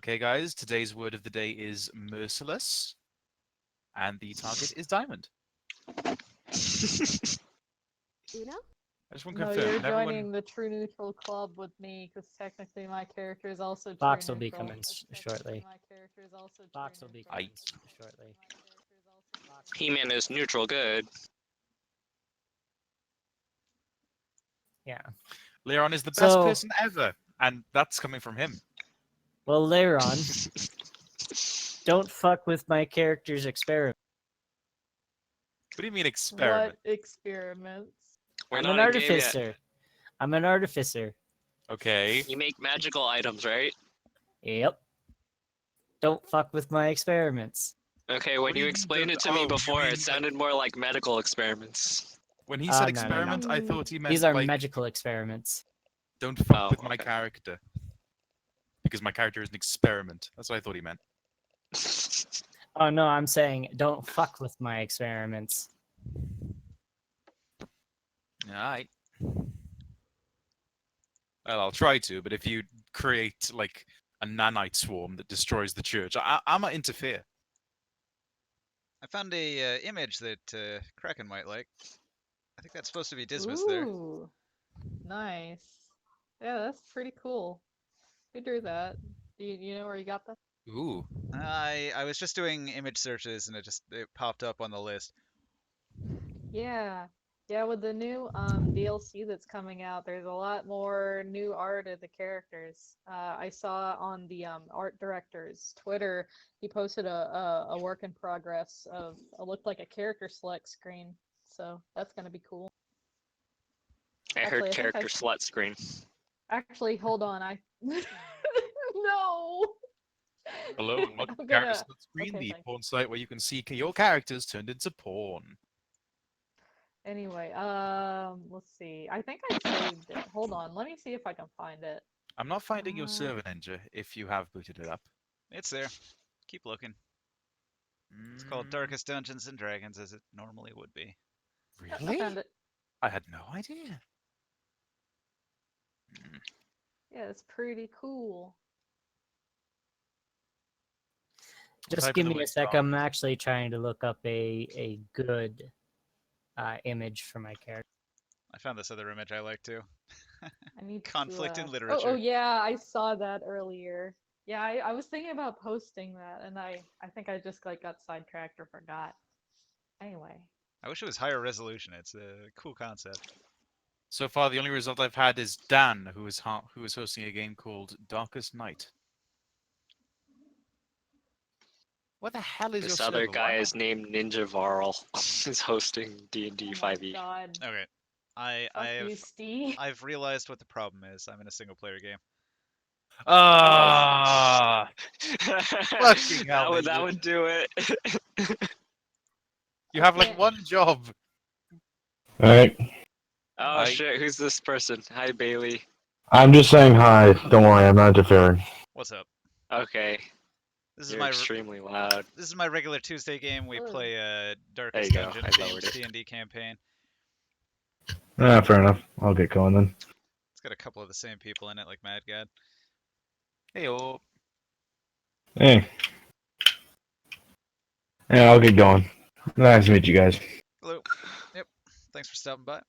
Okay, guys, today's word of the day is merciless, and the target is diamond. Uno? I just want to No, confirm. you're Can everyone... joining the True Neutral Club with me, because technically my character is also True Box will Neutral. be coming shortly. My character is also Box will be I... coming shortly. He-Man is neutral good. Yeah. Leon is the best So- person ever, and that's coming from him. Well, later on, don't fuck with my character's experiment. What do you mean experiment? What experiments? We're I'm not an in game yet. artificer. I'm an artificer. Okay. You make magical items, right? Yep. Don't fuck with my experiments. Okay, What when do you you explained mean it to me you before, mean, it like- sounded more like medical experiments. When he said No, no, no. experiment, I thought he meant These are like, magical experiments. don't fuck Oh, with my okay. character. Because my character is an experiment. That's what I thought he meant. Oh no, I'm saying don't fuck with my experiments. Alright. Well, I'll try to, but if you create, like, a nanite swarm that destroys the church, I'ma interfere. I found a image that Kraken might like. I think that's supposed to be Dismas there. Ooh, nice. Yeah, that's pretty cool. Who drew that? Do you know where you got that? Ooh. I was just doing image searches and it popped up on the list. Yeah. Yeah, with the new DLC that's coming out, there's a lot more new art of the characters. I saw on the art director's Twitter, he posted a work in progress of it looked like a character select screen. So that's gonna be cool. I Actually, I heard think character select screen. Actually, hold on, I no. Hello, and welcome I'm to Character gonna- Select Screen, okay, the thanks. porn site where you can see your characters turned into porn. Anyway, let's see. I think I saved it. Hold on, let me see if I can find it. I'm not finding your Uh, server ninja if you have booted it up. It's there. Keep looking. It's called Darkest Dungeons and Dragons, as it normally would be. I Really? found it. I had no idea. Yeah, it's pretty cool. Just Type give in the me a word sec. dark. I'm actually trying to look up a good image for my character. I found this other image I like too. I need Conflict to, in Oh, literature. yeah, I saw that earlier. Yeah, I was thinking about posting that, and I think I just like got sidetracked or forgot. Anyway. I wish it was higher resolution. It's a cool concept. So far, the only result I've had is Dan, who is hosting a game called Darkest Night. What the hell is This your other server? guy Why is named Ninja Varl. He's hosting D&D Oh my 5e. god. Okay. I Fuck you, have Steve. I've realized what the problem is. I'm in a single player game. Ah! Fucking hell, that Ninja. would do it. You have like can't- one job. Alright. Oh I- shit, who's this person? Hi Bailey. I'm just saying hi. Don't worry, I'm not interfering. What's up? Okay, This is you're my extremely loud. this is my regular Tuesday game. We Hello. play There Darkest you go, Dungeon I lowered themed it. D&D campaign. Fair enough. I'll get going then. It's got a couple of the same people in it, like Mad God. Hey, oh. Hey. Yeah, I'll get going. Nice to meet you guys. Hello. Yep. Thanks for stopping by.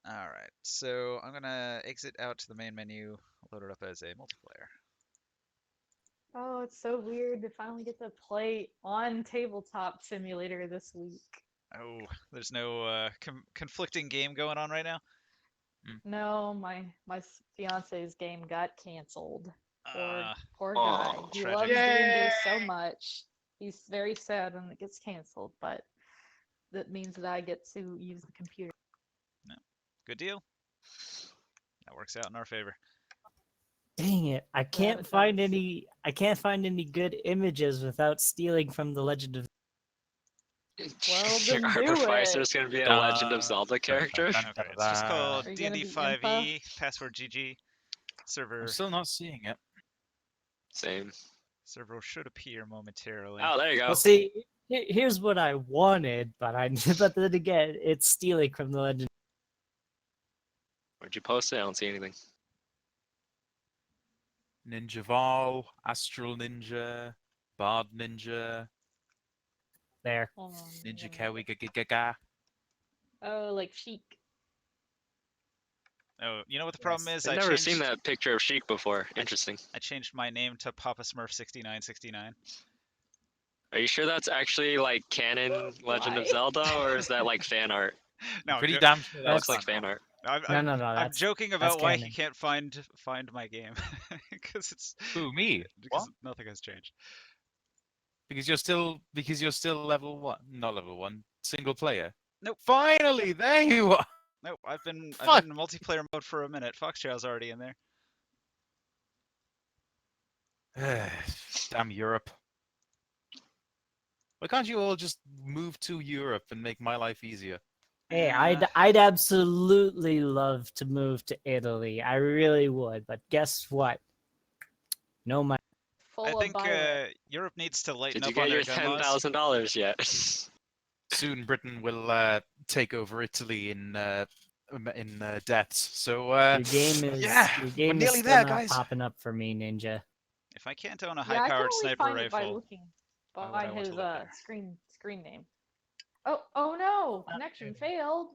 Alright, so I'm gonna exit out to the main menu, load it up as a multiplayer. Oh, it's so weird to finally get to play on Tabletop Simulator this week. Oh, there's no conflicting game going on right now? No, my fiance's game got canceled. Poor oh, guy. He tragic. loves D&D so much. He's very sad when it gets canceled, but that means that I get to use the computer. Good deal. That works out in our favor. Dang it! I can't it find does. any. I can't find any good images without stealing from the Legend of. Well, Your then art do professor it. is gonna be a Legend of Zelda character. Okay, it's just called Are you gonna D&D be 5e, password GG. I'm Server still not seeing it. Same. server should appear momentarily. Oh, there you go. Well, see, here's what I wanted, but but then again, it's stealing from the Legend. Where'd you post it? I don't see anything. Ninja Val, Astral Ninja, Bard Ninja, There. Hold on, Ninja let me Kawi get- Gaga. Oh, like Sheik. Oh, you know what the problem Yes. is? I've I never changed, seen that picture of Sheik before. Interesting. I changed my name to Papa Smurf 6969. Are you sure that's actually like canon Legend of Why? Zelda, or is that like fan art? No, Pretty jo- damn sure that That's Looks like fun. fan art. I'm, No, I'm that's joking that's about why he canon. can't find my game because it's Who, me? because What? nothing has changed. Because you're still level 1, not level 1, single player. Nope. Finally, there you are. No, I've been Fuck. in multiplayer mode for a minute. Foxtrail's already in there. Damn Europe. Why can't you all just move to Europe and make my life easier? Hey, Uh, I'd absolutely love to move to Italy. I really would, but guess what? No money. Full I of think violet. Europe needs to lighten Did you up on get their your gun laws. $10,000 yet? Soon Britain will take over Italy in deaths. So Your game is yeah, your we're game is nearly still there, not guys. popping up for me, Ninja. If I can't own a Yeah, I can high-powered only sniper find it by rifle, looking why would by I want to his live there? screen name. Oh no! Connection failed.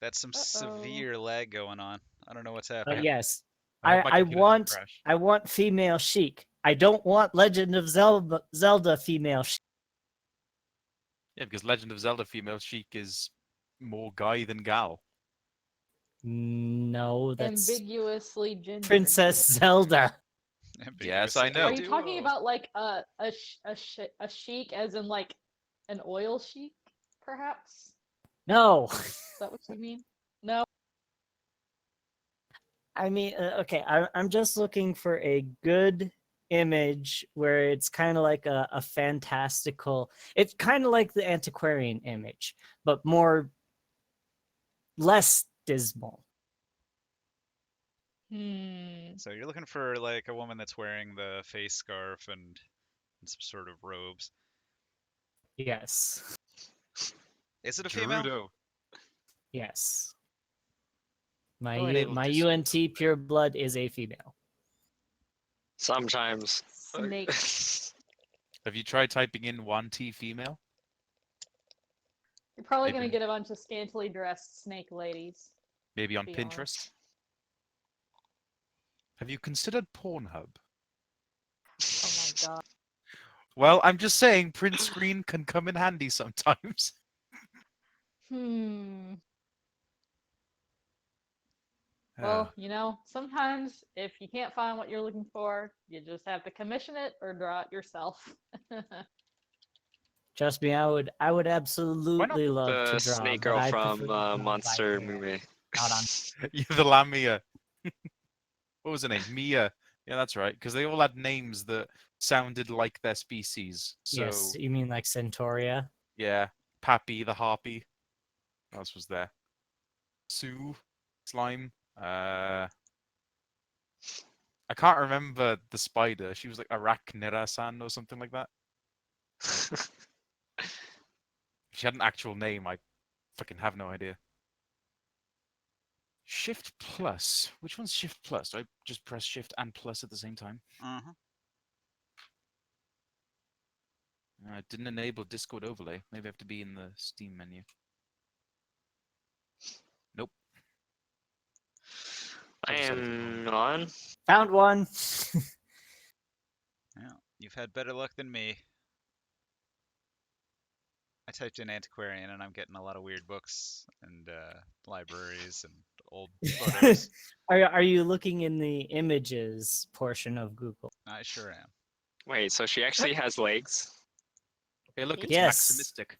That's some Uh-oh. severe lag going on. I don't know what's But happening. yes, I hope my I computer doesn't want crash. I want female Sheik. I don't want Legend of Zelda female Sheik. Yeah, because Legend of Zelda female Sheik is more guy than gal. No, that's Ambiguously gendered. Princess Zelda. Yes, I Ambiguous know. Are you talking duo. about like a chic as in like an oil chic, perhaps? No. Is that what you mean? No. I mean, okay, I'm just looking for a good image where it's kind of like a fantastical, it's kind of like the antiquarian image, but less dismal. So you're looking for like a woman that's wearing the face scarf and some sort of robes. Yes. Is it a female? Gerudo. Yes. My Oh, enable my Discord UNT pure blood is a female. Sometimes. Snake. Have you tried typing in 1T female? You're probably Maybe. gonna get a bunch of scantily dressed snake ladies. Maybe on Be Pinterest? honest. Have you considered Pornhub? Oh my god. Well, I'm just saying print screen can come in handy sometimes. Well, you know, sometimes if you can't find what you're looking for, you just have to commission it or draw it yourself. Trust me, I would absolutely love The to draw. snake but girl I from prefer to draw by Monster hand, Movie. not on. You're the Lamia. What was her name? Mia. Yeah, that's right. Because they all had names that sounded like their species. So Yes, you mean like Centauria? yeah, Pappy the Harpy. What else was there? Sue, Slime. I can't remember the spider. She was like Arachnida-san or something like that. She had an actual name. I fucking have no idea. Shift plus. Which one's Shift plus? Do I just press Shift and plus at the same time? Uh-huh. I didn't enable Discord overlay. Maybe I have to be in the Steam menu. Nope. I just set it to am on. Found one. Yeah, you've had better luck than me. I typed in antiquarian and I'm getting a lot of weird books and libraries and old photos. Are you looking in the images portion of Google? I sure am. Wait, so she actually has legs? Hey, look, it's Yes. Maximistic.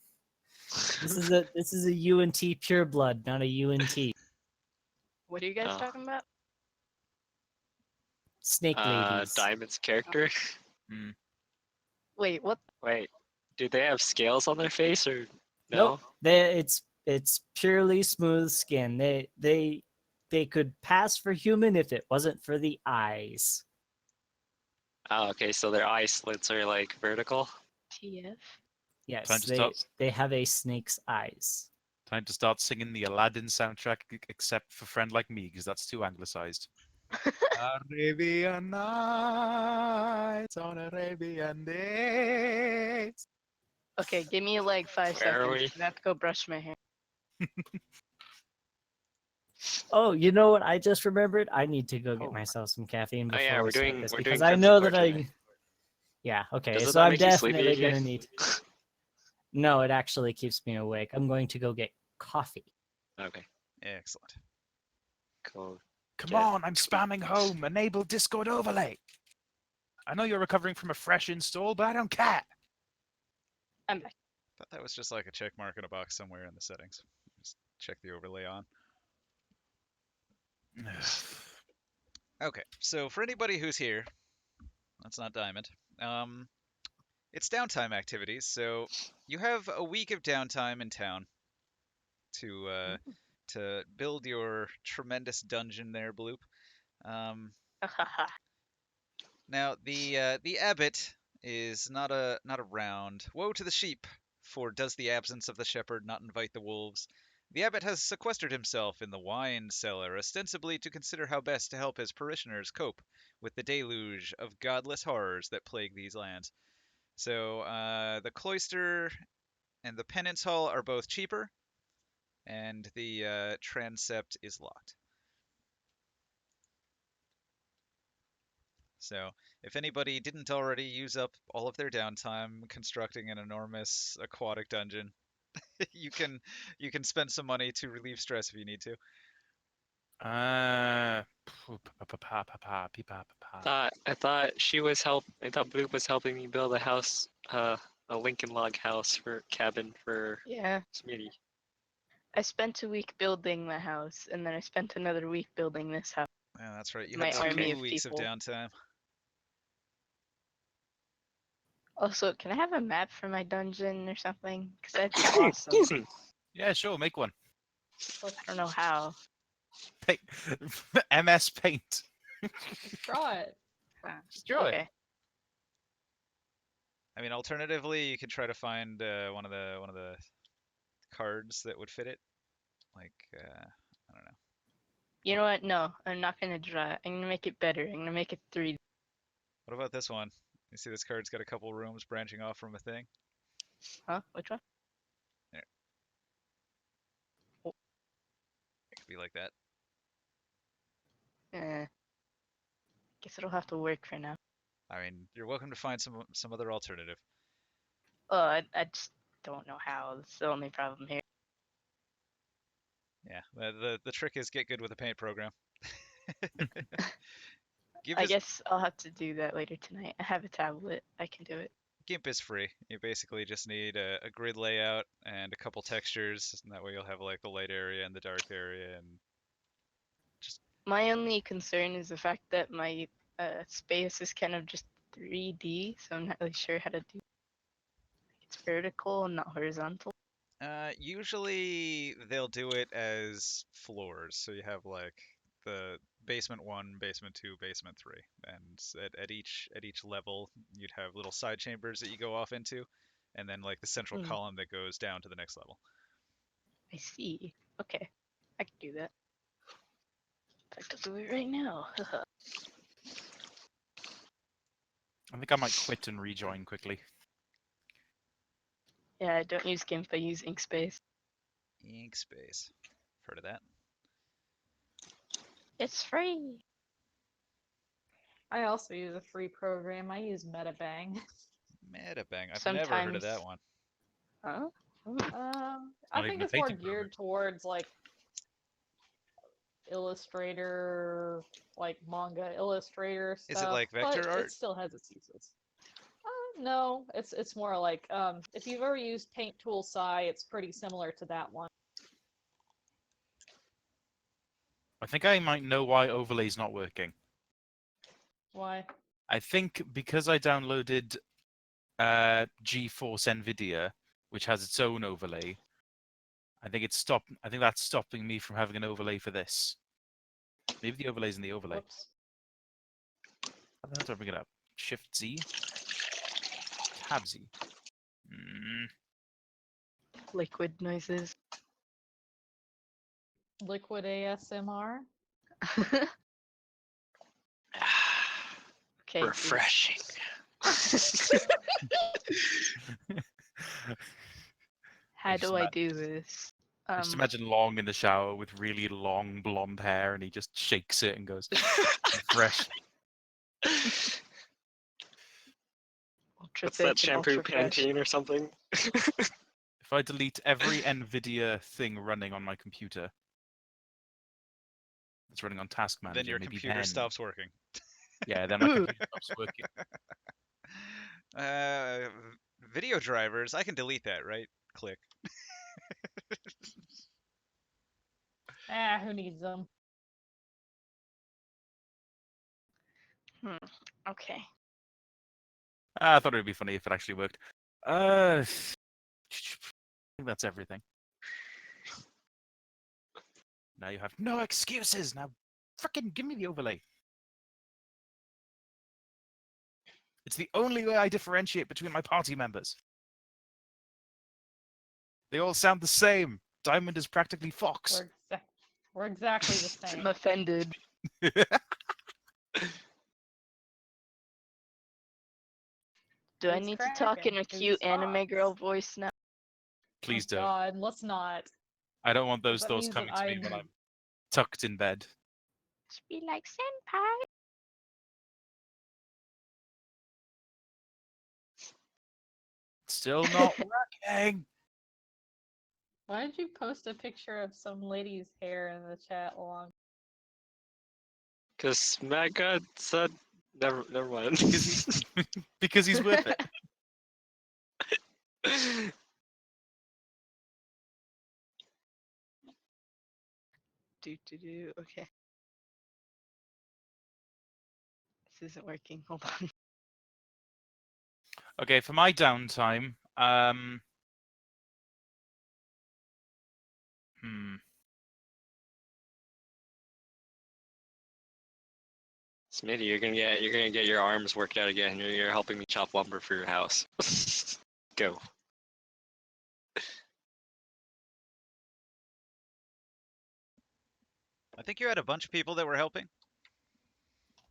This is a UNT pure blood, not a UNT. What are you guys Oh. talking about? Snake ladies. Diamond's character? Wait, what? Wait, do they have scales on their face or no? Nope. It's purely smooth skin. They could pass for human if it wasn't for the eyes. Oh, okay, so their eye slits are like vertical. TF? Yes, Can I just tell- they have a snake's eyes. Time to start singing the Aladdin soundtrack, except for Friend Like Me, because that's too anglicized. Arabian Nights on Arabian Days. Okay, give me like 5 Where are seconds. we? 'Cause I have to go brush my hair. Oh, you know what? I just remembered. I need to go get Oh. myself some caffeine Oh, before yeah, we we're start doing- this we're because doing I know that Crimson I. Core Yeah. Okay. Doesn't So that I'm make you sleepy, definitely AJ? gonna need. No, it actually keeps me awake. I'm going to go get coffee. Okay, Excellent. cool. Come Get on, I'm spamming home. Enable Discord overlay. I know you're recovering from a fresh install, but I don't care. I'm back. Thought that was just like a check mark in a box somewhere in the settings. Just check the overlay on. Okay, so for anybody who's here, that's not Diamond. It's downtime activities, so you have a week of downtime in town to build your tremendous dungeon there, Bloop. Now the abbot is not around. Woe to the sheep, for does the absence of the shepherd not invite the wolves? The abbot has sequestered himself in the wine cellar, ostensibly to consider how best to help his parishioners cope with the deluge of godless horrors that plague these lands. So the cloister and the penance hall are both cheaper, and the transept is locked. So if anybody didn't already use up all of their downtime constructing an enormous aquatic dungeon, you can spend some money to relieve stress if you need to. Uh, I thought Bloop was helping me build a house, a Lincoln log house for cabin for Yeah, Smitty. I spent a week building the house, and then I spent another week building this house. Yeah, that's right. You My had army 2 of weeks people. of downtime. Also, can I have a map for my dungeon or something? Because that'd be awesome. yeah, sure, make one. I don't know how. Paint. MS Paint. Draw it. Just draw it. Okay. I mean, alternatively, you could try to find one of the cards that would fit it. Like I don't know. You know what? No, I'm not gonna draw it. I'm gonna make it better. I'm gonna make it 3D. What about this one? You see this card's got a couple rooms branching off from a thing. Huh? Which one? It could be like that. Guess it'll have to work for now. I mean, you're welcome to find some other alternative. Oh, I just don't know how. That's the only problem here. Yeah, the trick is get good with the paint program. I guess I'll have to do that later tonight. I have a tablet. I can do it. GIMP is free. You basically just need a grid layout and a couple textures, and that way you'll have like the light area and the dark area, and My only concern is the fact that my space is kind of just 3D, so I'm not really sure how to do. It's vertical and not horizontal. usually they'll do it as floors. So you have like the basement 1, basement 2, basement 3, and at each level you'd have little side chambers that you go off into, and then like the central column that goes down to the next level. I see. Okay, I can do that. I can do it right now. I think I might quit and rejoin quickly. Yeah, I don't use GIMP. I use Inkspace. Inkspace. Heard of that? It's free. I also use a free program. I use Metabang. Metabang. I've never heard of that Sometimes- one. Huh? I Not even think a it's more painting program. geared towards like Illustrator, like manga Illustrator stuff. Is it like vector but art? It still has its uses. No, it's more like if you've ever used Paint Tool Sai, it's pretty similar to that one. I think I might know why overlay's not working. Why? I think because I downloaded GeForce NVIDIA, which has its own overlay, I think that's stopping me from having an overlay for this. Maybe the overlay's in the overlay. Whoops. How the hell do I bring it up? Shift Z? Tab Z. Liquid noises. Liquid ASMR. Okay. geez. Refreshing. How just do I ima- do this? I just imagine Long in the shower with really long blonde hair, and he just shakes it and goes, "Fresh." ultra What's that thick and shampoo, ultra fresh. Pantene or something? If I delete every NVIDIA thing running on my computer, it's running on Task Manager. Then your maybe computer then, stops working. Yeah, then my computer stops working. Video drivers, I can delete that, right? Click. Ah, who needs them? Okay. I thought it would be funny if it actually worked. I think that's everything. Now you have no excuses. Now, frickin' give me the overlay. It's the only way I differentiate between my party members. They all sound the same. Diamond is practically Fox. We're exactly the I'm same. offended. Do I It's need to talk in Kraken, a 'cause cute he's anime Fox. girl voice now? Please Oh don't. God, let's not. I don't want those That thoughts means that coming to me when I'm- I'm tucked in bed. Just be like senpai. Still not working. Why did you post a picture of some lady's hair in the chat along? Because Mad God said, never mind. Because he's worth it. Okay. This isn't working. Hold on. Okay, for my downtime, Smitty, you're gonna get your arms worked out again. You're helping me chop lumber for your house. Go. I think you had a bunch of people that were helping.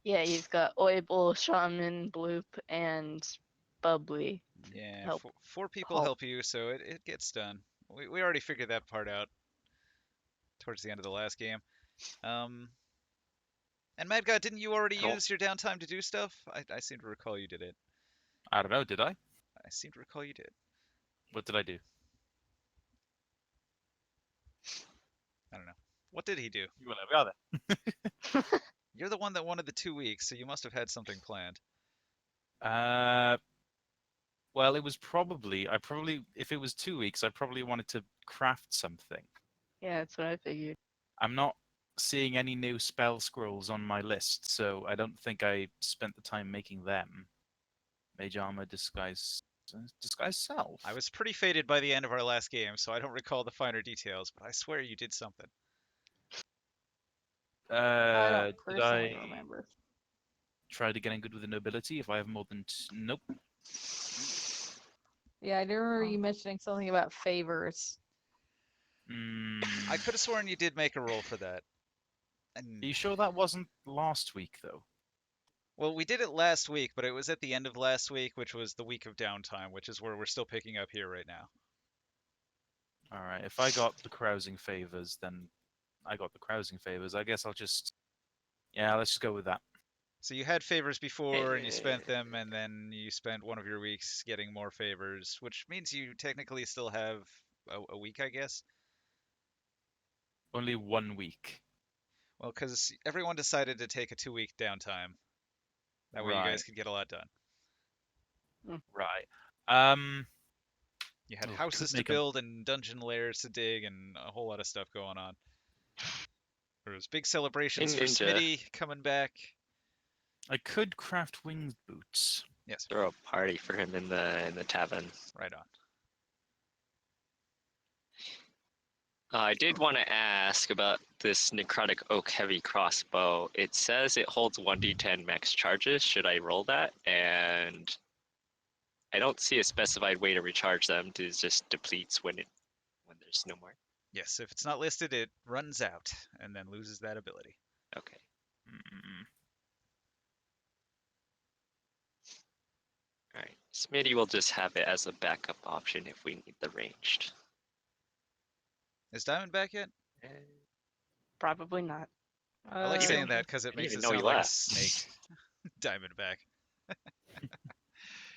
Yeah, he's got Oibel, Shaman, Bloop, and Bubbly. Yeah, Help. four people Help. help you, so it gets done. We already figured that part out towards the end of the last game. And Mad God, didn't you already Cool. use your downtime to do stuff? I seem to recall you did it. I don't know, did I? I seem to recall you did. What did I do? I don't know. What did he do? Well, there we are then. You're the one that wanted the 2 weeks, so you must have had something planned. Well, it was probably, if it was 2 weeks, I probably wanted to craft something. Yeah, that's what I figured. I'm not seeing any new spell scrolls on my list, so I don't think I spent the time making them. Mage armor, disguise self. I was pretty faded by the end of our last game, so I don't recall the finer details, but I swear you did something. I don't Did personally I remember. try to get in good with the nobility if I have more than nope. Yeah, I do remember you mentioning something about favors. I could have sworn you did make a roll for that. Are And you sure that wasn't last week though? well, we did it last week, but it was at the end of last week, which was the week of downtime, which is where we're still picking up here right now. All right. If I got the carousing favors, then I got the carousing favors. I guess I'll just let's just go with that. So you had favors before, and you spent them, and then you spent one of your weeks getting more favors, which means you technically still have a week, I guess. Only 1 week. Well, because everyone decided to take a 2-week downtime. That way you guys Right. could get a lot done. Right. You had Oh, could houses to make 'em- build and dungeon lairs to dig and a whole lot of stuff going on. There was big celebrations for Ninja. Smitty coming back. I could craft winged boots. Yes, Throw a party for him in the tavern. right on. I did want to ask about this necrotic oak heavy crossbow. It says it holds 1d10 max charges. Should I roll that? And I don't see a specified way to recharge them. It just depletes when there's no more. Yes, if it's not listed, it runs out and then loses that ability. Okay. Mm, All right. Smitty will just have it as a backup option if we need the ranged. Is Diamond back yet? Probably not. I like Even- saying that because it I didn't makes even it know he sound like a left. snake. Diamondback.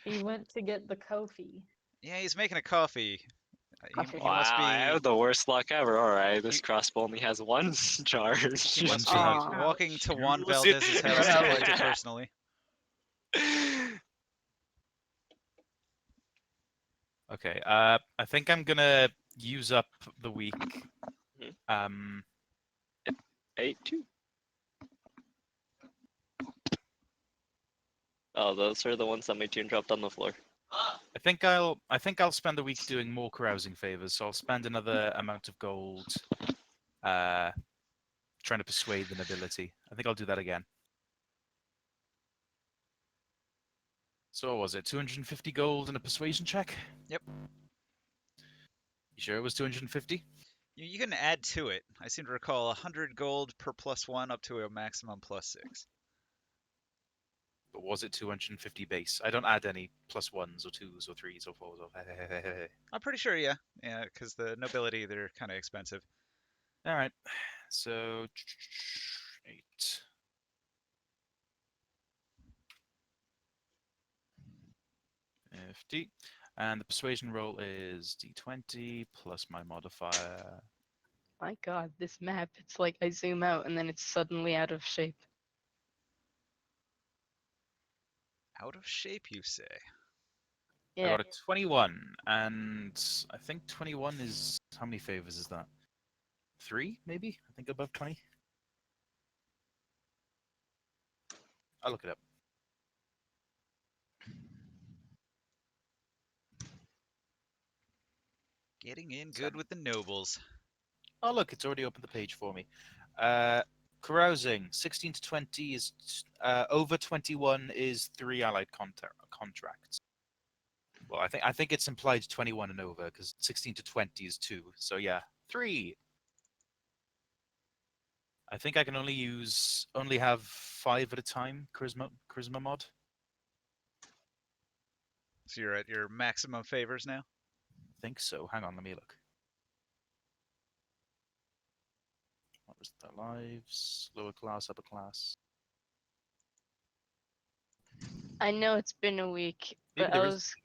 He went to get the Kofi. Yeah, he's making a coffee. Coffee. He Wow, must be. I have the worst luck ever. All right, this You- crossbow only has one charge. He must be charge. Aw. walking to Juan Use Valdez's it house to well. collect it personally. Okay. I think I'm gonna use up the week. Mhm. 8-2. Oh, those are the ones that my tune dropped on the floor. I think I'll spend the week doing more carousing favors. So I'll spend another amount of gold, trying to persuade the nobility. I think I'll do that again. So what was it? 250 gold and a persuasion check? Yep. You sure it was 250? You can add to it. I seem to recall 100 gold per +1 up to a maximum +6. But was it 250 base? I don't add any +1s or 2s or 3s or 4s or I'm pretty sure, yeah. Yeah, because the nobility, they're kind of expensive. All right. So 8. FD. And the persuasion roll is d20 plus my modifier. My god, this map, it's like I zoom out and then it's suddenly out of shape. Out of shape, you say? I Yeah, got a 21, and I think 21 is how many favors is that? 3, maybe? I think above 20. I'll look it up. Getting in good with the nobles. Oh, look, it's already opened the page for me. Carousing 16 to 20 is over 21 is 3 allied contracts. Well, I think it's implied 21 and over because 16 to 20 is 2. So yeah, 3. I think I can only have 5 at a time. Charisma mod. So you're at your maximum favors now? I think so. Hang on, let me look. What was the lives? Lower class, upper class. I know it's been a week, Maybe but there I is-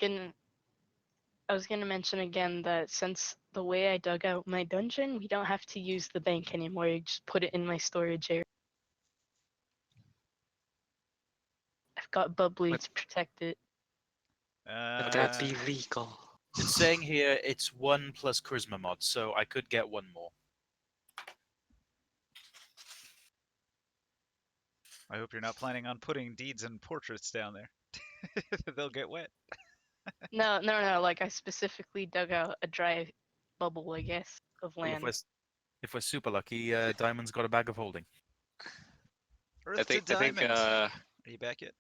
was gonna mention again that since the way I dug out my dungeon, we don't have to use the bank anymore. You just put it in my storage area. I've got bubbly But- to protect it. Would that be legal? It's saying here it's 1 plus charisma mod, so I could get 1 more. I hope you're not planning on putting deeds and portraits down there. They'll get wet. No. Like I specifically dug out a dry bubble, I guess, of Well, land. if we're super lucky, Diamond's got a bag of holding. Earth I think to diamond. Are you back yet?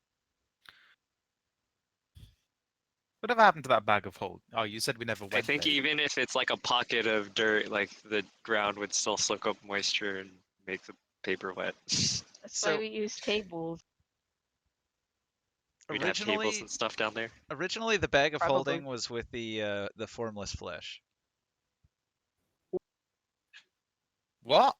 Whatever happened to that bag of hold? Oh, you said we never went I think there. even if it's like a pocket of dirt, like the ground would still soak up moisture and make the paper wet. That's So- why we use tables. We'd have tables Originally, and stuff down there. originally the bag of Probably. holding was with the formless flesh. What?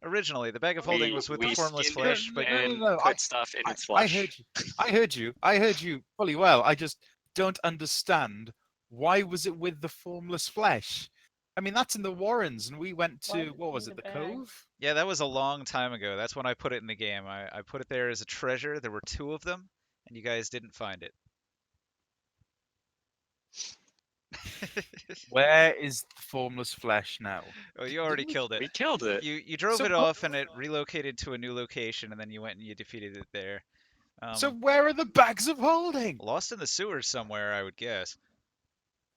Originally, the bag of holding was with the we formless skinned flesh, it but and No, put stuff in its I flesh. heard you. I heard you fully well. I just don't understand why was it with the formless flesh? I mean, that's in the Warrens, and we went Why to does what it was need it, a the bag? Cove? yeah, that was a long time ago. That's when I put it in the game. I put it there as a treasure. There were 2 of them, and you guys didn't find it. Where is the formless flesh now? Oh, you already we- killed it. We killed it. You drove So it what- off, and it relocated to a new location, and then you went and you defeated it there. So where are the bags of holding? Lost in the sewers somewhere, I would guess.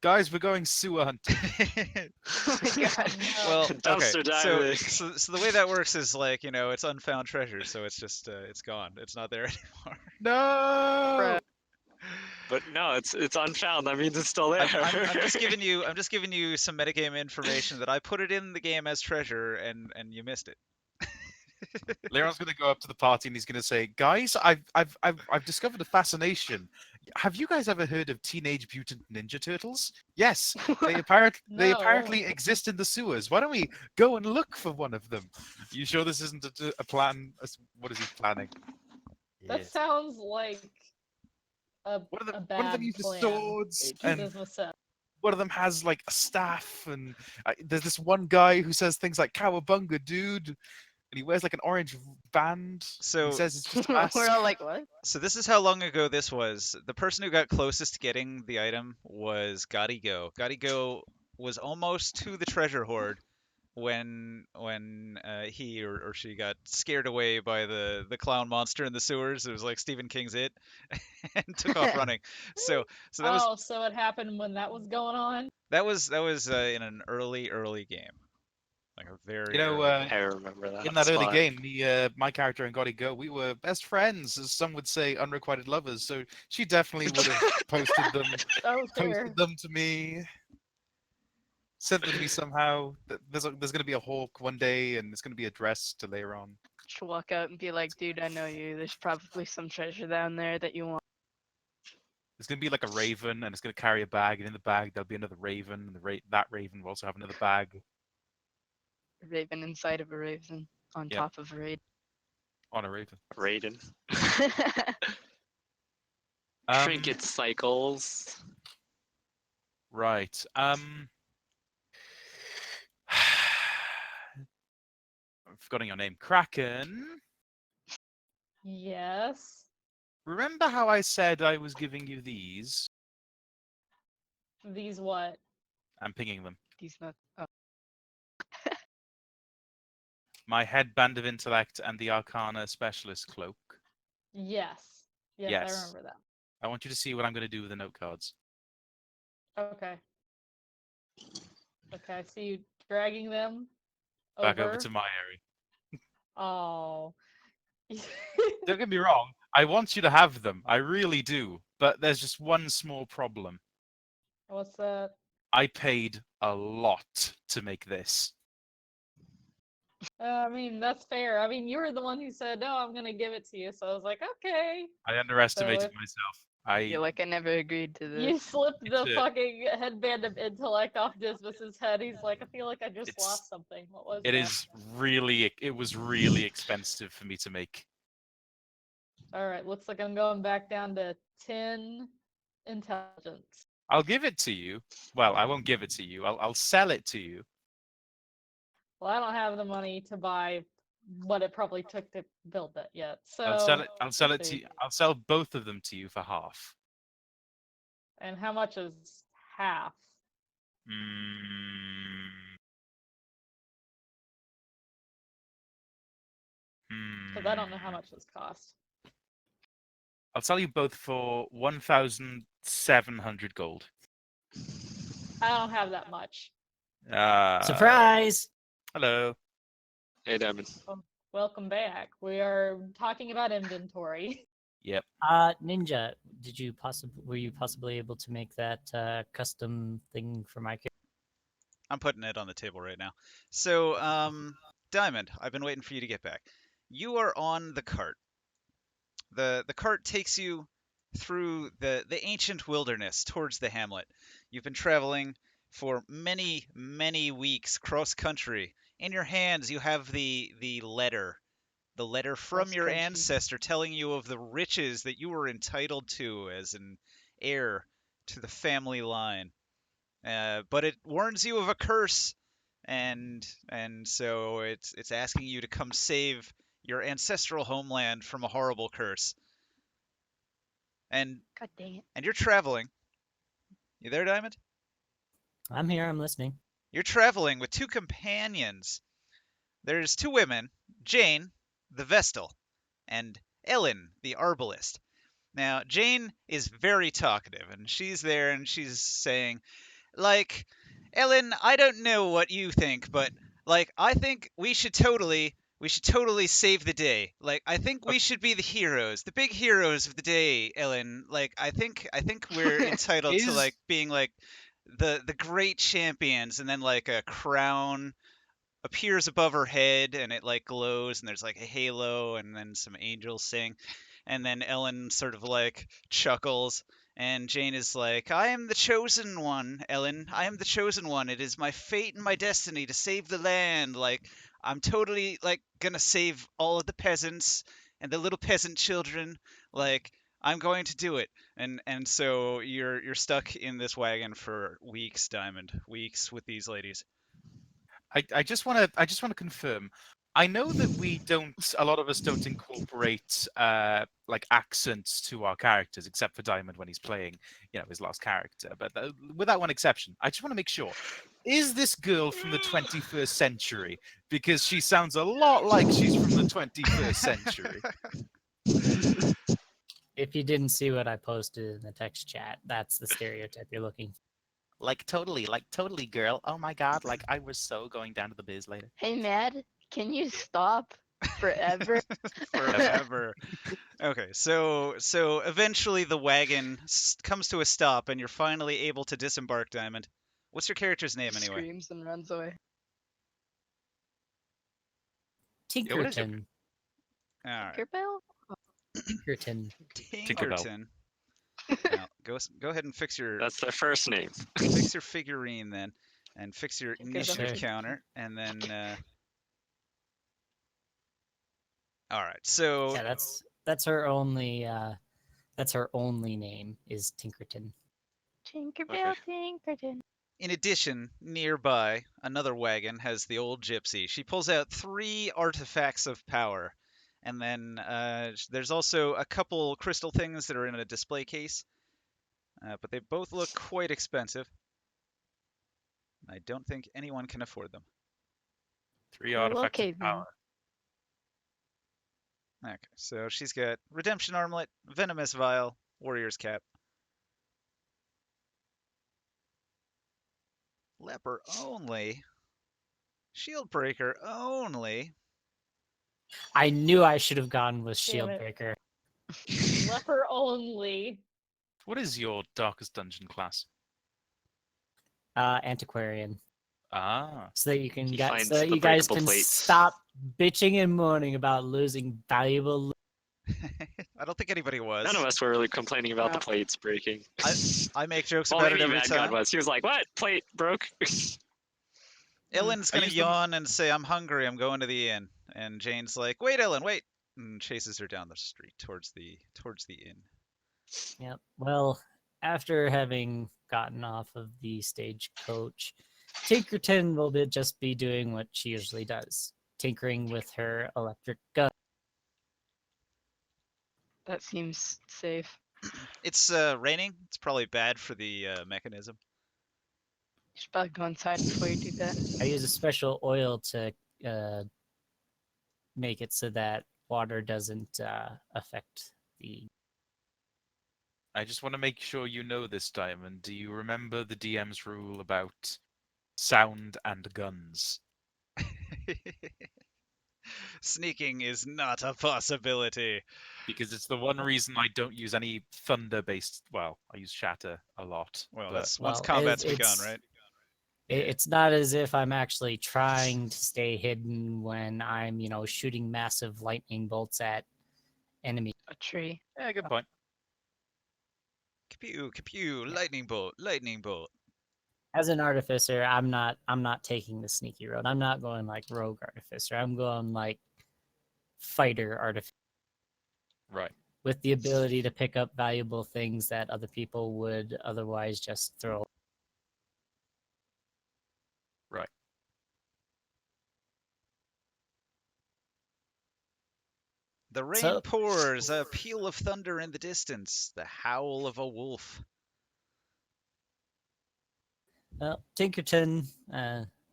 Guys, we're going sewer hunting. Oh my god. Well, okay. Dumpster So, diving. so the way that works is like, it's unfound treasure, so it's just it's gone. It's not there anymore. No. but no, it's unfound. That means it's still there. I'm just giving you some metagame information that I put it in the game as treasure, and you missed it. Leron's going to go up to the party and he's going to say, "Guys, I've discovered a fascination. Have you guys ever heard of Teenage Mutant Ninja Turtles? Yes, they apparently No. exist in the sewers. Why don't we go and look for one of them? You sure this isn't a plan? What is he planning? That Yes. sounds like a One of a them, bad one of them uses plan. swords, to and business set. one of them has like a staff. And there's this one guy who says things like "Cowabunga, dude," and he wears like an orange band. So- he says it's just us. We're all like, what? So this is how long ago this was. The person who got closest to getting the item was Gotti Go. Gotti Go was almost to the treasure hoard when he or she got scared away by the clown monster in the sewers. It was like Stephen King's It, and took off running. So that was Oh, so it happened when that was going on? that was in an early game, like a very You know, early game. I remember that. in that early spot. game, my character and Gotti Go, we were best friends, as some would say, unrequited lovers. So she definitely would have posted them, Oh, sure. posted them to me, sent them to me somehow. There's going to be a Hawk one day, and it's going to be addressed to later on. She'll walk out and be like, dude, I know you. There's probably some treasure down there that you want. There's going to be like a raven, and it's going to carry a bag, and in the bag there'll be another raven, and that raven will also have another bag A raven inside of a raven on Yep. top of a raven. on a raven. Raiden. Um, Trinket cycles. Right. I've forgotten your name. Kraken. Yes. Remember how I said I was giving you these? These what? I'm pinging them. He's not. Oh. My headband of intellect and the Arcana specialist cloak. Yes. Yes, Yes. I remember that. I want you to see what I'm going to do with the note cards. Okay. Okay, I see you dragging them Back over to my area. Oh. Don't get me wrong. I want you to have them. I really do. But there's just one small problem. What's that? I paid a lot to make this. I mean, that's fair. I mean, you were the one who said, "No, I'm gonna give it to you." So I was like, "Okay." I underestimated if- myself. I You're like, I never agreed to You this. slipped the It's a- fucking headband of intellect off Dismas's head. He's like, "I feel like I just It's- lost something." What was it that? is really it was really expensive for me to make. All right, looks like I'm going back down to 10 intelligence. I'll give it to you. Well, I won't give it to you. I'll sell it to you. Well, I don't have the money to buy what it probably took to build that yet. So I'll sell it let's to see. you. I'll sell both of them to you for half. And how much is half? Mm. Because I don't know how much this cost. I'll sell you both for 1,700 gold. I don't have that much. Surprise! Hello. Hey, Diamond. Welcome back. We are talking about inventory. Yep. Ninja, were you possibly able to make that custom thing for my character? I'm putting it on the table right now. So, Diamond, I've been waiting for you to get back. You are on the cart. The cart takes you through the ancient wilderness towards the hamlet. You've been traveling for many, many weeks cross country. In your hands, you have the letter from your Cross-country. ancestor telling you of the riches that you were entitled to as an heir to the family line. But it warns you of a curse, and so it's asking you to come save your ancestral homeland from a horrible curse. And God dang it. you're traveling. You there, Diamond? I'm here, I'm listening. You're traveling with two companions. There's two women, Jane, the Vestal, and Ellen, the Arbalist. Now, Jane is very talkative, and she's there and she's saying, like, Ellen, I don't know what you think, but, like, I think we should totally We should totally save the day. Like, I think we should be the heroes, the big heroes of the day, Ellen. Like, I think we're entitled to Is- like being like the great champions, and then like a crown appears above her head and it like glows and there's like a halo and then some angels sing, and then Ellen sort of like chuckles, and Jane is like, I am the chosen one, Ellen. I am the chosen one. It is my fate and my destiny to save the land. Like, I'm totally like gonna save all of the peasants and the little peasant children. Like, I'm going to do it. And so you're stuck in this wagon for weeks, Diamond. Weeks with these ladies. I just want to confirm. I know that we don't. A lot of us don't incorporate like accents to our characters, except for Diamond when he's playing, his last character. But with that one exception, I just want to make sure: is this girl from the 21st century? Because she sounds a lot like she's from the 21st century. If you didn't see what I posted in the text chat, that's the stereotype you're looking for. Like totally, girl. Oh my god, like I was so going down to the biz later. Hey, Mad, can you stop forever? Forever. Okay, so eventually the wagon comes to a stop, and you're finally able to disembark, Diamond. What's your character's name anyway? Screams and runs away. Yeah, what is your- Tinkerton. All right, Tinkerbell? Tinkerton. Tinkerton. Now, go ahead and fix your That's their first name. figurine then, and fix your Tinkerbell. initiative Sure. counter, and then. All right, so Yeah, that's her only name is Tinkerton. Tinkerbell, Tinkerton. in addition, nearby, another wagon has the old gypsy. She pulls out 3 artifacts of power. And then there's also a couple crystal things that are in a display case. But they both look quite expensive. I don't think anyone can afford them. 3 Well, artifacts okay, of power. Okay, so she's got Redemption Armlet, Venomous Vial, Warrior's Cap. Leper only. Shield Breaker only. I knew I should have gone with Damn it. Shieldbreaker. Leper only. What is your darkest dungeon class? Antiquarian. Ah, So that you can He get, finds so that the you guys breakable can plates. stop bitching and moaning about losing valuable loot. I don't think anybody was. None of us were really complaining about the plates breaking. I make jokes well, about it maybe every Mad God time. was. He was like, "What? Plate broke?" Ellen's I gonna use them- yawn and say, I'm hungry, I'm going to the inn. And Jane's like, wait, Ellen, wait. And chases her down the street towards the inn. Yep. Well, after having gotten off of the stagecoach, Tinkerton will just be doing what she usually does, tinkering with her electric gun. That seems safe. It's raining. It's probably bad for the mechanism. You should probably go inside before you do that. I use a special oil to make it so that water doesn't affect the. I just want to make sure you know this, Diamond. Do you remember the DM's rule about sound and guns? Sneaking is not a possibility. Because it's the one reason I don't use any thunder-based. Well, I use shatter a lot. Well, but- that's once Well, combat's it's- begun, right? It's not as if I'm actually trying to stay hidden when I'm, shooting massive lightning bolts at enemies. A tree. Yeah, good point. Kapew, kapew, lightning bolt, lightning bolt. As an artificer, I'm not taking the sneaky road. I'm not going like rogue artificer. I'm going like fighter artificer Right. with the ability to pick up valuable things that other people would otherwise just throw. Right. The rain So- pours, a peal of thunder in the distance, the howl of a wolf. Well, Tinkerton,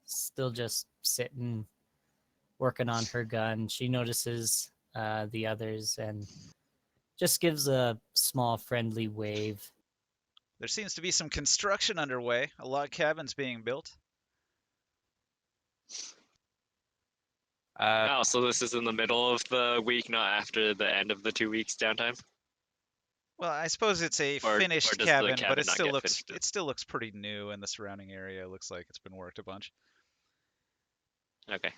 still just sitting, working on her gun. She notices the others and just gives a small friendly wave. There seems to be some construction underway, a log cabin's being built. Oh, so this is in the middle of the week, not after the end of the 2 weeks downtime? Well, I suppose it's a Or finished does the cabin, but cabin it not still get looks finished? it still looks pretty new, and the surrounding area looks like it's been worked a bunch. Okay.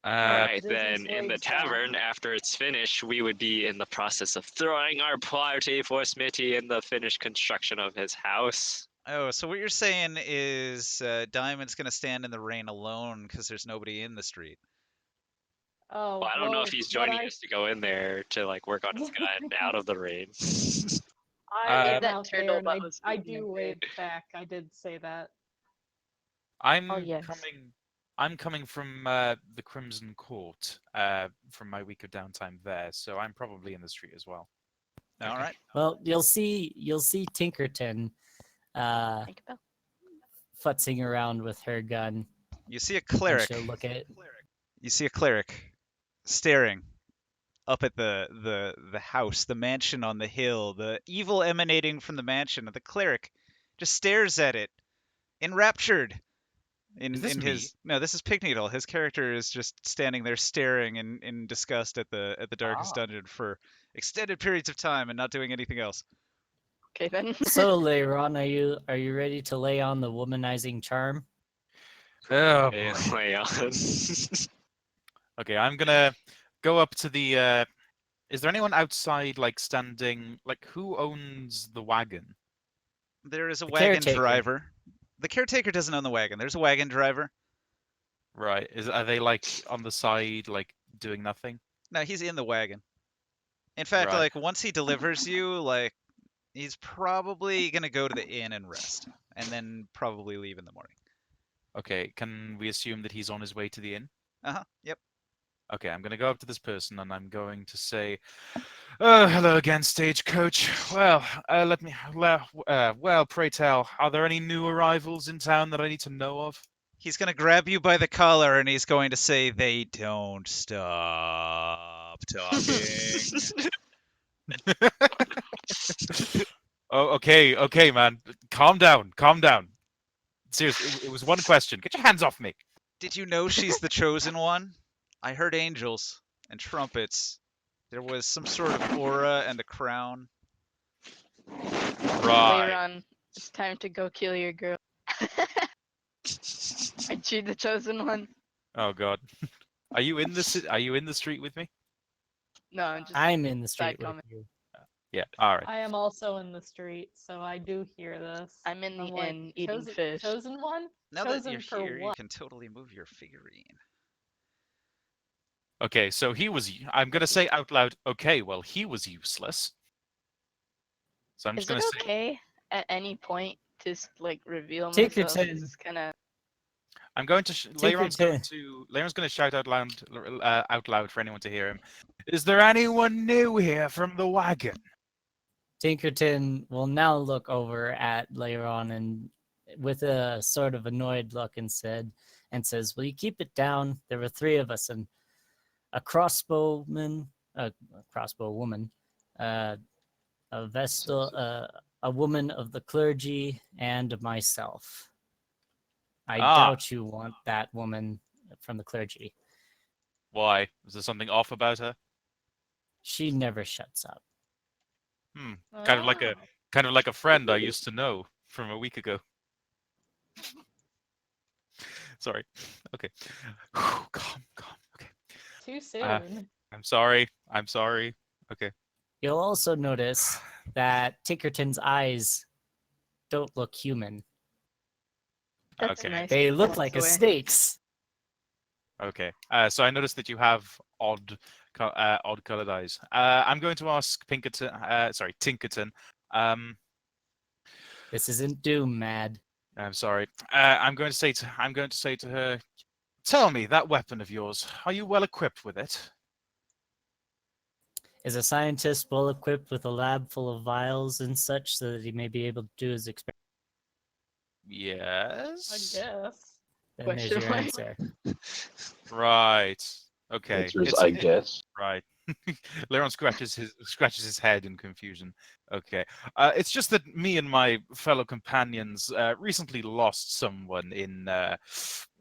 Uh, Alright, Business then in the ways, tavern, after it's finished, we would be in the process of throwing our party for Smitty in the finished construction of his house. Oh, so what you're saying is Diamond's gonna stand in the rain alone because there's nobody in the street. Oh, Well, I don't know if well, he's what joining I us to go in there to like work on his gun out of the rain. I Hey, am that out turtle there, and that was I eating a do grape. wave back. I did say that. I'm Oh, yes. coming from the Crimson Court from my week of downtime there, so I'm probably in the street as well. All right. Well, you'll see Tinkerton Think about futzing around with her gun, You see a and cleric. she'll look at You see a cleric staring up at the house, the mansion on the hill, the evil emanating from the mansion, and the cleric just stares at it, enraptured. Is this In me? his no, this is Pigneedle. His character is just standing there staring in disgust at the darkest Ah. dungeon for extended periods of time and not doing anything else. Okay then. So, Leiron, are you ready to lay on the womanizing charm? Oh Hey, boy. Leon. Okay, I'm gonna go up to the. Is there anyone outside, like standing? Like, who owns the wagon? There is a The wagon caretaker. driver. The caretaker doesn't own the wagon. There's a wagon driver. Right? Are they like on the side, like doing nothing? No, he's in the wagon. In fact, Right. like once he delivers you, like he's probably gonna go to the inn and rest, and then probably leave in the morning. Okay, can we assume that he's on his way to the inn? Yep. Okay, I'm gonna go up to this person and I'm going to say, "Oh, hello again, stagecoach. Well, well, pray tell, are there any new arrivals in town that I need to know of?" He's gonna grab you by the collar and he's going to say, "They don't stop talking." Oh, okay, man. Calm down, calm down. Seriously, it was one question. Get your hands off me. Did you know she's the chosen one? I heard angels and trumpets. There was some sort of aura and a crown. Right. Later on, it's time to go kill your girl. Aren't you the chosen one? Oh God. Are you in the street with me? No, I'm just. I'm in the side street with comment. you. Yeah. All right. I am also in the street, so I do hear this. I'm in the I'm like, inn eating chosen, fish. chosen one? Now Chosen that you're for here, you what? can totally move your figurine. Okay, so I'm gonna say out loud. Okay, well, he was useless. So I'm Is just gonna it say. okay at any point to like reveal Take your myself? turn. It's kind of. I'm going to. Take your Leiron's going to shout out loud for anyone to hear him. Is there anyone new here from the wagon? Tinkerton will now look over at Leiron and with a sort of annoyed look and says, "Will you keep it down? There were three of us, and a crossbowman, a crossbow woman, a vestal, a woman of the clergy, and myself. I doubt you want that woman from the clergy. Why? Is there something off about her? She never shuts up." Kind of like a friend I used to know from a week ago. Sorry. Okay. Calm. Okay. Too soon. I'm sorry. Okay. You'll also notice that Tinkerton's eyes don't look human. That's Okay. nice. They look Walks like a away. snake's. Okay. So I noticed that you have odd colored eyes. I'm going to ask Tinkerton. This isn't Doom, Mad. I'm sorry. I'm going to say to her, tell me, that weapon of yours, are you well equipped with it? Is a scientist well equipped with a lab full of vials and such so that he may be able to do his experiments? Yes. I guess. Then there's your Question mark. answer. Right. Okay. Answer is, I guess. Right. Leiron scratches his head in confusion. Okay. It's just that me and my fellow companions recently lost someone in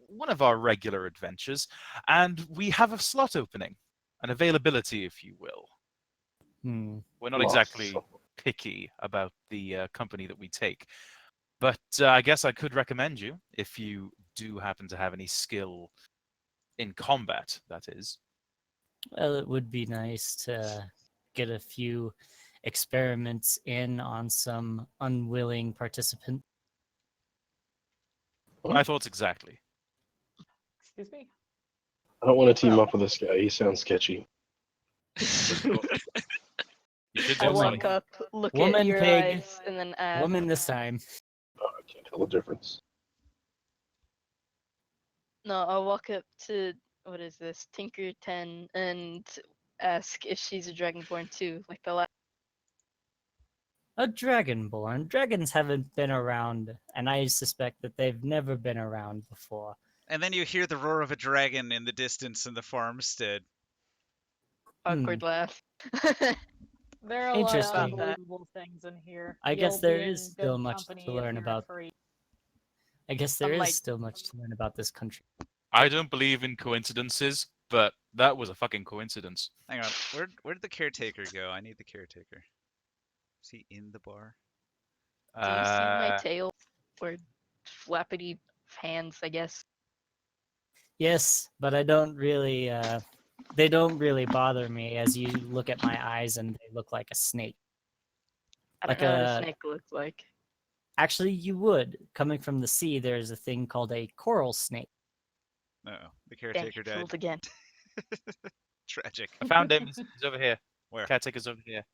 one of our regular adventures, and we have a slot opening, an availability, if you will. Hmm. We're not Lost exactly someone. picky about the company that we take, but I guess I could recommend you if you do happen to have any skill in combat. That is. Well, it would be nice to get a few experiments in on some unwilling participant. My thoughts exactly. Excuse me. I don't want to team up with this guy. He sounds sketchy. You should I do Woman. walk so. up, look Woman, at your pig. eyes, and then ask. Woman this time. Oh, I can't tell the difference. No, I'll walk up to what is this, Tinker 10, and ask if she's a Dragonborn too, like the last. A dragonborn. Dragons haven't been around, and I suspect that they've never been around before. And then you hear the roar of a dragon in the distance in the farmstead. Awkward laugh. There are a lot of Interesting. unbelievable things in here. I guess You'll there be in is still good much company to if learn you're about. free. I guess there is Unlike- still much to learn about this country. I don't believe in coincidences, but that was a fucking coincidence. Hang on, where'd the caretaker go? I need the caretaker. Is he in the bar? Do you see my Uh, tail? Or flappity hands, I guess. Yes, but I don't really. They don't really bother me as you look at my eyes and they look like a snake. I Like don't know what a- a snake looks like. Actually, you would. Coming from the sea, there's a thing called a coral snake. Uh-oh, the Damn, caretaker died. fooled again. Tragic. I found him. He's over here. Where? Caretaker's over here.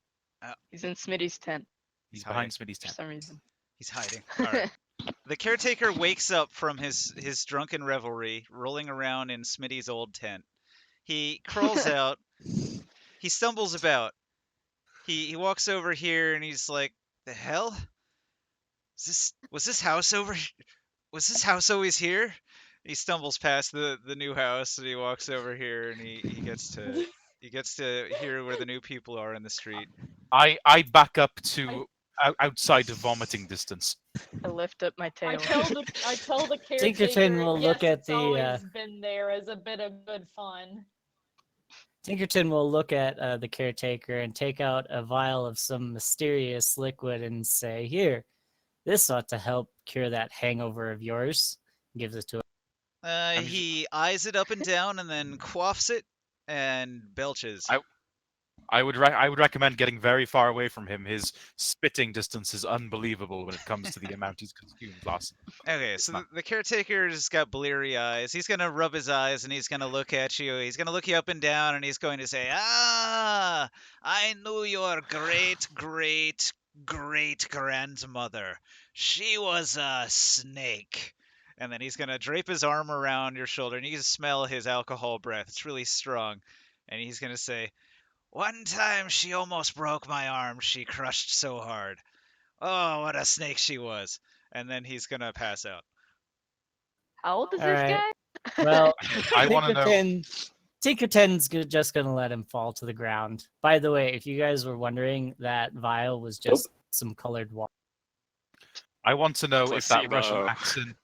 He's in Smitty's tent He's hiding. behind Smitty's for tent. some reason. He's hiding. All right. The caretaker wakes up from his drunken revelry, rolling around in Smitty's old tent. He crawls out. He stumbles about. He walks over here and he's like, "The hell? Was this house always here?" He stumbles past the new house and he walks over here and he gets to hear where the new people are in the street. I back up to outside of vomiting distance. I lift up my tail. I tell the caretaker. Tinkerton will look yes, at it's the, always been there as a bit of good fun. Tinkerton will look at the caretaker and take out a vial of some mysterious liquid and say, "Here, this ought to help cure that hangover of yours." Gives it to him. just- He eyes it up and down and then quaffs it and belches. I would recommend getting very far away from him. His spitting distance is unbelievable when it comes to the amount he's consumed last. Okay, so not- the caretaker's got bleary eyes. He's gonna rub his eyes and he's gonna look at you. He's gonna look you up and down and he's going to say, "Ah, I knew your great grandmother. She was a snake." And then he's gonna drape his arm around your shoulder and you can smell his alcohol breath. It's really strong. And he's gonna say, "One time she almost broke my arm. She crushed so hard. Oh, what a snake she was." And then he's gonna pass out. How old is All this right. guy? Well, I want to know. Tinkerton's just gonna let him fall to the ground. By the way, if you guys were wondering, that vial was just some colored water. I want to know if that Russian Placebo. accent.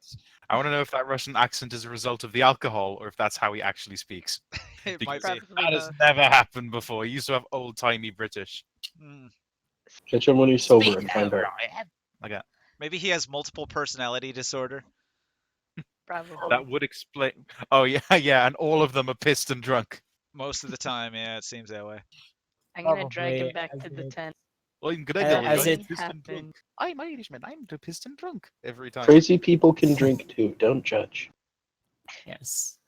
I want to know if that Russian accent is a result of the alcohol or if that's how he actually speaks. It might Because be. Probably that has both. never happened before. He used to have old timey British. Mm. Catch him when he's sober Speak and find over, out. I am. Like that. Maybe he has multiple personality disorder. Probably. That would explain. Oh yeah, yeah, and all of them are pissed and drunk. Most of the time, yeah, it seems that way. I'm gonna drag him Probably back as to the it- tent. I'm good As I'm it pissed and drunk. happened. I'm Irishman. I'm pissed and drunk every time. Crazy people can drink too. Don't judge. Yes,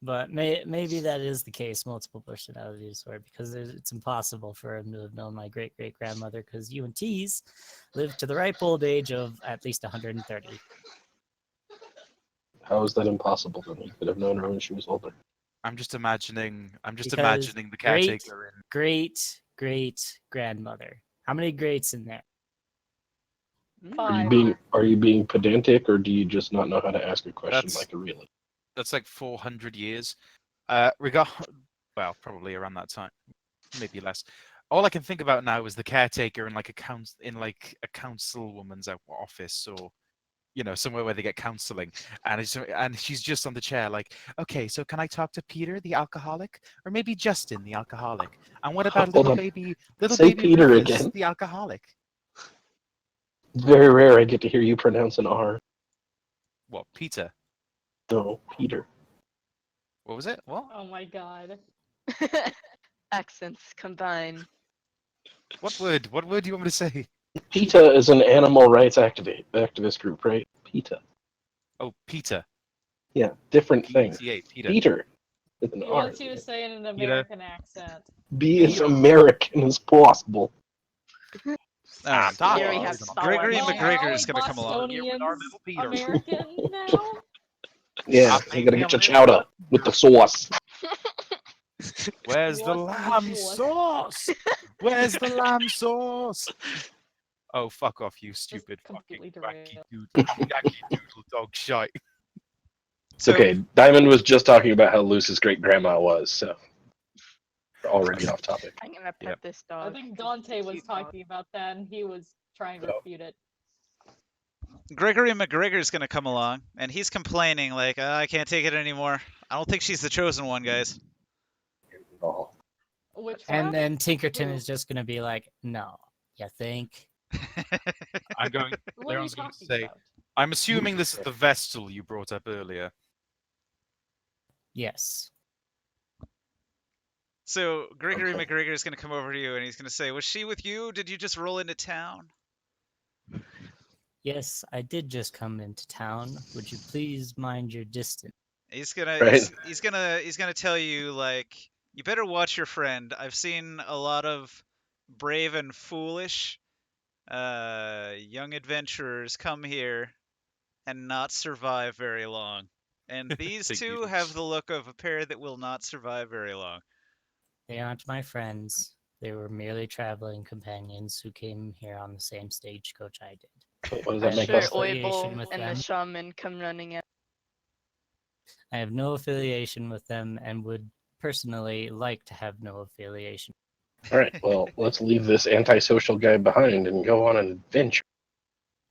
but maybe that is the case, multiple personality disorder, because it's impossible for him to have known my great grandmother, because UNTs live to the ripe old age of at least 130. How is that impossible? Then he could have known her when she was older. I'm just imagining. Because imagining the great- caretaker in. Great grandmother. How many greats in there? Are 5. you being pedantic, or do you just not know how to ask a question That's- like a realist? That's like 400 years. Well, probably around that time, maybe less. All I can think about now is the caretaker in like a councilwoman's office, or somewhere where they get counseling, and she's just on the chair, like, okay, so can I talk to Peter, the alcoholic, or maybe Justin, the alcoholic? And what about Hold on. little Say baby Peter Rufus, again. the alcoholic? It's very rare I get to hear you pronounce an R. What, Peter? No, Peter. What was it? What? Oh my god. Accents combined. What word? What word do you want me to say? PETA is an animal rights activist group, right? PETA. Oh, Peter. Yeah, different thing. PTA, Peter. Peter with an He R. wants you to say it in an American accent. Be as American as possible. All right. Here we have Gregory Well, McGregor are is all going to come along. Bostonians Peter. American now? Yeah, you gotta get your chowder with the sauce. Where's the What's the lamb sauce? sauce? Where's the lamb sauce? Oh, fuck off, you stupid completely fucking wacky derailed. yacky doodle dog shite. It's okay. Diamond was just talking about how loose his great grandma was, so we're already off topic. I'm gonna pet Yep. this dog. I think 'cause Dante it's a was cute dog. talking about that, and he was trying to Oh. refute it. Gregory McGregor is going to come along, and he's complaining like, I can't take it anymore. I don't think she's the chosen one, guys. Oh. Which And one? then Tinkerton Who? is just gonna be like, "No, you think?" I'm going. What are you Leon's going to talking say. about? I'm assuming this is the Vestal you brought up earlier. Yes. So Gregory Okay. McGregor is going to come over to you, and he's going to say, was she with you? Did you just roll into town? Yes, I did just come into town. Would you please mind your distance? He's gonna Right. he's gonna tell you like, you better watch your friend. I've seen a lot of brave and foolish young adventurers come here and not survive very long. And these Thank two you. have the look of a pair that will not survive very long. They aren't my friends. They were merely traveling companions who came here on the same stagecoach I did. What does I that have make no Sure, us? affiliation Oibol with and them. the shaman come running out. I have no affiliation with them and would personally like to have no affiliation. All right, well, let's leave this antisocial guy behind and go on an adventure.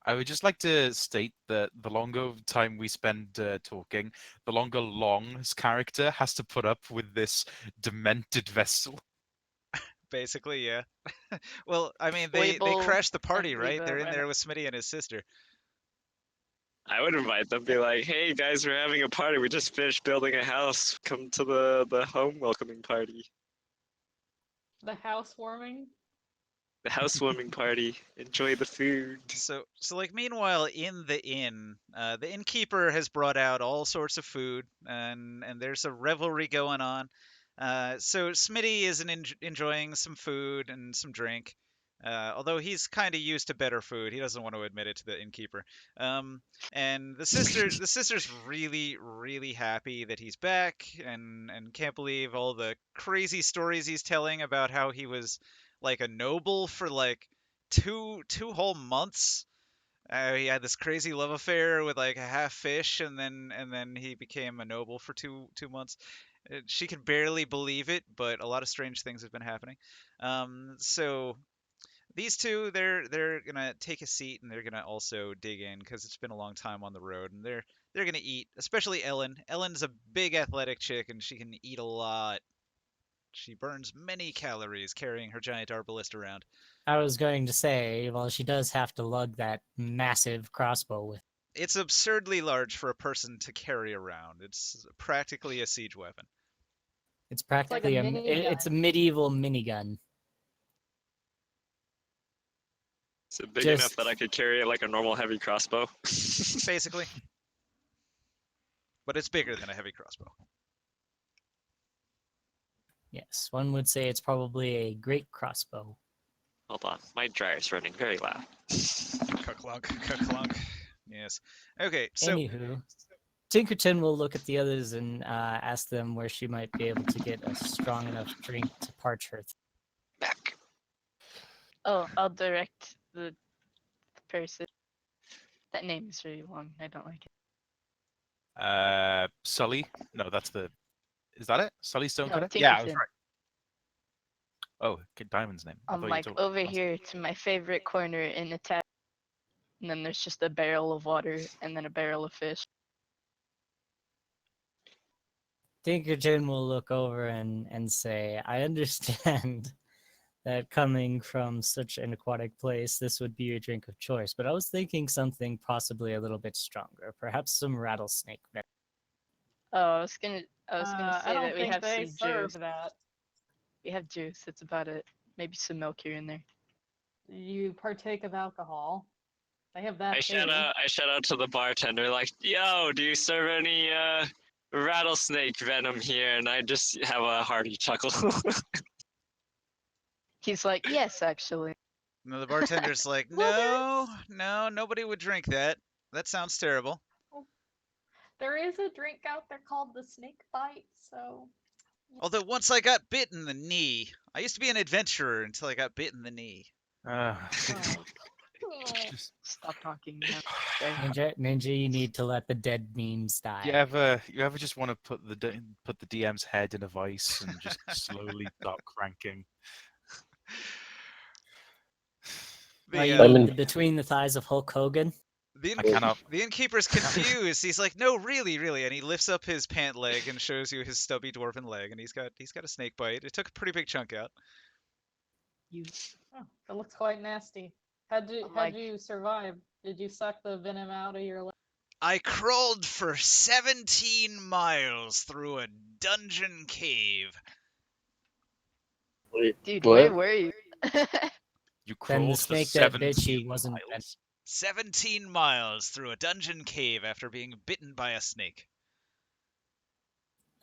I would just like to state that the longer time we spend talking, the longer Long's character has to put up with this demented Vestal. Basically, yeah. Well, I mean, they Oibol crashed the party, and right? Leva They're in ran there out. with Smitty and his sister. I would invite them, be like, hey guys, we're having a party. We just finished building a house. Come to the home welcoming party. The housewarming? The housewarming party. Enjoy the food. So like, meanwhile, in the inn, the innkeeper has brought out all sorts of food, and there's a revelry going on. So Smitty is enjoying some food and some drink, although he's kind of used to better food. He doesn't want to admit it to the innkeeper. And the sister's really, really happy that he's back, and can't believe all the crazy stories he's telling about how he was like a noble for like two whole months. He had this crazy love affair with like a half fish, and then he became a noble for two months. She can barely believe it, but a lot of strange things have been happening. So these two, they're gonna take a seat, and they're gonna also dig in because it's been a long time on the road, and they're gonna eat. Especially Ellen. Ellen's a big athletic chick, and she can eat a lot. She burns many calories carrying her giant arbalist around. I was going to say, well, she does have to lug that massive crossbow with. It's absurdly large for a person to carry around. It's practically a siege weapon. It's like a practically it's a medieval minigun. Is it big Just- enough that I could carry it like a normal heavy crossbow? Basically. But it's bigger than a heavy crossbow. Yes, one would say it's probably a great crossbow. Hold on, my dryer's running very loud. Ka-clunk, ka-clunk. Yes. Okay, so Anywho, Tinkerton will look at the others and ask them where she might be able to get a strong enough drink to parch her. Back. Oh, I'll direct the person. That name is really long. I don't like it. Sully? No, that's the. Is that it? Sully Stonecutter? No, Yeah, I was Tinkerton. right. Oh, Diamond's name. I I'm thought you like talked over about here to my favorite corner in the tavern. and then there's just a barrel of water, and then a barrel of fish. Tinkerton will look over and say, I understand that coming from such an aquatic place, this would be your drink of choice, but I was thinking something possibly a little bit stronger, perhaps some rattlesnake venom. Oh, I was gonna I say don't that we think have they some serve juice. that. We have juice. That's about it. Maybe some milk here and there. You partake of alcohol. They have that I too. shout out to the bartender like, "Yo, do you serve any rattlesnake venom here?" And I just have a hearty chuckle. He's like, yes, actually. No, the bartender's like, Well, no, nobody would drink that. That sounds terrible. There is a drink out there called the snake bite, so Although once I got bit in the knee, I used to be an adventurer until I got bit in the knee. Stop talking now. Okay. Ninja, you need to let the dead memes die. You ever just want to put the DM's head in a vice and just slowly start cranking? The, Are you I'm in- between the thighs of Hulk Hogan? I cannot. The innkeeper's confused. He's like, "No, really, really," and he lifts up his pant leg and shows you his stubby dwarven leg, and he's got a snake bite. It took a pretty big chunk out. oh, that looks quite nasty. How'd you survive? Did you suck the venom out of your leg? I crawled for 17 miles through a dungeon cave. Wait, Dude, what? where were you? You Then the crawled for snake that bit 17 you wasn't miles. 17 miles through a dungeon cave after being bitten by a snake.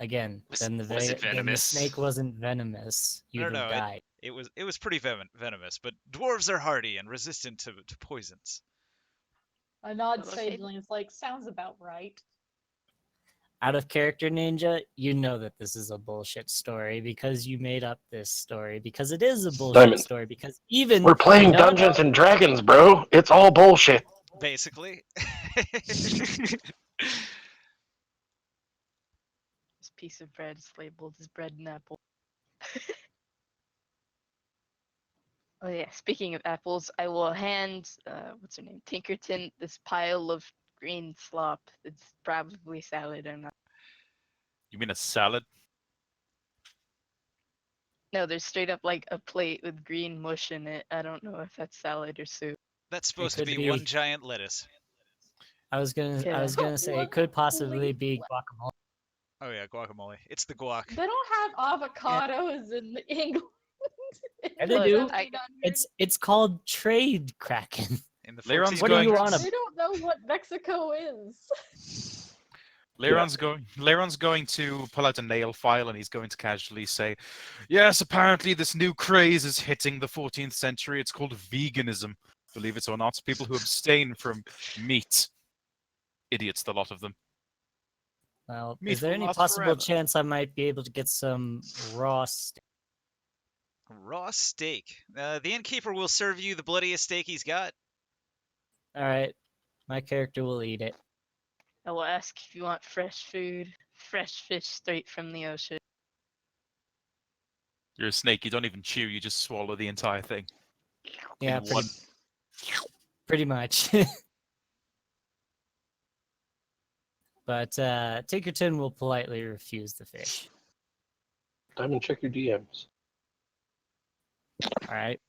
Again, Was- then the was it then the venomous? snake wasn't venomous. You'd No, have no, died. It was pretty venomous, but dwarves are hardy and resistant to poisons. I nod Okay. sagely. It's like sounds about right. Out of character, Ninja, you know that this is a bullshit story because you made up this story because it is a bullshit Diamond. story because even We're playing No, Dungeons and Dragons, bro. It's all bullshit. Basically. This piece of bread is labeled as bread and apple. Oh yeah, speaking of apples, I will hand what's her name, Tinkerton, this pile of green slop. It's probably salad. I'm not. You mean a salad? No, there's straight up like a plate with green mush in it. I don't know if that's salad or soup. That's supposed to could be be. one giant lettuce. I was gonna Yeah. say it could possibly be guacamole. Oh yeah, guacamole. It's the guac. They don't have avocados in England. Yeah, they Look, do. 1700s. It's called trade kraken. In the Leron's 1400s. What do you want? They don't know what Mexico is. Leron's going to pull out a nail file and he's going to casually say, "Yes, apparently this new craze is hitting the 14th century. It's called veganism. Believe it or not, people who abstain from meat. Idiots, the lot of them." Well, Meat is there will any last possible forever. chance I might be able to get some raw steak? Raw steak. The innkeeper will serve you the bloodiest steak he's got. All right, my character will eat it. I will ask if you want fresh food, fresh fish straight from the ocean. You're a snake. You don't even chew. You just swallow the entire thing. Yeah, In one. pretty much. But Tinkerton will politely refuse the fish. Diamond, check your DMs. All right.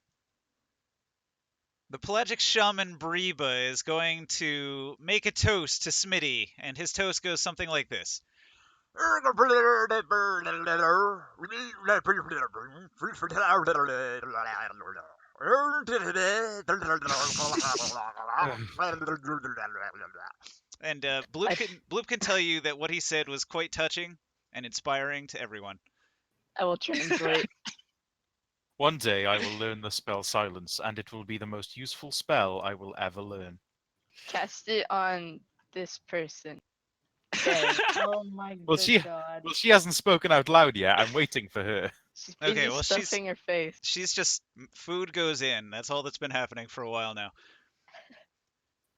The pelagic shaman Breba is going to make a toast to Smitty, and his toast goes something like this. And Bloop can tell you that what he said was quite touching and inspiring to everyone. I will translate. One day I will learn the spell Silence, and it will be the most useful spell I will ever learn. Cast it on this person. Okay. Oh my Well, good god. Well, she hasn't spoken out loud yet. I'm waiting for her. She's busy Okay, well, she's- stuffing her face. She's just food goes in. That's all that's been happening for a while now.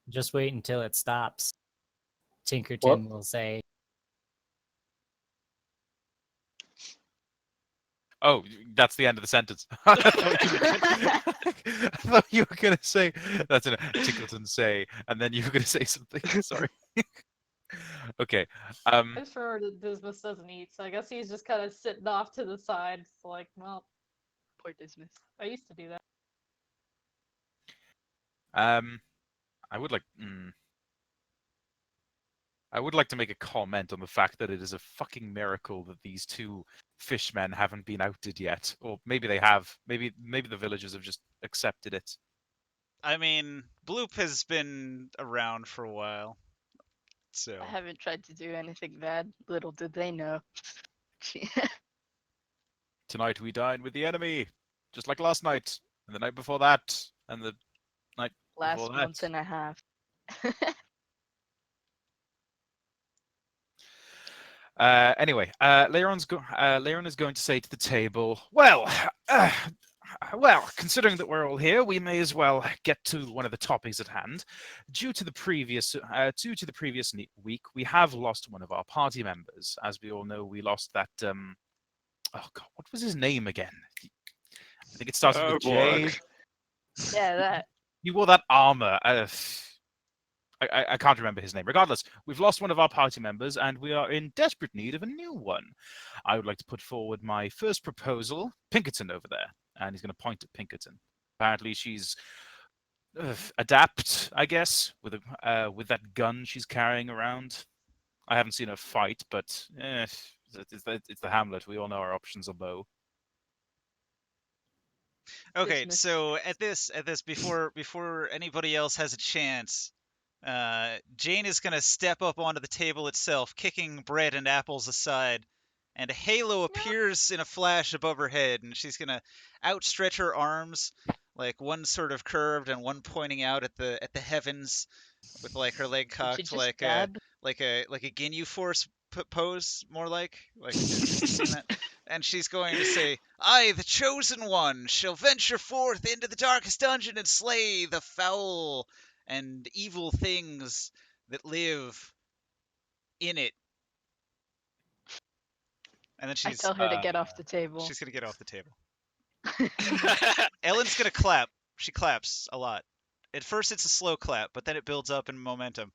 Just wait until it stops. Tinkerton will say, Oh, that's the end of the sentence. I thought you were gonna say that's a Tickleton say, and then you were gonna say something. Sorry. Okay. I just remember that Dismas doesn't eat, so I guess he's just kind of sitting off to the side. It's like, well, Poor Dismas. I used to do that. I would like. I would like to make a comment on the fact that it is a fucking miracle that these two fishmen haven't been outed yet, or maybe they have. Maybe the villagers have just accepted it. I mean, Bloop has been around for a while, so I haven't tried to do anything bad. Little did they know. Tonight we dine with the enemy, just like last night, and the night before that, and the night Last before month that. and a half. Anyway, Leon is going to say to the table, well, considering that we're all here, we may as well get to one of the topics at hand. Due to the previous week, we have lost one of our party members. As we all know, we lost that. Oh God, what was his name again? I think it starts with a J. Yeah, that. He wore that armor. I can't remember his name. Regardless, we've lost one of our party members, and we are in desperate need of a new one. I would like to put forward my first proposal, Pinkerton over there, and he's going to point at Pinkerton. Apparently, she's adept, I guess, with that gun she's carrying around. I haven't seen her fight, but it's the Hamlet. We all know our options are low. okay. Dismiss. So at this before anybody else has a chance, Jane is gonna step up onto the table itself, kicking bread and apples aside, and a halo appears in a flash above her head, and she's gonna outstretch her arms, like one sort of curved and one pointing out at the heavens, with like her leg Did she cocked, just like dab? a Ginyu Force pose, more like have you seen that? And she's going to say, I, the chosen one, shall venture forth into the darkest dungeon and slay the foul and evil things that live in it. And then I she's tell her to get off the table. she's gonna get off the table. Ellen's gonna clap. She claps a lot. At first it's a slow clap, but then it builds up in momentum.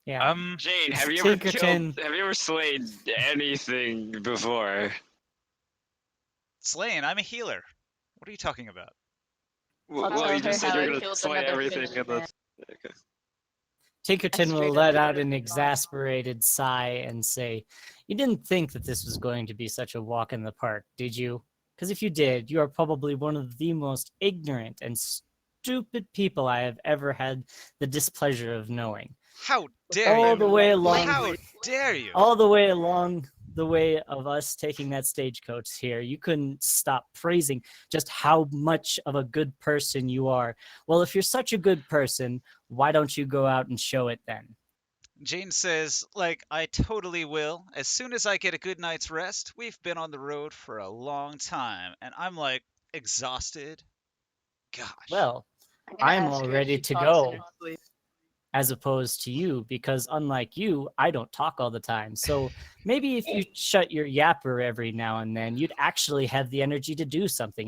Yeah. Jane, It's have you ever Tinkerton. have you ever slayed anything before? Slaying, I'm a healer. What are you talking about? I'll Well, tell you her just said how you're I gonna killed slay another everything in the. fisherman. Okay. Tinkerton straight will up let put out it an on. exasperated sigh and say, you didn't think that this was going to be such a walk in the park, did you? Because if you did, you are probably one of the most ignorant and stupid people I have ever had the displeasure of knowing. How dare All you? the way along, How dare you? all the way along the way of us taking that stagecoach here, you couldn't stop praising just how much of a good person you are. Well, if you're such a good person, why don't you go out and show it then? Jane says, like, I totally will. As soon as I get a good night's rest, we've been on the road for a long time. And I'm like, exhausted. Gosh. Well, I'm gonna I'm ask all her if ready she to talks go. in her sleep. As opposed to you, because unlike you, I don't talk all the time. So maybe if you shut your yapper every now and then, you'd actually have the energy to do something.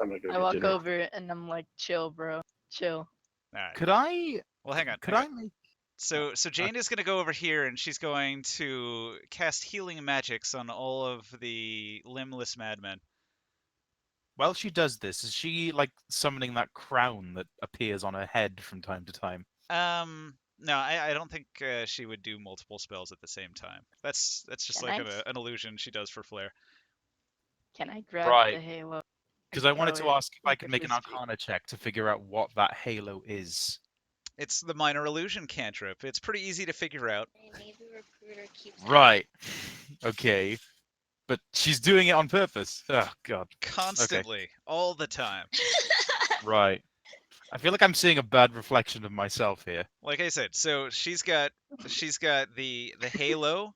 I'm gonna go I get walk dinner. over and I'm like, chill, bro. Chill. All right. Could I? Well, hang on. Could hang I on. make? So Jane is going to go over here and she's going to cast healing magics on all of the limbless madmen. While she does this, is she like summoning that crown that appears on her head from time to time? No, I don't think she would do multiple spells at the same time. That's just Can like I? an illusion she does for flair. Can I grab Right. the halo? Because I wanted to throw it ask if I like could a make an frisbee? Arcana check to figure out what that halo is. It's the minor illusion cantrip. It's pretty easy to figure out. Right. Okay. But she's doing it on purpose. Oh God. Constantly, all the time. Right. I feel like I'm seeing a bad reflection of myself here. Like I said, so she's got the halo,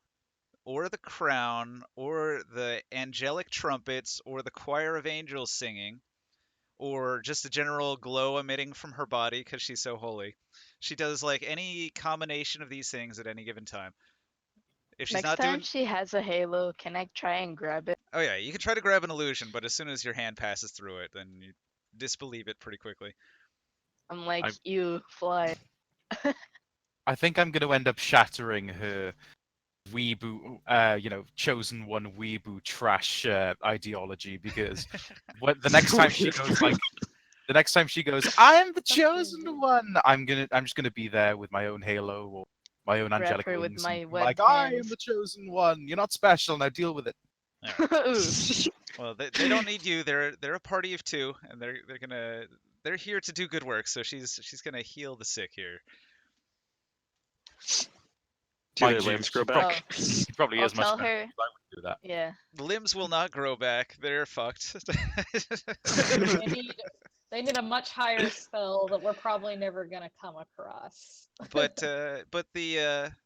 or the crown, or the angelic trumpets, or the choir of angels singing, or just a general glow emitting from her body because she's so holy. She does like any combination of these things at any given time. If she's Next not time doing, she has a halo, can I try and grab it? Oh yeah, you can try to grab an illusion, but as soon as your hand passes through it, then you disbelieve it pretty quickly. I'm like, I- you fly. I think I'm going to end up shattering her weeboo, chosen one weeboo trash ideology because the next time she goes like, the next time she goes, I'm the chosen one. I'm just gonna be there with my own halo or my own Wrap angelic her with wings. my and be webbed like, I am hands. the chosen one. You're not special. Now deal with it. All right. Ooh. Well, they don't need you. They're a party of two, and they're here to do good work. So she's gonna heal the sick here. Do Mind their you, limbs grow she prob- back? She probably I'll is much tell better her. because I would do that. Yeah. Limbs will not grow back. They're fucked. They need a much higher spell that we're probably never gonna come across. but the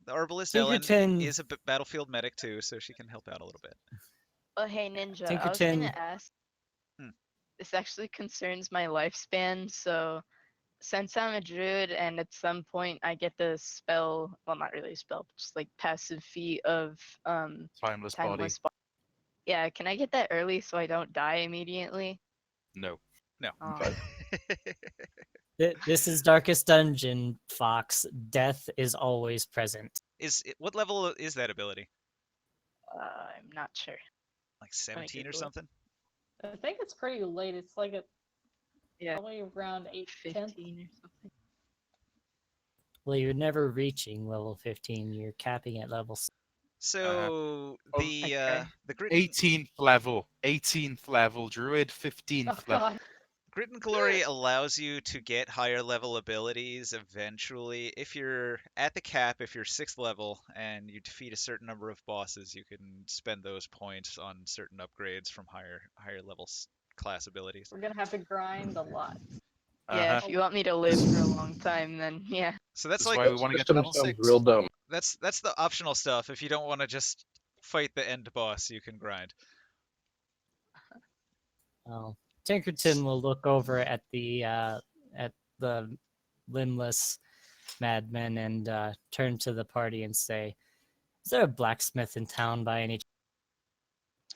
Arbalist Ellen Tinkerton, is a battlefield medic too, so she can help out a little bit. Oh, hey, Ninja. I was Tinkerton, gonna ask. Hmm. This actually concerns my lifespan, so since I'm a druid and at some point I get the spell, well, not really a spell, but just like passive feat of Timeless body. timeless body. Yeah, can I get that early so I don't die immediately? No. No. Oh, this is Darkest Dungeon, Fox. Death is always present. What level is that ability? I'm not sure. Like 17 or Google it. something? I think it's pretty late. It's like Yeah, probably around 8th, 10th. 15 or something. Well, you're never reaching level 15. You're capping at level. So the okay. Grit 18th level. 18th level. Druid 15th Oh level. god. Grit and Glory allows you to get higher level abilities eventually. If you're at the cap, if you're 6th level and you defeat a certain number of bosses, you can spend those points on certain upgrades from higher level class abilities. We're gonna have to grind a lot. Yeah, Uh-huh. if you want me to live for a long time, then yeah. So that's That's like why we want to get to System level sounds 6. real dumb. that's the optional stuff. If you don't want to just fight the end boss, you can grind. Well, Tinkerton will look over at the limbless madmen and turn to the party and say, "Is there a blacksmith in town by any chance?"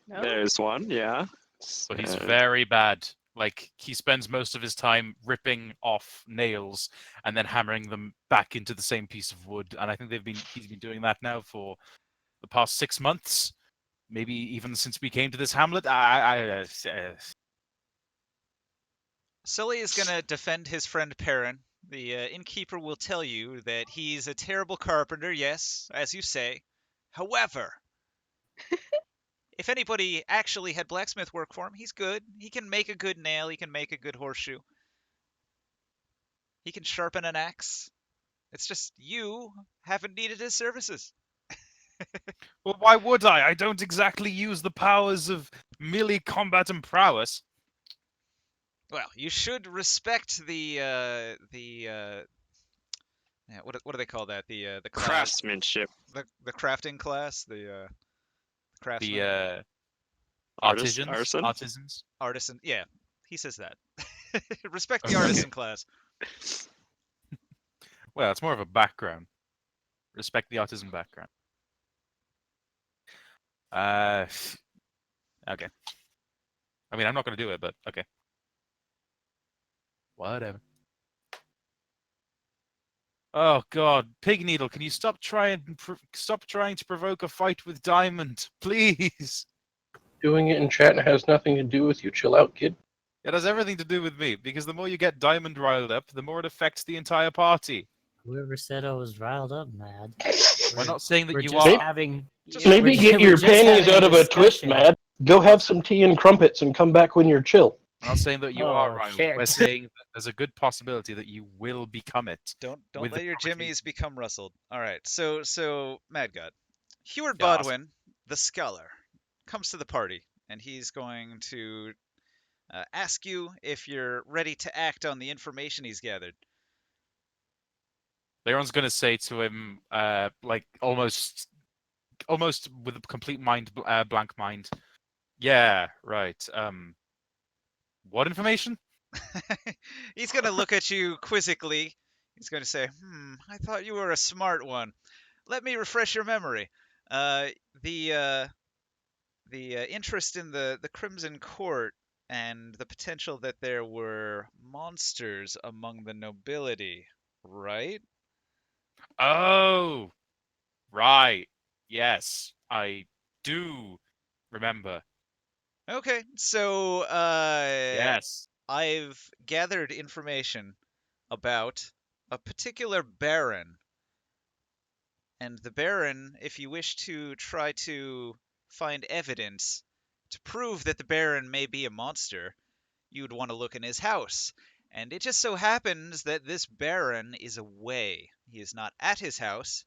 No? There's one, yeah. But he's Uh, very bad. Like, he spends most of his time ripping off nails and then hammering them back into the same piece of wood. And I think he's been doing that now for the past 6 months. Maybe even since we came to this hamlet. Sully is going to defend his friend Perrin. The innkeeper will tell you that he's a terrible carpenter, yes, as you say. However, if anybody actually had blacksmith work for him, he's good. He can make a good nail, he can make a good horseshoe. He can sharpen an axe. It's just you haven't needed his services. Well, why would I? I don't exactly use the powers of melee combat and prowess. Well, you should respect the what do they call that? The class, craftsmanship. the crafting class, the craftsman, The Artisan? artisans. artisan. Yeah, he says that. Respect the artisan class. Well, it's more of a background. Respect the artisan background. Okay. I mean, I'm not going to do it, but okay. Whatever. Oh God, Pig Needle, can you stop trying to provoke a fight with Diamond, please? Doing it in chat has nothing to do with you. Chill out, kid. It has everything to do with me because the more you get Diamond riled up, the more it affects the entire party. Whoever said I was riled up, mad? We're not saying that We're you just are. having. Maybe we're- get we're your just panties having out of a twist, discussion. Mad. Go have some tea and crumpets and come back when you're chill. We're not saying that you are Oh, riled. shit. We're saying that there's a good possibility that you will become it. Don't With the let your provocation. jimmies become rustled. All right, so Mad God, Heward Yes. Bodwin, the scholar, comes to the party, and he's going to ask you if you're ready to act on the information he's gathered. Leon's going to say to him, like almost with a complete blank mind. Yeah, right. What information? He's going to look at you quizzically. He's going to say, I thought you were a smart one. Let me refresh your memory. The interest in the Crimson Court and the potential that there were monsters among the nobility, right? Oh, right. Yes, I do remember. Okay, so Yes. I've gathered information about a particular baron. And the Baron, if you wish to try to find evidence to prove that the Baron may be a monster, you would want to look in his house. And it just so happens that this Baron is away. He is not at his house.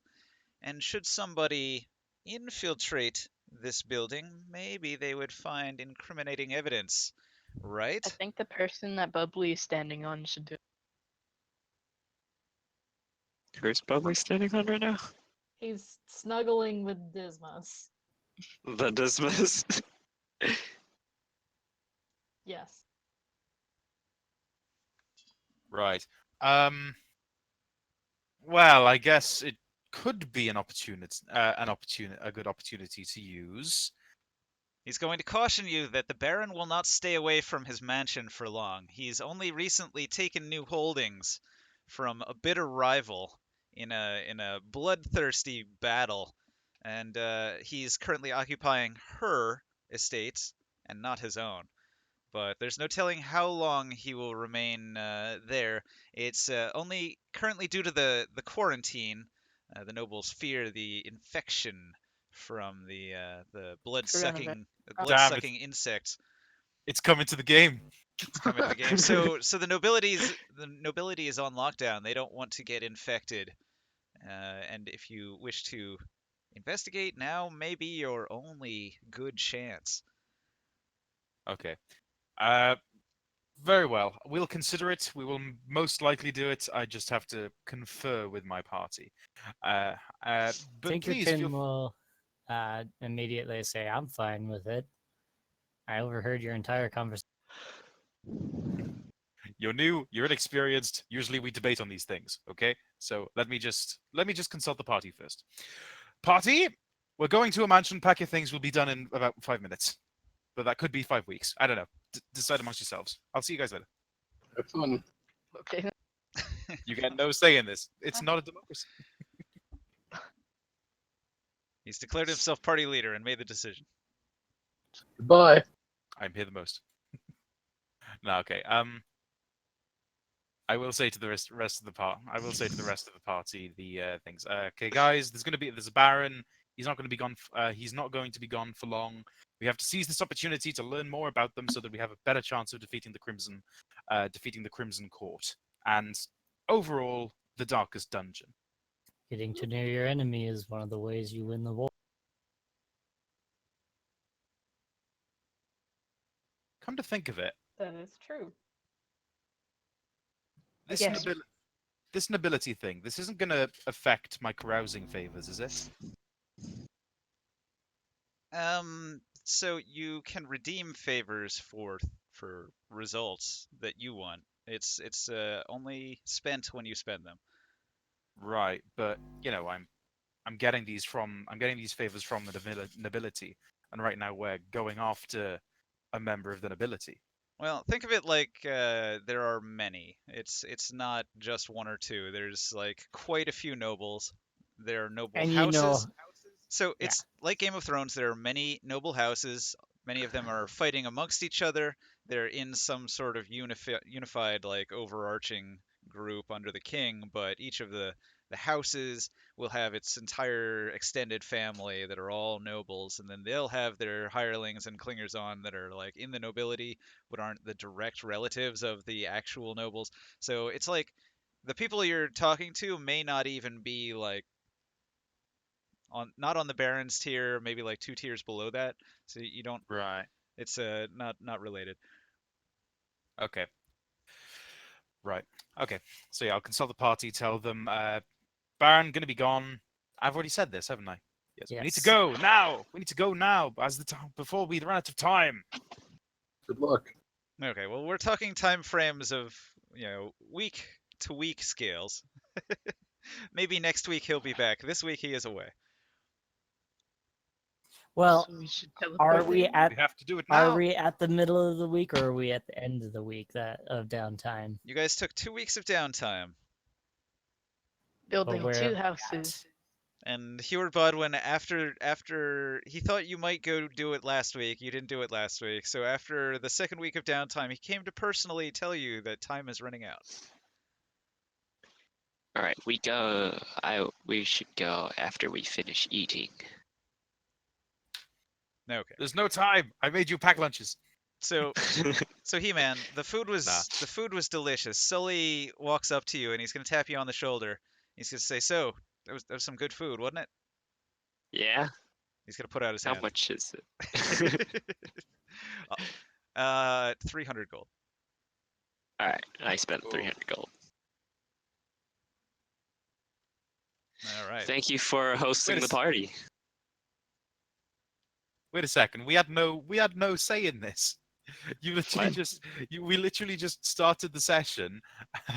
And should somebody infiltrate this building, maybe they would find incriminating evidence. Right? I think the person that Bubbly is standing on should do it. Who's Bubbly standing on right now? He's snuggling with Dismas. The Dismas. Yes. Right. Well, I guess it could be a good opportunity to use. He's going to caution you that the Baron will not stay away from his mansion for long. He's only recently taken new holdings from a bitter rival in a bloodthirsty battle, and he's currently occupying her estates and not his own. But there's no telling how long he will remain there. It's only currently due to the quarantine. The nobles fear the infection from the Coronavirus. Damn it. insects. It's coming to the game. It's coming to the game. So the nobility is on lockdown. They don't want to get infected. And if you wish to investigate, now may be your only good chance. Okay. Very well. We'll consider it. We will most likely do it. I just have to confer with my party. But please Tinkerton feel will immediately say, "I'm fine with it." I overheard your entire conversation. You're new, you're inexperienced. Usually we debate on these things, okay? So let me just consult the party first. Party, we're going to a mansion. Pack your things. We'll be done in about 5 minutes, but that could be 5 weeks. I don't know. Decide amongst yourselves. I'll see you guys later. Have fun. Okay. You get no say in this. It's not a democracy. He's declared himself party leader and made the decision. Goodbye. I'm here the most. No, okay. I will say to the rest of the party the things. Okay, guys, there's a Baron. He's not going to be gone. He's not going to be gone for long. We have to seize this opportunity to learn more about them, so that we have a better chance of defeating the Crimson Court, and overall the Darkest Dungeon. Getting to know your enemy is one of the ways you win the war. Come to think of it, That is true. this Yes. this nobility thing, this isn't going to affect my carousing favors, is it? So you can redeem favors for results that you want. It's only spent when you spend them. Right, but I'm getting these favors from the nobility, and right now we're going after a member of the nobility. Well, think of it like there are many. It's not just one or two. There's like quite a few nobles. There are noble And houses. you know, So it's like Game of Thrones. There are many noble houses. Many of them are fighting amongst each other. They're in some sort of unified, like overarching group under the king. But each of the houses will have its entire extended family that are all nobles, and then they'll have their hirelings and clingers on that are like in the nobility, but aren't the direct relatives of the actual nobles. So it's like the people you're talking to may not even be like not on the Barons tier, maybe like 2 tiers below that. So you don't. Right. It's not related. Okay. Right. Okay. So yeah, I'll consult the party. Tell them Baron gonna be gone. I've already said this, haven't I? Yes. We need to Yes. go now. We need to go now, before we run out of time. Good luck. Okay, well we're talking time frames of week to week scales. Maybe next week he'll be back. This week he is away. Well, So we should are teleport we there? at We have to do it now. are we at the middle of the week or are we at the end of the week that of downtime? You guys took 2 weeks of downtime, Building where two are we houses. and Heward Bodwin, after he thought you might go do it last week, you didn't do it last week. So after the second week of downtime, he came to personally tell you that time is running out. All right, we should go after we finish eating. Okay. There's no time. I made you pack lunches. So He-Man, the food was delicious. Sully walks up to you and he's gonna tap you on the shoulder. He's gonna say, "So, that was some good food, wasn't it?" Yeah. He's gonna put out his How hand. much is it? 300 gold. All right, I spent Cool. 300 gold. All right. Thank you for hosting Wait a the party. Wait a second. We had no say in this. You literally What? we literally just started the session,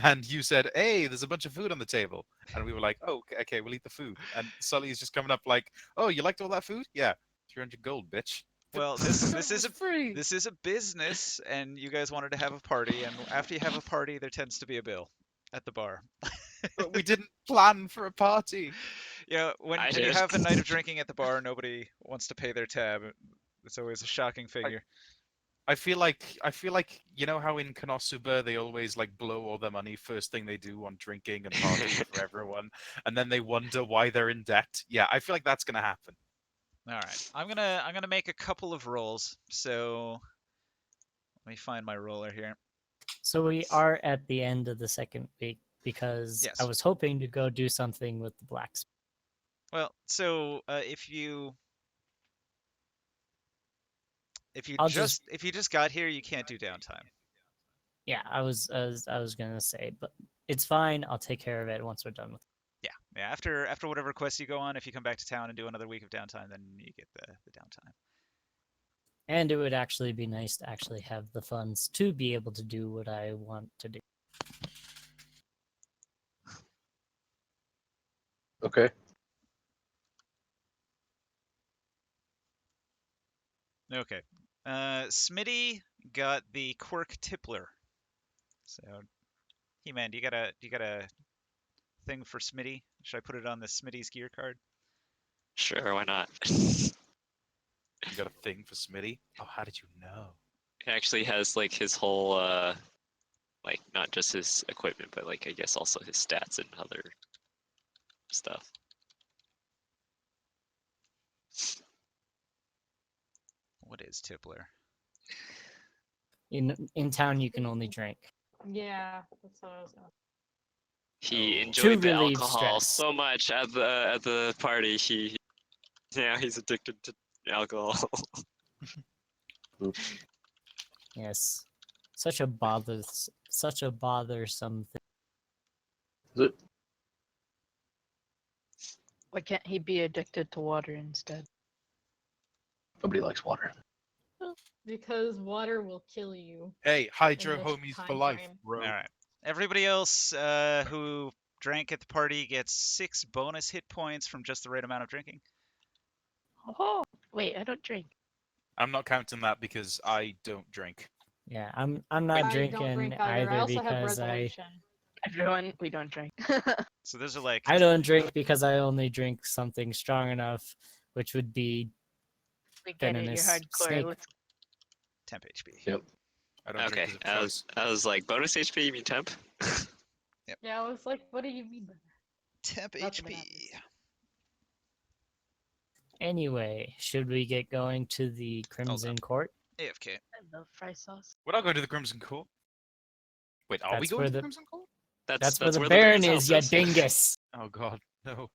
and you said, "Hey, there's a bunch of food on the table," and we were like, "Oh, okay, we'll eat the food." And Sully is just coming up like, "Oh, you liked all that food? Yeah, 300 gold, bitch." Well, this It is was free. this is a business, and you guys wanted to have a party, and after you have a party, there tends to be a bill at the bar. But we didn't plan for a party. You know, when I you did. have a night of drinking at the bar, nobody wants to pay their tab. It's always a shocking figure. I feel like you know how in Konosuba they always like blow all their money first thing they do on drinking and partying for everyone, and then they wonder why they're in debt. Yeah, I feel like that's gonna happen. All right, I'm gonna make a couple of rolls. So let me find my roller here. So we are at the end of the second week because Yes. I was hoping to go do something with the blacksmith. Well, so if you I'll just- if you just got here, you can't do downtime. Yeah, I was gonna say, but it's fine. I'll take care of it once we're done with. Yeah. After whatever quest you go on, if you come back to town and do another week of downtime, then you get the downtime. And it would actually be nice to actually have the funds to be able to do what I want to do. Okay. Okay. Smitty got the Quirk Tippler. So, He-Man, do you got a thing for Smitty? Should I put it on the Smitty's gear card? Sure, why not? You got a thing for Smitty? Oh, how did you know? He actually has like his whole like not just his equipment, but like I guess also his stats and other stuff. What is Tippler? In town, you can only drink. Yeah, that's what I was going. He Oh. enjoyed the relieve alcohol stress. so much at the party. Now he's addicted to alcohol. Yes, such a bothersome thing. Is it? Why can't he be addicted to water instead? Nobody likes water. Because water will kill you. Hey, Hydro In this homies for time life, frame. bro. All right. Everybody else who drank at the party gets 6 bonus hit points from just the right amount of drinking. Oh, wait, I don't drink. I'm not counting that because I don't drink. Yeah, I'm not I don't drinking drink either. I also have because resolution. Everyone, we don't drink. So those are like I don't drink because I only drink something strong enough, which would be We get it, you're Venomous hardcore. snake. Let's temp HP. Yep. I don't Okay, drink 'cause of choice. I was like bonus HP. You mean temp? Yeah, I was like, what do you mean by that? Temp That's what HP. happens. Anyway. Should we get going to the Crimson Court? AFK. I love fry sauce. We're not going to the Crimson Court. Wait, are we That's going where to the the- Crimson Court? That's where the where Baron Baron's is, ya house dingus. Oh god, no.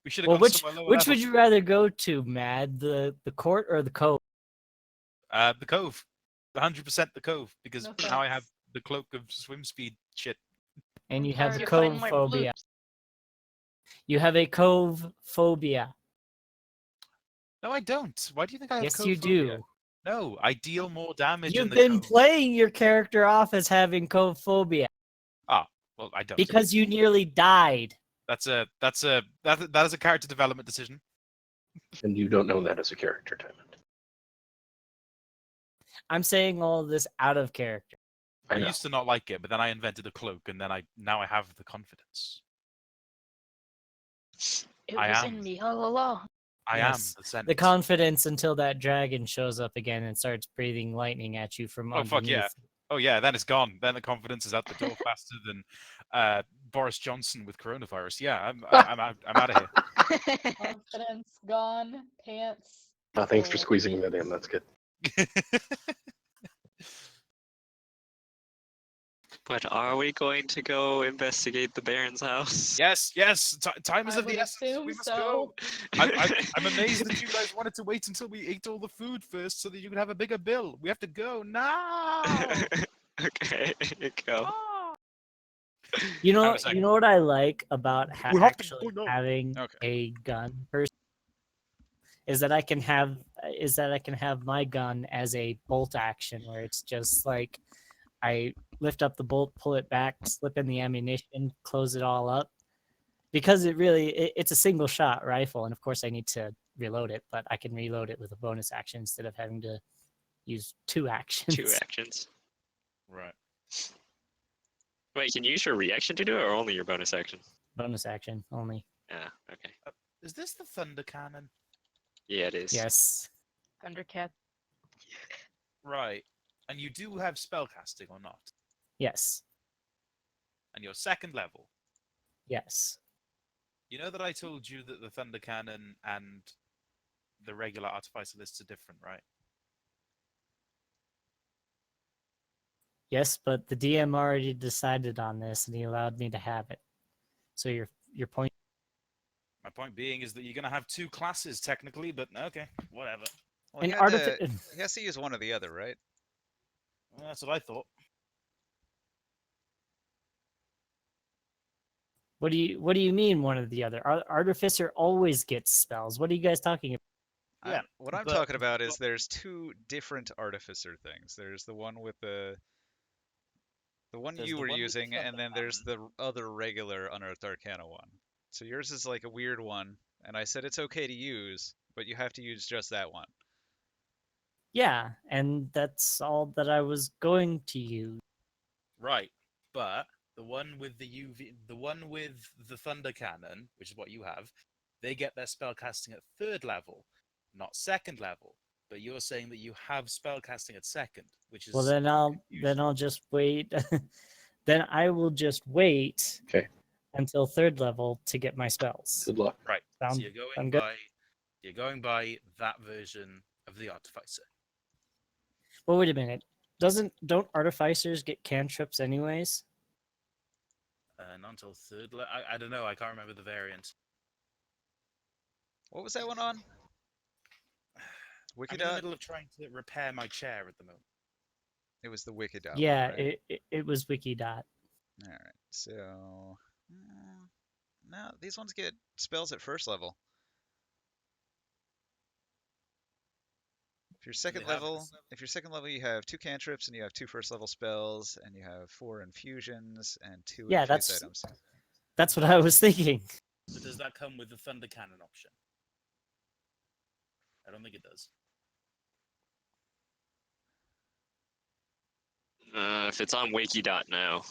We should have Well, gone somewhere lower which level. would you rather go to, Mad? The court or the cove? The Cove. 100% the Cove, because No now I have thanks. the cloak of swim speed shit. And you have Alright, the You Cove find cove more phobia. bloops. You have a cove phobia. No, I don't. Why do you think I have Yes, cove you phobia? do. No, I deal more damage in You've the been Cove. playing your character off as having cove phobia Well, I don't. because you nearly died. That is a character development decision. And you don't know that as a character, Diamond. I'm saying all of this out of character. I I know. used to not like it, but then I invented a cloak, and then now I have the confidence. It I was am. in me all along. I Yes, am the sense. The confidence until that dragon shows up again and starts breathing lightning at you from Oh, fuck yeah. underneath. Oh yeah, then it's gone. Then the confidence is out the door faster than Boris Johnson with coronavirus. Yeah, I'm out of here. Confidence gone, pants. Thanks for full. squeezing that in. That's good. But are we going to go investigate the Baron's house? Yes, yes. Time is I of the would essence. assume We must so. go. I'm amazed that you guys wanted to wait until we ate all the food first, so that you could have a bigger bill. We have to go now. Okay, go. Ah. You know, Hang on a second. you know what I like about We have to actually go now. having Okay. a gun person is that I can have my gun as a bolt action where it's just like I lift up the bolt, pull it back, slip in the ammunition, close it all up. Because it's a single shot rifle, and of course I need to reload it, but I can reload it with a bonus action instead of having to use 2 actions. 2 actions. Right. Wait, can you use your reaction to do it or only your bonus action? Bonus action only. Ah, okay. Is this the thunder cannon? Yeah, it is. Yes. Thundercat. Right. And you do have spellcasting or not? Yes. And you're second level. Yes. You know that I told you that the thunder cannon and the regular artificer lists are different, right? Yes, but the DM already decided on this and he allowed me to have it. So your point My point being is that you're going to have 2 classes technically, but okay, whatever. Well, an he, had to, artificer. he has to use one or the other, right? Well, that's what I thought. What do you mean one or the other? Artificer always gets spells. What are you guys talking about? Yeah, What I'm but- talking about is there's 2 different artificer things. There's the one with the one There's you the were one with the using, and thunder then there's the other regular Unearthed Arcana one. So yours is like a weird one, and I said it's okay to use, but you have to use just that one. Yeah, and that's all that I was going to use. Right, but the one with the thunder cannon, which is what you have, they get their spellcasting at 3rd level, not 2nd level. But you're saying that you have spellcasting at 2nd, which is Well, then I'll just wait. Then I will just wait. Okay. Until 3rd level to get my spells. Good luck. right. Sound- So you're sound going good? by that version of the artificer. Well, wait a minute. Don't artificers get cantrips anyways? Not until 3rd level. I don't know. I can't remember the variant. What was that one on? I'm in the Wikidot? middle of trying to repair my chair at the moment. It was the Wikidot. Yeah, one, right? it was Wikidot. All right. So no, these ones get spells at 1st level. If you're second level, you have 2 cantrips and you have 2 1st level spells, and you have 4 infusions and 2 Yeah, infused that's- items. That's what I was thinking. But does that come with the thunder cannon option? I don't think it does. If it's on Wikidot now.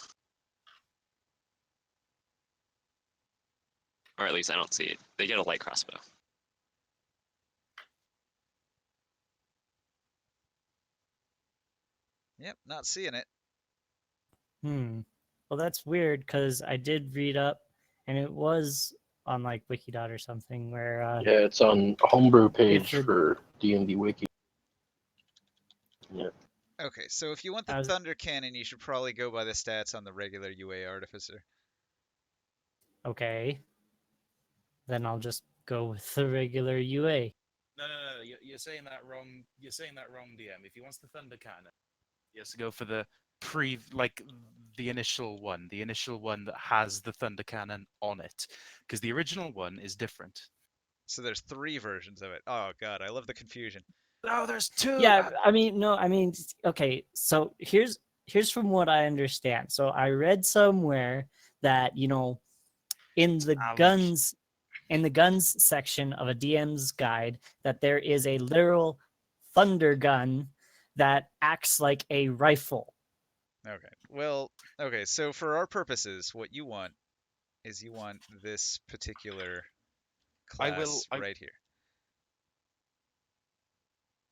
Or at least I don't see it. They get a light crossbow. Yep, not seeing it. Well, that's weird because I did read up, and it was on like Wikidot or something where Yeah, it's on homebrew page If for D&D Wiki. Okay, so if you want the I was- Thunder Cannon, you should probably go by the stats on the regular UA Artificer. okay, then I'll just go with the regular UA. No. You're saying that wrong. You're saying that wrong, DM. If he wants the thunder cannon, he has to go for the the initial one that has the thunder cannon on it, because the original one is different. So there's 3 versions of it. Oh god, I love the confusion. No, there's 2. Yeah, okay, so here's from what I understand. So I read somewhere that, in the Ouch. guns section of a DM's guide that there is a literal thunder gun that acts like a rifle. Okay. Well, okay. So for our purposes, what you want is this particular class right here.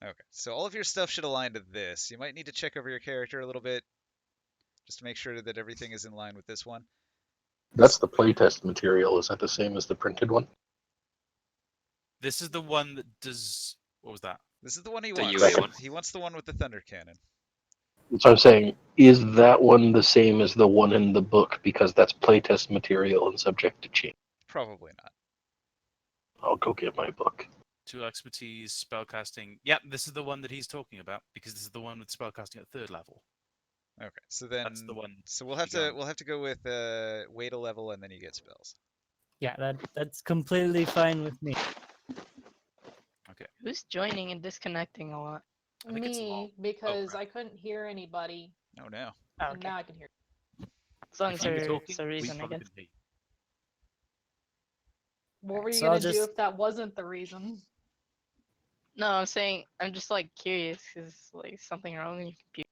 Okay. So all of your stuff should align to this. You might need to check over your character a little bit just to make sure that everything is in line with this one. That's the playtest material. Is that the same as the printed one? This is the one that does. What was that? This is the one he The wants. UA one. He wants the one with the thunder cannon. So I'm saying, is that one the same as the one in the book? Because that's playtest material and subject to change. Probably not. I'll go get my book. 2 expertise, spellcasting. Yep, this is the one that he's talking about because this is the one with spellcasting at 3rd level. Okay. So then That's the one. So we'll have you to got. go with wait a level and then you get spells. Yeah, that's completely fine with me. Who's joining and disconnecting a lot? I think it's Me, long. because crap. I couldn't hear anybody, Oh no. Oh, and okay. now I can hear. As long If as you were there's talking, a we reason, I probably guess. couldn't hear you. What were you So I'll gonna do just- if that wasn't the reason? No, I'm saying I'm just like curious. Is like something wrong with your computer?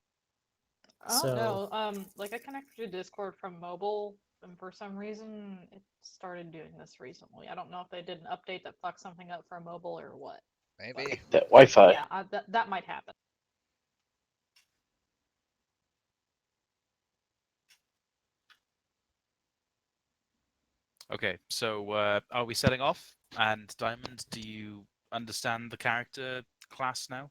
I don't So- know. Like I connected to Discord from mobile, and for some reason it started doing this recently. I don't know if they did an update that fucked something up for mobile or what. Maybe. That Wi-Fi. Yeah, that might happen. Okay, so are we setting off? And Diamond, do you understand the character class now?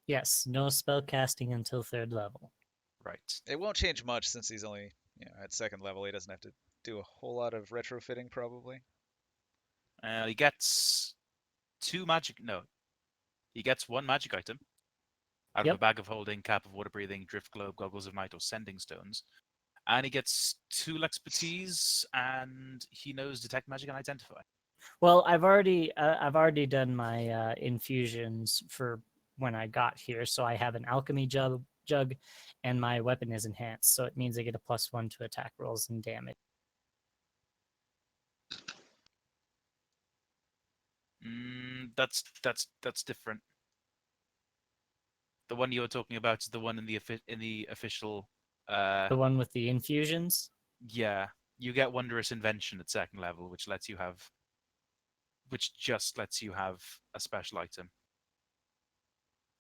Yes, no spell casting until 3rd level. Right. It won't change much since he's only, at 2nd level. He doesn't have to do a whole lot of retrofitting probably. He gets 2 magic. No, he gets 1 magic item out of Yep. a bag of holding, cap of water breathing, drift globe, goggles of night, or sending stones. And he gets 2 expertise, and he knows detect magic and identify. Well, I've already done my infusions for when I got here, so I have an alchemy jug, and my weapon is enhanced, so it means I get a +1 to attack rolls and damage. That's different. The one you were talking about is the one in the official. The one with the infusions. Yeah, you get wondrous invention at 2nd level, which just lets you have a special item.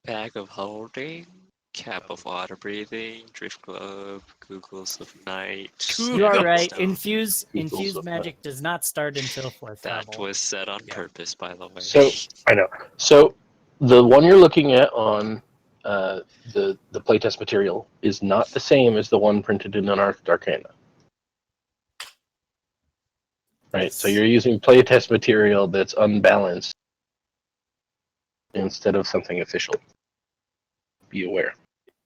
Bag of holding, cap of water breathing, drift globe, googles of night. You are sending right. stone. Infused of magic does not start until 4th That level. was said on Yeah. purpose, by the way. So I know. So the one you're looking at on the playtest material is not the same as the one printed in Unearthed Arcana. Right. So you're using playtest material that's unbalanced instead of something official. Be aware.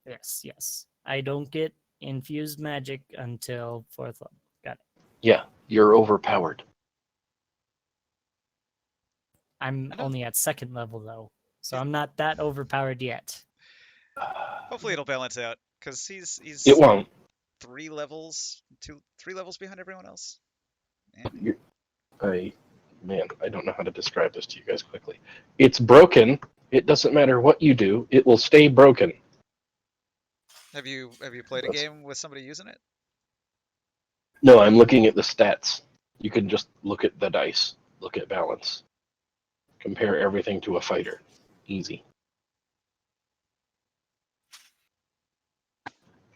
Yes. I don't get infused magic until 4th level. Got it. Yeah, you're overpowered. I'm I don't- only at 2nd level though, so I'm not that overpowered yet. Hopefully it'll balance out because he's It won't. 3 levels behind everyone else. I don't know how to describe this to you guys quickly. It's broken. It doesn't matter what you do. It will stay broken. Have you played a game with somebody using it? No, I'm looking at the stats. You can just look at the dice. Look at balance. Compare everything to a fighter. Easy.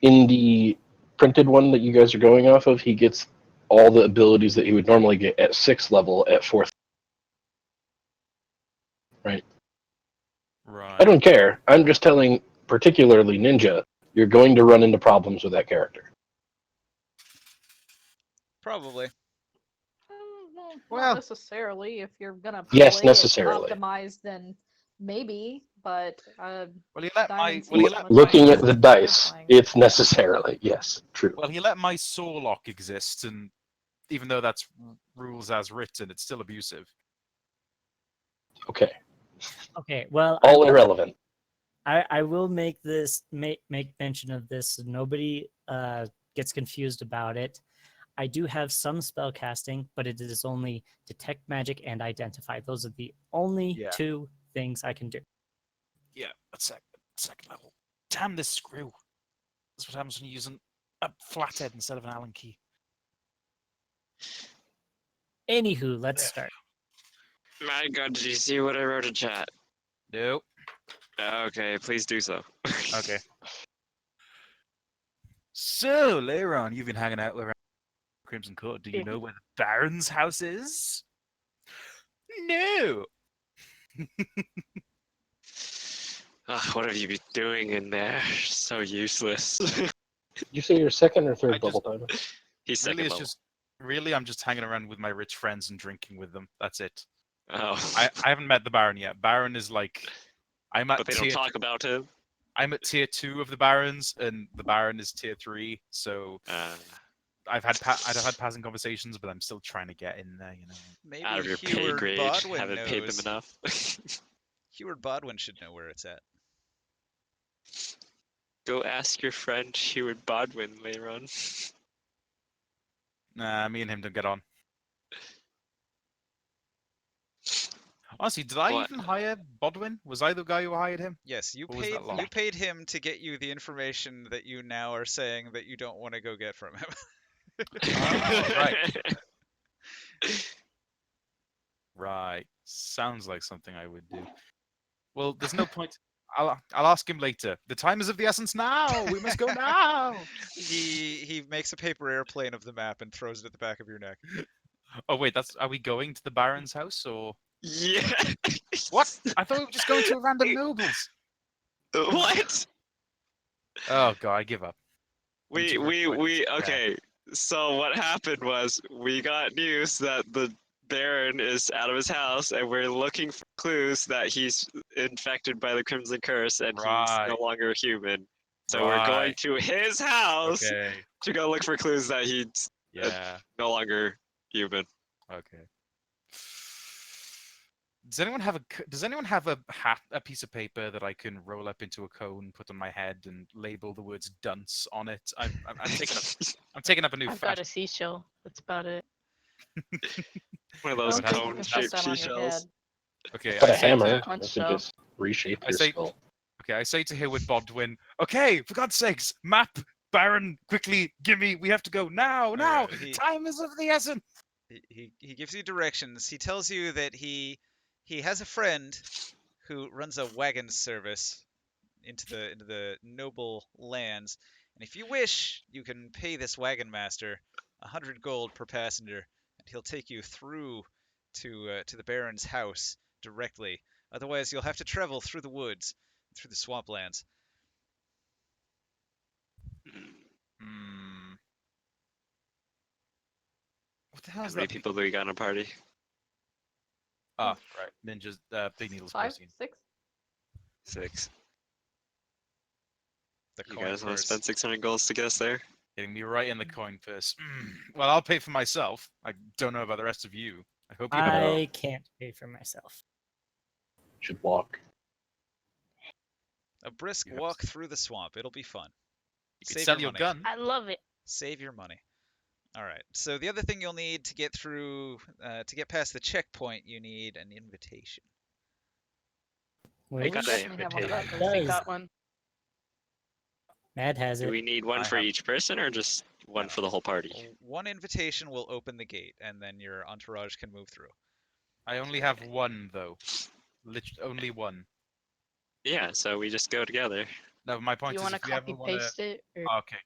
In the printed one that you guys are going off of, he gets all the abilities that he would normally get at 6th level at 4th. Right. Right. I don't care. I'm just telling, particularly Ninja, you're going to run into problems with that character. Probably. Not necessarily. If you're gonna Yes, play necessarily. it optimized, then maybe. But Well, he let my Diamond well, he seems let, much Looking better at the than dice, playing. it's necessarily, yes, true. well, he let my saw lock exist, and even though that's rules as written, it's still abusive. Okay, Okay, well, all irrelevant. I will make this make mention of this so nobody gets confused about it. I do have some spell casting, but it is only detect magic and identify. Those are the only Yeah. 2 things I can do. Yeah, that's second level. Damn this screw. That's what happens when you're using a flathead instead of an Allen key. Anywho, let's start. My God, did you see what I wrote in chat? No. Okay, please do so. Okay. So, Leiron, you've been hanging out around Crimson Court. Do you Yeah. know where the Baron's house is? No. What have you been doing in there? So useless. You say your second or third I level timer? He's second Really, level. I'm just hanging around with my rich friends and drinking with them. That's it. Oh. I haven't met the Baron yet. Baron is like, I'm at But they don't talk about him. I'm at tier 2 of the Barons, and the Baron is tier 3. So I've had passing conversations, but I'm still trying to get in there. You know. Maybe Out of your pay Heward grade, Bodwin haven't knows. paid them enough. Heward Bodwin should know where it's at. Go ask your friend Heward Bodwin later on. Nah, me and him don't get on. Honestly, did I What? even hire Bodwin? Was I the guy who hired him? Yes, you Or was paid that Locke? you paid him to get you the information that you now are saying that you don't want to go get from him. Oh, right. Right. Sounds like something I would do. Well, there's no point. I'll ask him later. The time is of the essence now. We must go now. He makes a paper airplane of the map and throws it at the back of your neck. Oh wait, are we going to the Baron's house or Yeah. what? I thought we were just going to a random nobles. What? Oh god, I give up. We okay. So what happened was we got news that the Baron is out of his house, and we're looking for clues that he's infected by the Crimson Curse, and he's Right. no longer human. So we're going Right. to his house Okay. to go look for clues that he's Yeah. no longer human. Okay. Does anyone have a hat, a piece of paper that I can roll up into a cone, put on my head, and label the words "dunce" on it? I'm taking up a new I've got fashion. a seashell. That's about it. One of those Okay, you can cone-shaped that on your seashells. head. Okay, Got I a say hammer. Punch That could shell. just reshape I your say- skull. I say to Heward Bodwin, okay, for God's sakes, map, Baron, quickly, gimme, we have to go now, now. Alright, Time is of the essence. he gives you directions. He tells you that he has a friend who runs a wagon service into the noble lands, and if you wish, you can pay this wagon master 100 gold per passenger, and he'll take you through to the Baron's house directly. Otherwise, you'll have to travel through the woods, through the swamplands. Hmm. What the hell How is many that? people do we got in a party? Ah, right. Ninjas, big needles 5, protein. 6. 6. The You coin guys want to purse. spend 600 golds to get us there? Getting me right in the coin purse. Well, I'll pay for myself. I don't know about the rest of you. I hope you have I can't pay for myself. Should walk. A brisk You have walk through the swamp. It'll be fun. You could Save sell your your money. gun. I love it. Save your money. All right. So the other thing you'll need to get through, to get past the checkpoint, you need an invitation. I Wait, got We that definitely have one of invitation. those. They Does. got one. Mad has Do it. we need one I for have- each person, or just one No. for the whole party? One invitation will open the gate, and then your entourage can move through. I only have one though. Only one. Yeah, so we just go together. No, my point You is, want to if we ever copy want to. paste it? Or... Okay.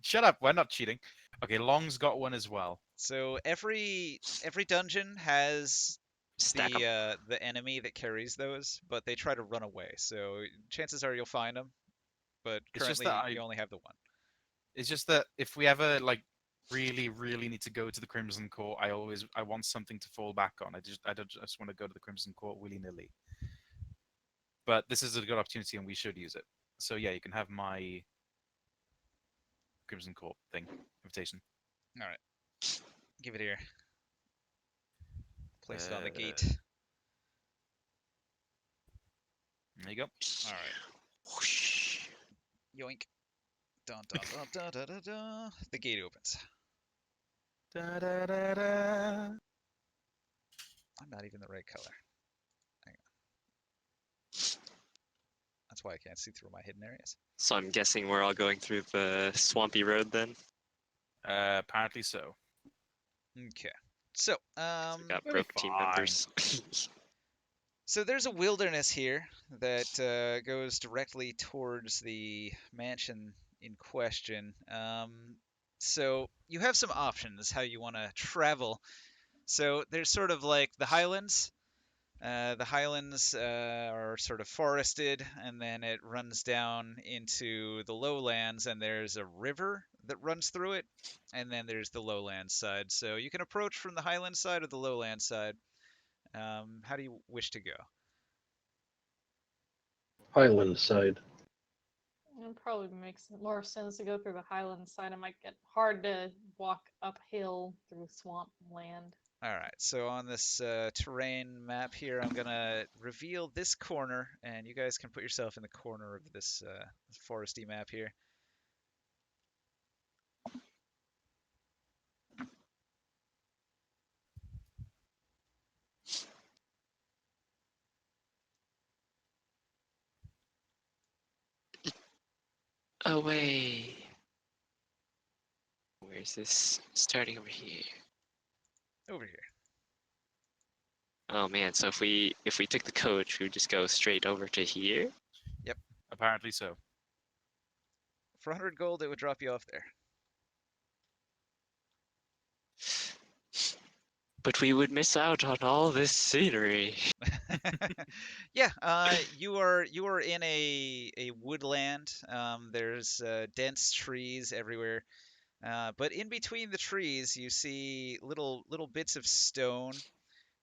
Shut up. We're not cheating. Okay, Long's got one as well. So every dungeon has Stack 'em. the enemy that carries those, but they try to run away. So chances are you'll find them, but It's just currently that you only have the one. It's just that if we ever like really need to go to the Crimson Court, I want something to fall back on. I don't just want to go to the Crimson Court willy-nilly. But this is a good opportunity and we should use it. So yeah, you can have my Crimson Court thing, invitation. All right, give it here. Place it on the gate. There you go. All right. Whoosh. Yoink. Dun, dun, dun, dun, dun, dun, dun. The gate opens. Da, da, da, da. I'm not even the right color. Hang on. That's why I can't see through my hidden areas. So I'm guessing we're all going through the swampy road then. Apparently so. Okay. So, We got we're broke team fine. members. so there's a wilderness here that goes directly towards the mansion in question. So you have some options how you want to travel. So there's sort of like the highlands. The highlands are sort of forested, and then it runs down into the lowlands, and there's a river that runs through it, and then there's the lowlands side. So you can approach from the highland side or the lowland side. How do you wish to go? Highland side. It probably makes more sense to go through the highland side. It might get hard to walk uphill through swamp land. All right, so on this terrain map here, I'm gonna reveal this corner, and you guys can put yourself in the corner of this foresty map here. Away. Where's this? Starting over here. Over here. Oh man, so if we took the coach, we would just go straight over to here. Apparently so. For 100 gold, it would drop you off there. But we would miss out on all this scenery. Yeah, you are in a woodland. There's dense trees everywhere, but in between the trees, you see little bits of stone.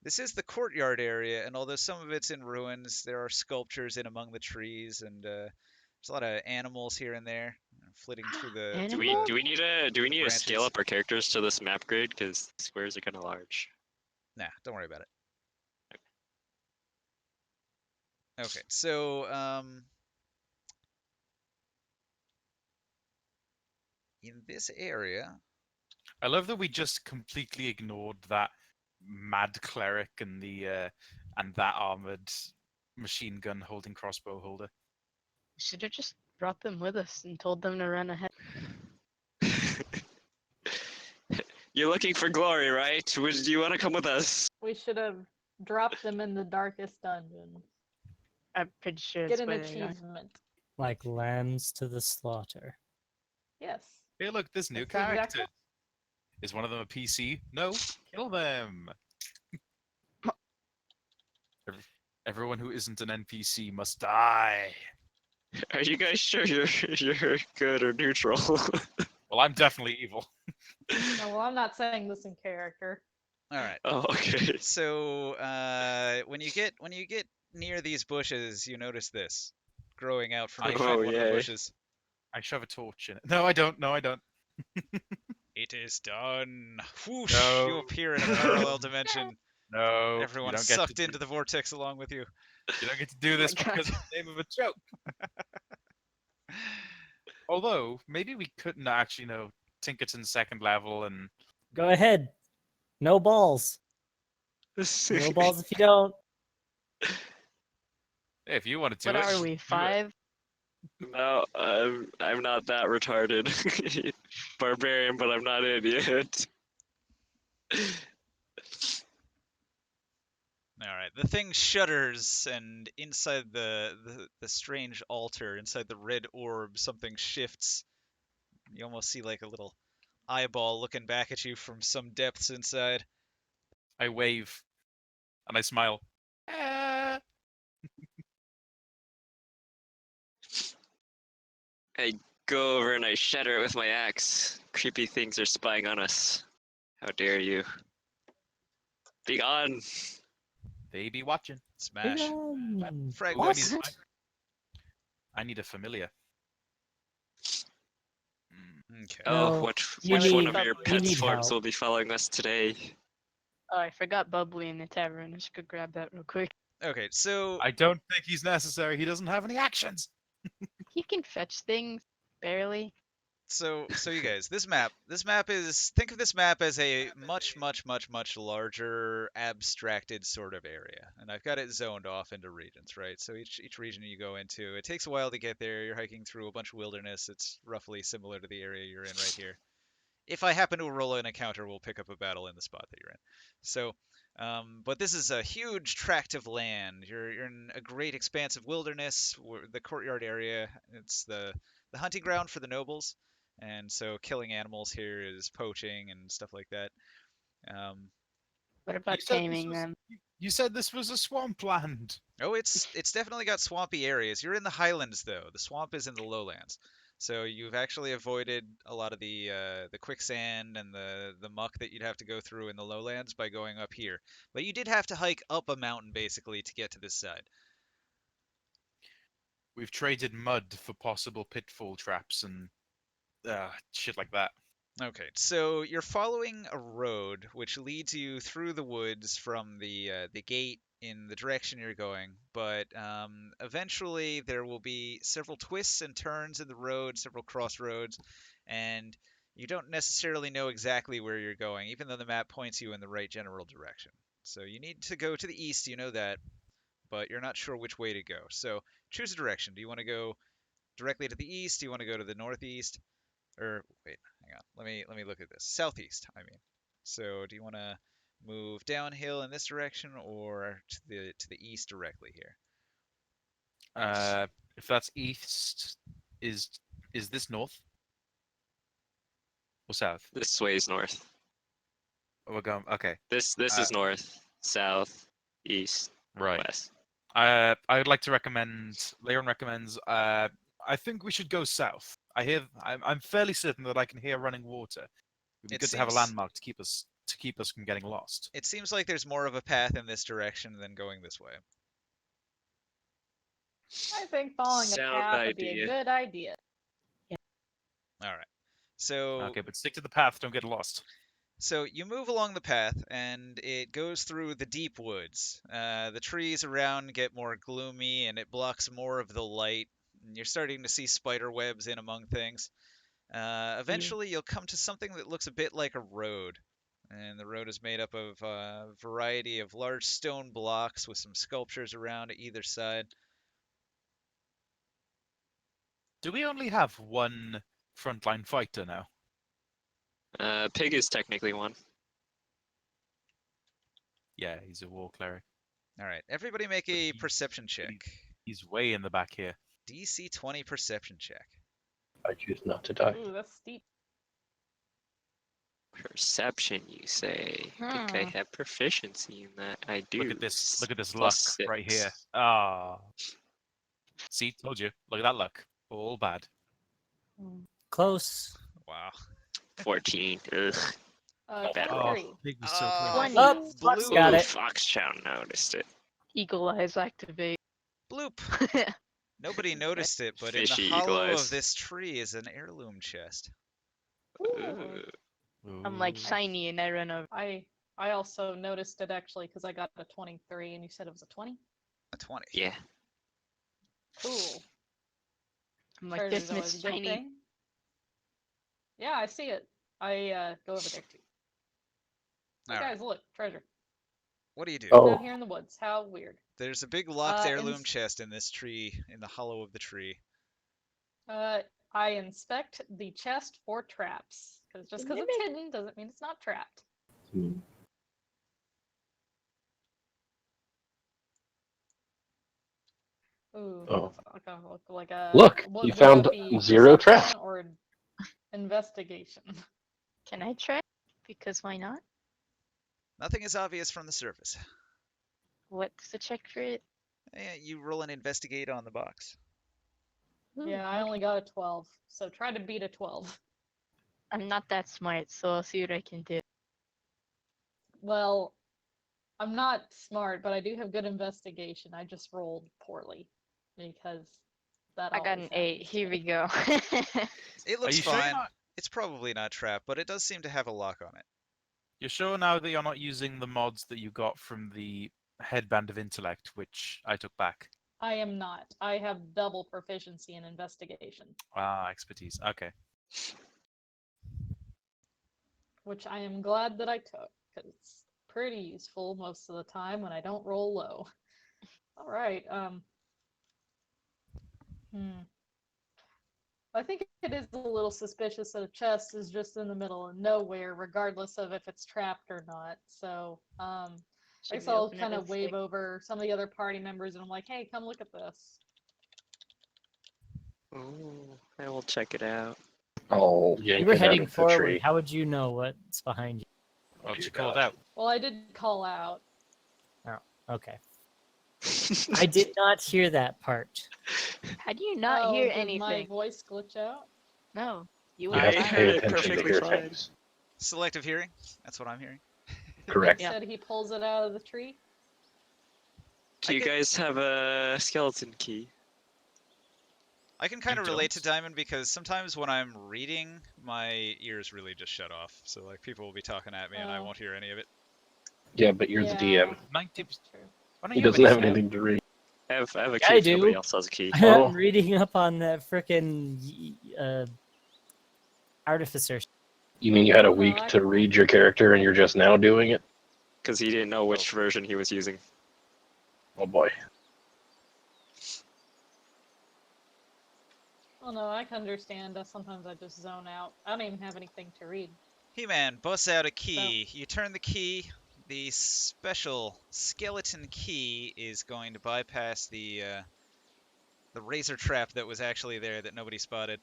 This is the courtyard area, and although some of it's in ruins, there are sculptures in among the trees, and there's a lot of animals here and there flitting through the. Do Animals? we need to scale branches. up our characters to this map grid because squares are kind of large. Nah, don't worry about it. Okay, so in this area, I love that we just completely ignored that mad cleric and and that armored machine gun holding crossbow holder. Should have just brought them with us and told them to run ahead. You're looking for glory, right? Would you want to come with us? We should have dropped them in the darkest dungeon. I'm pretty sure Get it's an where they are. achievement. Like lambs to the slaughter. Yes. Hey, look, this new That's the exact character. Is one of them a PC? No, kill them. Everyone who isn't an NPC must die. Are you guys sure you're good or neutral? Well, I'm definitely evil. No, well, I'm not saying this in character. all right. Oh, okay. So when you get near these bushes, you notice this growing out from Oh, behind one of the yay. bushes. I shove a torch in it. No, I don't. No, I don't. It is done. Whoosh! No. You appear in a parallel dimension. No. Everyone you don't get sucked to into the vortex along with you. You don't get to do this my God. because it's the name of a joke. Although, maybe we couldn't actually know Tinkerton's second level and Go ahead. No balls. No balls if you don't. if you want to What do it. are do we, it. 5? No, I'm not that retarded. Barbarian, but I'm not idiot. All right. The thing shudders, and inside the strange altar, inside the red orb, something shifts. You almost see like a little eyeball looking back at you from some depths inside. I wave and I smile. Ah. I go over and I shatter it with my axe. Creepy things are spying on us. How dare you? Be gone! They be watching. Smash. What? Fragments. I need a familiar. Mm. Okay. Oh, No, which you one need- of your you pets need forms help. will be following us today? Oh, I forgot Bubbly in the tavern. I should go grab that real quick. Okay, so I don't think he's necessary. He doesn't have any actions. He can fetch things, barely. So you guys, this map is, think of this map as a much larger abstracted sort of area, and I've got it zoned off into regions, right? So each region you go into, it takes a while to get there. You're hiking through a bunch of wilderness. It's roughly similar to the area you're in right here. If I happen to roll an encounter, we'll pick up a battle in the spot that you're in. So, but this is a huge tract of land. You're in a great expanse of wilderness. The courtyard area, it's the hunting ground for the nobles, and so killing animals here is poaching and stuff like that. What about said this taming was- them? You said this was a swampland. Oh, it's definitely got swampy areas. You're in the highlands though. The swamp is in the lowlands. So you've actually avoided a lot of the quicksand and the muck that you'd have to go through in the lowlands by going up here. But you did have to hike up a mountain basically to get to this side. We've traded mud for possible pitfall traps and shit like that. Okay, so you're following a road which leads you through the woods from the gate in the direction you're going, but eventually there will be several twists and turns in the road, several crossroads, and you don't necessarily know exactly where you're going, even though the map points you in the right general direction. So you need to go to the east, you know that, but you're not sure which way to go. So choose a direction. Do you want to go directly to the east? Do you want to go to the northeast? Or wait, hang on. Let me look at this. Southeast, I mean. So do you want to move downhill in this direction or to the east directly here? If that's east, is this north or south? This way is north. Oh, we're going. Okay, This is north, south, east, right. west. I would like to recommend. Leon recommends. I think we should go south. I'm fairly certain that I can hear running water. It'd be It good to have a seems- landmark to keep us from getting lost. It seems like there's more of a path in this direction than going this way. I think following a Sound path would be a idea. good idea. All right. So Okay, but stick to the path. Don't get lost. So you move along the path, and it goes through the deep woods. The trees around get more gloomy, and it blocks more of the light. And you're starting to see spider webs in among things. Eventually, you'll come to something that looks a bit like a road. And the road is made up of a variety of large stone blocks with some sculptures around either side. Do we only have one frontline fighter now? Pig is technically one. Yeah, he's a war cleric. All right, everybody make a he's- perception check. He's way in the back here. DC 20 perception check. I choose not to die. Ooh, that's steep. Perception, you say? I think I have proficiency in that. I do. Look at this. Look at this luck Plus right 6. here. Ah. See, told you. Look at that luck. All bad. Close. Wow. 14. Ugh. Bad roll. 23. Pig was so Oh, close. 20. Up. Blue. Got it. Foxchow noticed it. Eagle eyes activate. Bloop. Nobody noticed it, but in Fishy the eagle hollow eyes. of this tree is an heirloom chest. Ooh. I'm like Ooh. shiny and I run over. I also noticed it actually because I got a 23 and you said it was a 20. A 20. Yeah. Cool. I'm like Treasure's this always Miss a good Shiny. thing. Yeah, I see it. I go over there too. Hey, All guys, right. look, treasure. What do you do? Oh. Out here in the woods. How weird. There's a big locked heirloom ins- chest in this tree, in the hollow of the tree. I inspect the chest for traps. Because just because it's hidden doesn't mean it's not trapped. Hmm. Ooh, Oh. that's not gonna look like a. Look, what- you would found that be, zero perception traps. Or investigation. Can I try? Because why not? Nothing is obvious from the surface. What's the check for it? You roll an investigate on the box. Yeah, I only got a 12. So try to beat a 12. I'm not that smart, so I'll see what I can do. Well, I'm not smart, but I do have good investigation. I just rolled poorly because that. I got always an 8. happens. Here we go. It Are looks you sure you're fine. not? It's probably not trapped, but it does seem to have a lock on it. You're sure now that you're not using the mods that you got from the Headband of Intellect, which I took back? I am not. I have double proficiency in investigation. Ah, expertise. Okay. Which I am glad that I took, because it's pretty useful most of the time when I don't roll low. All right. I think it is a little suspicious that a chest is just in the middle of nowhere, regardless of if it's trapped or not. So, I Should guess we I'll open it kind of and wave see? over some of the other party members, and I'm like, "Hey, come look at this." Ooh, I will check it out. I'll yank You were it out heading of the forward. tree. How would you know what's behind you? Well, Dear she called God. out. Well, I did call out. Okay. I did not hear that part. How do you not hear Did my anything? voice glitch out? No, you You were have I to fine. pay heard it attention to perfectly hear fine. things. Selective hearing. That's what I'm hearing. Correct. You Yeah. said he pulls it out of the tree. Do you can- guys have a skeleton key? I can kind You of relate to don't? Diamond because sometimes when I'm reading, my ears really just shut off. So like people will be talking at me and I Oh. won't hear any of it. Yeah, but you're the DM. 90. That's true. Why don't He you doesn't have Sam? anything to read. I have a Yeah, key I if nobody do. else has a key. Oh. I'm reading up on that frickin' artificer. You mean you had a Oh, no, week I to can- read your character and you're just now doing it? Because he didn't know which version he was using. Oh boy. Oh no, I can understand. Sometimes I just zone out. I don't even have anything to read. He-Man busts out a key. You turn the key. The special skeleton key is going to bypass the razor trap that was actually there that nobody spotted.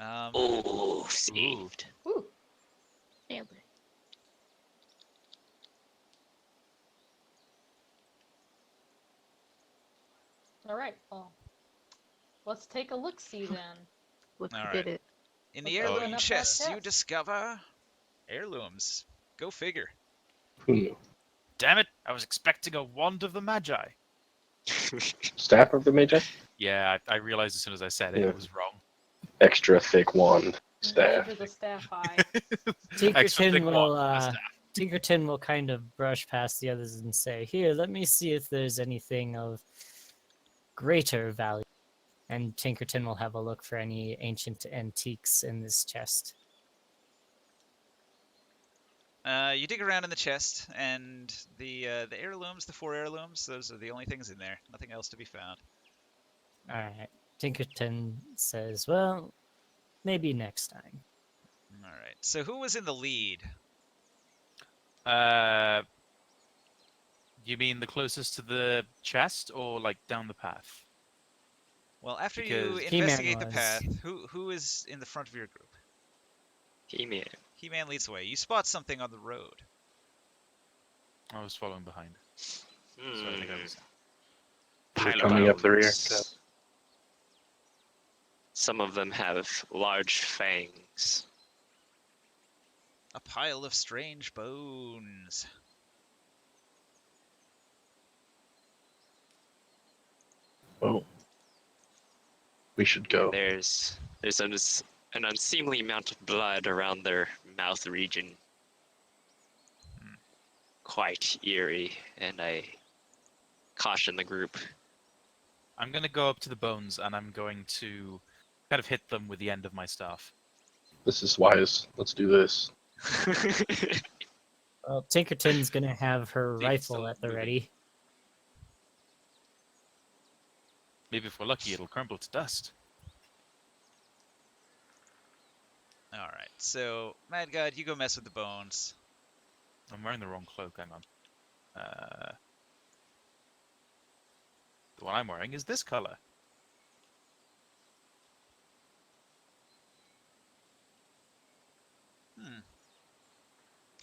Oh, saved. Whew. Nailed it. All right. Well, let's take a look. See then. Look who All did right. it. In the Let's open heirloom up that chest, you chest. discover heirlooms. Go figure. Who knew? Damn it! I was expecting a wand of the Magi. Staff of the Magi? Yeah, I realized as soon as I said it, Yeah. it was wrong. Extra thick wand staff. Measure the staff high. Extra thick Tinkerton will wand for the staff. Tinkerton will kind of brush past the others and say, "Here, let me see if there's anything of greater value." And Tinkerton will have a look for any ancient antiques in this chest. You dig around in the chest, and the heirlooms, the 4 heirlooms, those are the only things in there. Nothing else to be found. All right. Tinkerton says, "Well, maybe next time." All right. So who was in the lead? You mean the closest to the chest, or like down the path? Well, after you Because He-Man investigate the was. path, who is in the front of your group? He-Man. He-Man leads the way. You spot something on the road. I was following behind. So I think I was. Is it coming up the rear? Bones. Some of them have large fangs. A pile of strange bones. Oh. We should go. There's an unseemly amount of blood around their mouth region. Quite eerie, and I caution the group. I'm gonna go up to the bones and I'm going to kind of hit them with the end of my staff. This is wise. Let's do this. Well, Tinkerton's gonna have her See, rifle still at the moving. ready. Maybe if we're lucky, it'll crumble to dust. All right. So, Mad God, you go mess with the bones. I'm wearing the wrong cloak. Hang on. The one I'm wearing is this color.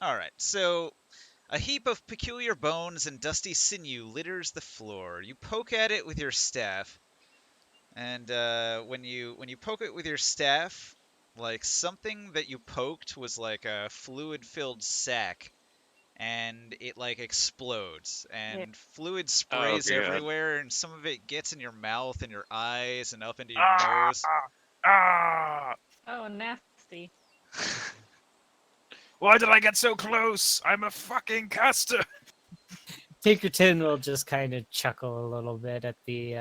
All right. So, a heap of peculiar bones and dusty sinew litters the floor. You poke at it with your staff, and when you poke it with your staff, like something that you poked was like a fluid-filled sack, and it like explodes, and fluid sprays God. everywhere, and some of it gets in your mouth and your eyes and up into your Ah! nose. Ah! Oh, nasty. Why did I get so close? I'm a fucking caster. Tinkerton will just kind of chuckle a little bit at the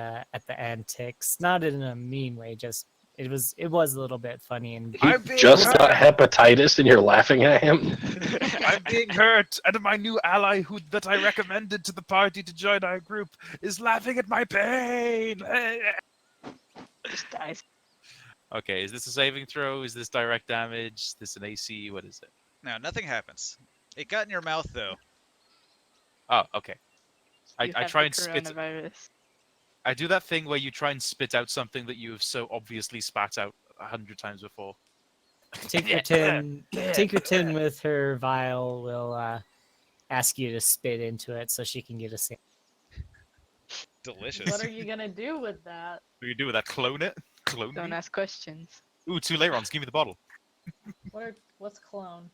antics, not in a mean way, just it was a little bit funny, and He I'm being just hurt. got hepatitis and you're laughing at him? I'm being hurt, and my new ally that I recommended to the party to join our group is laughing at my pain. Just dies. Okay, is this a saving throw? Is this direct damage? Is this an AC? What is it? No, nothing happens. It got in your mouth though. Oh, okay. You I have try the and spit. coronavirus. I do that thing where you try and spit out something that you have so obviously spat out 100 times before. Tinkerton with her vial will ask you to spit into it so she can get a sample. Delicious. What are you gonna do with that? What do you do with that? Clone it? Clone Don't me? ask questions. Ooh, 2 Lerons. Give me the bottle. What's clone?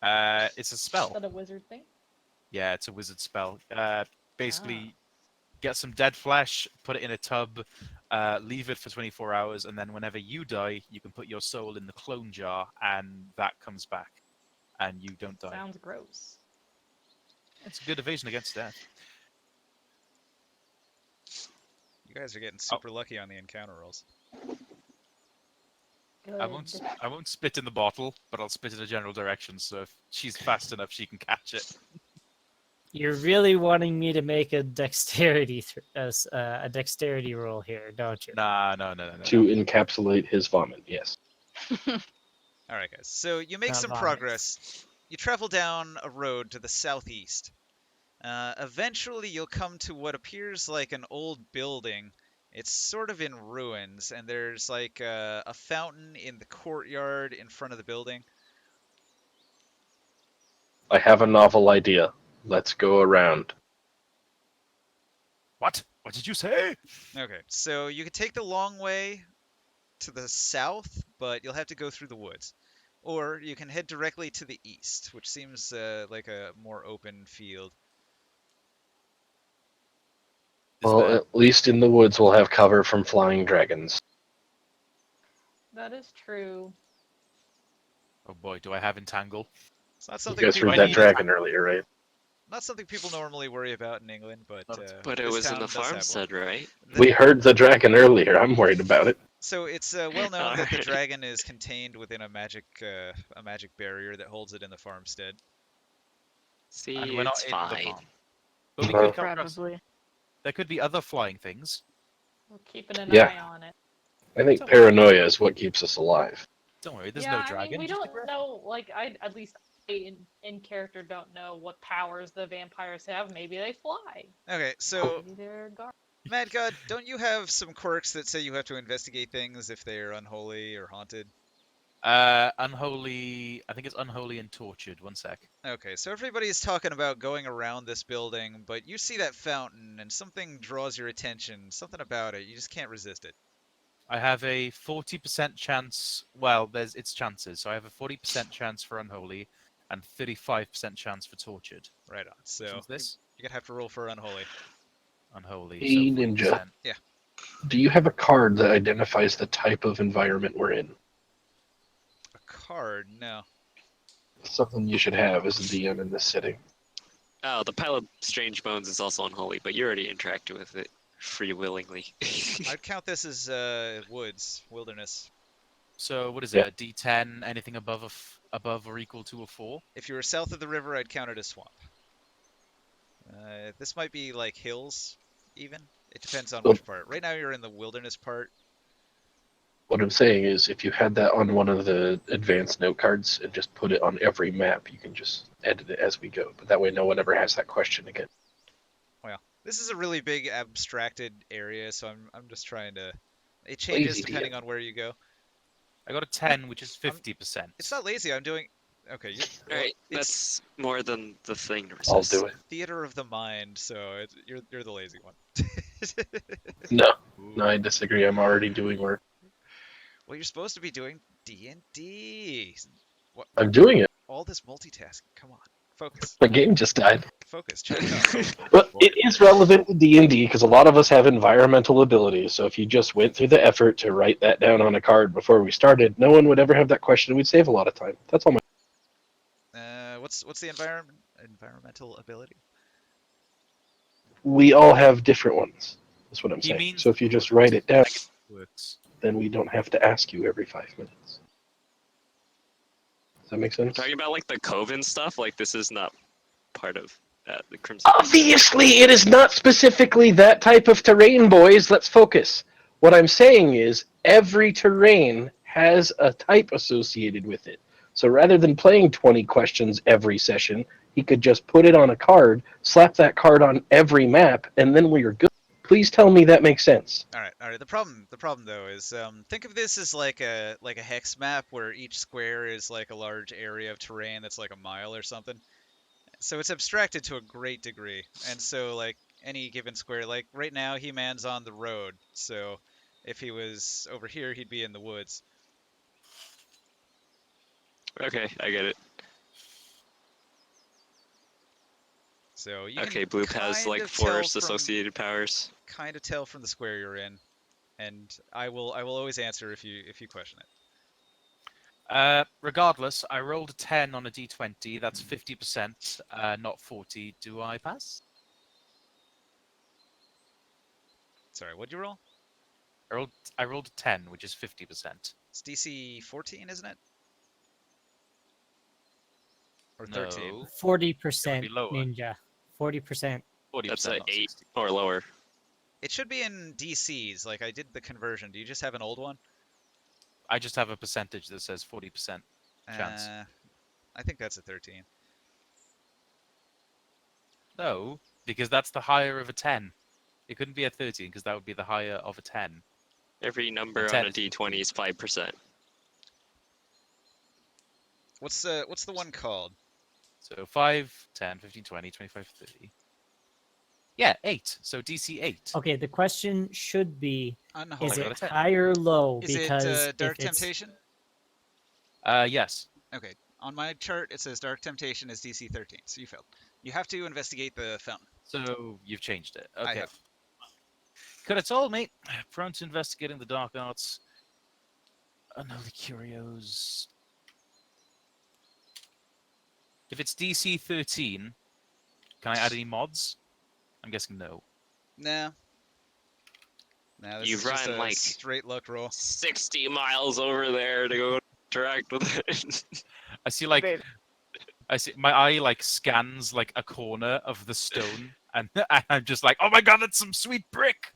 It's a Is spell. that a wizard thing? Yeah, it's a wizard spell. Basically, get some dead flesh, put it in a tub, leave it for 24 hours, and then whenever you die, you can put your soul in the clone jar, and that comes back, and you don't die. Sounds gross. It's a good evasion against death. You guys are getting super lucky on the encounter rolls. Good. I won't spit in the bottle, but I'll spit in a general direction. So if she's fast enough, she can catch it. You're really wanting me to make a dexterity a dexterity roll here, don't you? No. To encapsulate his vomit, yes. All right, guys. So you make Not some vomit. progress. You travel down a road to the southeast. Eventually, you'll come to what appears like an old building. It's sort of in ruins, and there's like a fountain in the courtyard in front of the building. I have a novel idea. Let's go around. What? What did you say? Okay, so you can take the long way to the south, but you'll have to go through the woods. Or you can head directly to the east, which seems like a more open field. Well, at least in the woods we'll have cover from flying dragons. That is true. Oh boy, do I have entangle? It's not You something guys people, heard that dragon earlier, right? not something people normally worry about in England, but But it this was in town the does have one. farmstead, right? We heard the dragon earlier. I'm worried about it. So it's well known that the Alright. dragon is contained within a magic barrier that holds it in the farmstead. See, And we're not it's in the fine. farm. But we Uh-huh. could come across. Probably. There could be other flying things. We're keeping an Yeah. eye on it. I think paranoia is what keeps us alive. Don't worry, there's yeah, no I dragon. mean, we just a don't griffin. know. Like, at least in character don't know what powers the vampires have. Maybe they fly. Okay, so Maybe they're guards. Mad God, don't you have some quirks that say you have to investigate things if they are unholy or haunted? Unholy. I think it's unholy and tortured. One sec. Okay, so everybody's talking about going around this building, but you see that fountain and something draws your attention. Something about it. You just can't resist it. I have a 40% chance. Well, it's chances. So I have a 40% chance for unholy, and 35% chance for tortured. Right on. So Which one's this? you're gonna have to roll for unholy. Unholy. Hey, so ninja. 40%. Do you have a card that identifies the type of environment we're in? A card? No. Something you should have as a DM in this setting. Oh, the pile of strange bones is also unholy, but you already interacted with it free willingly. I'd count this as woods, wilderness. So what is Yeah. it? A D10? Anything above or equal to a 4? If you were south of the river, I'd count it as swamp. This might be like hills, even. It depends on Well- which part. Right now, you're in the wilderness part. What I'm saying is, if you had that on one of the advanced note cards and just put it on every map, you can just edit it as we go. But that way, no one ever has that question again. This is a really big abstracted area, so I'm just trying to. It changes Lazy depending on where you go. I got a 10, which is 50%. It's not lazy. I'm doing. Okay, Alright, it's that's more than the thing to resist. I'll do it. theater of the mind, so you're the lazy one. No, I disagree. I'm already doing work. Well, you're supposed to be doing D&D. I'm doing it. All this multitasking. Come on, focus, My game just died. focus. Check it out. But it is relevant to D&D because a lot of us have environmental abilities. So if you just went through the effort to write that down on a card before we started, no one would ever have that question. We'd save a lot of time. That's all my. What's the environmental ability? We all have different ones. That's what I'm He saying. means- So if you just write it down, Works. then we don't have to ask you every 5 minutes. Does that make sense? Talking about like the Coven stuff, like this is not part of the Crimson. Obviously, it is not specifically that type of terrain, boys. Let's focus. What I'm saying is every terrain has a type associated with it. So rather than playing 20 questions every session, he could just put it on a card, slap that card on every map, and then we are good. Please tell me that makes sense. All right. The problem though is think of this as like a hex map where each square is like a large area of terrain that's like a mile or something. So it's abstracted to a great degree, and so like any given square, like right now He-Man's on the road, so if he was over here, he'd be in the woods. Okay, I get it. So you Okay, can Blue has kind like of tell forest from- associated powers. kind of tell from the square you're in, and I will always answer if you question it. Regardless, I rolled a 10 on a d20. That's 50%, not 40. Do I pass? Sorry, what'd you roll? I rolled a 10, which is 50%. It's DC 14, isn't it? Or 13? No, 40% lower. ninja. 40%. 40%. That's a not 8 60. or lower. It should be in DCs. Like I did the conversion. Do you just have an old one? I just have a percentage that says 40%. Chance. I think that's a 13. No, because that's the higher of a 10. It couldn't be a 13 because that would be the higher of a 10. Every number on 10 a d20 is 5%. What's the one called? So 5, 10, 15, 20, 25, 30. Yeah, 8. So DC 8. Okay, the question should be, Unholy. is I it got a 10. high or low? Is Because it Dark if it's- Temptation? Yes. Okay. On my chart, it says Dark Temptation is DC 13, so you failed. You have to investigate the fountain. So you've changed it. I Okay. have. Could have told me. Prone to investigating the dark arts. Unholy curios. If it's DC 13, can I add any mods? I'm guessing no. Nah. Nah, this You is just run, a like- straight luck roll. 60 miles over there to go interact with it. I see like Babe. I see my eye like scans like a corner of the stone, and I'm just like, oh my god, that's some sweet brick.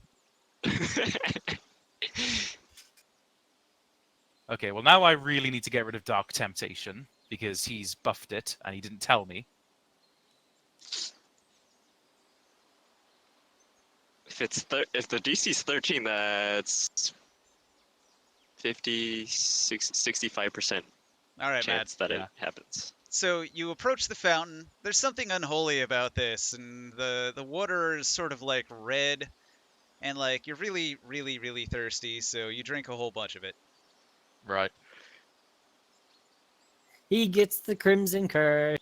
Okay, well now I really need to get rid of Dark Temptation because he's buffed it and he didn't tell me. If the DC's 13, that's 65% All right, Matt. chance that yeah. it happens. So you approach the fountain. There's something unholy about this, and the water is sort of like red, and like you're really, really, really thirsty, so you drink a whole bunch of it. Right. He gets the Crimson Curse.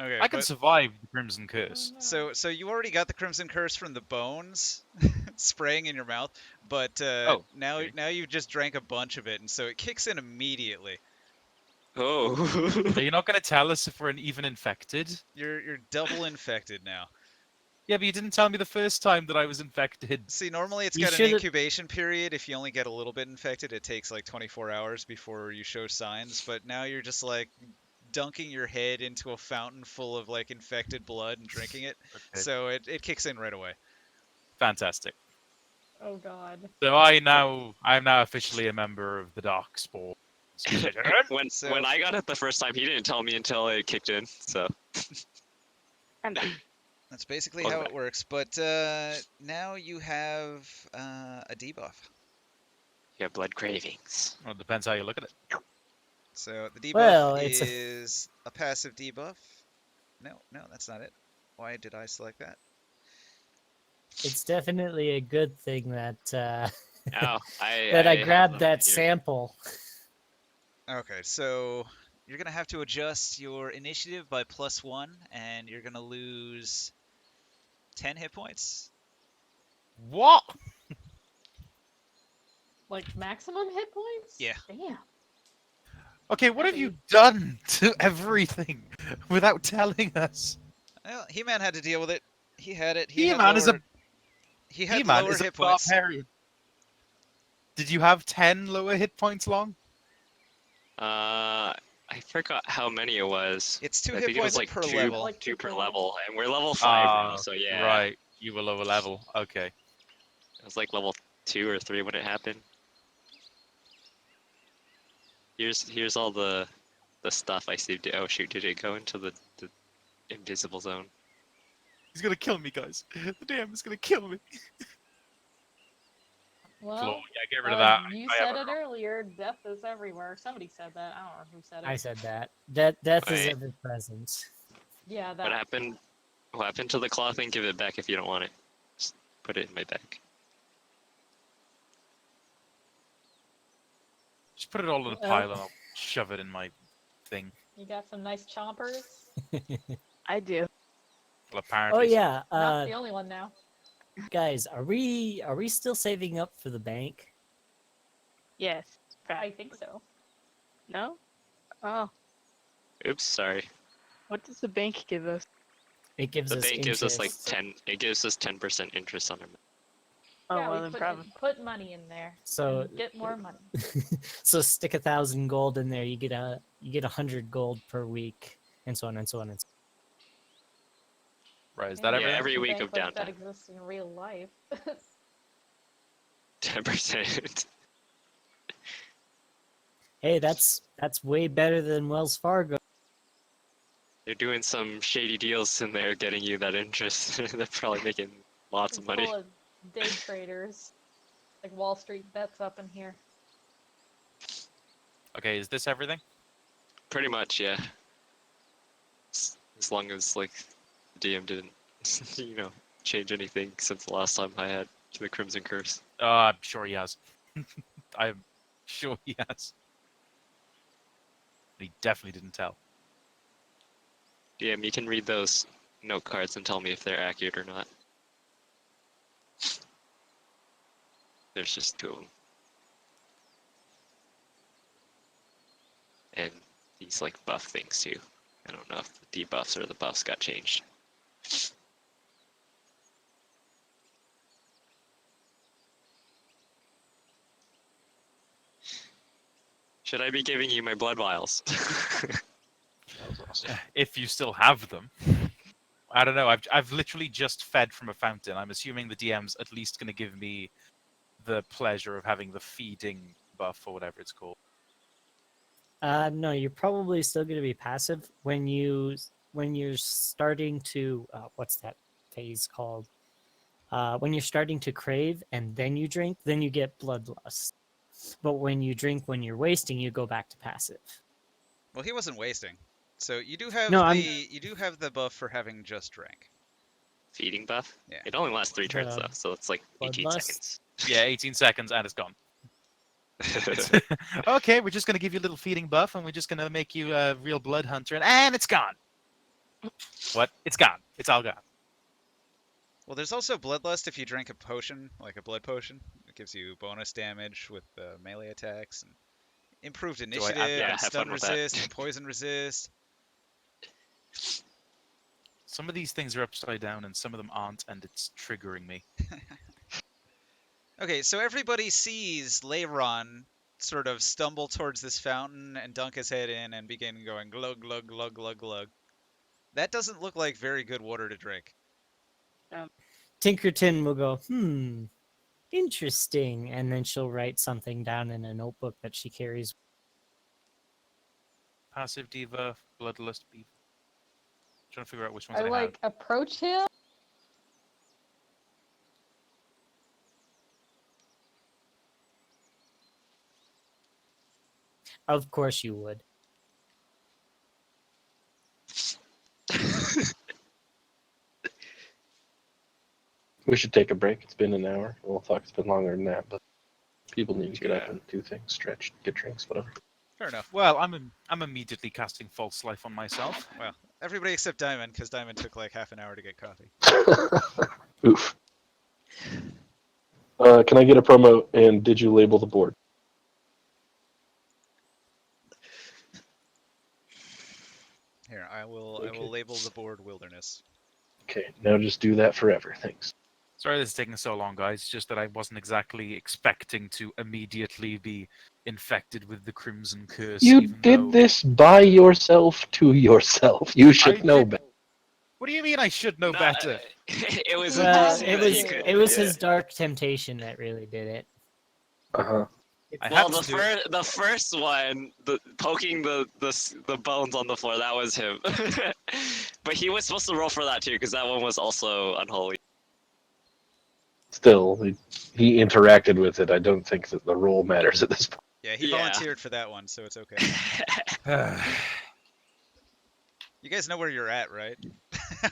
Okay. I can but- survive the Crimson Curse. So you already got the Crimson Curse from the bones spraying in your mouth, but Oh, now okay. you just drank a bunch of it, and so it kicks in immediately. Oh. So you're not going to tell us if we're even infected? You're double infected now. Yeah, but you didn't tell me the first time that I was infected. See, normally it's You got an should've- incubation period. If you only get a little bit infected, it takes like 24 hours before you show signs. But now you're just like dunking your head into a fountain full of like infected blood and drinking it. Okay. So it kicks in right away. Fantastic. Oh god. So I'm now officially a member of the Dark Spore. when So- when I got it the first time, he didn't tell me until it kicked in. So I'm back. That's basically Welcome how back. it works. But now you have a debuff. you have blood cravings. Well, it depends how you look at it. So the debuff Well, it's a- is a passive debuff. No, that's not it. Why did I select that? It's definitely a good thing that Oh, I that I have grabbed them that here. sample. Okay, so you're gonna have to adjust your initiative by +1, and you're gonna lose 10 hit points. What? Like maximum hit points? Yeah. Damn. Okay, what have you done to everything without telling us? Well, He-Man had to deal with it. He had it. He He-Man had is a lower, he had He-Man lower is a hit points. barbarian. Did you have 10 lower hit points long? I forgot how many it was. It's 2 I hit think it was points like per two, level. Like two two per per level, and we're level 5 now, so yeah. Right. You were lower level. Okay. It was like level 2 or 3 when it happened. Here's all the stuff I saved. Oh shoot, did it go into the invisible zone? He's gonna kill me, guys. The DM is gonna kill me. Well, Floor. Yeah, get rid of that. you I said have it earlier. Death is everywhere. Somebody said that. I don't know who said it. I said that. Death is Wait. ever present. Yeah, What that. happened? What happened to the claw thing? Give it back if you don't want it. Just put it in my bag. Just put it all in a pile and I'll shove it in my thing. You got some nice chompers. I do. Well, apparently. Oh yeah, Not the only one now. guys, are we still saving up for the bank? Yes. I think so. No? Oh. Oops, sorry. What does the bank give us? It gives The us bank gives us like interest. 10. It gives us 10% interest on our. Oh, yeah, well, we then put, probably. put money in there. So and get more money. so stick 1,000 gold in there. You get 100 gold per week, and so on and so on and so. Right, is Yeah, that Yeah, everything? every a week bank of like that downtime. exists in real life. 10%. Hey, that's way better than Wells Fargo. They're doing some shady deals in there, getting you that interest. They're probably making lots of It's money. full of day traders. Like Wall Street bets up in here. Okay, is this everything? Pretty much, yeah. As long as like the DM didn't, change anything since the last time I had the Crimson Curse. I'm sure he has. I'm sure he has. He definitely didn't tell. DM, you can read those note cards and tell me if they're accurate or not. There's just 2 of them. And these like buff things too. I don't know if the debuffs or the buffs got changed. Should I be giving you my blood vials? If you still have them. I don't know. I've literally just fed from a fountain. I'm assuming the DM's at least going to give me the pleasure of having the feeding buff or whatever it's called. No, you're probably still going to be passive when you're starting to what's that phase called? When you're starting to crave and then you drink, then you get bloodlust. But when you drink when you're wasting, you go back to passive. Well, he wasn't wasting. So you do have No, you do have the buff for having just drank. Feeding buff? Yeah. It only lasts 3 turns The though, so it's like 18 bloodlust? seconds. Yeah, 18 seconds and it's gone. Okay, we're just going to give you a little feeding buff and we're just going to make you a real blood hunter and it's gone. What? It's gone. It's all gone. Well, there's also bloodlust if you drink a potion, like a blood potion. It gives you bonus damage with melee attacks and improved I initiative add that? and Have stun fun with that. resist and poison resist. Some of these things are upside down and some of them aren't, and it's triggering me. Okay, so everybody sees Leiron sort of stumble towards this fountain and dunk his head in and begin going glug glug glug glug glug. That doesn't look like very good water to drink. Tinkerton will go, interesting, and then she'll write something down in a notebook that she carries. Passive diva, bloodlust beef. Trying to figure out which ones I I like approach him. Of course you would. We should take a break. It's been an hour. Well, fuck, it's been longer than that, but people need to get up Yeah. and do things, stretch, get drinks, whatever. Fair enough. Well, I'm immediately casting false life on myself. Well, everybody except Diamond, because Diamond took like half an hour to get coffee. Oof. Can I get a promo and did you label the board? Here, I will Okay. label the board wilderness. Okay, now just do that forever. Thanks. Sorry this is taking so long, guys. It's just that I wasn't exactly expecting to immediately be infected with the Crimson Curse. You even did though... this by yourself to yourself. You should I know did- better. What do you mean I should know better? It was He a had Well, DC to. it that was he could- it was yeah. his dark temptation that really did it. Uh-huh. I Well, had to do it. the first one, poking the bones on the floor, that was him. But he was supposed to roll for that too, because that one was also unholy. Still, he interacted with it. I don't think that the role matters at this point. Yeah, he Yeah. volunteered for that one, so it's okay. You guys know where you're at, right?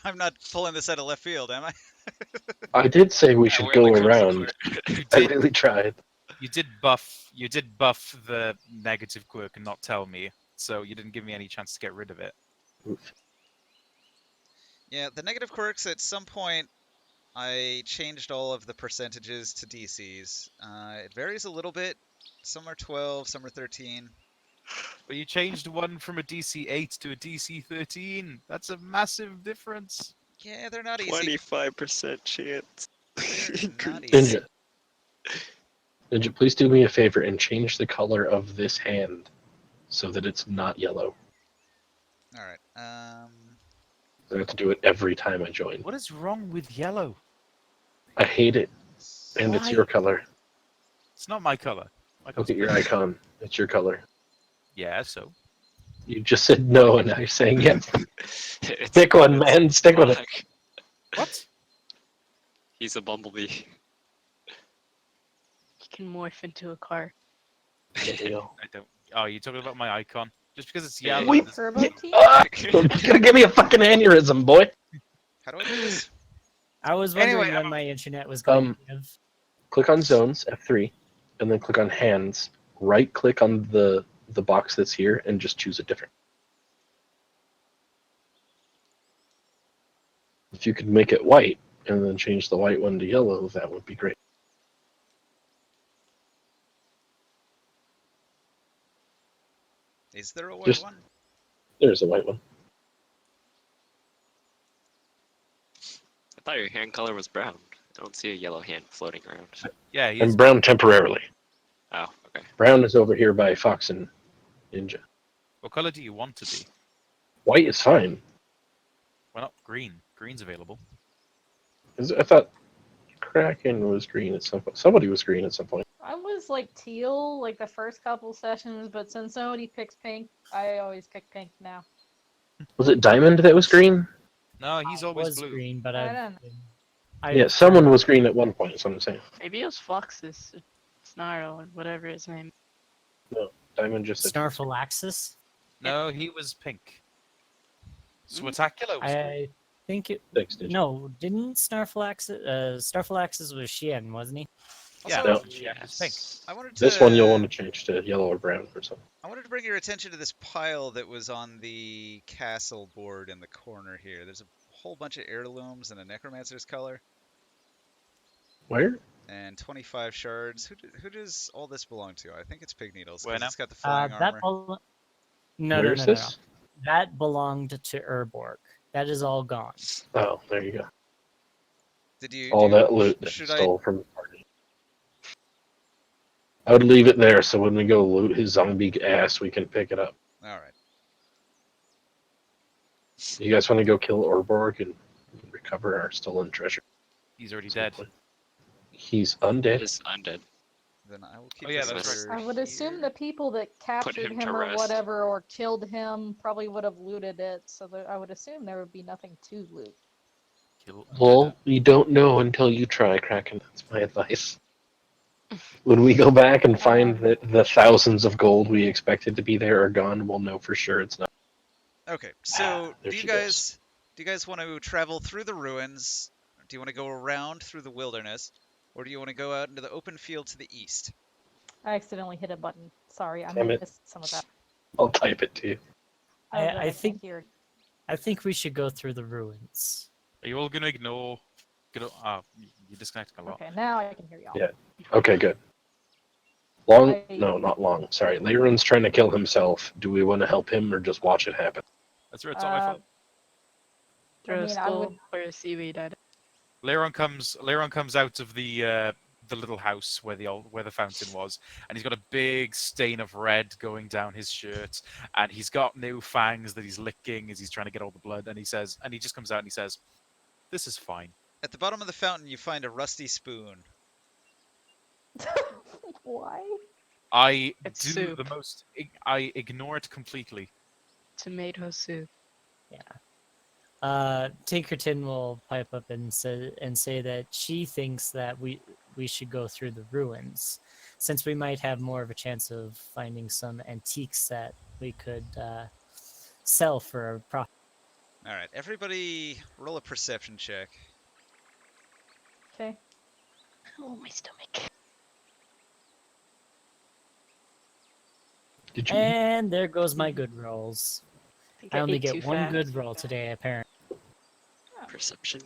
I'm not pulling this out of left field, am I? I did say we Yeah, should we're go in the Crimson around. Court. You I did, really tried. you did buff the negative quirk and not tell me, so you didn't give me any chance to get rid of it. Oof. Yeah, the negative quirks, at some point, I changed all of the percentages to DCs. It varies a little bit. Some are 12, some are 13. But you changed one from a DC 8 to a DC 13. That's a massive difference. Yeah, they're not easy. 25% chance. They're not Increase. easy. Ninja. Ninja, please do me a favor and change the color of this hand so that it's not yellow. Alright, I have to do it every time I join. What is wrong with yellow? I hate it, and it's Why? your color. It's not my color. My Look at your icon. It's your color. Yeah, so. You just said no, and now you're saying yes. It's- Pick one, man. Stick with it. Fuck. What? He's a bumblebee. You can morph into a car. I don't. Oh, you're talking about my icon? Just because it's Yeah. yellow. Wait. doesn't- Turbo Team? Ah! You're gonna give me a fucking aneurysm, boy. how do I do this? I was wondering Anyway, when my internet was going to give. Click on zones, F3, and then click on hands. Right click on the box that's here and just choose a different. If you could make it white and then change the white one to yellow, that would be great. Is there a white Just- one? There's a white one. I thought your hand color was brown. I don't see a yellow hand floating around. Yeah, he's. I'm brown temporarily. Oh, okay. Brown is over here by Fox and Ninja. What color do you want to be? White is fine. Why not green? Green's available. I thought Kraken was green at some point. Somebody was green at some point. I was like teal like the first couple sessions, but since somebody picks pink, I always pick pink now. Was it Diamond that was green? No, he's I always was blue. green, but I I. don't Yeah, someone was green at one point, is what I'm saying. Maybe it was Fox's Snarl or whatever his name. Diamond just said. Snarfalaxis. No, he was pink. Swatacular was green. I think it. Thanks, Ninja. No, didn't Snarfalaxis? Snarfalaxis was Shien, wasn't he? Yeah, Also, No. yeah, it's pink. I wanted to, This one you'll want to change to yellow or brown or something. I wanted to bring your attention to this pile that was on the castle board in the corner here. There's a whole bunch of heirlooms and a necromancer's color Where? and 25 shards. Who does all this belong to? I think it's Pig Needles Where because now? it's got the flying That armor. no, Where is no. this? That belonged to Urborg. That is all gone. Oh, there you go. Did you? All do you- that loot that you should I? stole from the party. I would leave it there so when we go loot his zombie ass, we can pick it up. All right. You guys want to go kill Orborg and recover our stolen treasure? He's already dead. He's undead. Is undead. Then I will keep Oh, yeah, this that's over I would assume here. the people that captured him him to or rest. whatever or killed him probably would have looted it, so that I would assume there would be nothing to loot. Kill Well, you don't know until you try, Kraken. That's my advice. When we go back and find that the thousands of gold we expected to be there are gone, we'll know for sure it's not. Okay, so there do you she guys want to travel through the ruins? Do you want to go around through the wilderness, or do you want to go out into the open field to the east? I accidentally hit a button. Sorry, I Damn it. missed some of that. I'll type it to you. Oh, good, I can't think- hear. I think we should go through the ruins. Are you all gonna ignore? You're disconnecting a lot. Okay, now I can hear y'all. Yeah. Okay, good. Long? I- No, not long. Sorry. Leiron's trying to kill himself. Do we want to help him or just watch it happen? That's right. It's not my fault. I Throw a mean, I skull would- or a seaweed at it. Leiron comes out of the little house where the fountain was, and he's got a big stain of red going down his shirt, and he's got new fangs that he's licking as he's trying to get all the blood. And he just comes out and he says, "This is fine." At the bottom of the fountain, you find a rusty spoon. Why? I It's do soup. the most. I ignore it completely. Tomato soup. Tinkerton will pipe up and say that she thinks that we should go through the ruins, since we might have more of a chance of finding some antiques that we could sell for a profit. All right, everybody, roll a perception check. Okay. Oh, my stomach. Did you? And there goes my good rolls. think I only ate too get one fast. good roll today, apparently. Perception.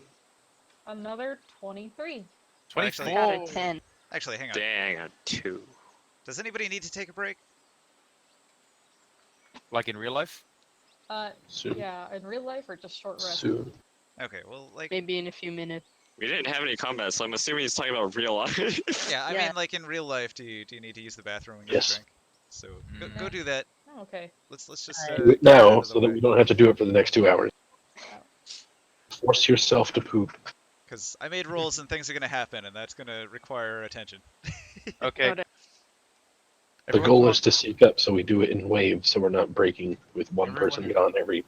Another 23. 24. I got a 10. Actually, hang on. Dang, a 2. Does anybody need to take a break? Like in real life. Soon. Yeah, in real life or just short rest? Soon. Okay, well, like, Maybe in a few minutes. We didn't have any combat, so I'm assuming he's talking about real life. yeah, I Yeah. mean, like in real life, do you need to use the bathroom and get Yes. a drink? So go Mm. do that. Oh, okay. Let's just Alright. Do it get out now of the so that way. we don't have to do it for the next 2 hours. Force yourself to poop. Because I made rules and things are gonna happen, and that's gonna require attention. Okay. Got it. The goal is to sync up so we do it in waves so we're not breaking with one person Everyone- on every.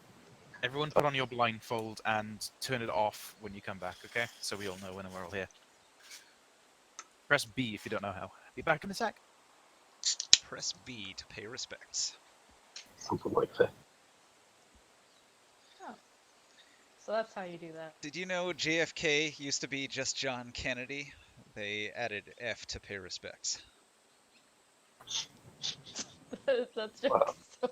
Everyone put on your blindfold and turn it off when you come back, okay? So we all know when we're all here. Press B if you don't know how. Be back in a sec. Press B to pay respects. Something like that. So that's how you do that. Did you know JFK used to be just John Kennedy? They added F to pay respects. That's just Wow. so...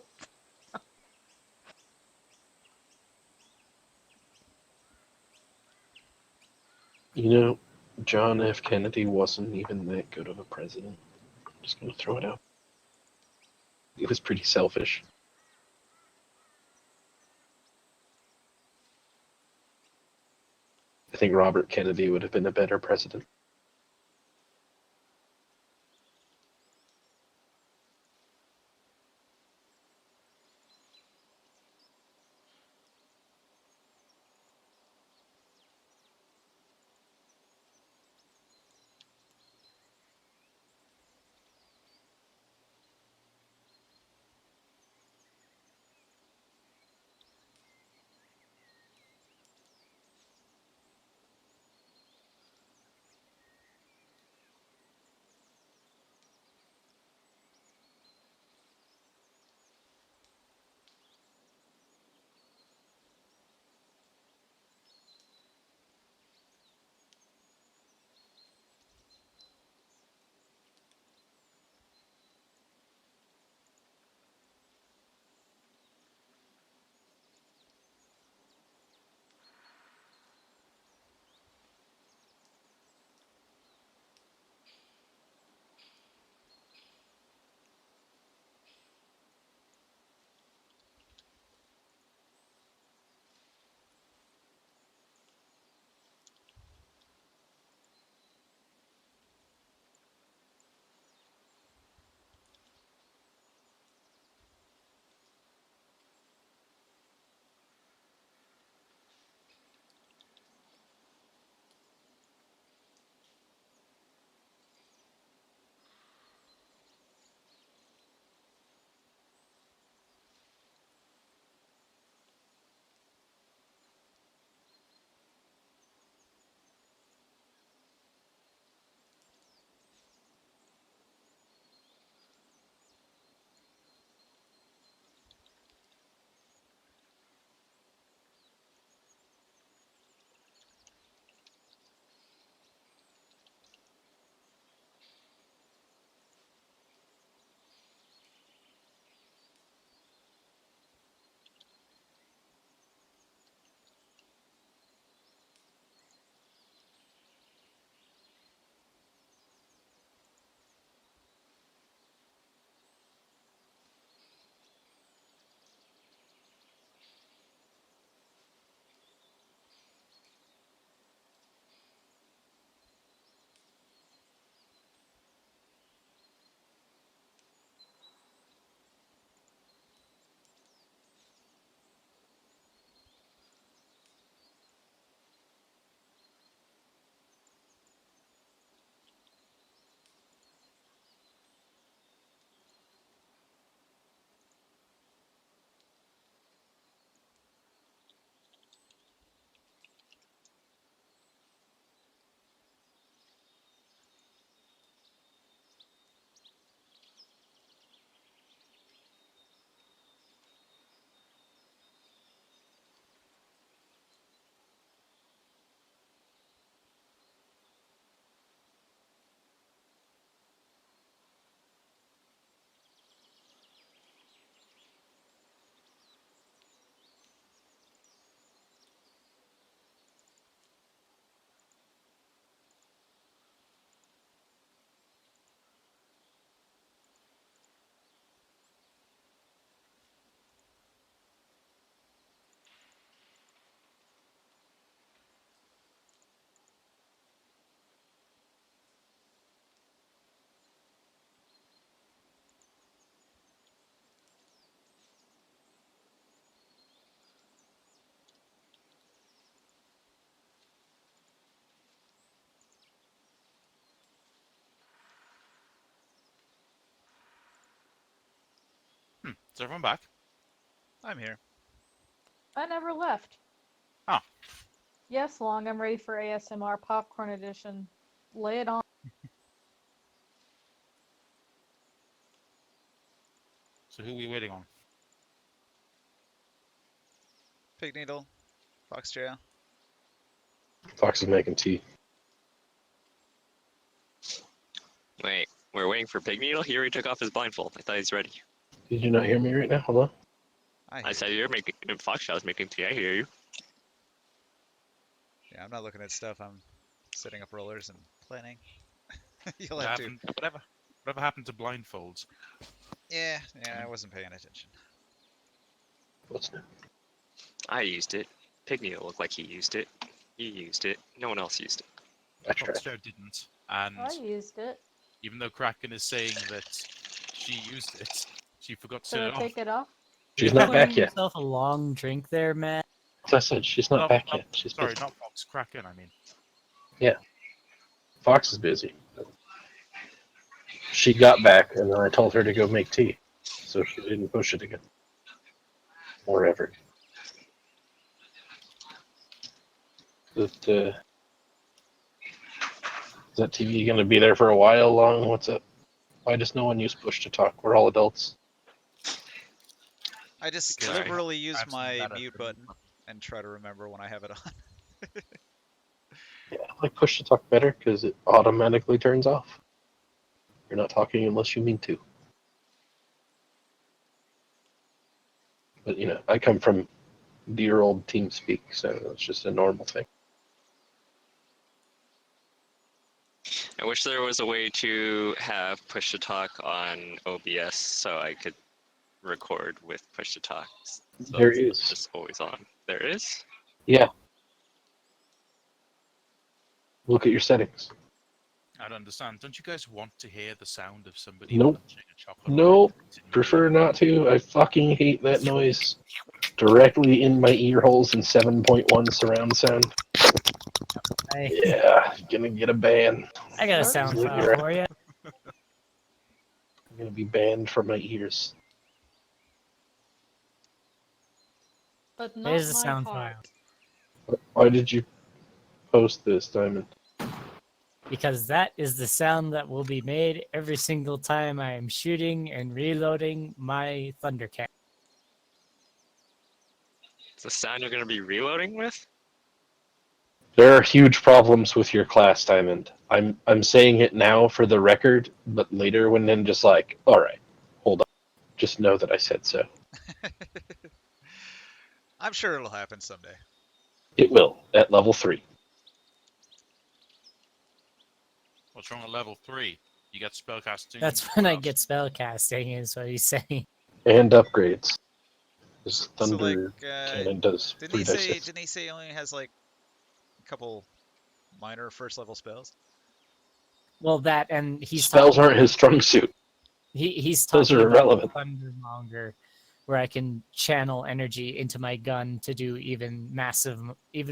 You know, John F. Kennedy wasn't even that good of a president. I'm just gonna throw it out. He was pretty selfish. I think Robert Kennedy would have been a better president. Is everyone back? I'm here. I never left. Oh. Yes, Long, I'm ready for ASMR Popcorn Edition. Lay it on. So who are we waiting on? Pig Needle, Fox Jail. Fox is making tea. Wait, we're waiting for Pig Needle? He already took off his blindfold. I thought he's ready. Did you not hear me right now? Hold on. I said you're making Foxshell's making tea. I hear you. Yeah, I'm not looking at stuff. I'm setting up rollers and planning. You'll What have to. happened, whatever happened to blindfolds? Yeah, I wasn't paying attention. What's new? I used it. Pig Needle looked like he used it. He used it. No one else used it. I tried. Foxtail didn't. And I used it. even though Kraken is saying that she used it, she forgot to Should turn I it off. take it off? She's You're not back pouring yet. yourself a long drink there, man. As I said, she's not back Oh, yet. She's sorry, busy. not Fox. Kraken, I mean. Fox is busy. She got back, and then I told her to go make tea, so she didn't push it again. Or ever. Is that TV going to be there for a while long? What's up? Why does no one use push to talk? We're all adults. I just Because I liberally use have some my data mute for button and try to remember when I have it on. Yeah, I like push to talk better because it automatically turns off. You're not talking unless you mean to. But, I come from dear old TeamSpeak, so it's just a normal thing. I wish there was a way to have push to talk on OBS so I could record with push to talk. So There it's is. just always on. There is? Yeah. Look at your settings. I don't understand. Don't you guys want to hear the sound of somebody Nope. punching a chocolate? Nope. bar in your Prefer ear? not to. I fucking hate that noise. Directly in my ear holes in 7.1 surround sound. Yeah, gonna get a ban. I got a Sure. sound Look, file you're- for you. I'm gonna be banned from my ears. But not Here's the my sound heart. file. Why did you post this, Diamond? Because that is the sound that will be made every single time I am shooting and reloading my Thundercat. It's the sound you're going to be reloading with? There are huge problems with your class, Diamond. I'm saying it now for the record, but later when I'm just like, alright, hold on. Just know that I said so. I'm sure it'll happen someday. It will, at level 3. What's wrong at level 3? You get spellcasting. That's when I what get else? spellcasting, is what he's saying. And upgrades. This So like, Thunder Cannon does didn't 3 he dice say? hits. Didn't he say he only has like a couple minor first level spells? Well, that and he's Spells talking aren't his strong suit. he's Those talking are about irrelevant. Thundermonger, where I can channel energy into my gun to do even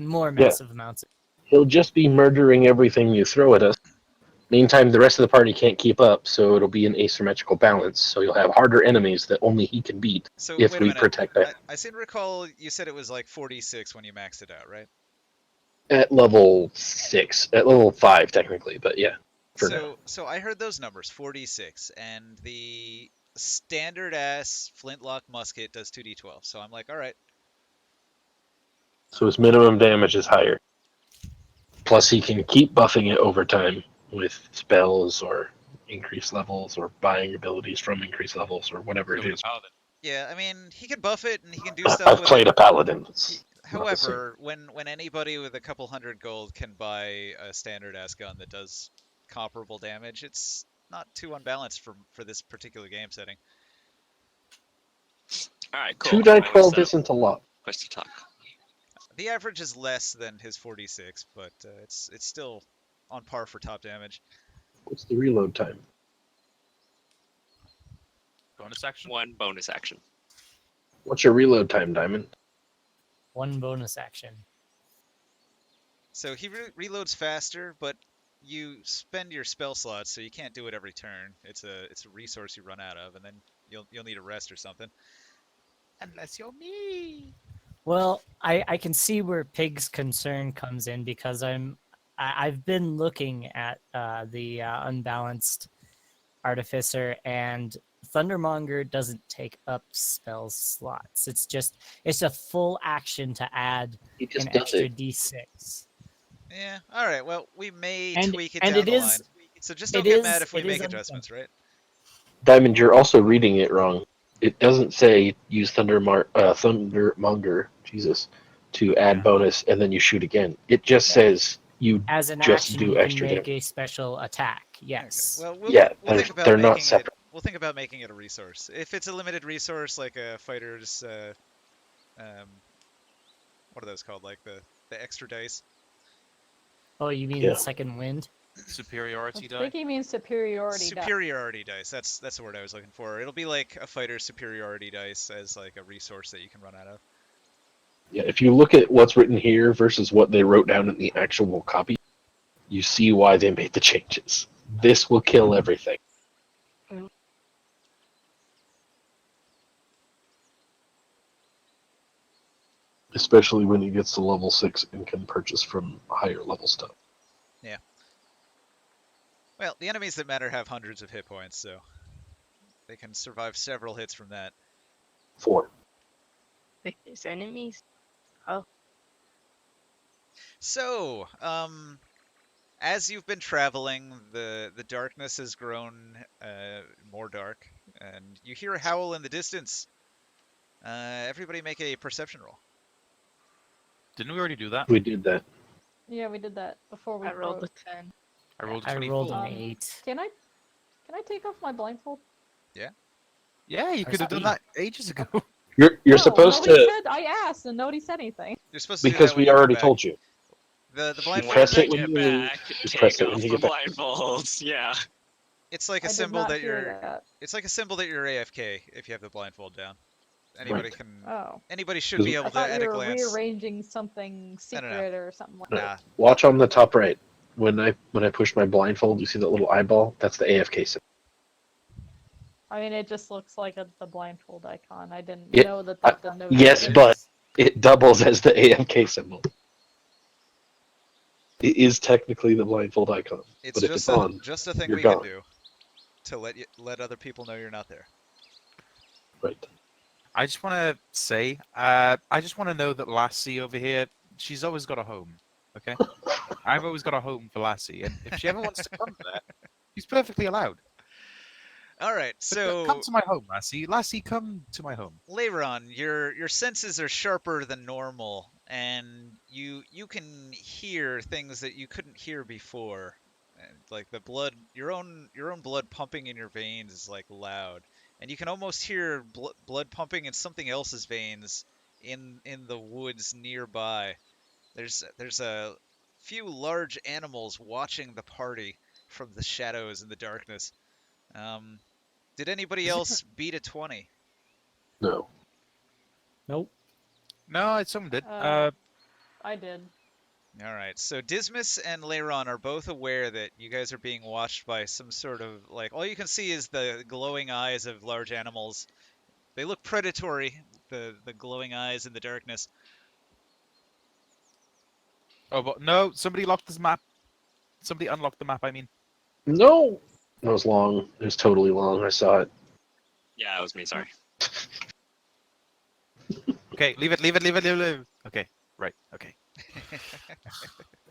more massive amounts. He'll just be murdering everything you throw at us. Meantime, the rest of the party can't keep up, so it'll be an asymmetrical balance. So you'll have harder enemies that only he can beat So if wait a we minute. protect that. I seem to recall you said it was like 46 when you maxed it out, right? At level 6. At level 5, technically, but yeah. For now. So I heard those numbers, 46, and the standard ass flintlock musket does 2d12. So I'm like, all right. So his minimum damage is higher. Plus, he can keep buffing it over time with spells or increased levels or buying abilities from increased levels or whatever it Go with is. the paladin. Yeah, I mean, he can buff it and he can do stuff I've with played it. a paladin. It's not the same. However, when anybody with a couple hundred gold can buy a standard ass gun that does comparable damage, it's not too unbalanced for this particular game setting. All right, cool. 2 die I will 12 set up isn't a lot. push to talk. The average is less than his 46, but it's still on par for top damage. What's the reload time? Bonus action. One bonus action. What's your reload time, Diamond? One bonus action. So he reloads faster, but you spend your spell slots, so you can't do it every turn. It's a resource you run out of, and then you'll need a rest or something. Unless you're me. Well, I can see where Pig's concern comes in because I've been looking at the unbalanced artificer, and Thundermonger doesn't take up spell slots. It's a full action to add He just an does extra it. D6. Yeah. All right. Well, we may And- tweak it and down it the is- line. So just it don't get is- mad if we it make is adjustments, right? Diamond, you're also reading it wrong. It doesn't say use Thundermonger, Jesus, to add Yeah. bonus and then you shoot again. It just Yeah. says you As an just action, do you can extra make damage. a special attack. Yes. Well, Yeah, we'll think about they're not making it. separate. We'll think about making it a resource. If it's a limited resource, like a fighter's, what are those called? Like the extra dice. Oh, you mean Yeah. second wind? Superiority I die. think he means superiority. Superiority dice. That's the word I was looking for. It'll be like a fighter's superiority dice as like a resource that you can run out of. Yeah, if you look at what's written here versus what they wrote down in the actual copy, you see why they made the changes. This will kill everything. Especially when he gets to level 6 and can purchase from higher level stuff. Well, the enemies that matter have hundreds of hit points, so they can survive several hits from that. 4. Like, there's enemies. So, as you've been traveling, the darkness has grown more dark, and you hear a howl in the distance. Everybody make a perception roll. Didn't we already do that? We did that. Yeah, we did that before we I rolled broke. a 10. I rolled a I 24. rolled an Um, 8. Can I take off my blindfold? Yeah, you could have done that ages ago. You're No, supposed nobody to, said. I asked, and nobody said anything. You're supposed to do because that when we you already come told back. you. The You blindfold. press it Take when it you leave. back. You Take press it when off you the get back. blindfolds. Yeah. It's like a I did symbol not that hear you're. that. It's like a symbol that you're AFK if you have the blindfold down. Anybody Right. can. Oh, Anybody should 'Cause be I I able to thought at you a were glance. rearranging something secret or something like No. that. Nah. Watch on the top right. When I push my blindfold, you see that little eyeball? That's the AFK symbol. I mean, it just looks like the blindfold icon. I didn't It- know that I- that denoted yes, it. but it doubles as the AFK symbol. It is technically the blindfold icon. It's But if just it's a on, just a thing you're we gone. can do to let other people know you're not there. Right. I just want to say, I just want to know that Lassie over here, she's always got a home. Okay, I've always got a home for Lassie, and if she ever wants to come there, she's perfectly allowed. All right, But so come to my home, Lassie. Lassie, come to my home. Leiron, your senses are sharper than normal, and you can hear things that you couldn't hear before. And, like the blood, your own blood pumping in your veins is like loud, and you can almost hear blood pumping in something else's veins in the woods nearby. There's a few large animals watching the party from the shadows and the darkness. Did anybody Is it- else beat a 20? No. Nope. No, someone did. I did. All right, so Dismas and Leiron are both aware that you guys are being watched by some sort of, like, all you can see is the glowing eyes of large animals. They look predatory, the glowing eyes in the darkness. Oh, but no, somebody locked this map. Somebody unlocked the map. I mean, No! It was long. It was totally long. I saw it. Yeah, it was me. Sorry. okay, leave it. Okay, right. Okay.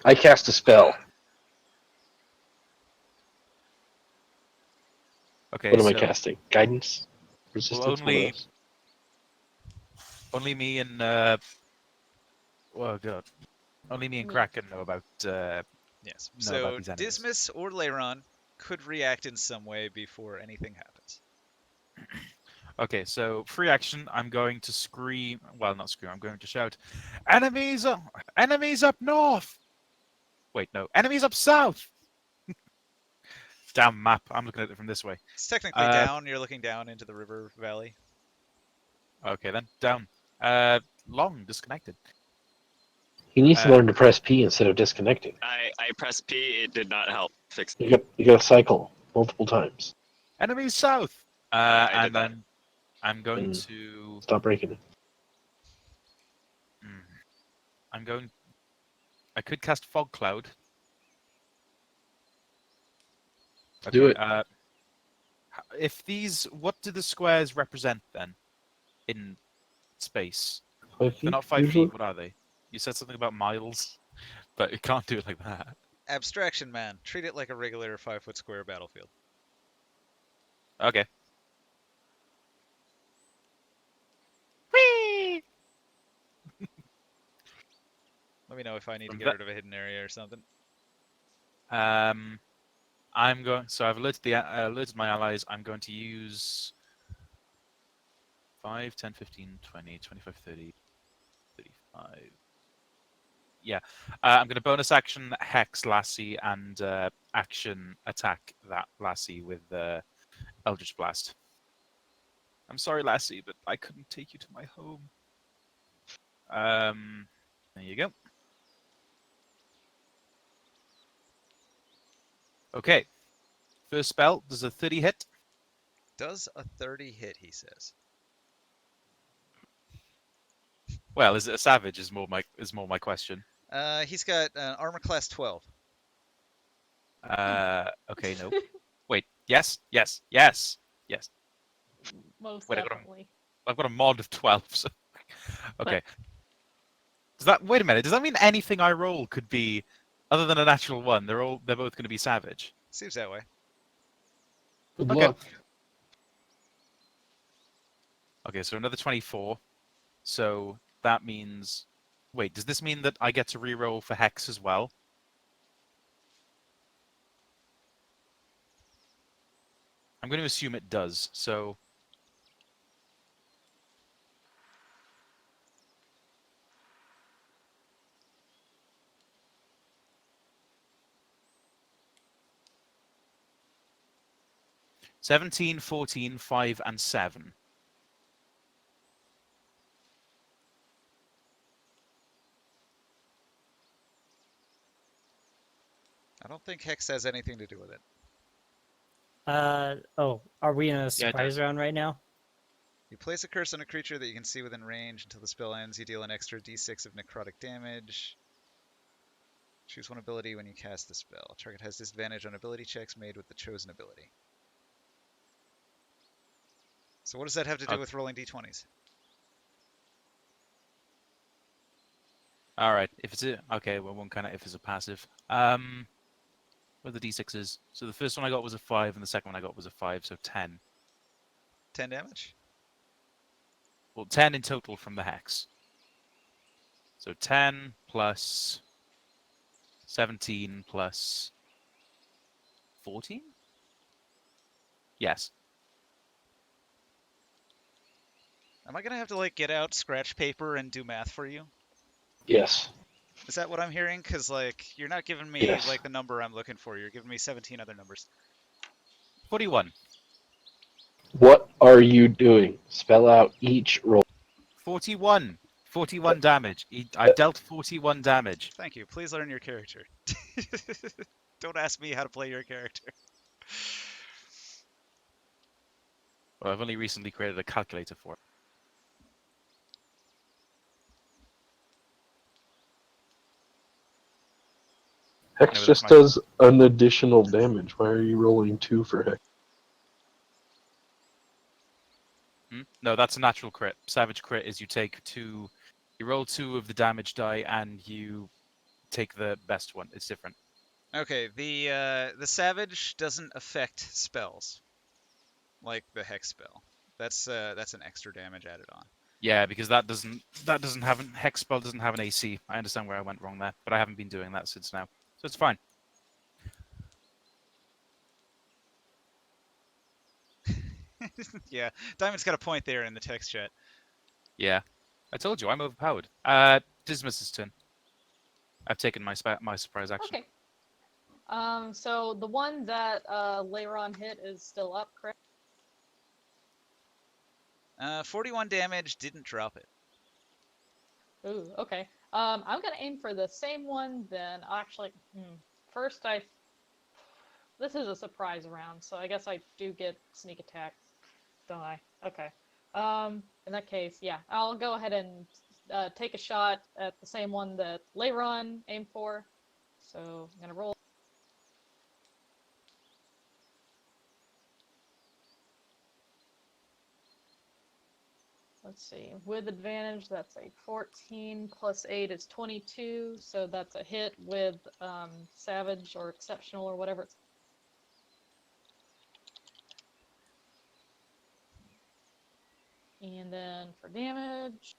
I cast a spell. Okay. What am I so casting? Guidance? Resistance? One of only- those. Only me and oh god, only me and Me. Kraken know about. Yes, know about so these enemies. Dismas or Leiron could react in some way before anything happens. Okay, so free action. I'm going to scream. Well, not scream. I'm going to shout, "Enemies! Enemies up north!" Wait, no, enemies up south. Damn map. I'm looking at it from this way. It's technically Uh, down, you're looking down into the river valley. Okay, then down. Long disconnected. He needs to Uh, learn to press P instead of disconnecting. I pressed P. It did not help fix it. You got to cycle multiple times. Enemies south. I And did that. then I'm going And- to. Stop breaking it. I'm going. I could cast Fog Cloud. Do it. If these, what do the squares represent then, in space? 5 They're feet, not 5 usually? feet. What are they? You said something about miles, but you can't do it like that. Abstraction, man. Treat it like a regular 5-foot square battlefield. Okay. Let me know if I need to From get that- rid of a hidden area or something. I'm going. So I've alerted my allies. I'm going to use 5, 10, 15, 20, 25, 30, 35. Yeah. I'm going to bonus action Hex Lassie and action attack that Lassie with Eldritch Blast. I'm sorry, Lassie, but I couldn't take you to my home. There you go. Okay. First spell, does a 30 hit? Does a 30 hit, he says. Well, is it a savage is more my question. He's got armor class 12. Okay, no. Wait, yes. Most Wait, definitely. I've got a mod of 12, so okay. Wait a minute, does that mean anything I roll could be other than a natural one, they're both gonna be savage? Seems that way. Good Okay. luck. Okay, so another 24. So that means wait, does this mean that I get to reroll for Hex as well? I'm going to assume it does, so... "17, 14, 5, and 7. I don't think Hex has anything to do with it. Oh, are we in a Yeah, it surprise round right now? You place a curse on a creature that you can see within range until the spell ends. You deal an extra d6 of necrotic damage. Choose one ability when you cast the spell. Target has disadvantage on ability checks made with the chosen ability. So what does that have to do with rolling d20s? Alright, if it's a... Okay, well, one kind of if it's a passive. What are the d6s? So the first one I got was a 5, and the second one I got was a 5, so 10. 10 damage? Well, 10 in total from the Hex. So 10 plus 17 plus 14? Yes. Am I gonna have to like get out scratch paper and do math for you? Yes. Is that what I'm hearing? Because like you're not giving me Yes. like the number I'm looking for. You're giving me 17 other numbers. 41. What are you doing? Spell out each roll. 41. 41 damage. I've dealt 41 damage. Thank you. Please learn your character. Don't ask me how to play your character. Well, I've only recently created a calculator for it. Hex No, that's just my- does an additional damage. Why are you rolling 2 for Hex? No, that's a natural crit. Savage crit is you roll 2 of the damage die and you take the best one. It's different. Okay, the savage doesn't affect spells like the hex spell. That's an extra damage added on. Yeah, because that doesn't have an Hex spell doesn't have an AC. I understand where I went wrong there, but I haven't been doing that since now, so it's fine. Yeah, Diamond's got a point there in the text chat. Yeah, I told you I'm overpowered. Dismas's turn. I've taken my surprise action. Okay. So the one that Leiron hit is still up, correct? 41 damage, didn't drop it. Ooh, okay. I'm gonna aim for the same one then. Actually, first this is a surprise round, so I guess I do get sneak attack, don't I? Okay. In that case, yeah, I'll go ahead and take a shot at the same one that Leiron aimed for. So I'm gonna roll. Let's see, with advantage, that's a 14 plus 8 is 22, so that's a hit with Savage or Exceptional or whatever it's. And then for damage,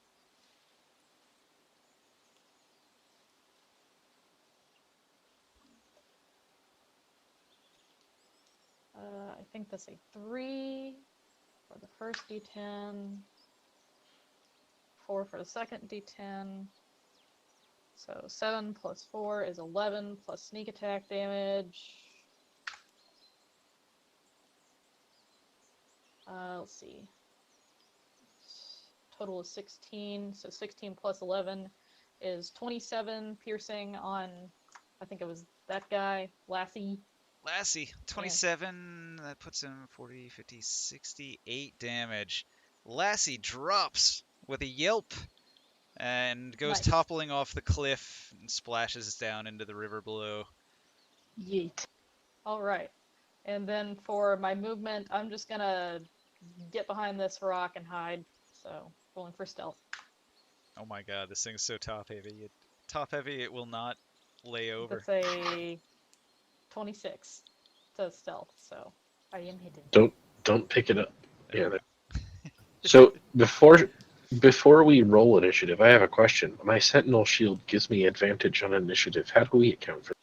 I think that's a 3 for the first D10, 4 for the second D10. So 7 plus 4 is 11 plus sneak attack damage. Let's see. Total is 16. So 16 plus 11 is 27 piercing on, I think it was that guy, Lassie. Lassie, 27. That puts him 40, 50, 68 damage. Lassie drops with a yelp and goes Nice. toppling off the cliff and splashes down into the river below. Yeet. All right. And then for my movement, I'm just gonna get behind this rock and hide. So rolling for stealth. Oh my god, this thing's so top heavy. Top heavy, it will not lay over. That's a 26 to stealth, so I am hidden. Don't pick it up. Yeah. Okay. So before we roll initiative, I have a question. My Sentinel shield gives me advantage on initiative. How do we account for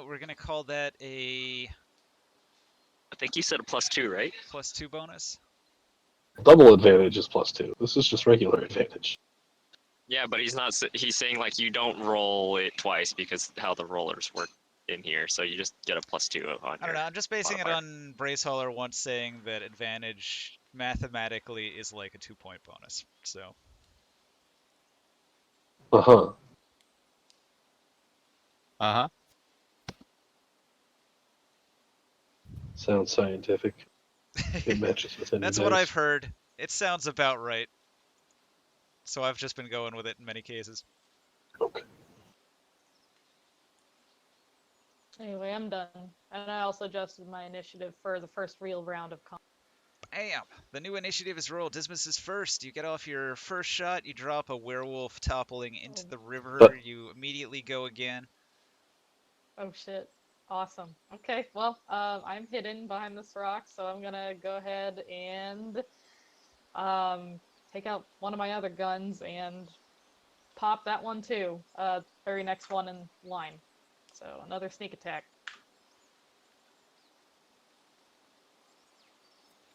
We're gonna call that a I think you said a +2, right? +2 bonus. double advantage is +2? This is just regular advantage. Yeah, but he's saying like you don't roll it twice because how the rollers work in here, so you just get a +2 on I don't know, I'm just basing it modifier. on Bracehaller once saying that advantage mathematically is like a 2-point bonus, so. Uh-huh. Uh-huh. Sounds scientific. It matches with any That's what dice. I've heard. It sounds about right. So I've just been going with it in many cases. Okay. Anyway, I'm done. And I also adjusted my initiative for the first real round of combat. Bam! The new initiative is rolled. Dismas is first. You get off your first shot, you drop a werewolf toppling into the river, But- you immediately go again. Oh shit. Awesome. Okay, well, I'm hidden behind this rock, so I'm gonna go ahead and take out one of my other guns and pop that one too. Very next one in line. So another sneak attack.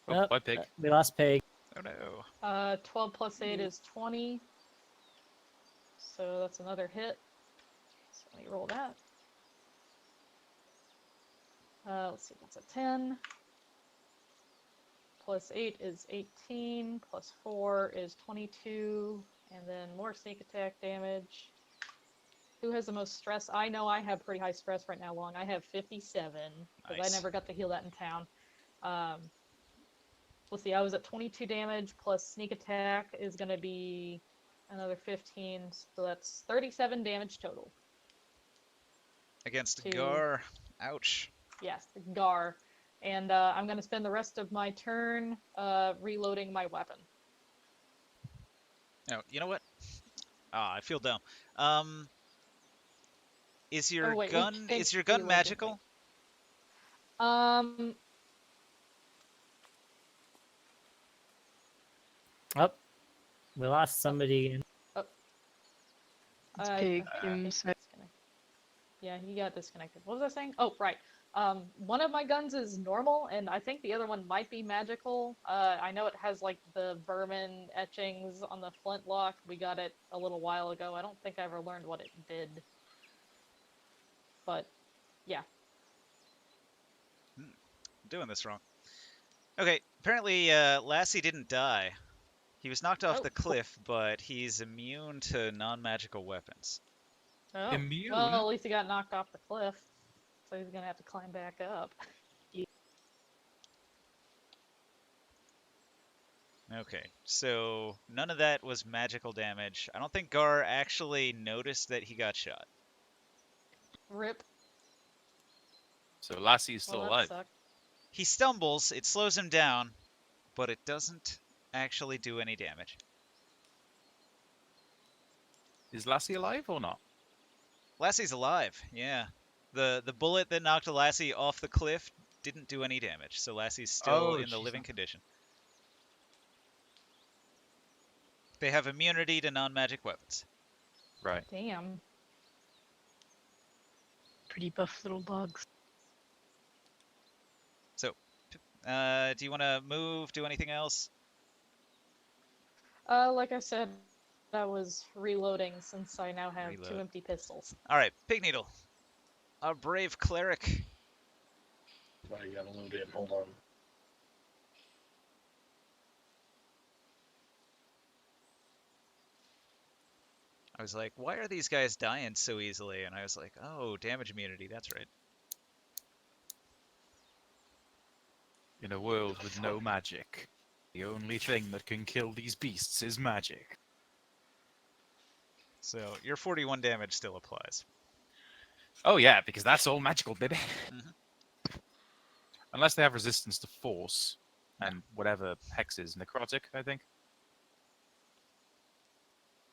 Oh, Oh, bye, pig. we lost Peg. Oh no. 12 plus 8 is 20. So that's another hit. So let me roll that. Let's see, that's a 10. Plus 8 is 18. Plus 4 is 22. And then more sneak attack damage. Who has the most stress? I know I have pretty high stress right now, Long. I have 57. Because Nice. I never got to heal that in town. Let's see, I was at 22 damage. Plus sneak attack is going to be another 15. So that's 37 damage total. Against to- Gar. Ouch. Yes, Gar. And I'm going to spend the rest of my turn reloading my weapon. Oh, you know what? Ah, I feel dumb. Is your wait, we gun can is your gun reload, magical? Oh, we lost somebody again. It's I pig. think I'm he sorry. disconnected. Yeah, he got disconnected. What was I saying? Oh, right. One of my guns is normal, and I think the other one might be magical. I know it has like the vermin etchings on the flintlock. We got it a little while ago. I don't think I ever learned what it did. But, yeah. I'm doing this wrong. Okay, apparently Lassie didn't die. He was knocked off Oh, the cool. cliff, but he's immune to non-magical weapons. Oh, Immune? well, at least he got knocked off the cliff, so he's gonna have to climb back up. Okay, so none of that was magical damage. I don't think Gar actually noticed that he got shot. Rip. So Lassie is still Well, that alive. sucked. He stumbles, it slows him down, but it doesn't actually do any damage. Is Lassie alive or not? Lassie's alive, yeah. The bullet that knocked Lassie off the cliff didn't do any damage, so Lassie's still Oh, in the she's living not- condition. They have immunity to non-magic weapons. Right. Damn. Pretty buff little dogs. Do you want to move, do anything else? Like I said, I was reloading since I now have two Reload. empty pistols. Alright, Pig Needle. Our brave cleric. I gotta load in. Hold on. I was like, why are these guys dying so easily? And I was like, oh, damage immunity, that's right. In a world with no magic, the only thing that can kill these beasts is magic. So your 41 damage still applies. Oh yeah, because that's all magical, baby. Mhm. Unless they have resistance to force and whatever hex is necrotic, I think.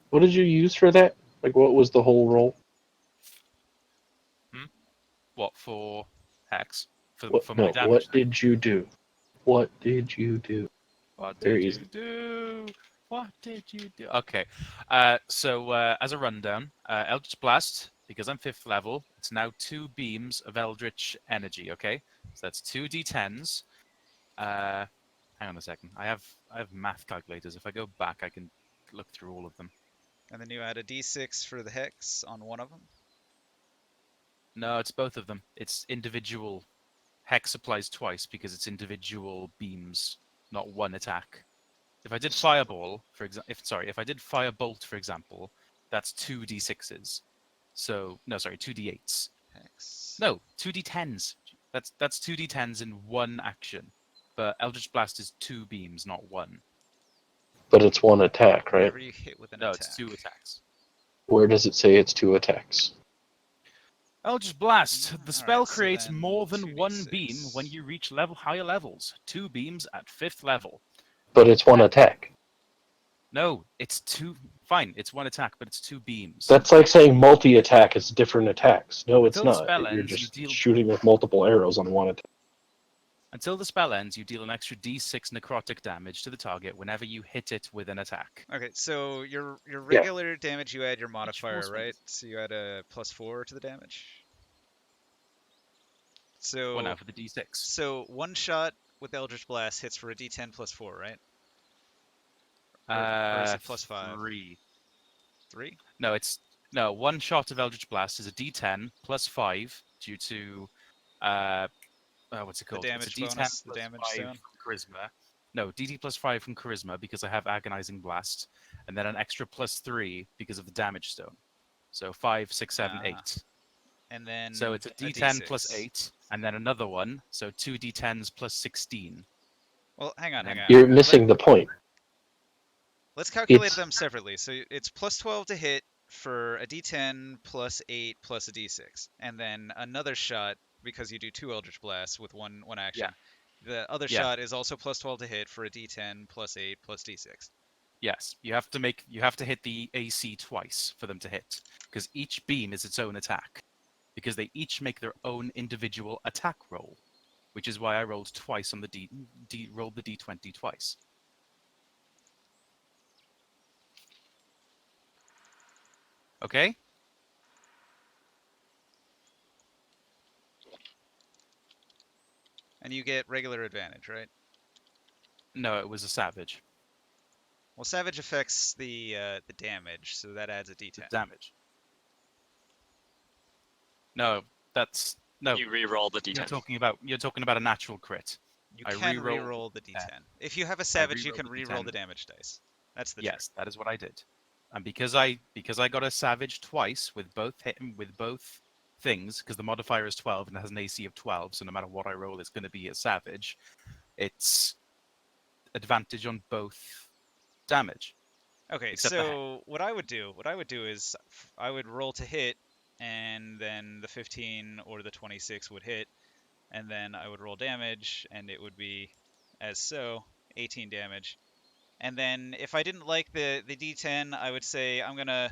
What did you use for that? Like, what was the whole roll? What for hex? For What, my no, damage. what did you do? What did you do? What Very did easy. you do? What did you do? Okay. So as a rundown, Eldritch Blast, because I'm 5th level, it's now 2 beams of Eldritch energy, okay? So that's 2 d10s. Hang on a second. I have math calculators. If I go back, I can look through all of them. And then you add a d6 for the hex on one of them. No, it's both of them. It's individual. Hex applies twice because it's individual beams, not one attack. If I did Fireball, for example, if I did Firebolt, for example, that's 2 d6s. So, no, sorry, 2 d8s. Hex. No, 2 d10s. That's 2 d10s in one action. But Eldritch Blast is 2 beams, not 1. But it's one attack, right? Whenever you hit with an No, attack. it's 2 attacks. Where does it say it's 2 attacks? Eldritch Blast. The Alright, spell so creates then more than 1 2d6. beam when you reach higher levels. 2 beams at 5th level. But it's one attack. No, it's 2. Fine, it's 1 attack, but it's 2 beams. That's like saying multi-attack is different attacks. No, it's Until the not. spell You're ends, you just deal- shooting with multiple arrows on one attack. Until the spell ends, you deal an extra d6 necrotic damage to the target whenever you hit it with an attack. Okay, so your regular damage, you add your modifier, force right? So you add a +4 to the damage. So Well, now for the d6. so one shot with Eldritch Blast hits for a d10 +4, right? Or is it +5? 3. 3? No, 1 shot of Eldritch Blast is a d10 plus 5 due to what's it called? damage it's a d10 bonus, the plus damage 5 stone? from Charisma. No, DD plus 5 from Charisma because I have Agonizing Blast, and then an extra plus 3 because of the damage stone. So 5, 6, 7, Ah. 8. And then So it's a d10 plus 8, and then another one, so 2 d10s plus 16. Well, hang on. You're missing the point. Let's calculate It's- them separately. So it's +12 to hit for a d10 plus 8 plus a d6, and then another shot because you do 2 Eldritch Blasts with one action. Yeah. The other Yeah. shot is also +12 to hit for a d10 plus 8 plus d6. Yes, you have to hit the AC twice for them to hit, because each beam is its own attack, because they each make their own individual attack roll, which is why I rolled twice on the rolled the d20 twice. Okay? And you get regular advantage, right? No, it was a savage. Well, Savage affects the damage, so that adds a d10. Damage. No, that's no. You re-roll the You're d10. talking about a natural crit. You I can re-roll re-roll the the d10. If you have a Savage, you re-roll can the re-roll D10. the damage dice. That's the trick. Yes, that is what I did. And because I got a savage twice with both things, because the modifier is 12 and it has an AC of 12, so no matter what I roll, it's going to be a savage. It's advantage on both damage. Okay, Except the so what I would do is I would roll to hit, and then the 15 or the 26 would hit, and then I would roll damage, and it would be as so, 18 damage. And then if I didn't like the D10, I would say I'm gonna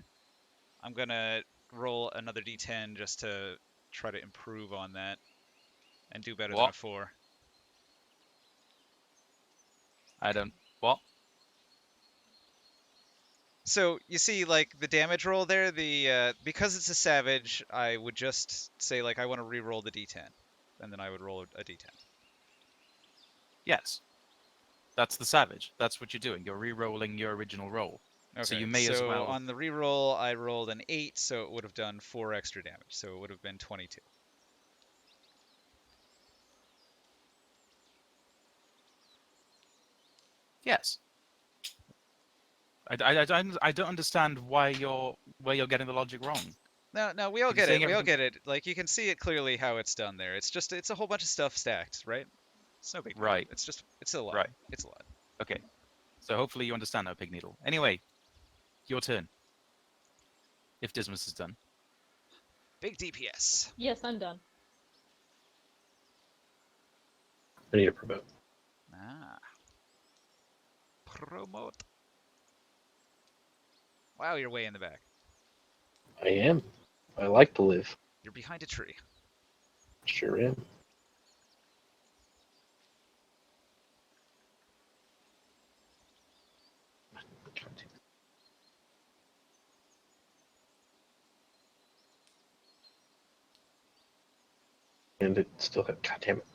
roll another D10 just to try to improve on that and do better than a What? 4. I don't. What? So you see, like the damage roll there, because it's a savage, I would just say like I want to re-roll the D10, and then I would roll a D10. Yes. That's the savage. That's what you're doing. You're re-rolling your original roll. Okay. So you may as well. on the re-roll, I rolled an 8, so it would have done 4 extra damage. So it would have been 22. Yes. I don't understand why you're getting the logic wrong. No, we all You're get saying it. We all everything- get it. Like you can see it clearly how it's done there. It's a whole bunch of stuff stacked, right? It's no big deal. Right. It's a lot. Right. It's a lot. Okay. So hopefully you understand now, Pig Needle. Anyway, your turn. If Dismas is done. Big DPS. Yes, I'm done. I need to promote. Ah. Promote. Wow, you're way in the back. I am. I like to live. You're behind a tree. Sure am. And it still got. God damn it.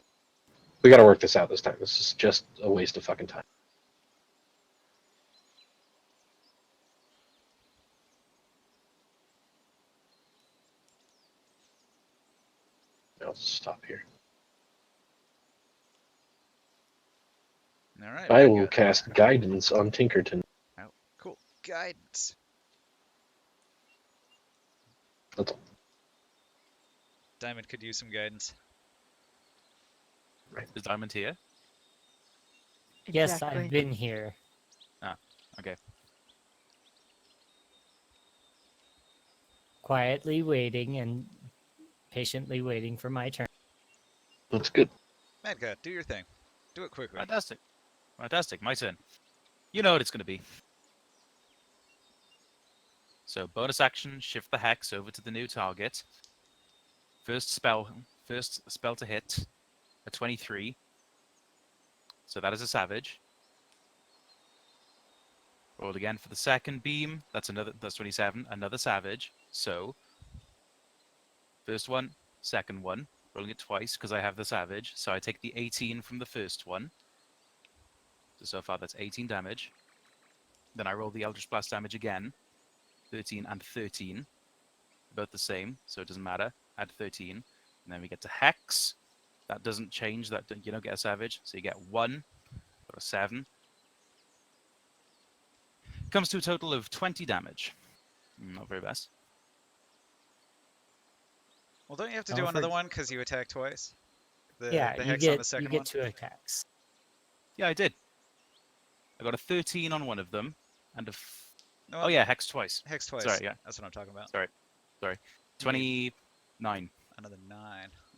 We gotta work this out this time. This is just a waste of fucking time. I'll stop here. All right. I very will good. cast Guidance on Tinkerton. Cool. Guidance. That's all. Diamond could use some guidance. Is Diamond here? Yes, Exactly. I've been here. Okay. Quietly waiting and patiently waiting for my turn. That's good. Madcat, do your thing. Do it quickly. Fantastic. Fantastic. My turn. You know what it's going to be. So bonus action, shift the hex over to the new target. First spell to hit, a 23. So that is a savage. Rolled again for the second beam. That's 27. Another savage. So first one, second one. Rolling it twice because I have the savage. So I take the 18 from the first one. So far that's 18 damage. Then I roll the Eldritch Blast damage again. 13 and 13. Both the same, so it doesn't matter. Add 13. And then we get to Hex. That doesn't change. That you don't get a savage. So you get 1. Got a 7. Comes to a total of 20 damage. Not very best. Well, don't you have to Oh, do for- another one because you attack twice? The yeah, you hex on the get second you get one? 2 attacks. Yeah, I did. I got a 13 on one of them. And a... No, Oh yeah, Hex twice. Hex twice. Sorry, yeah. That's what I'm talking about. Sorry. 29. Another 9.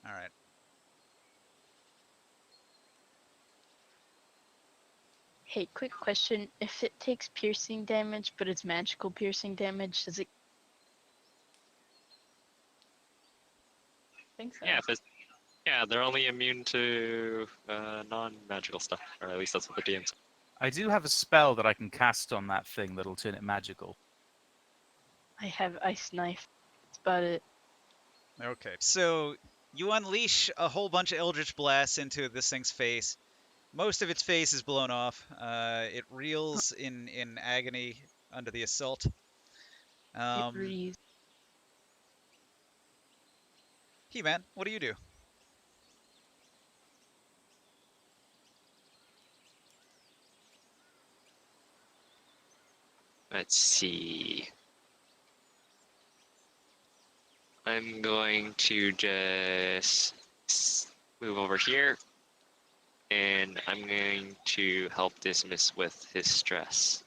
All right. Hey, quick question. If it takes piercing damage, but it's magical piercing damage, does it? I think so. Yeah, they're only immune to non-magical stuff, or at least that's what the DM said. I do have a spell that I can cast on that thing that'll turn it magical. I have ice knife. That's about it. Okay. So you unleash a whole bunch of Eldritch Blasts into this thing's face. Most of its face is blown off. It reels in agony under the assault. It breathes. He-Man, what do you do? Let's see. I'm going to just move over here, and I'm going to help Dismas with his stress.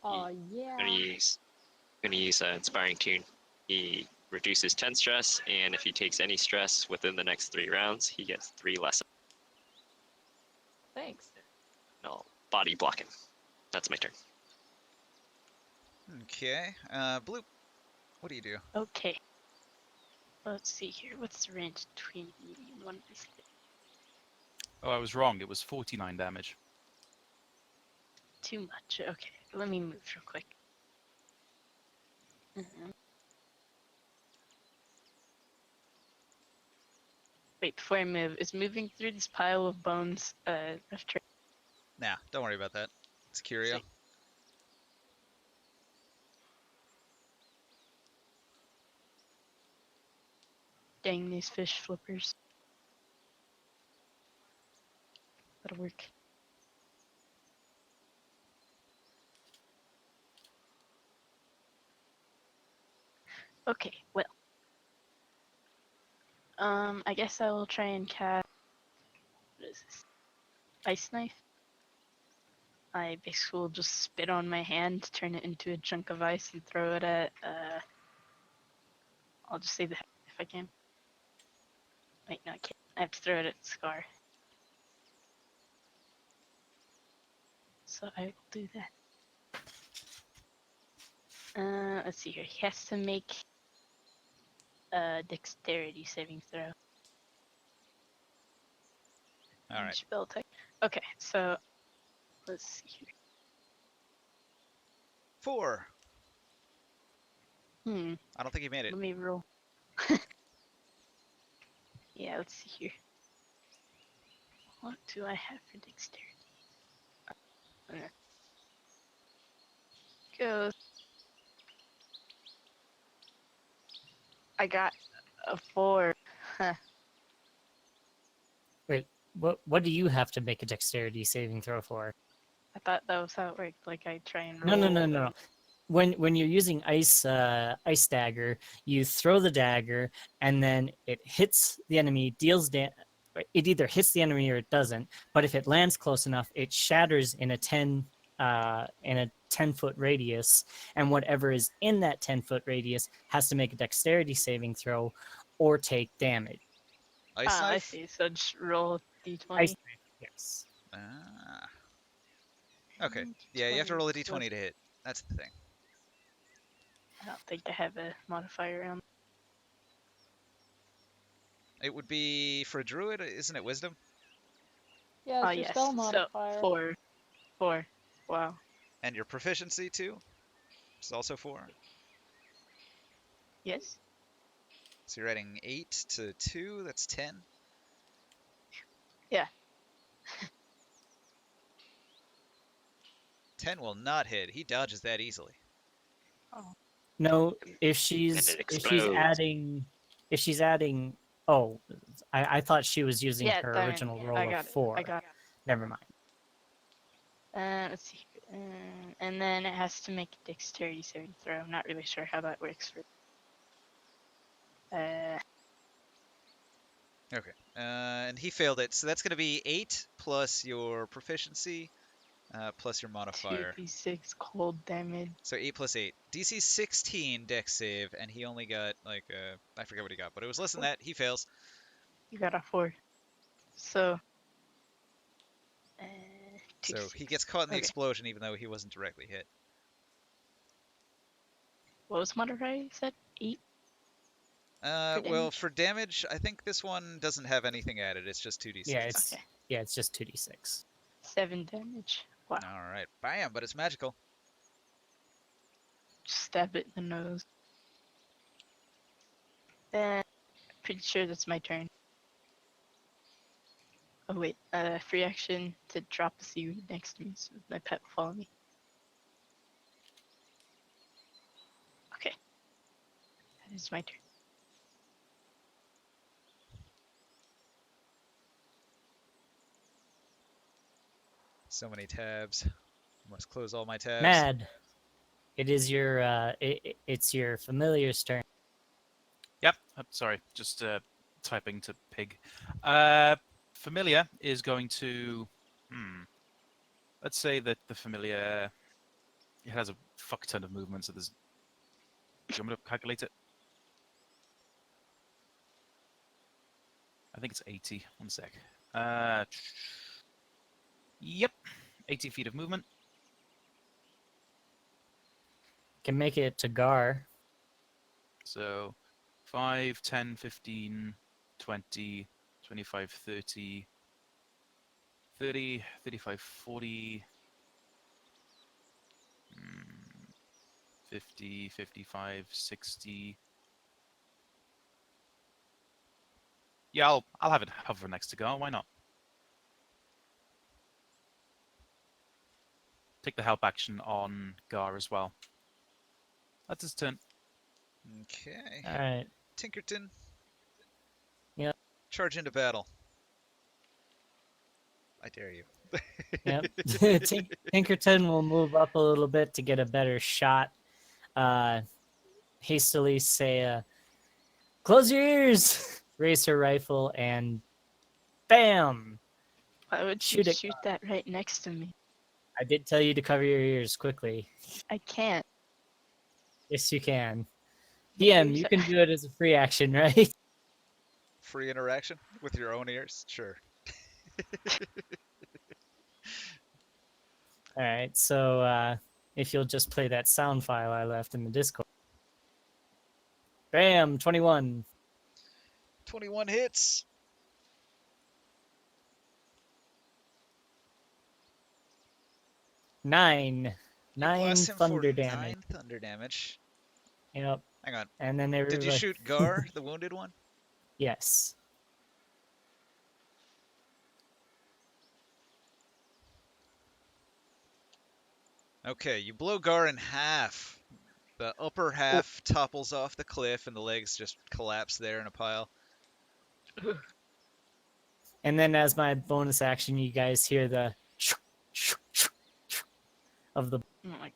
Oh yeah. Gonna use Inspiring Tune. He reduces 10 stress, and if he takes any stress within the next 3 rounds, he gets 3 less. Thanks. No, body blocking. That's my turn. Okay. Bloop. What do you do? Okay. Let's see here. What's the range between one and three? Oh, I was wrong. It was 49 damage. Too much. Okay. Let me move real quick. Mhm. Wait, before I move, is moving through this pile of bones rough terrain? Nah, don't worry about that. It's Curio. Sweet. Dang these fish flippers. That'll work. Okay, well. I guess I will try and cast. What is this? Ice knife? I basically will just spit on my hand, turn it into a chunk of ice, and throw it at, I'll just say that if I can. Wait, no, I can't. I have to throw it at Scar. So I will do that. Let's see here. He has to make a dexterity saving throw. All And right. Spell tech. Okay, so let's see here. 4. Hmm, I don't think he made it. let me roll. Yeah, let's see here. What do I have for dexterity? Goes. I got a 4. Huh. What do you have to make a dexterity saving throw for? I thought that was how it worked. Like I try and No, roll. no. When you're using ice dagger, you throw the dagger and then it hits the enemy, deals damage. It either hits the enemy or it doesn't. But if it lands close enough, it shatters in a 10-foot radius, and whatever is in that 10-foot radius has to make a dexterity saving throw or take damage. Ice I knife? see. So just roll d20. Ice knife, yes. Ah. Okay. Yeah, you have to roll a d20 to hit. That's the thing. I don't think I have a modifier on. It would be for a druid, isn't it wisdom? Yeah, Oh it's your yes. spell So modifier. 4. 4. Wow. And your proficiency too? It's also 4. Yes. So you're adding 8 to 2, that's 10. Yeah. 10 will not hit. He dodges that easily. No, if And she's it explodes. if she's adding oh, I thought she was using Yeah. her Darn. original roll I of got it. 4. I got it. Never mind. Let's see. And then it has to make a dexterity saving throw. I'm not really sure how that works for. Okay. And he failed it. So that's going to be 8 plus your proficiency plus your modifier. 2d6 cold damage. So 8 plus 8. DC 16 dex save, and he only got, like, I forget what he got, but it was less than that. He fails. You got a 4. So. So 2d6. he gets caught in the Okay. explosion even though he wasn't directly hit. What was modifier you said? 8? Well, damage? for damage, I think this one doesn't have anything added. It's just 2d6. Yeah, it's just 2d6. 7 damage. Wow. All right. Bam, but it's magical. Just stab it in the nose. Pretty sure that's my turn. Oh wait, free action to drop a seaweed next to me so my pet will follow me. Okay. That is my turn. So many tabs. I must close all my tabs. Mad. it is your it's your familiar's turn. Yep. Sorry, just typing to pig. Familiar is going to. Let's say that the familiar. It has a fuck ton of movement, so there's. Do you want me to calculate it? I think it's 80. One sec. Yep. 80 feet of movement. Can make it to Gar. So 5, 10, 15, 20, 25, 30, 30, 35, 40, 50, 55, 60. Yeah, I'll have it hover next to Gar. Why not? Take the help action on Gar as well. That's his turn. Okay. All right. Tinkerton. Yep. Charge into battle. I dare you. Yep. Tinkerton will move up a little bit to get a better shot. Hastily say, "Close your ears!" Raise her rifle and bam! Why would Shoot you it. shoot that right next to me? I did tell you to cover your ears quickly. I can't. Yes, you can. DM, you can do it as a free action, right? Free interaction with your own ears? Sure. All right. So if you'll just play that sound file I left in the Discord. Bam! 21. 21 hits. Nine. You Nine blast him thunder for damage. 9 thunder damage. Yep. Hang on. And then everybody. Did you shoot Gar, the wounded one? Yes. Okay, you blow Gar in half. The upper half topples off the cliff and the legs just collapse there in a pile. And then as my bonus action, you guys hear the of the. Oh my god.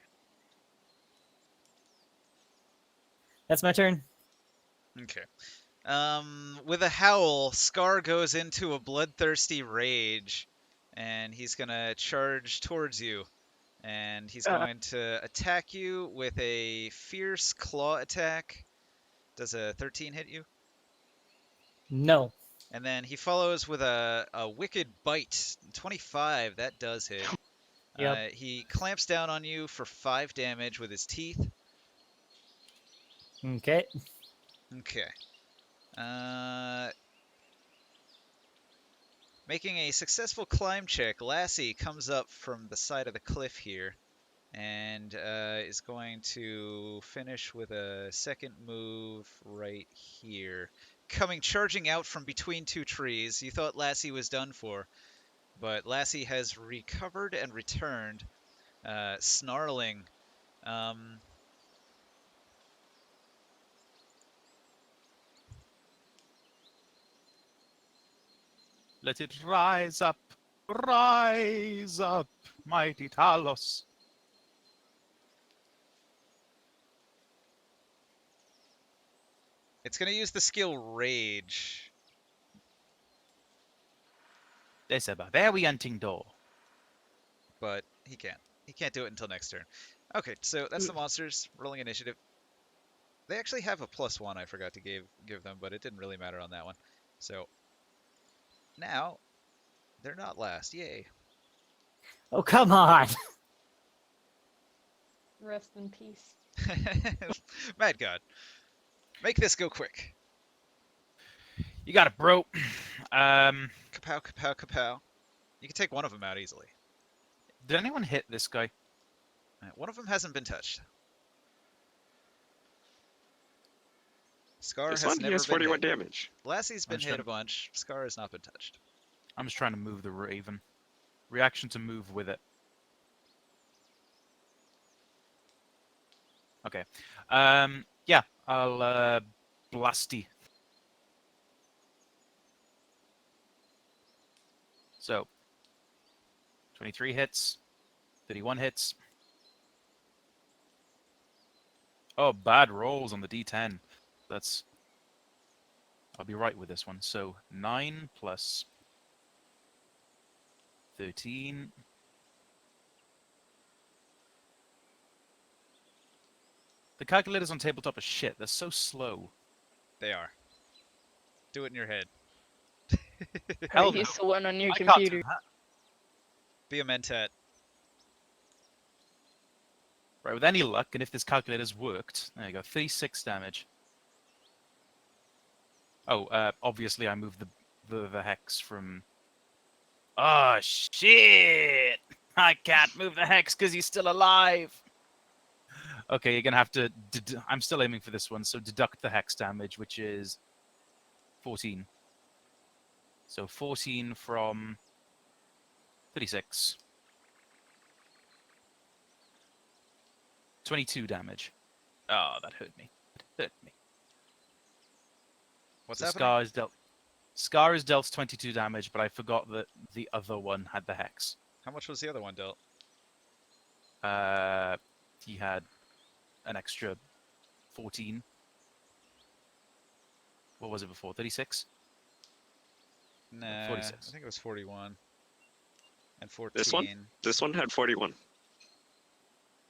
That's my turn. Okay. With a howl, Scar goes into a bloodthirsty rage, and he's gonna charge towards you. And he's going to attack you with a fierce claw attack. Does a 13 hit you? No. And then he follows with a wicked bite. 25, that does hit. Yep. He clamps down on you for 5 damage with his teeth. Okay. Okay. Making a successful climb check, Lassie comes up from the side of the cliff here and is going to finish with a second move right here. Coming charging out from between two trees. You thought Lassie was done for, but Lassie has recovered and returned, snarling. Let it rise up, mighty Talos. It's going to use the skill Rage. There's a very hunting door. But he can't. He can't do it until next turn. Okay, so that's the monsters. Rolling initiative. They actually have a +1 I forgot to give them, but it didn't really matter on that one. So now they're not last. Yay. Oh, come on. Rest in peace. Mad God. Make this go quick. You got it, bro. Kapow, kapow, kapow. You can take one of them out easily. Did anyone hit this guy? One of them hasn't been touched. Scar This has one, never he has been 41 hit. damage. Lassie's been I'm hit sure. a bunch. Scar has not been touched. I'm just trying to move the Raven. Reaction to move with it. Okay. Yeah, I'll blasty. So 23 hits, 31 hits, Oh, bad rolls on the D10. That's. I'll be right with this one. So 9 plus 13. The calculators on tabletop are shit. They're so slow. They are. Do it in your head. Hell Or no. use the one on your I can't do computer. that. Be a mentat. Right, with any luck, and if this calculator's worked, there you go, 36 damage. Oh, obviously I moved the hex from. Oh shit! I can't move the hex because he's still alive. Okay, you're gonna have to. I'm still aiming for this one, so deduct the hex damage, which is 14. So 14 from 36. 22 damage. Oh, that hurt me. It hurt me. What's So happening? Scar is dealt 22 damage, but I forgot that the other one had the hex. How much was the other one dealt? He had an extra 14. What was it before? 36? Nah, 46. I think it was 41. And 14. This one had 41.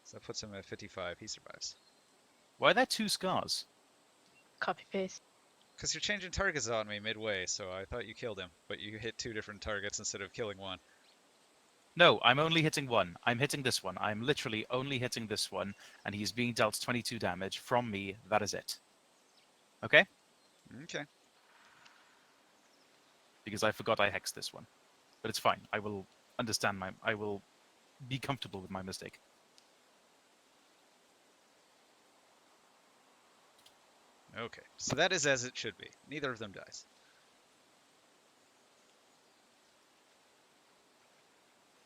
So that puts him at 55. He survives. Why are there 2 scars? Copy paste. Because you're changing targets on me midway, so I thought you killed him, but you hit 2 different targets instead of killing one. No, I'm only hitting one. I'm hitting this one. I'm literally only hitting this one, and he's being dealt 22 damage from me. That is it. Okay? Okay. Because I forgot I hexed this one. But it's fine. I will understand I will be comfortable with my mistake. Okay. So that is as it should be. Neither of them dies.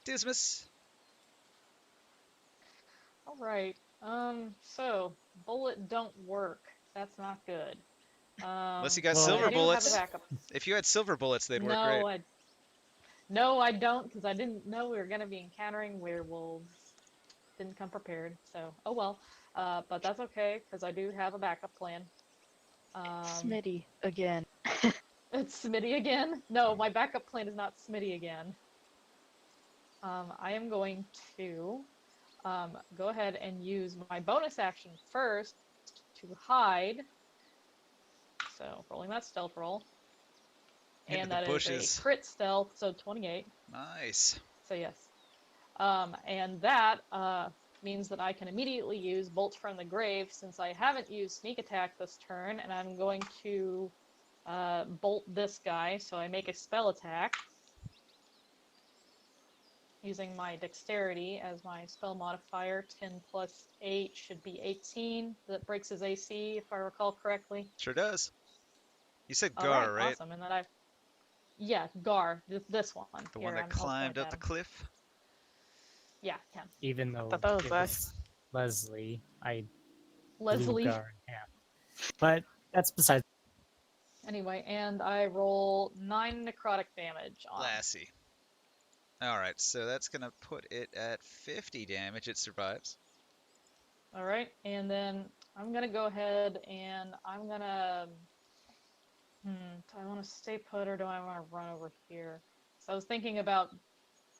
Dismiss. All right. So bullet don't work. That's not good. Unless you got Well, silver I do have a bullets. backup. If you had silver bullets, they'd work No, great. no, I don't, because I didn't know we were gonna be encountering werewolves. Didn't come prepared, so oh well. But that's okay, because I do have a backup plan. Smitty again. It's Smitty again? No, my backup plan is not Smitty again. I am going to go ahead and use my bonus action first to hide. So rolling that stealth roll. Into And the that is bushes. a crit stealth, so 28. Nice. So yes. And that means that I can immediately use Bolt from the Grave since I haven't used Sneak Attack this turn, and I'm going to bolt this guy, so I make a spell attack using my Dexterity as my spell modifier. 10 plus 8 should be 18. That breaks his AC, if I recall correctly. Sure does. You said All Gar, right? right? Awesome. And then yeah, Gar, this one. The Here, one that I'll climbed point up the at him. cliff? Yeah, him. Even though thought that was it us. was Leslie, I blew Leslie. Gar in half. But that's besides. Anyway, and I roll 9 necrotic damage on him. Lassie. Alright, so that's gonna put it at 50 damage. It survives. Alright, and then I'm gonna go ahead and I'm gonna... do I want to stay put or do I want to run over here? So I was thinking about...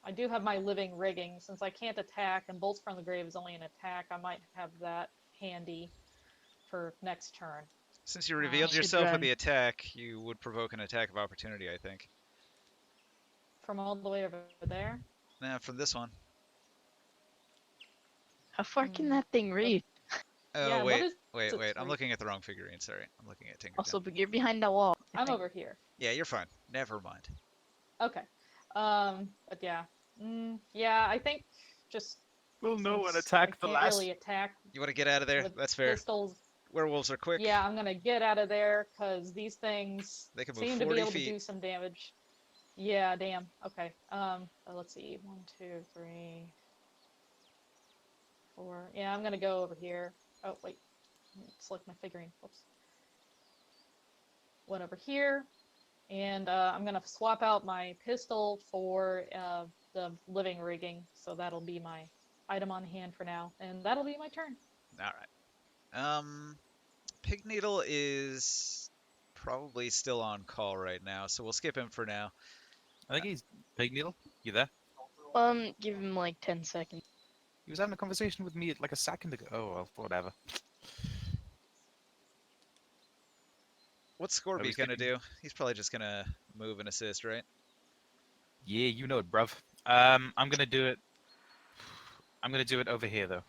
I do have my living rigging. Since I can't attack and Bolts from the Grave is only an attack, I might have that handy for next turn. Since you revealed should yourself with run. the attack, you would provoke an attack of opportunity, I think. From all the way over there? Nah, from this one. How far can Hmm. that thing reach? Oh, Yeah, what wait, is wait. its I'm reach? looking at the wrong figurine. Sorry, I'm looking at Tinkerton. Also, but you're behind the wall. I I'm think. over here. Yeah, you're fine. Never mind. Okay. But yeah. Yeah, I think just... Will no one since attack I the can't last? really attack You want to get out of there? with That's fair. pistols. Werewolves are quick. Yeah, I'm gonna get out of there because these things They can move seem to be 40 able to feet. do some damage. Yeah, damn. Okay. Let's see. 1, 2, 3, 4. Yeah, I'm gonna go over here. Oh wait, select my figurine. Whoops. Went over here, and I'm gonna swap out my pistol for the living rigging. So that'll be my item on hand for now, and that'll be my turn. Alright. Pig Needle is probably still on call right now, so we'll skip him for now. I think he's Pig Needle. You there? Give him like 10 seconds. He was having a conversation with me like a second ago. Oh well, whatever. What's I Scorby was gonna thinking- do? He's probably just gonna move and assist, right? Yeah, you know it, bruv. I'm gonna do it. I'm gonna do it over here though.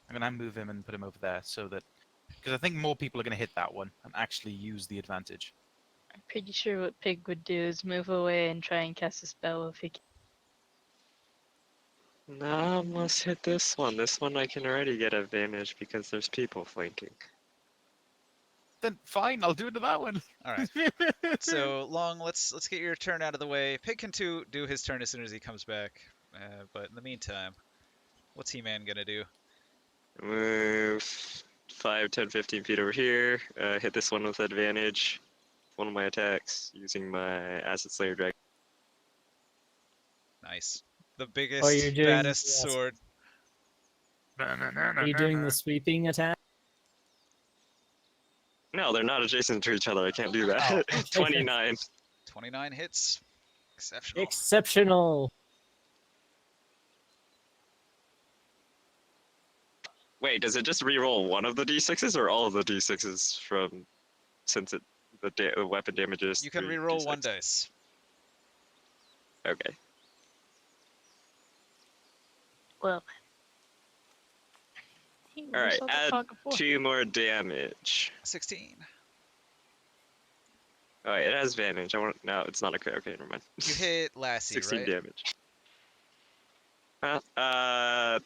I'm gonna move him and put him over there so that because I think more people are gonna hit that one and actually use the advantage. I'm pretty sure what Pig would do is move away and try and cast a spell if he can. Nah, I must hit this one. This one I can already get advantage because there's people flanking. Then fine, I'll do it to that one. All right. So Long, let's get your turn out of the way. Pig can do his turn as soon as he comes back. But in the meantime, what's He-Man gonna do? Move 5, 10, 15 feet over here. Hit this one with advantage. One of my attacks using my Acid Slayer Dragon. Nice. The biggest, you're doing- baddest yes. sword. Are you doing the sweeping attack? No, they're not adjacent to each other. I can't do that. Oh. 29. 29 hits. Exceptional. Exceptional. Wait, does it just reroll one of the d6s or all of the d6s from since the weapon damages? You can 3 reroll d6? one dice. Okay. Well. All right, add 2 more damage. 16. Oh, it has advantage. No, it's not okay. Okay, never mind. You hit Lassie, 16 right? damage.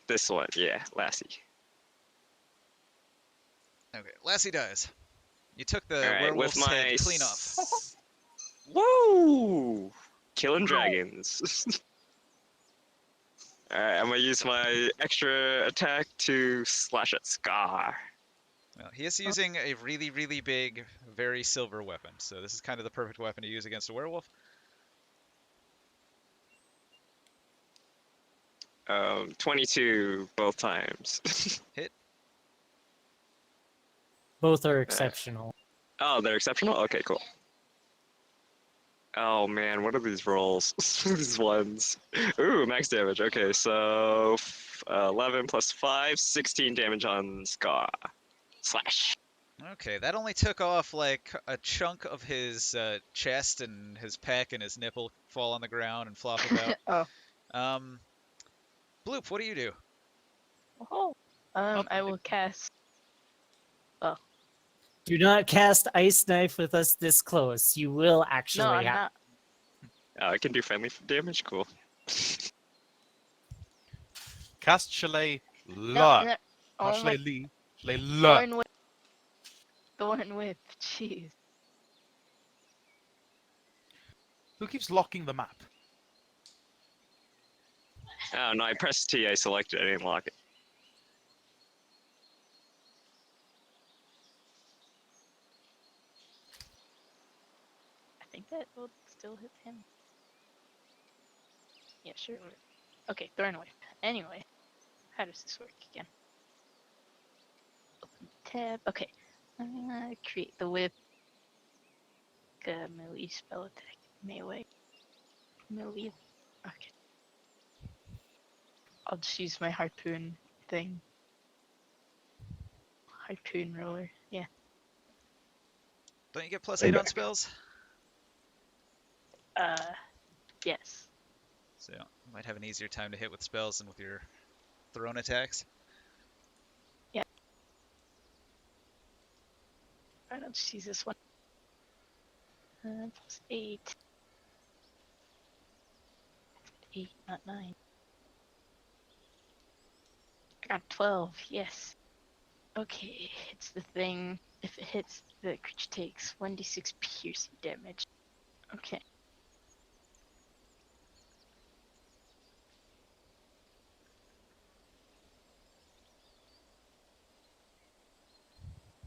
This one, yeah, Lassie. Okay, Lassie dies. You took the All right, werewolf's with my head clean off. Woo! Killing dragons. Alright, I'm gonna use my extra attack to slash at Scar. Well, he is using a really, really big, very silver weapon, so this is kind of the perfect weapon to use against a werewolf. 22 both times. Both are exceptional. Oh, they're exceptional? Okay, cool. Oh man, what are these rolls? These ones. Ooh, max damage. Okay, so 11 plus 5, 16 damage on Scar. Slash. Okay, that only took off like a chunk of his chest, and his pec and his nipple fall on the ground and flop about. Oh. Bloop, what do you do? Oh. I will cast. Do not cast Ice Knife with us this close. You will actually No, I'm have. not. Oh, I can do friendly damage? Cool. Cast Chalet No, La. no. Not Oh Chalet my Lee. Chalet La. Thorn whip. Thorn whip. Jeez. Who keeps locking the map? Oh no, I pressed T, I selected it, I didn't lock it. I think that will still hit him. Yeah, sure. Okay, thorn whip. Anyway, how does this work again? Open tab. Okay. Create the whip. Melee spell attack. Melee. Melee. Okay. I'll just use my harpoon thing. Harpoon roller. Yeah. Don't you get +8 on spells? Yes. So you might have an easier time to hit with spells than with your thrown attacks. Alright, I'll just use this one. +8. 8, not 9. I got 12, yes. Okay, it's the thing. If it hits, the creature takes 1d6 piercing damage. Okay.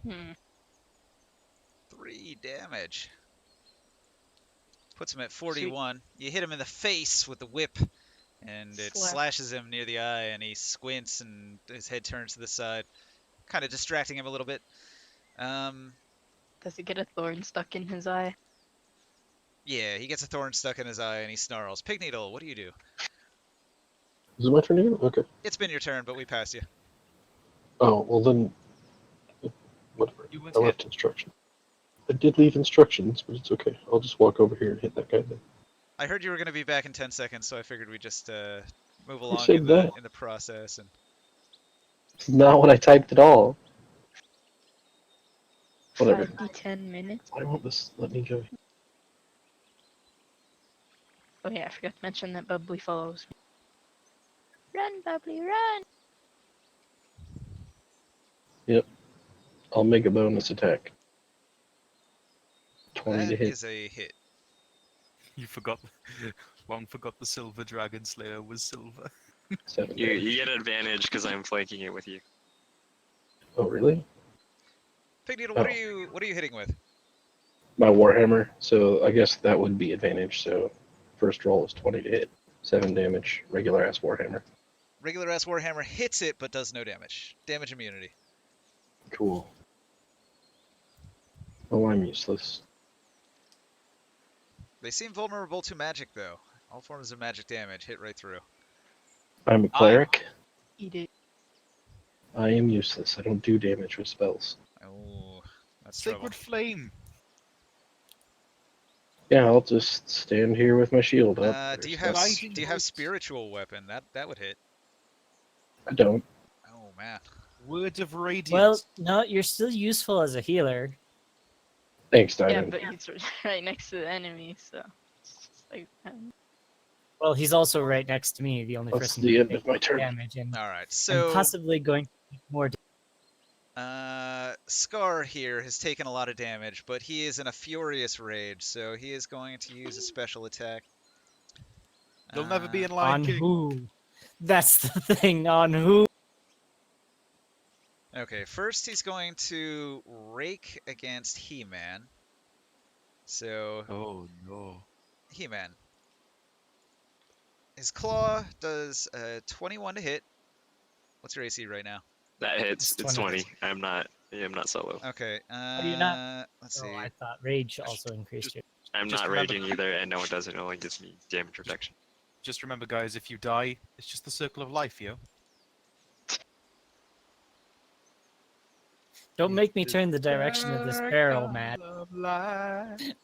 Hmm. 3 damage. Puts him at 41. You hit him in the face with the whip, and it Slap. slashes him near the eye, and he squints, and his head turns to the side. kind of distracting him a little bit. Does he get a thorn stuck in his eye? Yeah, he gets a thorn stuck in his eye and he snarls. Pig Needle, what do you do? Is it my turn again? Okay. It's been your turn, but we passed you. Oh, well then, whatever. You went I hit. left instructions. I did leave instructions, but it's okay. I'll just walk over here and hit that guy then. I heard you were going to be back in 10 seconds, so I figured we'd just move along said in the, that? in the process. And It's not what I typed at all. Whatever. 10 minutes. I want this. Let me go. Oh yeah, I forgot to mention that Bubbly follows me. Run, Bubbly, run! I'll make a bonus attack. 20 to that hit. is a hit. You forgot. Long forgot the Silver Dragon Slayer was silver. 7 You damage. get advantage because I'm flanking it with you. Oh, really? Pig Needle, Oh. what are you hitting with? My Warhammer. So I guess that would be advantage. So first roll is 20 to hit. 7 damage. Regular ass Warhammer. Regular ass Warhammer hits it, but does no damage. Damage immunity. Cool. Oh, I'm useless. They seem vulnerable to magic, though. All forms of magic damage hit right through. I'm a cleric. Eat it. I am useless. I don't do damage with spells. Oh, that's trouble. Sacred Flame. Yeah, I'll just stand here with my shield up. Do you There's have Guiding do you have Voice. spiritual weapon? That would hit. I don't. Oh man. Word of Radiance. Well, no, you're still useful as a healer. Thanks, Yeah, Diamond. but he's right next to the enemy, so it's just like Well, he's also right next to me, the only That's person the who end can of my take turn. damage, and All right. I'm So possibly going to take more. Scar here has taken a lot of damage, but he is in a furious rage, so he is going to use a special attack. You'll never be in On Lion King. who? That's the thing. On who? Okay, first he's going to rake against He-Man. So, Oh no. He-Man. His claw does 21 to hit. What's your AC right now? That hits. It's It's 20. 20. I'm not solo. Okay. do you not- Let's see. Oh, I thought rage also increased your. I'm Just not remember- raging either, and no, it doesn't. It only gives me damage reduction. Just remember, guys, if you die, it's just the circle of life, yo. Don't make me turn the direction of this barrel, Matt.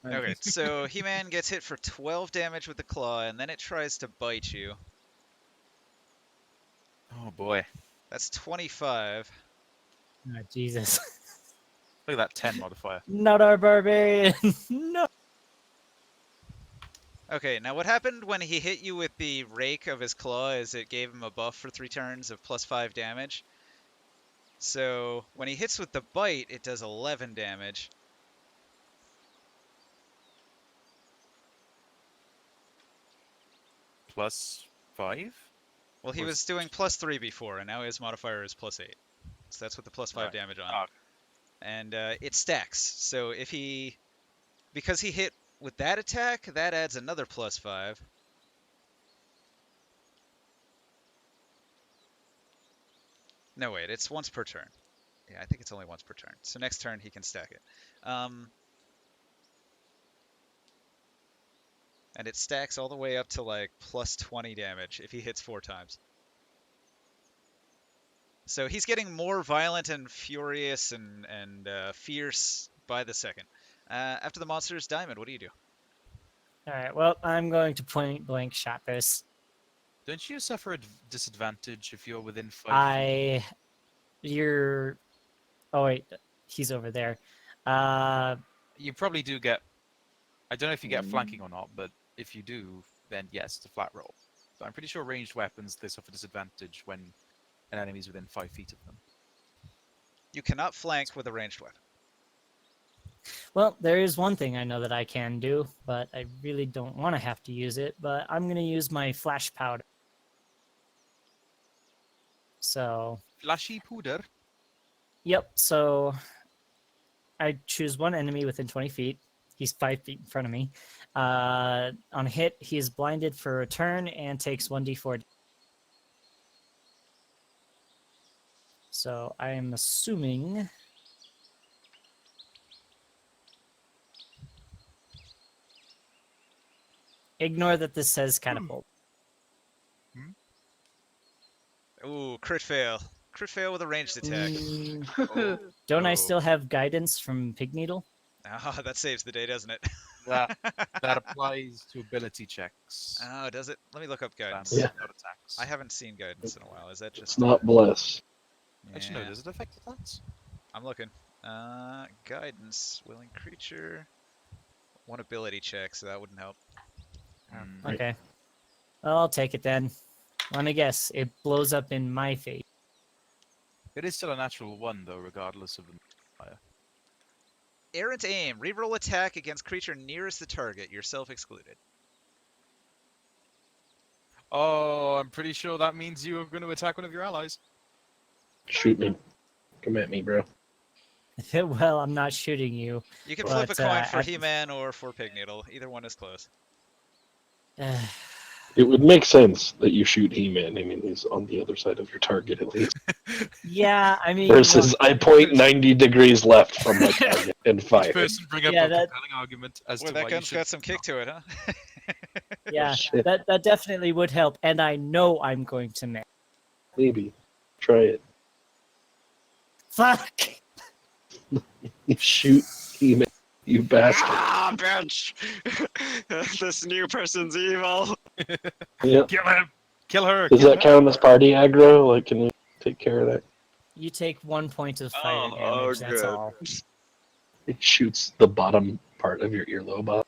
Okay, so He-Man gets hit for 12 damage with the claw, and then it tries to bite you. Oh boy. That's 25. Oh, Jesus. Look at that 10 modifier. Not our barbarian. No. Okay, now what happened when he hit you with the rake of his claw is it gave him a buff for 3 turns of +5 damage. So when he hits with the bite, it does 11 damage. +5? Well, he Or was is- doing +3 before, and now his modifier is +8. So that's with the +5 Right. damage on. Ah. And it stacks. So if because he hit with that attack, that adds another +5. No, wait, it's once per turn. Yeah, I think it's only once per turn. So next turn he can stack it. And it stacks all the way up to like +20 damage if he hits 4 times. So he's getting more violent and furious and fierce by the second. After the monsters, Diamond, what do you do? All right. Well, I'm going to point blank shot this. Don't you suffer a disadvantage if you're within 5 feet? You're. Oh wait, he's over there. You probably do get... I don't know if you get flanking or not, but if you do, then yes, it's a flat roll. But I'm pretty sure ranged weapons, they suffer disadvantage when an enemy's within 5 feet of them. You cannot flank with a ranged weapon. Well, there is one thing I know that I can do, but I really don't want to have to use it. But I'm going to use my flash powder. So, Flashy Pooder. yep. So I choose one enemy within 20 feet. He's 5 feet in front of me. On a hit, he is blinded for a turn and takes 1d4. So I am assuming. Ignore that this says catapult. Ooh, crit fail. Crit fail with a ranged attack. Mm, don't I Oh. still have guidance from Pig Needle? Ah, that saves the day, doesn't it? That applies to ability checks. Oh, does it? Let me look up guidance. Yeah. Not attacks. I haven't seen guidance in a while. Is that just It's not bless. Actually, no. Yeah, Does it affect attacks? I'm looking. Guidance, willing creature. One ability check, so that wouldn't help. Hmm. Right. Okay. Well, I'll take it then. Let me guess. It blows up in my face. It is still a natural 1, though, regardless of the modifier. Errant aim. Reroll attack against creature nearest the target, yourself excluded. Oh, I'm pretty sure that means you are going to attack one of your allies. Shoot me. Come at me, bro. Well, I'm not shooting you. You can flip a But, coin for at- He-Man or for Pig Needle. Either one is close. It would make sense that you shoot He-Man. I mean, he's on the other side of your target at least. Yeah, I mean, Versus, I point 90 degrees left from my target and Each fire. person bring up Yeah, a that- compelling argument as Boy, to that why gun's you should. got some kick to it, huh? yeah, Shit. that definitely would help, and I know I'm going to miss. Maybe. Try it. Fuck! Shoot He-Man, you bastard. Ah, bitch! This new person's evil. Yep. Kill him! Kill her! Does kill that her. count as party aggro? Like, can we take care of that? You take 1 point of fire Oh, damage, that's good. all. It shoots the bottom part of your earlobe off.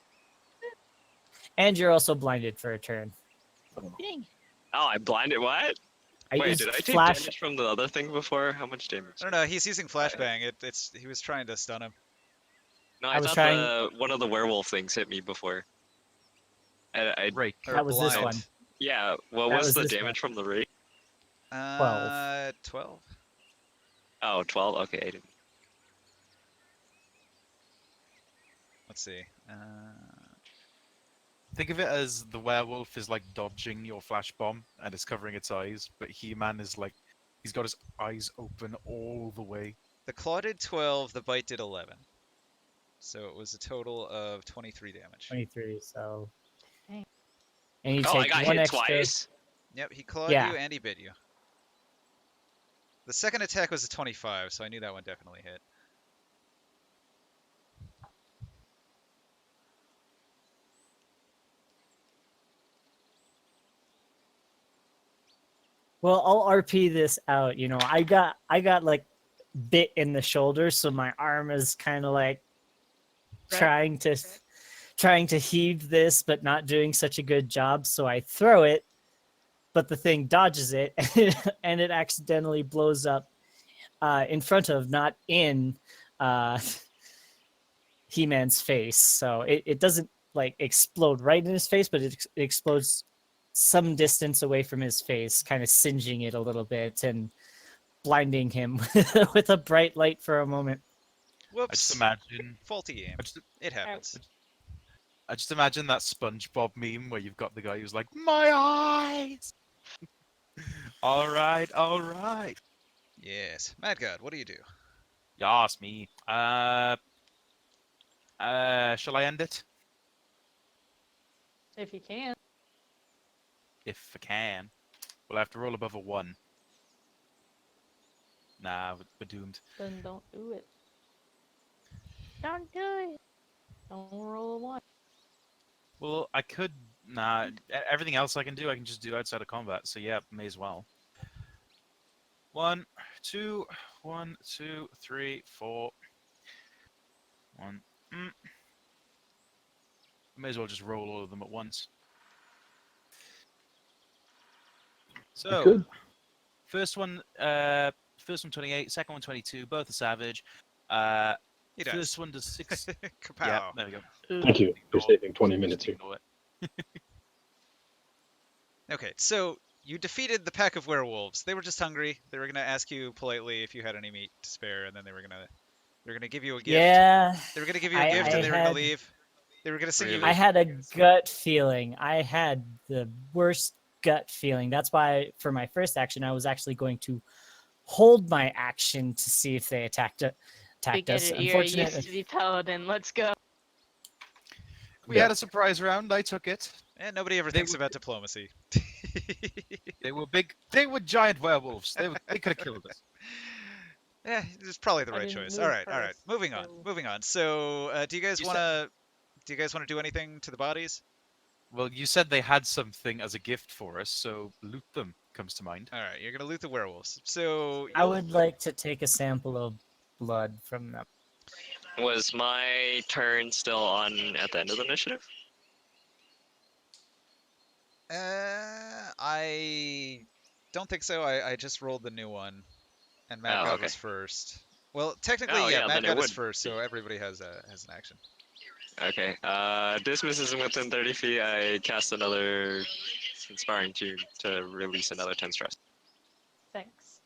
And you're also blinded for a turn. Dang. Oh, I blinded. What? I Wait, used did I take flash. damage from the other thing before? How much damage? I don't know. He's using flashbang. He was trying to stun him. No, I I, was thought trying- one of the werewolf things hit me before. I Rake. Or That was this blind. one. yeah. What That was was the this damage from the rake? 12. Oh, 12. Okay, I didn't. Let's see. Think of it as the werewolf is like dodging your flash bomb and it's covering its eyes, but He-Man is like, he's got his eyes open all the way. The claw did 12. The bite did 11. So it was a total of 23 damage. 23, so. Dang. And you Oh, I take got one hit extra. twice. Yep, he clawed Yeah. you and he bit you. The second attack was a 25, so I knew that one definitely hit. Well, I'll RP this out. You know, I got like bit in the shoulder, so my arm is kind of like Right. trying to heave this, but not doing such a good job. So I throw it, but the thing dodges it, and it accidentally blows up in front of, not in, He-Man's face. So it doesn't like explode right in his face, but it explodes some distance away from his face, kind of singeing it a little bit and blinding him with a bright light for a moment. I Whoops. just imagine. Faulty aim. I just, It happens. I just imagine that SpongeBob meme where you've got the guy who's like, "My eyes." All right, all right. Yes. Mad God, what do you do? Yas, me. Shall I end it? If you can. If I can. Well, I have to roll above a 1. Nah, we're doomed. Then don't do it. Don't do it. Don't roll a 1. Well, I could. Nah, everything else I can do, I can just do outside of combat. So yeah, may as well. 1, 2, 1, 2, 3, 4. 1. May as well just roll all of them at once. So, Good. first one 28, second one 22, both are savage. He does. First one does 6. Kapow. Yeah, there we go. Thank you for saving 20 minutes here. Ignore it. Okay, so you defeated the pack of werewolves. They were just hungry. They were gonna ask you politely if you had any meat to spare, and then they were gonna give you a gift. Yeah, They were gonna give you a I- gift, I and they were gonna had- leave. They were gonna sing you. Really? I had a gut feeling. I had the worst gut feeling. That's why for my first action, I was actually going to hold my action to see if they attacked We get us. it. You're a Unfortunately, UCD paladin. Let's go. We Yeah. had a surprise round. I took it. And nobody ever They thinks would- about diplomacy. They were big. They were giant werewolves. They could have killed us. Yeah, it's probably the I right didn't choice. move All right, all right. first, Moving on. so- Moving on. So, do you guys You want said- to? Do you guys want to do anything to the bodies? Well, you said they had something as a gift for us, so loot them comes to mind. All right, you're gonna loot the werewolves. So I would like to take a sample of blood from them. Was my turn still on at the end of the initiative? I don't think so. I just rolled the new one, and Matt Oh, God okay. was first. Well, technically, Oh, yeah, yeah, Matt then it God is would first, so be. everybody has an action. Okay. Dismiss is within 30 feet. I cast another Inspiring Tune to release another 10 stress. Thanks.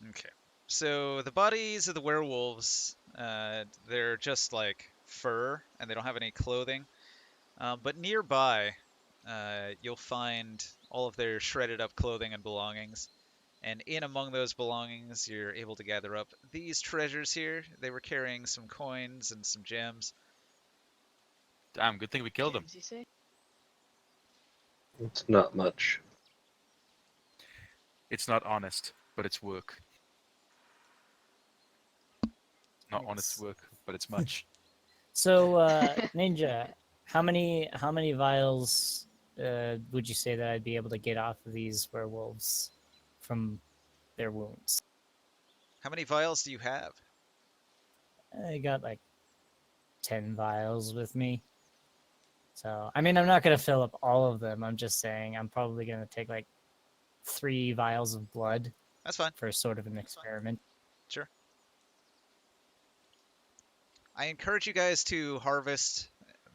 Okay. So the bodies of the werewolves, they're just like fur, and they don't have any clothing. But nearby, you'll find all of their shredded up clothing and belongings. And in among those belongings, you're able to gather up these treasures here. They were carrying some coins and some gems. Damn, good thing we killed them. James, you say? It's not much. It's not honest, but it's work. Not honest It's- work, but it's much. So, Ninja, how many vials would you say that I'd be able to get off of these werewolves from their wounds? How many vials do you have? I got like 10 vials with me. So, I mean, I'm not going to fill up all of them. I'm just saying I'm probably going to take like 3 vials of blood That's fine. for sort of an experiment. Sure. I encourage you guys to harvest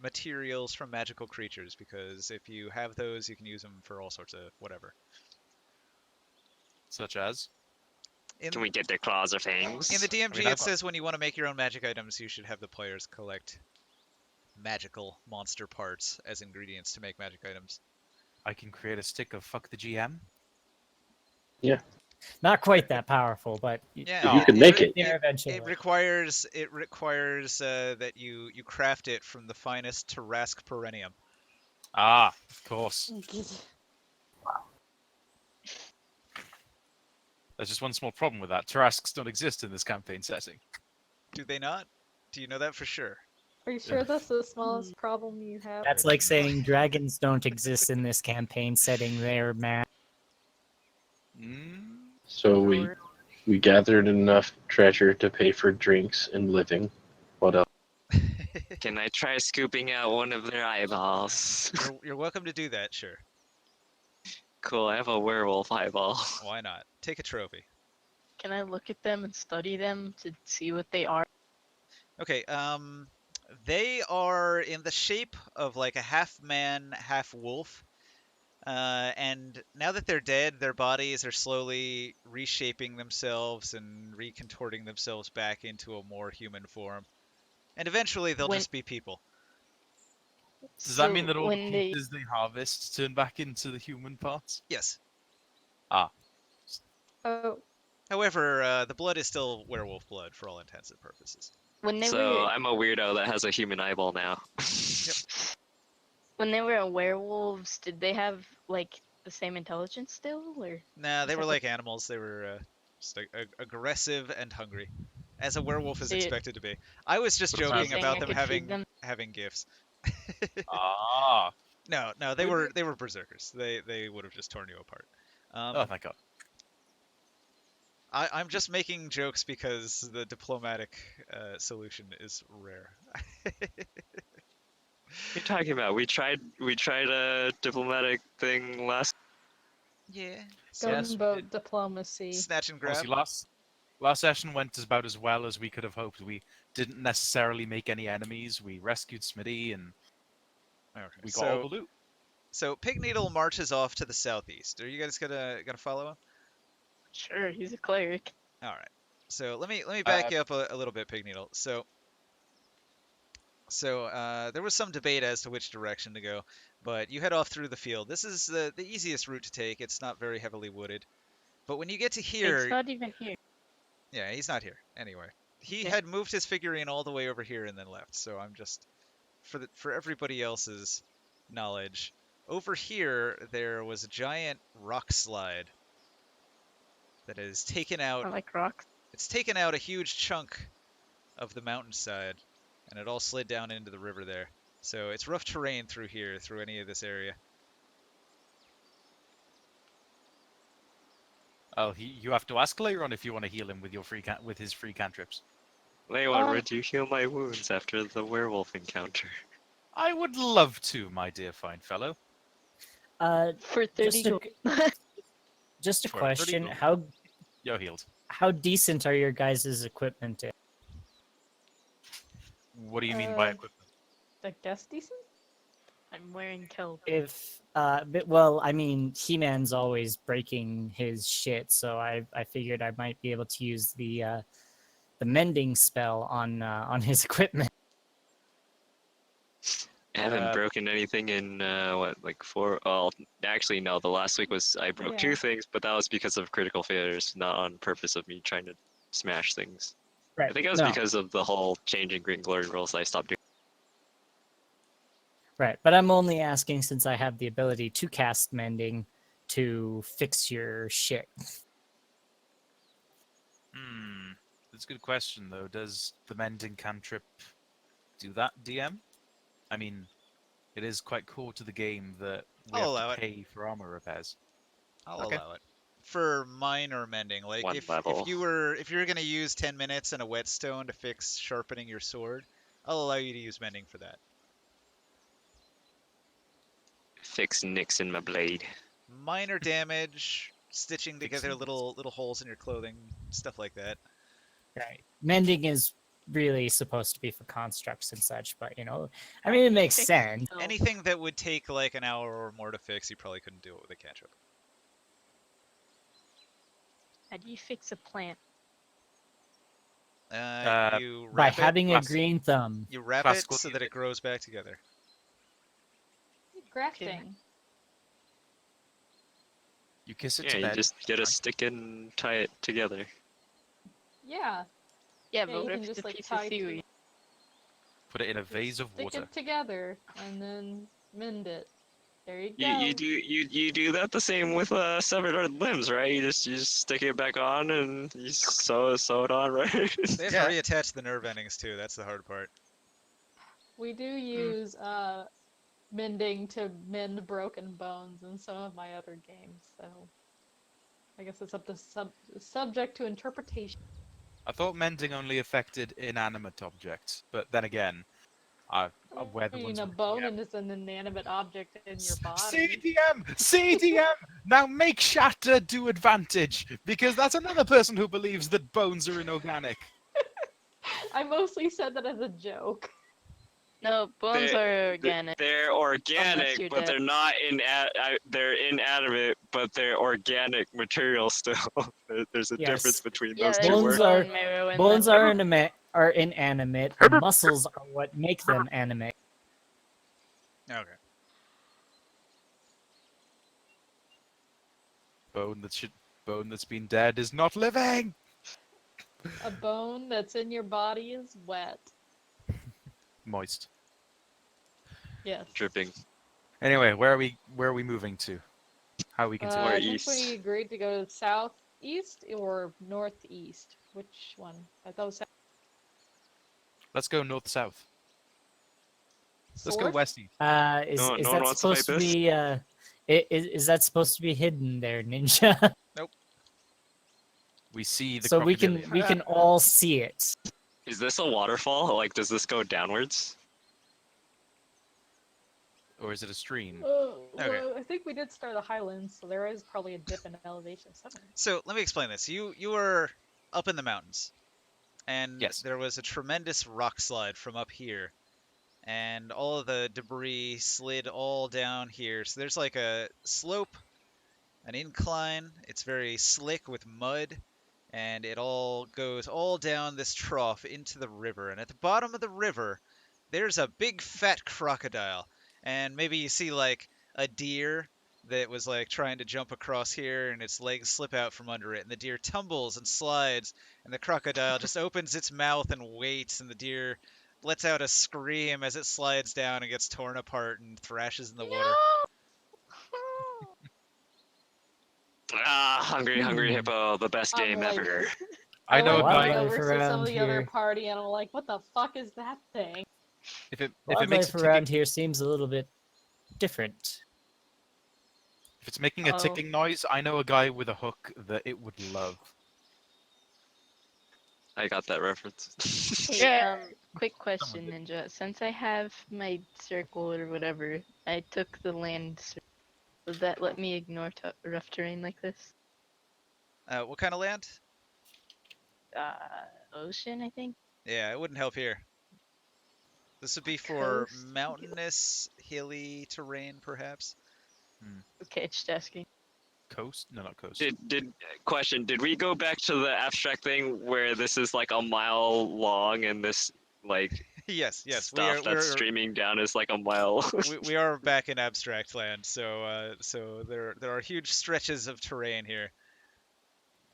materials from magical creatures, because if you have those, you can use them for all sorts of whatever. Such as? In, Can we get their claws or fangs? in the DMG, I mean, it I've got- says when you want to make your own magic items, you should have the players collect magical monster parts as ingredients to make magic items. I can create a stick of fuck the GM. Not quite that powerful, but Yeah, You could make it. there eventually. It requires that you craft it from the finest Tarask perennium. Ah, of course. There's just one small problem with that. Tarasks don't exist in this campaign setting. Do they not? Do you know that for sure? Are you sure that's the smallest problem you have? That's like saying dragons don't exist in this campaign setting there, man. Mm, So we gathered enough treasure to pay for drinks and living. What else? Can I try scooping out one of their eyeballs? You're welcome to do that, sure. Cool, I have a werewolf eyeball. Why not? Take a trophy. Can I look at them and study them to see what they are? Okay, they are in the shape of like a half man, half wolf. And now that they're dead, their bodies are slowly reshaping themselves and recontorting themselves back into a more human form. And eventually they'll When- just be people. does that mean So that all the when they pieces they harvest turn back into the human parts? Yes. Oh, However, the blood is still werewolf blood for all intents and purposes. when they So were I'm a weirdo that has a human eyeball now. when they were werewolves, did they have like the same intelligence still, or Nah, they Is were that like animals. They were just aggressive and hungry, as a werewolf is So you- expected to be. I was just So you're joking saying about I them could feed them? having gifts. Ah. No, they were berserkers. They would have just torn you apart. Oh, thank God. I'm just making jokes because the diplomatic solution is rare. What are you talking about? We tried a diplomatic thing last. Yeah. gunboat Yes. diplomacy. Snatch and grab. Obviously, last session went about as well as we could have hoped. We didn't necessarily make any enemies. We rescued Smitty and Okay. we got all the loot. So Pig Needle marches off to the southeast. Are you guys gonna follow him? sure, he's a cleric. All right. So let me back you up a little bit, Pig Needle. So there was some debate as to which direction to go, but you head off through the field. This is the easiest route to take. It's not very heavily wooded. But when you get to here, It's not even here. yeah, he's not here anyway. He Yeah. had moved his figurine all the way over here and then left. So I'm just for everybody else's knowledge, over here there was a giant rock slide that has taken out. I like rocks. It's taken out a huge chunk of the mountainside, and it all slid down into the river there. So it's rough terrain through here, through any of this area. Oh, you have to ask Leiron if you want to heal him with your with his free cantrips. Leon, would you heal my wounds after the werewolf encounter? I would love to, my dear fine fellow. For 30 Just a, gold. just a For 30 question: gold. You're healed. how decent are your guys' equipment? What do you mean by Uh, equipment? I guess decent? I'm wearing kelp. Well, I mean, He-Man's always breaking his shit, so I figured I might be able to use the mending spell on his equipment. I haven't Uh, broken anything in like 4. Well, actually no. The last week was I broke Yeah. 2 things, but that was because of critical failures, not on purpose of me trying to smash things. Right. I think it was no, because of the whole changing Green Glory rules. I stopped doing. right, but I'm only asking since I have the ability to cast mending to fix your shit. That's a good question, though. Does the mending cantrip do that, DM? I mean, it is quite cool to the game that we I'll have allow to it. pay for armor repairs. I'll Okay. allow it. For minor mending, like One if level. you were gonna use 10 minutes and a whetstone to fix sharpening your sword, I'll allow you to use mending for that. Fix nicks in my blade. Minor damage, stitching together little holes in your clothing, stuff like that. Right. Mending is really supposed to be for constructs and such, but I mean, it makes Fix sense. kelp. Anything that would take like an hour or more to fix, you probably couldn't do it with a cantrip. How do you fix a plant? You By wrap it. having a classic- green thumb. You wrap it classical so that it grows back together. Grafting. You kiss it Yeah, to you bed. just get a Fine. stick and tie it together. Yeah. Yeah, Yeah, but you what can if just, it's a like, piece tie of two- seaweed? Put it in a vase of Stick water. it together and then mend it. There you go. You do that the same with severed limbs, right? You just stick it back on and you sew it on, right? They have Yeah. to reattach the nerve endings too. That's the hard part. We do use mending to mend broken bones in some of my other games, so I guess it's up to subject to interpretation. I thought mending only affected inanimate objects, but then again, I'm aware the I ones mean, a with bone DM. is an inanimate object in your body. CDM! CDM! Now make Shatter do advantage, because that's another person who believes that bones are inorganic. I mostly said that as a joke. No, bones are organic. They're organic, you're but dead. they're not they're inanimate, but they're organic material still. There's a Yes. difference between Yeah, those there's two Bones words. bone are- marrow in Bones them. are inanimate. The muscles are what make them animate. Okay. Bone that's been dead is not living. A bone that's in your body is wet. Moist. Yes. Dripping. Anyway, where are we moving to? How are we continue? Or I think east. we agreed to go southeast or northeast. Which one? I thought it was south. Let's go north south. Let's go North? west east. Is No is one that wants to fight supposed to this. be is that supposed to be hidden there, Ninja? We see the So we crocodilian. can all see it. Is this a waterfall? Like, does this go downwards? Or is it a stream? Okay. Well, I think we did start the highlands, so there is probably a dip in elevation somewhere. So let me explain this. You were up in the mountains, and Yes. there was a tremendous rock slide from up here, and all of the debris slid all down here. So there's like a slope, an incline. It's very slick with mud, and it all goes all down this trough into the river. And at the bottom of the river, there's a big fat crocodile. And maybe you see like a deer that was like trying to jump across here, and its legs slip out from under it, and the deer tumbles and slides, and the crocodile just opens its mouth and waits, and the deer lets out a scream as it slides down and gets torn apart and thrashes in the water. Ah, Hungry Hmm. Hippo, the best I'm game like- ever. I know a like guy. going Wildlife over to some of around the other here. party, and I'm like, what the fuck is that thing? If it makes Wildlife a around ticking, here seems a little bit different. if it's making a Oh. ticking noise, I know a guy with a hook that it would love. I got that reference. Hey, quick question, Ninja. Since I have my circle or whatever, I took the land circle. Does that let me ignore rough terrain like this? What kind of land? Ocean, I think? Yeah, it wouldn't help here. This would be for Coast? mountainous, hilly terrain, perhaps. Okay, just asking. Coast? No, not coast. Did we go back to the abstract thing where this is like a mile long and this like Yes, stuff that's streaming down is like a mile? we are back in abstract land, so there are huge stretches of terrain here.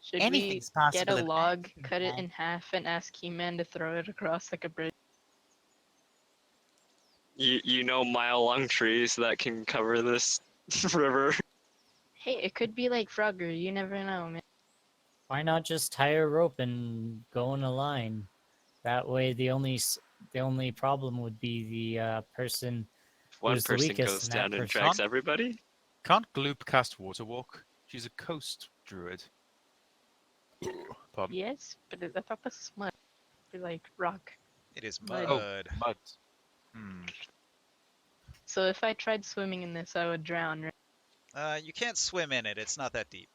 Should Anything's we get possible a in log, anything, cut it man. in half, and ask He-Man to throw it across like a bridge? You know mile long trees that can cover this river. Hey, it could be like Frogger. You never know, man. Why not just tie a rope and go in a line? That way, the only problem would be the person. If one Who's the person weakest goes in that down and person? drags everybody. Can't Gloop cast Water Walk? She's a coast druid. Pardon. Yes, but I thought this was mud. Or like rock. It is Mud. mud. Oh, mud. Hmm. So if I tried swimming in this, I would drown, right? You can't swim in it. It's not that deep.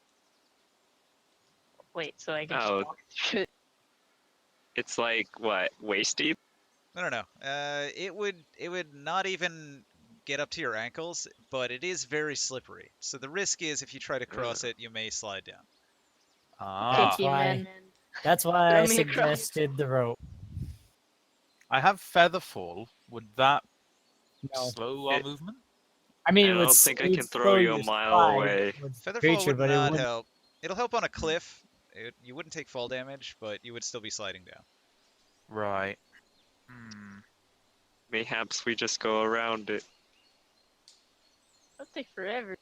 Wait, so I can just Oh. walk through it? It's like what, waist deep? No. It would not even get up to your ankles, but it is very slippery. So the risk is if you try to cross it, you may slide down. Ah. Okay, why- man. That's why Throw I me across. suggested the rope. I have Featherfall. Would that No, slow our It- movement? I mean, I it would don't think I it would can throw slow you a your mile slide away. with the Featherfall creature, would but it not wouldn't. help. It'll help on a cliff. You wouldn't take fall damage, but you would still be sliding down. Right. Hmm. Mayhaps we just go around it. That'll take forever.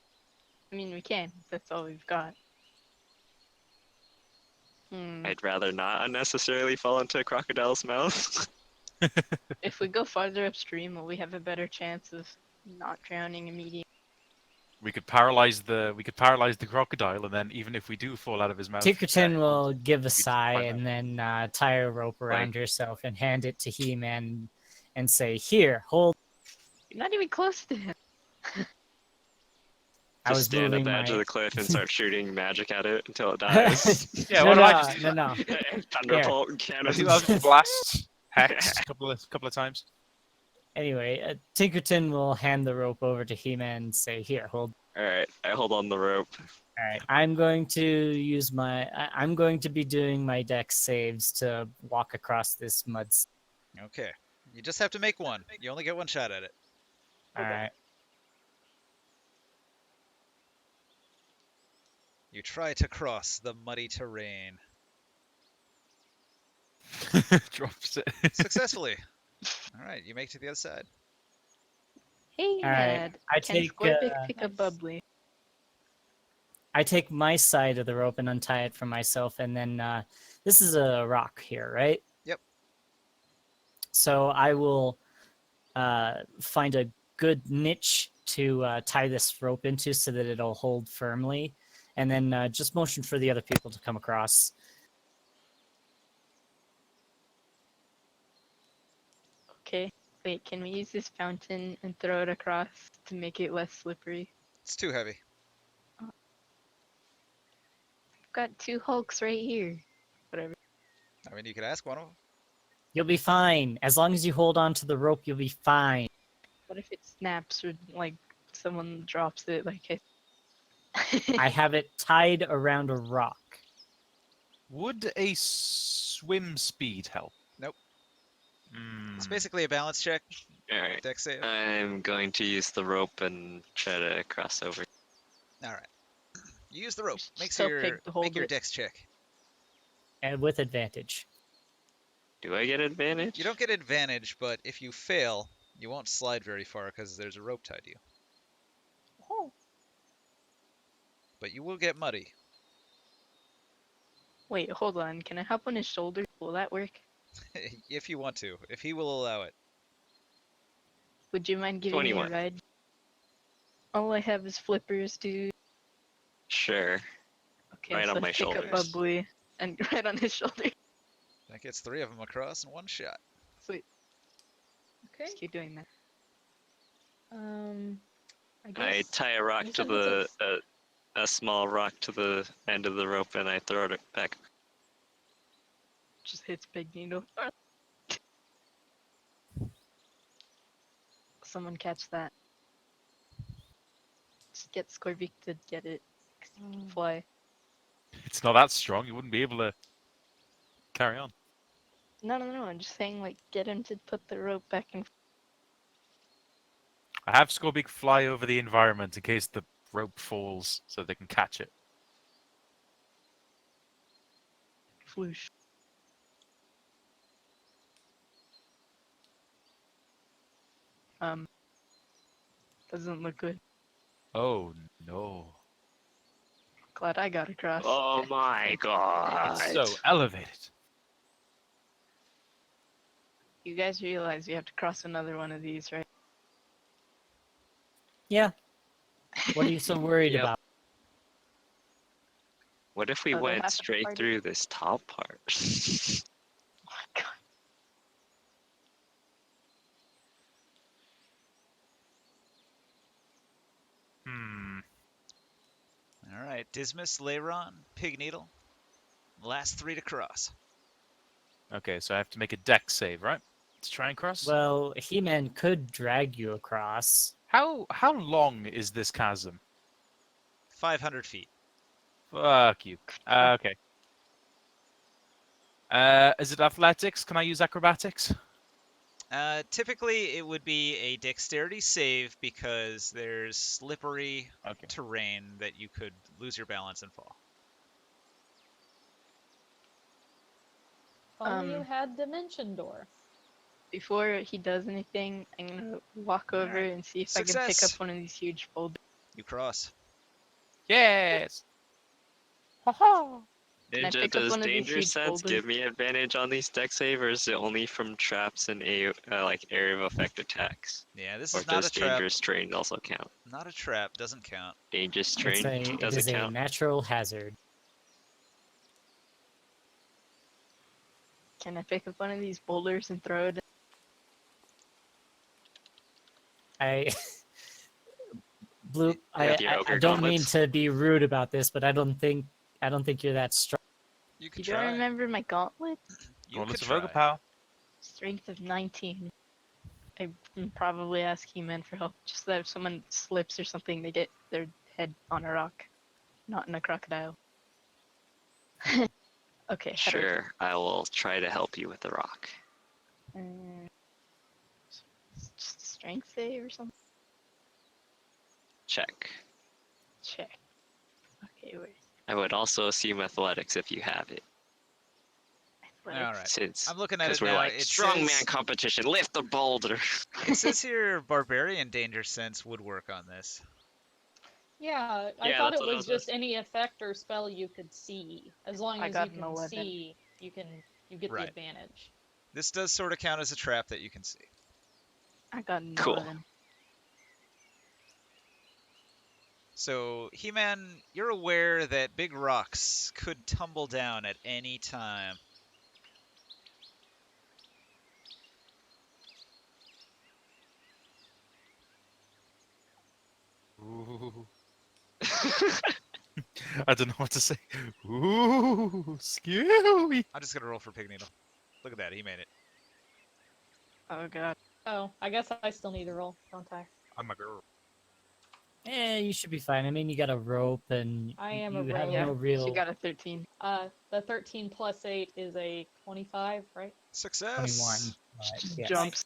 I mean, we can. That's all we've got. I'd rather not unnecessarily fall into a crocodile's mouth. If we go farther upstream, will we have a better chance of not drowning immediately? We could paralyze the crocodile, and then even if we do fall out of his mouth, Tinkerton will give a just sigh climb and then tie a rope around Like- yourself and hand it to He-Man and say, "Here, hold." You're not even close to him. I was Just stand at moving the edge my. of the cliff and start shooting magic at it until it dies. Yeah, no, why no, don't I just do no, that? no. Thunderbolt I cannons. think I'll just blast Hex a couple of times. Anyway, Tinkerton will hand the rope over to He-Man and say, "Here, hold." Alright, I hold on the rope. All right, I'm going to use I'm going to be doing my dex saves to walk across this mud. Okay. You just have to make one. You only get one shot at it. All right. You try to cross the muddy terrain. Drops it. Successfully. All right, you make it to the other side. Hey, All right, Mad. I Can take Scorpic pick up Bubbly? I take my side of the rope and untie it from myself, and then this is a rock here, right? Yep. So I will find a good niche to tie this rope into so that it'll hold firmly, and then just motion for the other people to come across. Okay. Wait, can we use this fountain and throw it across to make it less slippery? It's too heavy. I've got two Hulks right here. Whatever. I mean, you could ask one of them. You'll be fine. As long as you hold on to the rope, you'll be fine. What if it snaps or like someone drops it like I have it tied around a rock. Would a swim speed help? Nope. It's Hmm. basically a balance check. All right. Dex save. I'm going to use the rope and try to cross over. All right. You use the rope. Just Makes tell your Pig to hold make your it. dex check. And with advantage. Do I get advantage? You don't get advantage, but if you fail, you won't slide very far because there's a rope tied to you. Oh. But you will get muddy. Wait, hold on. Can I hop on his shoulder? Will that work? If you want to. If he will allow it. Would you mind giving me 21. a ride? All I have is flippers, dude. Sure. Okay, Right so on my pick up my shoulders. boy and right on his shoulder. That gets 3 of them across in one shot. Sweet. Okay. Just keep doing that. I I guess. tie a rock you to said the that's a small rock to the end of the rope and I throw it back. Just hits Big Needle. Someone catch that. Just get Scorpic to get it. 'Cause he can fly. It's not that strong. You wouldn't be able to carry on. No, I'm just saying, like, get him to put the rope back in. I have Scorpic fly over the environment in case the rope falls, so they can catch it. Floosh. Doesn't look good. Oh no! Glad I got across. Oh my god. It's so elevated. You guys realize you have to cross another one of these, right? Yeah. What are you so worried Yep. about? What if we Oh, they'll went have to straight party. through this top part? Oh my god. Hmm. Alright, Dismas, Leiron, Pig Needle. Last 3 to cross. Okay, so I have to make a dex save, right? To try and cross. Well, He-Man could drag you across. How long is this chasm? 500 feet. Fuck you. Okay. Is it athletics? Can I use acrobatics? Typically, it would be a dexterity save because there's slippery Okay. terrain that you could lose your balance and fall. If only you Um, had Dimension Door. Before he does anything, I'm gonna walk over Alright. and see if I can pick Success. up one of these huge boulders. You cross. Yes. Haha. Can I Ninja, pick up does one of these danger huge sense boulders? give me advantage on these deck save, or is it only from traps and like area of effect attacks? Yeah, this Or is not does a trap. dangerous terrain also count? Not a trap. Doesn't count. Dangerous It terrain is doesn't a count. natural hazard. Can I pick up one of these boulders and throw it? I Blue, With your I ogre don't mean gauntlets. to be rude about this, but I don't think you're that strong. You could You don't try. remember my gauntlet? You Gauntlets could of Ogre try. Power. Strength of 19. I can probably ask He-Man for help. Just that if someone slips or something, they get their head on a rock, not in a crocodile. Okay. how do I- Sure, I will try to help you with the rock. Just a strength save or something? Check. Check. Okay, wait. I would also assume athletics if you have it. Alright. Since I'm looking at because it we're now. like It strongman says- competition, lift the boulder. It says here barbarian danger sense would work on this. Yeah, I Yeah, thought that's it what I was was just any effect or spell you could see. As long I as got you an can 11. see, you get Right. the advantage. This does sort of count as a trap that you can see. I got an Cool. 11. So, He-Man, you're aware that big rocks could tumble down at any time. Ooh. I don't know what to say. Ooh, scary. I'm just gonna roll for Pig Needle. Look at that, he made it. Oh god. Oh, I guess I still need to roll, don't I? I'm a girl. You should be fine. I mean, you got a rope, and I am a you have rope. Yeah, no real she got a 13. The 13 plus 8 is a 25, right? Success. 21. She But just yes. jumps.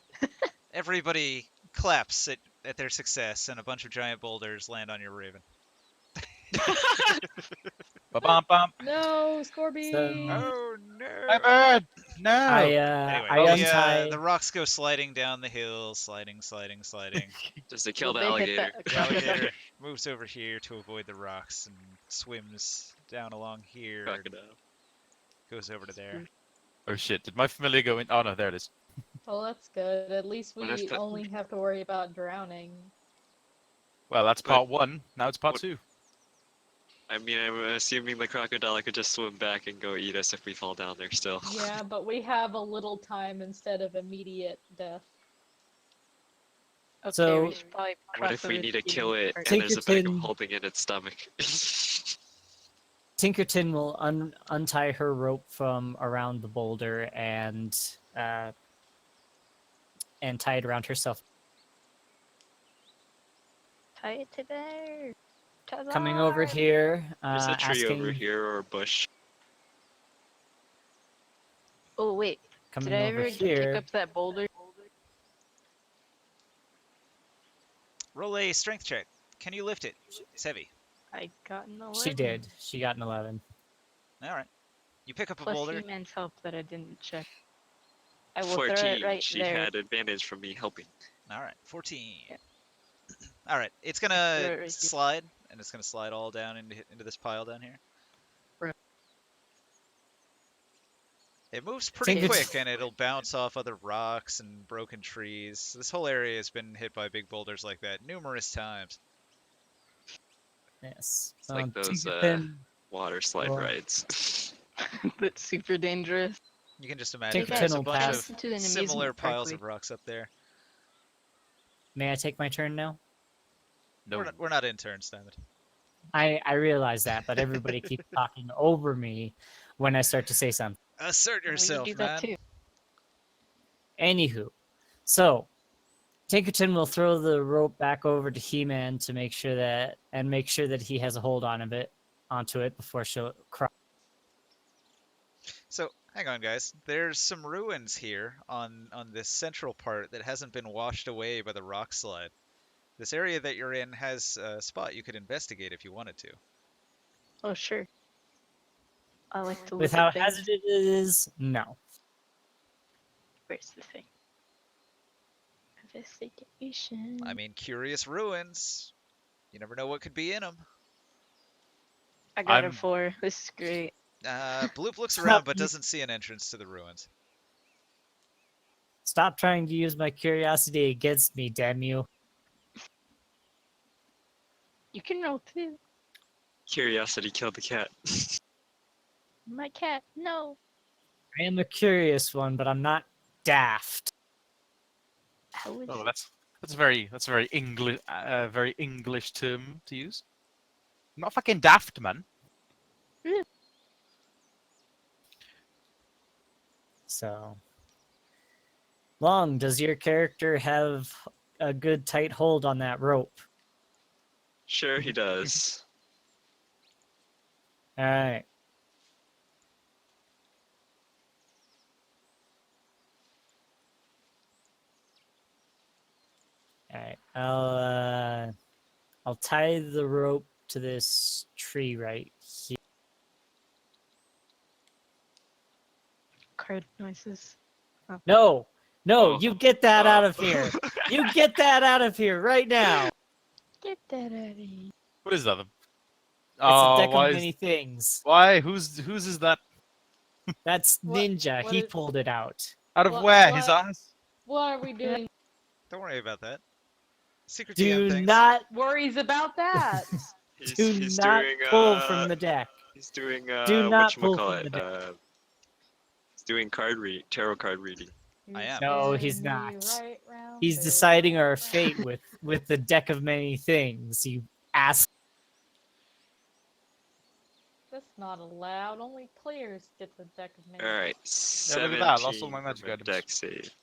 Everybody claps at their success, and a bunch of giant boulders land on your raven. Ba-bum-bum. No, Scorby! Oh My no! bird! No! Anyway, I the, untie. the rocks go sliding down the hill, sliding. Just to kill Will the they hit alligator. that The alligator moves over here to avoid the rocks and swims down along here. Crocodile. Goes over to there. Oh shit, did my familiar go in? Oh no, there it is. Well, that's good. At least What if we the- only have to worry about drowning. Well, that's But- part 1. Now it's part what- 2. I mean, I'm assuming the crocodile could just swim back and go eat us if we fall down there still. Yeah, but we have a little time instead of immediate death. Okay, So- we should probably What cross if we over need to to kill it part. and there's a bag of Tinkerton- holding in its stomach? Tinkerton will untie her rope from around the boulder and tie it around herself. Tie it to there. Coming over Ta-da! here, There's a tree asking, over here or a bush. Oh wait, coming did I over ever here. pick up that boulder? Roll a strength check. Can you lift it? It's heavy. I got an 11. She did. She got an 11. All right. You pick up a Plus boulder. He-Man's help that I didn't check. I will 14. throw it right she there. had advantage from me helping. All right, 14. Yeah. All right, it's Throw gonna it right here. slide, and it's gonna slide all down into this pile down here. Right. It moves pretty Think it's- quick, and it'll bounce off other rocks and broken trees. This whole area has been hit by big boulders like that numerous times. Yes. It's like those, Tinkerton, Water slide Or- rides. That's super dangerous. You can just imagine Tinkerton there's a will bunch pass. of To an similar amusement park piles way. of rocks up there. may I take my turn now? No. We're not interns, damn it. I realize that, but everybody keeps talking over me when I start to say something. Assert Well, yourself, you do that man. too. Anywho, so Tinkerton will throw the rope back over to He-Man to make sure that he has a hold onto it before she'll cross. So, hang on, guys. There's some ruins here on this central part that hasn't been washed away by the rock slide. This area that you're in has a spot you could investigate if you wanted to. Oh sure. I like to look With how at things. hazardous it is, no. Where's the thing? Investigation. I mean, curious ruins. You never know what could be in them. I got I'm- a 4. This is great. Bloop looks Stop around but you- doesn't see an entrance to the ruins. Stop trying to use my curiosity against me, damn you. You can roll too. Curiosity killed the cat. My cat. No. I am a curious one, but I'm not daft. How is Oh, that's a very English term to use. I'm not fucking daft, man. So, Long, does your character have a good tight hold on that rope? Sure he does. All right. All right. I'll tie the rope to this tree right here. card noises? No, Oh. you get that out of Oh. here. You get that out of here right now. Get that out of here. What is that? It's Oh, a deck why of is- many things. Why? Whose is that? That's What- Ninja. what He is- pulled it out. Out of What- where? His what- ass? What are we doing? Don't worry about that. Secret Do TM things. not, Worries about that. do not pull from the deck. He's doing Do not pull from whatchamacallit, the he's doing tarot card reading. I am. No, he's Spin me not. right round, He's baby, deciding our right fate round. with the deck of many things. You ass. That's not allowed. Only players get the deck of names. Alright, Yeah, look 17 at that, lost all my magic from a items. deck save.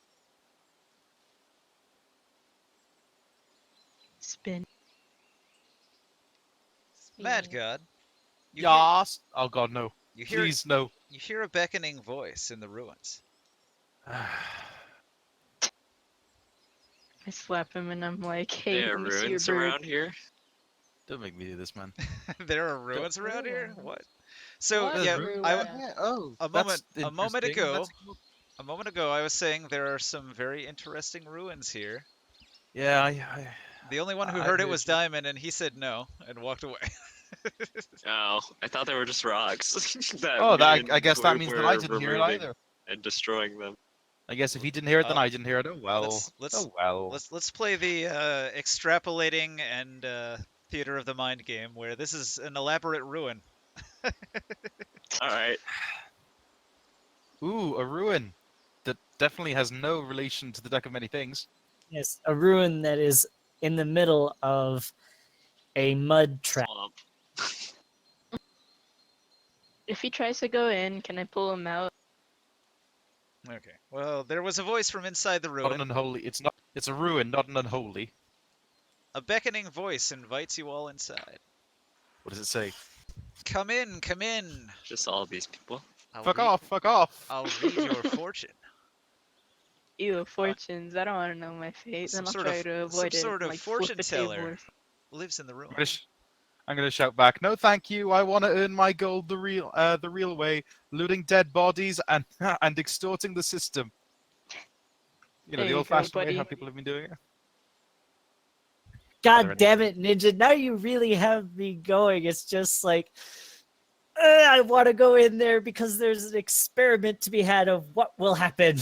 Spin. Mad fiend. God, you hear, Yas. Oh God, no. you hear Please no. you hear a beckoning voice in the ruins. I slap him and I'm like, hey, There let are me see your ruins bird. around here. Don't make me do this, man. There are ruins around here. ruins? What? So What There's yeah, ruins I, ruins? around here? Oh, a that's moment interesting. ago, Let's go- a moment ago, I was saying there are some very interesting ruins here. Yeah, The only one who I heard it heard was you. Diamond, and he said no and walked away. Oh, I thought they were just rocks. that Oh, me that, and I guess that Gloop means that I were didn't hear it removing either. and destroying them. I guess if he didn't hear it, then Oh, I didn't hear it. Oh well. let's Oh well. let's play the extrapolating and theater of the mind game, where this is an elaborate ruin. All right. Ooh, a ruin that definitely has no relation to the Deck of Many Things. Yes, a ruin that is in the middle of a mud trap. Swamp. If he tries to go in, can I pull him out? Okay. Well, there was a voice from inside the Not an ruin. unholy. It's not. It's a ruin, not an unholy. A beckoning voice invites you all inside. What does it say? Come in, come in. Just all these people. Fuck off! Fuck off! I'll read your fortune. Ew, fortunes. I don't want to know my fate. Some Then I'll sort try of- to some avoid it. sort of like, flip fortune a table teller. or Lives in the ruin. I'm gonna shout back. No, thank you. I want to earn my gold the real way, looting dead bodies and and extorting the system. You know, There the you go, old-fashioned way buddy. how people have been doing it. God damn it, Ninja! Now you really have me going. It's just like I want to go in there because there's an experiment to be had of what will happen.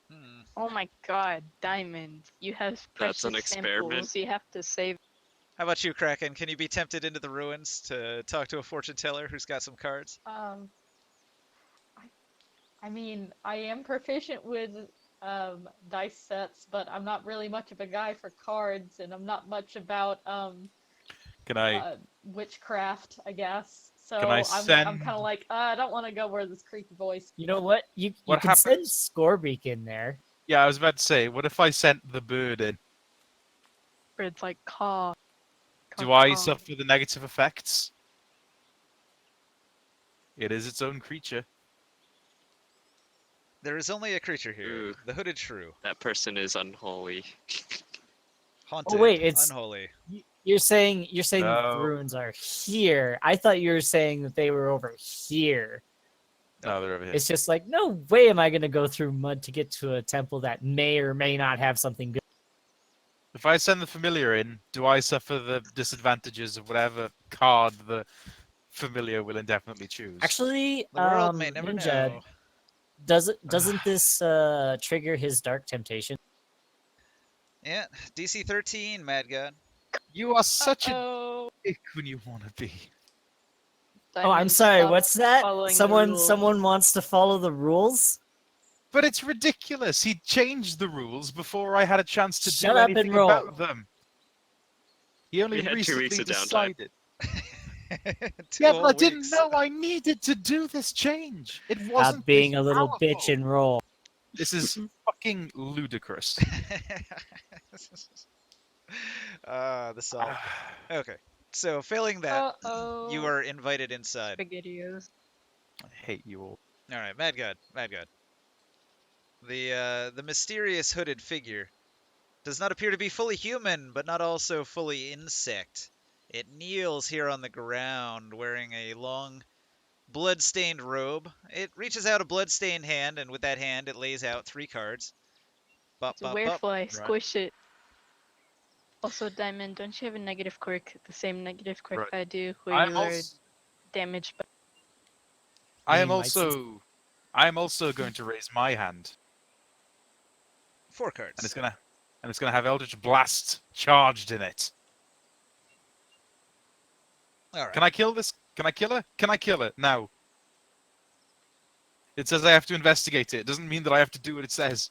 Hmm. Oh my god, Diamond. You have precious That's an experiment. samples. You have to save. How about you, Kraken? Can you be tempted into the ruins to talk to a fortune teller who's got some cards? I mean, I am proficient with dice sets, but I'm not really much of a guy for cards, and I'm not much about Can I? witchcraft, I guess. So Can I I'm send- kind of like, I don't want to go where this creepy voice. You know what? You What can send happens- Scorbeak in there. Yeah, I was about to say. What if I sent the bird in? Where it's like caw. Do I suffer the negative effects? It is its own creature. There is only a creature here, Ooh. the hooded shrew. That person is unholy. Haunted, wait, it's- unholy. You're saying the No. ruins are here. I thought you were saying that they were over here. No, they're over here. It's just like, no way am I going to go through mud to get to a temple that may or may not have something good. If I send the familiar in, do I suffer the disadvantages of whatever card the familiar will indefinitely choose? Actually, The world may never Ninja, know. doesn't this trigger his dark temptation? Yeah, DC 13, Mad God. You are such a Oh, dick when you want to be. Oh, I'm Diamond, sorry. stop What's that? following the Someone rules. wants to follow the rules? But it's ridiculous. He changed the rules before I had a chance to Shut do up and anything roll. about them. He only We had 2 recently weeks of downtime. decided. Two Yeah, whole but I didn't weeks. know I needed to do this change. It wasn't Stop being this a little powerful. bitch and roll. This is fucking ludicrous. The salt. Okay, so failing that, Uh-oh. you are invited inside. SpaghettiOs. I hate you all. All right, Mad God, Mad God. The mysterious hooded figure does not appear to be fully human, but not also fully insect. It kneels here on the ground, wearing a long, blood-stained robe. It reaches out a blood-stained hand, and with that hand, it lays out 3 cards. Bop, It's a bop, bop. werefly. Squish it. Also, Diamond, don't you have a negative quirk? The same negative quirk Right. I do, where I'm you are also, damaged by. I am You might see- also going to raise my hand, 4 cards. and it's gonna have Eldritch Blast charged in it. All right. Can I kill this? Can I kill her? Can I kill her? No. It says I have to investigate it. It doesn't mean that I have to do what it says.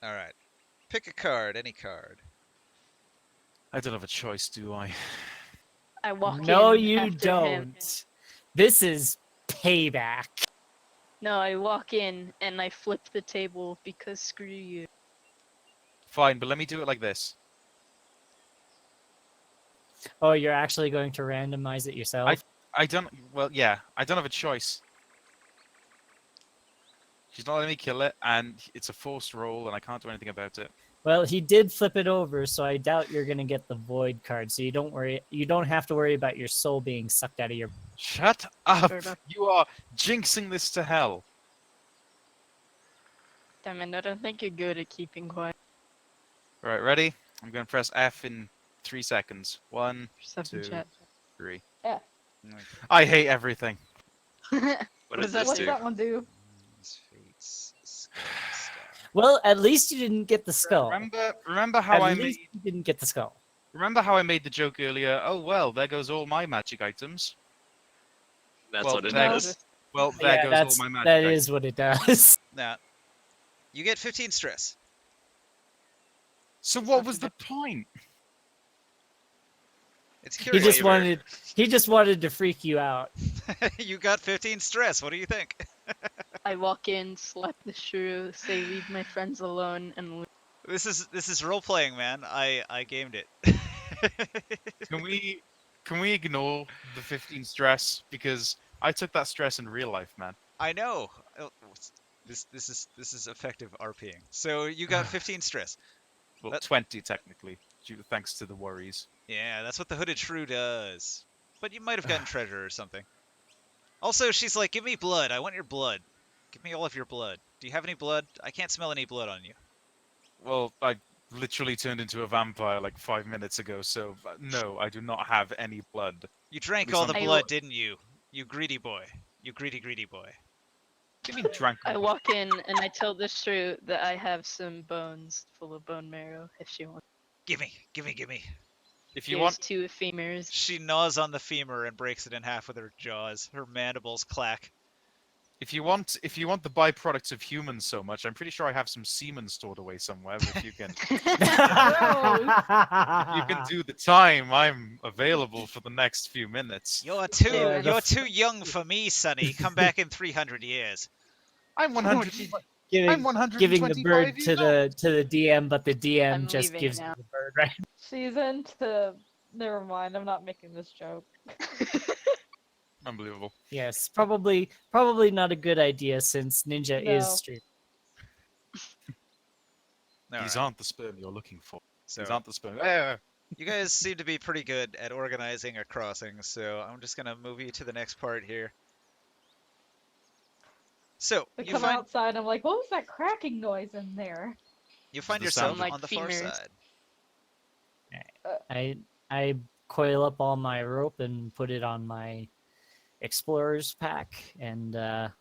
All right. Pick a card, any card. I don't have a choice, do I? I walk No, in you after him. don't. This is payback. No, I walk in and I flip the table because screw you. Fine, but let me do it like this. Oh, you're actually going to randomize it yourself? I don't. Well, yeah, I don't have a choice. She's not letting me kill it, and it's a forced roll, and I can't do anything about it. Well, he did flip it over, so I doubt you're gonna get the void card. So you don't worry. You don't have to worry about your soul being sucked out of your. Shut up! Fair enough. You are jinxing this to hell. Damn it, I don't think you're good at keeping quiet. Right, ready? I'm going to press F in 3 seconds. 1, Yourself in 2, chat. 3. F. I hate everything. What What does does that this What's do? that one do? Fates, skull, star. Well, at least you didn't get the skull. Remember how At I least made. you didn't get the skull. Remember how I made the joke earlier? Oh well, there goes all my magic items. That's Well, what it there does. goes- Well, there Yeah, goes that's all my magic. that items. is what it does. Now, you get 15 stress. So what was the point? It's He curious. just Flavor. wanted. He just wanted to freak you out. You got 15 stress. What do you think? I walk in, slap the shrew, say leave my friends alone, and leave. This is role playing, man. I gamed it. Can we ignore the 15 stress because I took that stress in real life, man. I know. This is effective RPing. So you got 15 stress. Well, That- 20 technically, thanks to the worries. Yeah, that's what the hooded shrew does. But you might have gotten treasure or something. Also, she's like, "Give me blood. I want your blood. Give me all of your blood. Do you have any blood? I can't smell any blood on you." Well, I literally turned into a vampire like 5 minutes ago, so no, I do not have any blood. You drank least all on the the- blood, didn't you? You greedy boy. You greedy boy. What do you mean drank? I walk in and I tell the shrew that I have some bones full of bone marrow if she wants. Gimme. If you Here's want, 2 femurs. She gnaws on the femur and breaks it in half with her jaws. Her mandibles clack. if you want the byproducts of humans so much, I'm pretty sure I have some semen stored away somewhere. But if you can, you can do the time. I'm available for the next few minutes. You're Yeah, the too young for me, Sonny. Come back in 300 years. I'm 100. giving, I'm 125 giving the bird years to the DM, but the DM I'm just leaving gives now. you the bird, right? She's into. Never mind. I'm not making this joke. Unbelievable. Yes, probably not a good idea since Ninja is No. streaming. These Alright, aren't the sperm you're looking for. so These aren't the sperm. you guys seem to be pretty good at organizing a crossing, so I'm just gonna move you to the next part here. So I you come find outside. I'm like, what was that cracking noise in there? find the yourself sound like on the far femurs. side. I coil up all my rope and put it on my explorer's pack and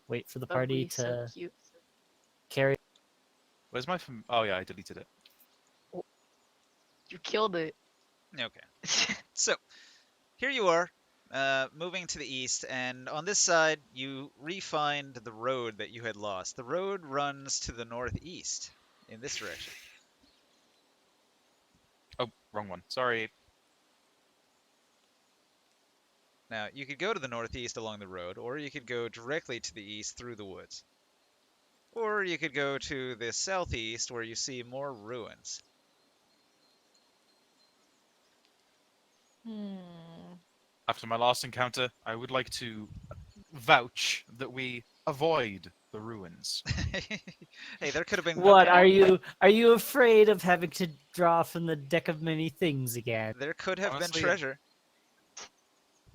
wait for the party Bubbly, so to cute. carry. Where's my? Oh yeah, I deleted it. You killed it. Okay. So, here you are, moving to the east, and on this side, you re-find the road that you had lost. The road runs to the northeast, in this direction. Oh, wrong one. Sorry. Now, you could go to the northeast along the road, or you could go directly to the east through the woods. Or you could go to the southeast, where you see more ruins. After my last encounter, I would like to vouch that we avoid the ruins. Hey, there could have been... What are you afraid of having to draw from the deck of many things again? There could have been Honestly, treasure.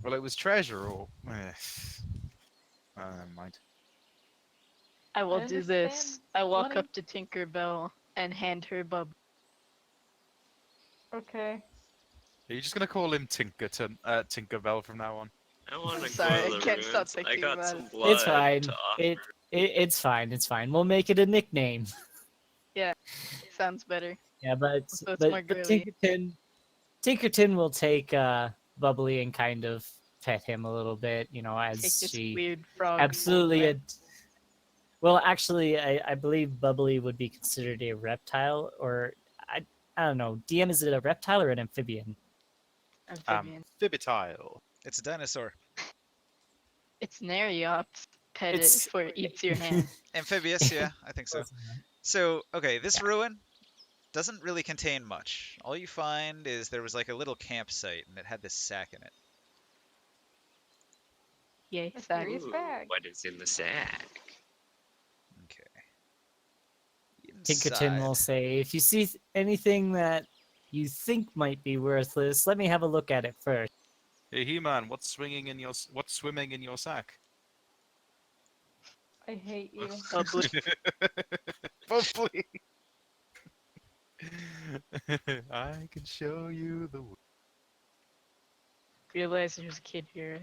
Well, it was treasure or. Never mind. I will I do this. understand I walk wanting- up to Tinkerbell and hand her bub. Okay. Are you just gonna call him Tinkerbell from now on? I want to Sorry, go I to the can't stop ruins. I thinking got about some it. blood It's fine. to offer. It's fine. It's fine. We'll make it a nickname. Sounds better. Yeah, but So it's but, more but girly. Tinkerton will take Bubbly and kind of pet him a little bit, you know, Take as this she weird frog. absolutely. movement. Well, actually, I believe Bubbly would be considered a reptile, or I don't know. DM, is it a reptile or an amphibian? Amphibian. Fibitile. It's a dinosaur. It's Nariops. Pet it It's- before it eats your hand. Amphibious, yeah, I think so. So, okay, this ruin doesn't really contain much. All you find is there was like a little campsite, and it had this sack in it. Yay, A sack. serious bag. What is in the sack? Okay. Tinkerton will say, if you see anything that you think might be worthless, let me have a look at it first. Hey, He-Man, what's swimming in your sack? I hate you. Bubbly. Bubbly. I can show you the way. Realize there's a kid here.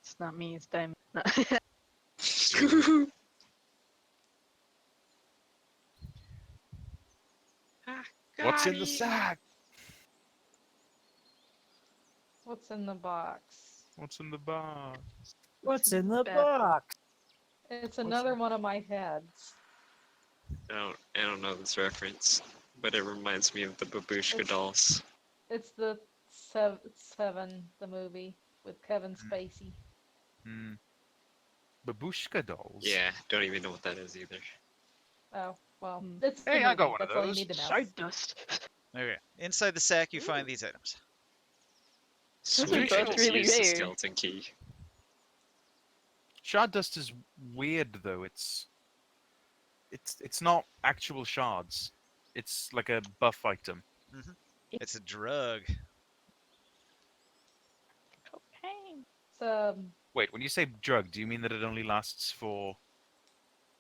It's not me, it's Diamond. What's in the sack? What's in the box? What's in the box? What's in the Bad. box? It's another one of my heads. I don't know this reference, but it reminds me of the Babushka It's- dolls. It's the Seven, the movie with Kevin Spacey. Hmm. Babushka dolls. Yeah, don't even know what that is either. Oh, well, Hmm. it's the Hey, I movie. got one of That's all you those. need to know. Shard dust. Okay. Inside the sack, you find these items. Those are Sweet, both just really use the rare. skeleton key. Shard dust is weird though. It's not actual shards. It's like a buff item. It's a drug. Cocaine. It's Wait, when you say drug, do you mean that it only lasts for?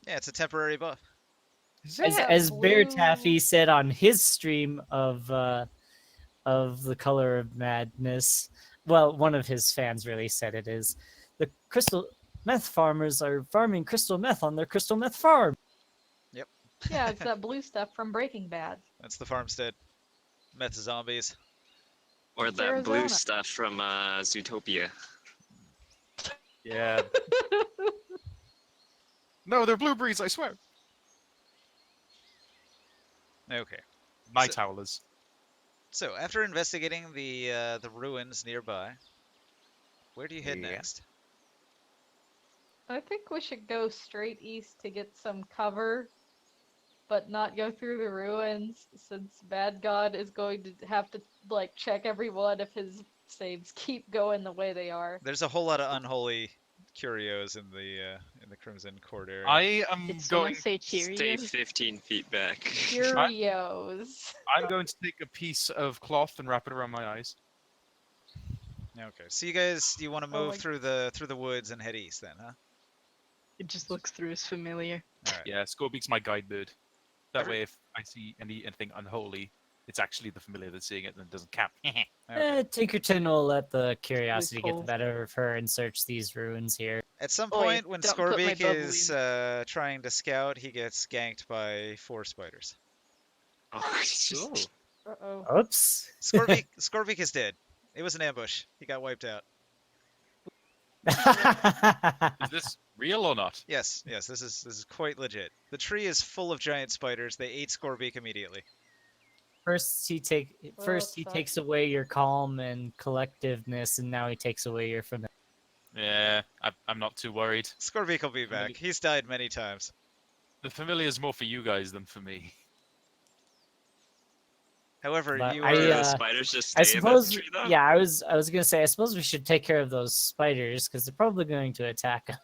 Yeah, it's a temporary buff. Is As, it? as Bear blue- Taffy said on his stream of the Color of Madness, well, one of his fans really said it is the crystal meth farmers are farming crystal meth on their crystal meth farm. yeah, it's that blue stuff from Breaking Bad. That's the farmstead. Meth zombies. Or It's that blue Arizona. stuff from Zootopia. Yeah. No, they're blueberries. I swear. Okay. Night owlers. So after investigating the ruins nearby, where do you head Yeah. next? I think we should go straight east to get some cover, but not go through the ruins, since Bad God is going to have to like check everyone if his saves keep going the way they are. There's a whole lot of unholy curios in the Crimson Court area. I am Did someone going. say Stay Cheerios? 15 feet back. Curios. I'm going to take a piece of cloth and wrap it around my eyes. Okay, so you guys, you want to Oh move my- through the woods and head east then, huh? It just looks through as familiar. All right. Yeah, Scorbeak's my guide bird. That Every- way, if I see anything unholy, it's actually the familiar that's seeing it and it doesn't count. Okay. Tinkerton will let the curiosity get the Loophole. better of her and search these ruins here. At some Oh, yeah, point, when don't put my Scorbeak bubble is trying to scout, he gets ganked by 4 spiders. Oh, it's just, Uh-oh. Oops. Scorbeak is dead. It was an ambush. He got wiped out. Is this real or not? Yes, this is quite legit. The tree is full of giant spiders. They ate Scorbeak immediately. First he Well, that sucks. takes away your calm and collectiveness, and now he takes away your familiar. Yeah, I'm not too worried. Scorbeak will be back. He's died many times. The familiar is more for you guys than for me. However, But you I, are do the uh, spiders just I stay in that suppose, tree though? yeah, I was gonna say, I suppose we should take care of those spiders because they're probably going to attack us.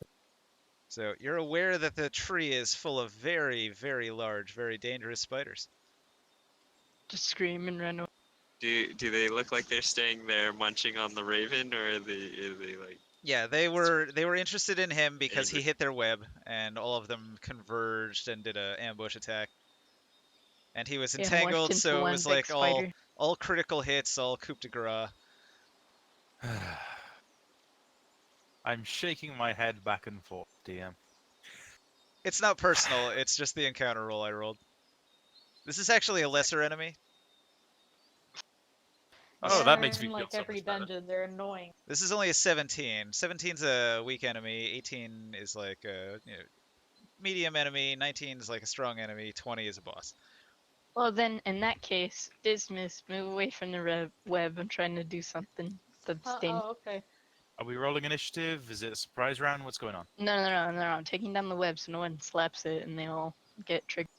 so you're aware that the tree is full of very, very large, very dangerous spiders. Just scream and run away. Do they look like they're staying there munching on the raven, or are they like? Yeah, they were interested in him because he Ambush. hit their web, and all of them converged and did an ambush attack. And he was Yeah, morphed entangled, into so it one was big like spider. all critical hits, all coup de grace. I'm shaking my head back and forth, DM. It's not personal, it's just the encounter roll I rolled. This is actually a lesser enemy. Oh, that makes They're me in feel like so every much better. dungeon. They're annoying. This is only a 17. 17's a weak enemy, 18 is like a medium enemy, 19 is like a strong enemy, 20 is a boss. Well, then, in that case, Dismiss, move away from the web. I'm trying to do something that's dangerous. Oh, okay. Are we rolling initiative? Is it a surprise round? What's going on? No, I'm taking down the web so no one slaps it and they all get triggered.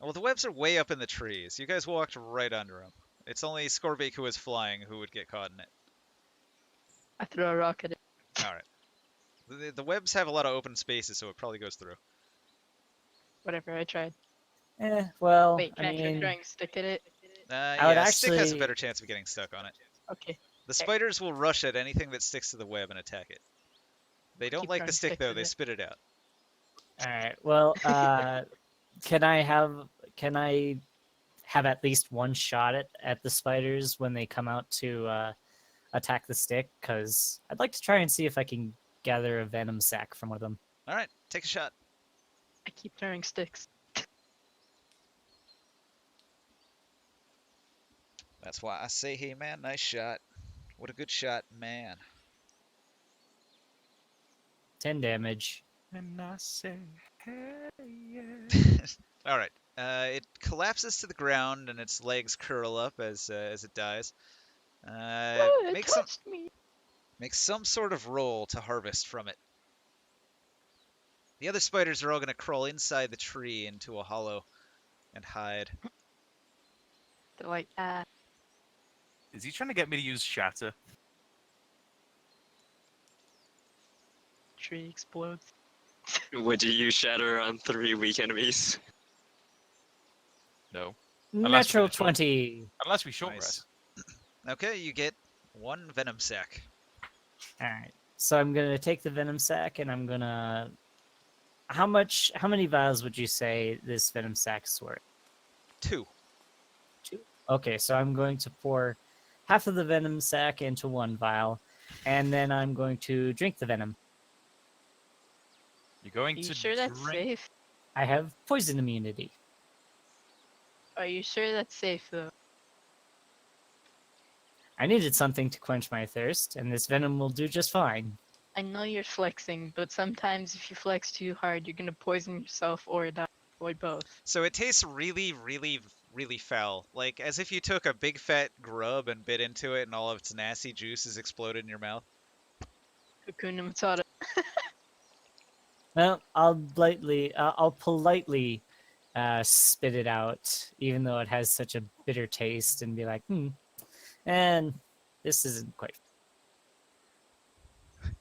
Well, the webs are way up in the trees. You guys walked right under them. It's only Skorbeak who was flying who would get caught in it. I throw a rock at it. All right. The webs have a lot of open spaces, so it probably goes through. Whatever, I tried. Well, Wait, can I try I mean, trying to stick at it? I would Yeah, stick has a actually- better chance of getting stuck on it. Okay. The spiders will rush at anything that sticks to the web and attack it. They don't Keep like trying the to stick stick though; with they it. spit it out. all right. Well, can I have at least one shot at the spiders when they come out to attack the stick? Because I'd like to try and see if I can gather a venom sac from one of them. All right, take a shot. I keep throwing sticks. That's why I say, hey man, nice shot. What a good shot, man. 10 damage. And I say, hey, yeah. All right. It collapses to the ground and its legs curl up as it dies. Oh, it Make some touched me. sort of roll to harvest from it. The other spiders are all going to crawl inside the tree into a hollow and hide. They're like, Is he trying to get me to use shatter? tree explodes. Would you use shatter on 3 weak enemies? No. Unless we're Natural gonna short- 20. Unless we short Nice. rest. Okay, you get 1 venom sac. All right. So I'm going to take the venom sac and I'm going to... How many vials would you say this venom sac's worth? 2. Okay, so I'm going to pour half of the venom sac into one vial, and then I'm going to drink the venom. You're going Are you to sure that's drink. safe? I have poison immunity. Are you sure that's safe though? I needed something to quench my thirst, and this venom will do just fine. I know you're flexing, but sometimes if you flex too hard, you're gonna poison yourself or die, or both. So it tastes really, really, really foul. Like as if you took a big fat grub and bit into it and all of its nasty juices exploded in your mouth. Hakuna Matata. Well, I'll politely spit it out, even though it has such a bitter taste, and be like, and this isn't quite.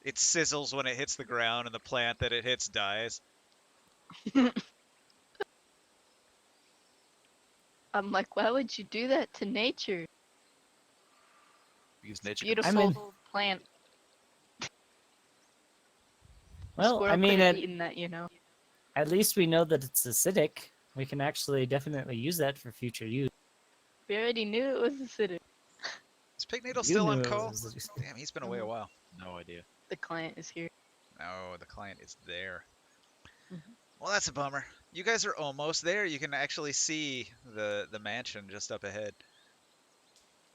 It sizzles when it hits the ground and the plant that it hits dies. I'm like, why would you do that to nature? Because nature. Beautiful plant. Well, Squirrel I mean, could have at eaten that, you know. least we know that it's acidic. We can actually definitely use that for future use. We already knew it was acidic. Is Pig Needle You still on knew it call? was acidic. Damn, he's been away a while. No idea. The client is here. No, the client is there. Mhm. Well, that's a bummer. You guys are almost there. You can actually see the mansion just up ahead.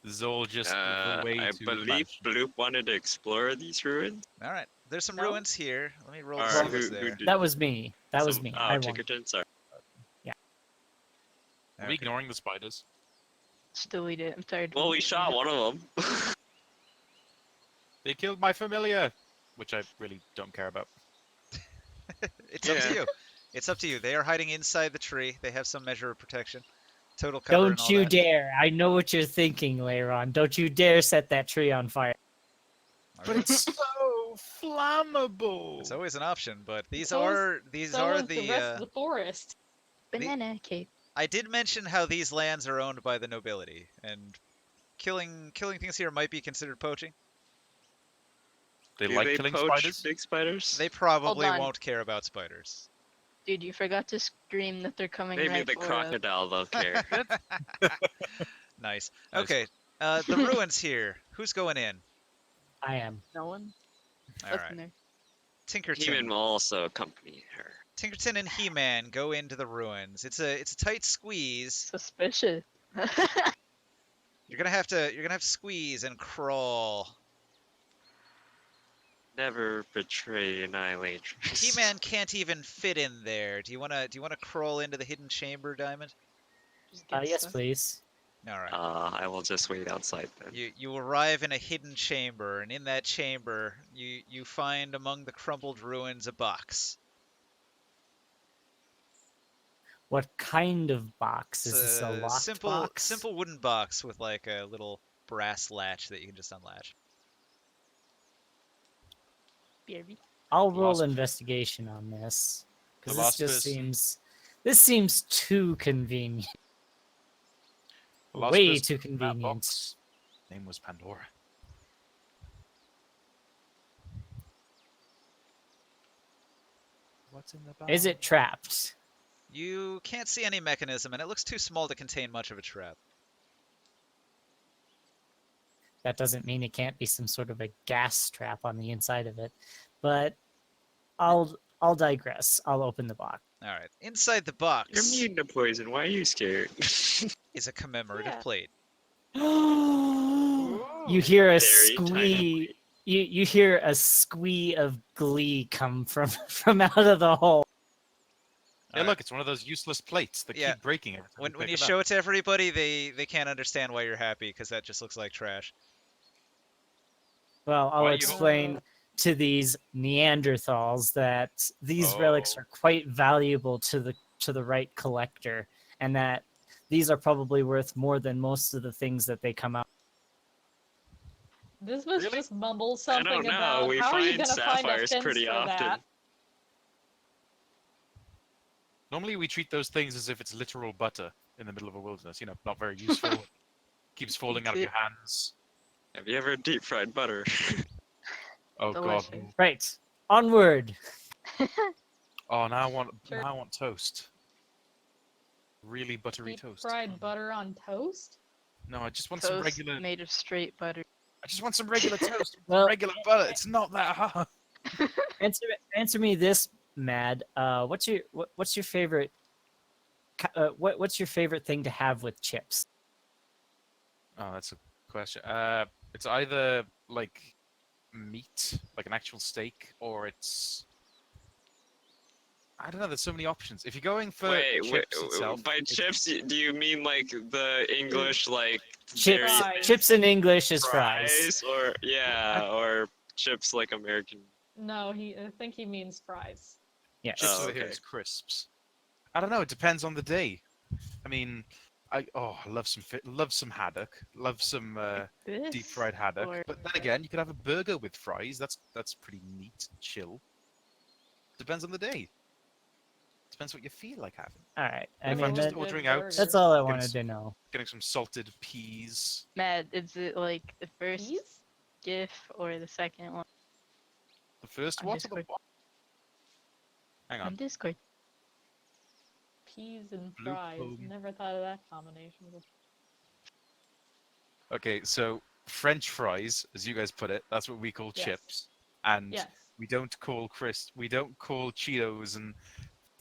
This is all just the way I to believe mansion. Bloop wanted to explore these ruins. All right, there's some No. ruins here. Let me roll Or to see who- what's who there. did- That was me. That was some- me. Oh, I won. Chickerton, sorry. Are we Okay. ignoring the spiders? Just delete it. I'm tired. of Well, we looking shot at it. one of them. They killed my familiar, which I really don't care about. It's up to Yeah. you. It's up to you. They are hiding inside the tree. They have some measure of protection. Total cover and Don't all you that. dare. I know what you're thinking, Leiron. Don't you dare set that tree on fire. All But right. it's so flammable. It's always an option, but these So are So is the rest of the forest. Banana cape. I did mention how these lands are owned by the nobility, and killing things here might be considered poaching. They Do like they killing poach spiders. big spiders? They probably on. won't care about spiders. Dude, you forgot to scream that they're coming Maybe right the for us. crocodile they'll care. Nice. Nice. Okay. The ruins here. Who's going in? I am. No one. All Left right. in there. He-Man Tinkerton. will also accompany her. Tinkerton and He-Man go into the ruins. It's a tight squeeze. Suspicious. You're gonna have to squeeze and crawl. Never betray Annihilatrix. He-Man can't even fit in there. Do you wanna crawl into the hidden chamber, Diamond? Just get Yes, stuck. please. All right. I will just wait outside then. You arrive in a hidden chamber, and in that chamber, you find among the crumbled ruins a box. What kind of box? Is It's this a a locked simple box? simple wooden box with like a little brass latch that you can just unlatch. BRB. I'll The roll last- investigation on this because the this last just person- seems too convenient. The last Way person too in that convenient. box, name was Pandora. What's in the box? Is it trapped? You can't see any mechanism, and it looks too small to contain much of a trap. That doesn't mean it can't be some sort of a gas trap on the inside of it, but I'll digress. I'll open the box. All right, inside the box You're immune to poison. Why are you scared? is a commemorative Yeah. plate. You hear a Very tiny squee. You hear a squee of glee come from from out of the hole. Yeah, look, it's one of those useless plates that Yeah. keep breaking every time When pick you it up. show it to everybody, they can't understand why you're happy because that just looks like trash. Well, I'll Why you- explain to these Neanderthals that these relics Oh. are quite valuable to the right collector, and that these are probably worth more than most of the things that they come out. This was Really? just mumble I don't something know. about We how are you find gonna find a sapphires fence pretty for often. that? Normally, we treat those things as if it's literal butter in the middle of a wilderness. You know, not very useful. Keeps falling out of your hands. Have you ever deep fried butter? Oh Delicious. god. Right, onward. Oh, now Sure. I want toast. Really buttery Deep toast. fried butter on toast? No, I just want some Toast regular. made of straight butter. I just want some regular toast. Well- regular butter. It's not that hard. Answer me this, Mad. What's your favorite? What's your favorite thing to have with chips? Oh, that's a question. It's either like meat, like an actual steak, or it's. I don't know. There's so many options. If you're going for Wait, chips itself, by it's- chips, do you mean like the English like Chips. very Fries. Chips in English is fries. or or chips like American? No, I think he means fries. Yes. chips Oh, over here okay. is crisps. I don't know. It depends on the day. I mean, I love some haddock, love some deep This fried haddock. or- But then again, you could have a burger with fries. That's pretty neat, and chill. Depends on the day. Depends what you feel like having. All right. I If mean, I'm just that, ordering out, that's all I Getting wanted s- to know. getting some salted peas. Matt, is it like the first Peas? GIF or the second one The first On what? Or the Discord. what? Hang on on. Discord? Peas and Blue fries. pony. Never thought of that combination before. Okay, so French fries, as you guys put it, that's what we call Yes. chips, and Yes. we don't call Cheetos and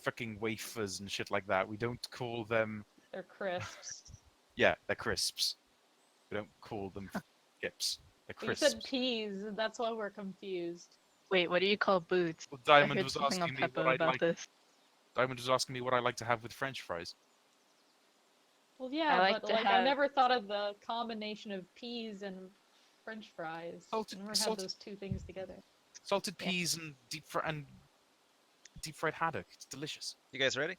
fucking wafers and shit like that. We don't call them. They're crisps. Yeah, they're crisps. We don't call them chips. They're You crisps. said peas, that's why we're confused. Wait, what do you call boots? Well, I Diamond heard was something on asking me Peppa what I about like. this. Diamond was asking me what I like to have with French fries. Well, yeah, like but to like I have- never thought of the combination of peas and French fries. Salted- I never had salted- those two things together. Salted Yeah. peas and deep fried haddock. It's delicious. You guys ready?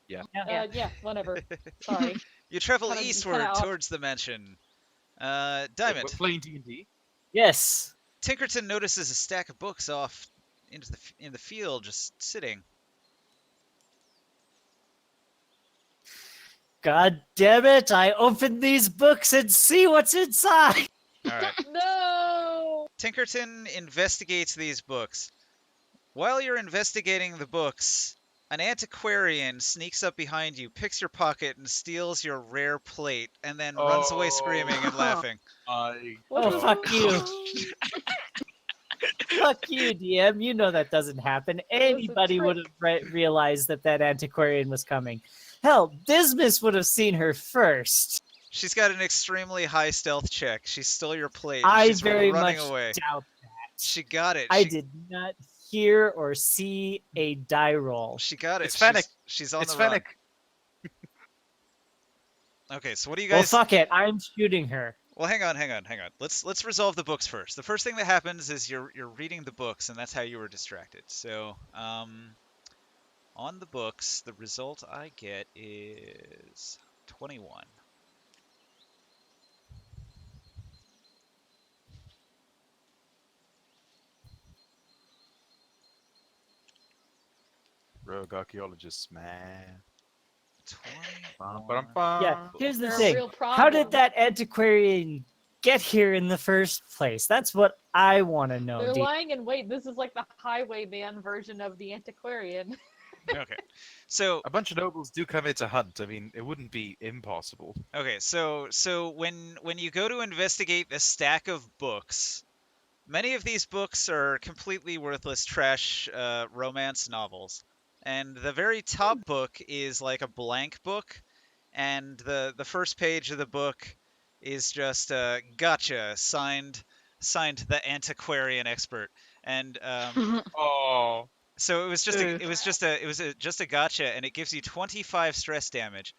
Yeah. Yeah, whatever. Sorry. You travel Kinda- eastward kinda off. towards the mansion. We're Diamond, playing D&D. Yes. Tinkerton notices a stack of books off in the field, just sitting. God damn it! I open these books and see what's inside. All right. No! Tinkerton investigates these books. While you're investigating the books, an antiquarian sneaks up behind you, picks your pocket, and steals your rare plate, and then runs away screaming and Oh. laughing. What Oh, the- fuck you. Fuck you, DM. You know that doesn't happen. Anybody would have realized that antiquarian was coming. Hell, Dismas would have seen her first. She's got an extremely high stealth check. She stole your plate. and I she's very running much away. doubt. She got it. I she, did not hear or see a die roll. She got it. It's Fennec. She's on It's the run. Fennec. Okay, so what do you Well, guys? fuck it. I'm shooting her. Well, hang on. Let's resolve the books first. The first thing that happens is you're reading the books, and that's how you were distracted. So, On the books, the result I get is 21. Rogue archaeologists, man. 21. Yeah, here's the They're a thing. real How did problem. that antiquarian get here in the first place? That's what I want to know. They're lying in wait. This is like the highwayman version of the antiquarian. Okay. So A bunch of nobles do come here to hunt. I mean, it wouldn't be impossible. okay, so when you go to investigate the stack of books, many of these books are completely worthless trash romance novels. And the very top book is like a blank book, and the first page of the book is just gotcha signed the antiquarian expert. And Oh. so it was just Oof. just a gotcha, and it gives you 25 stress damage.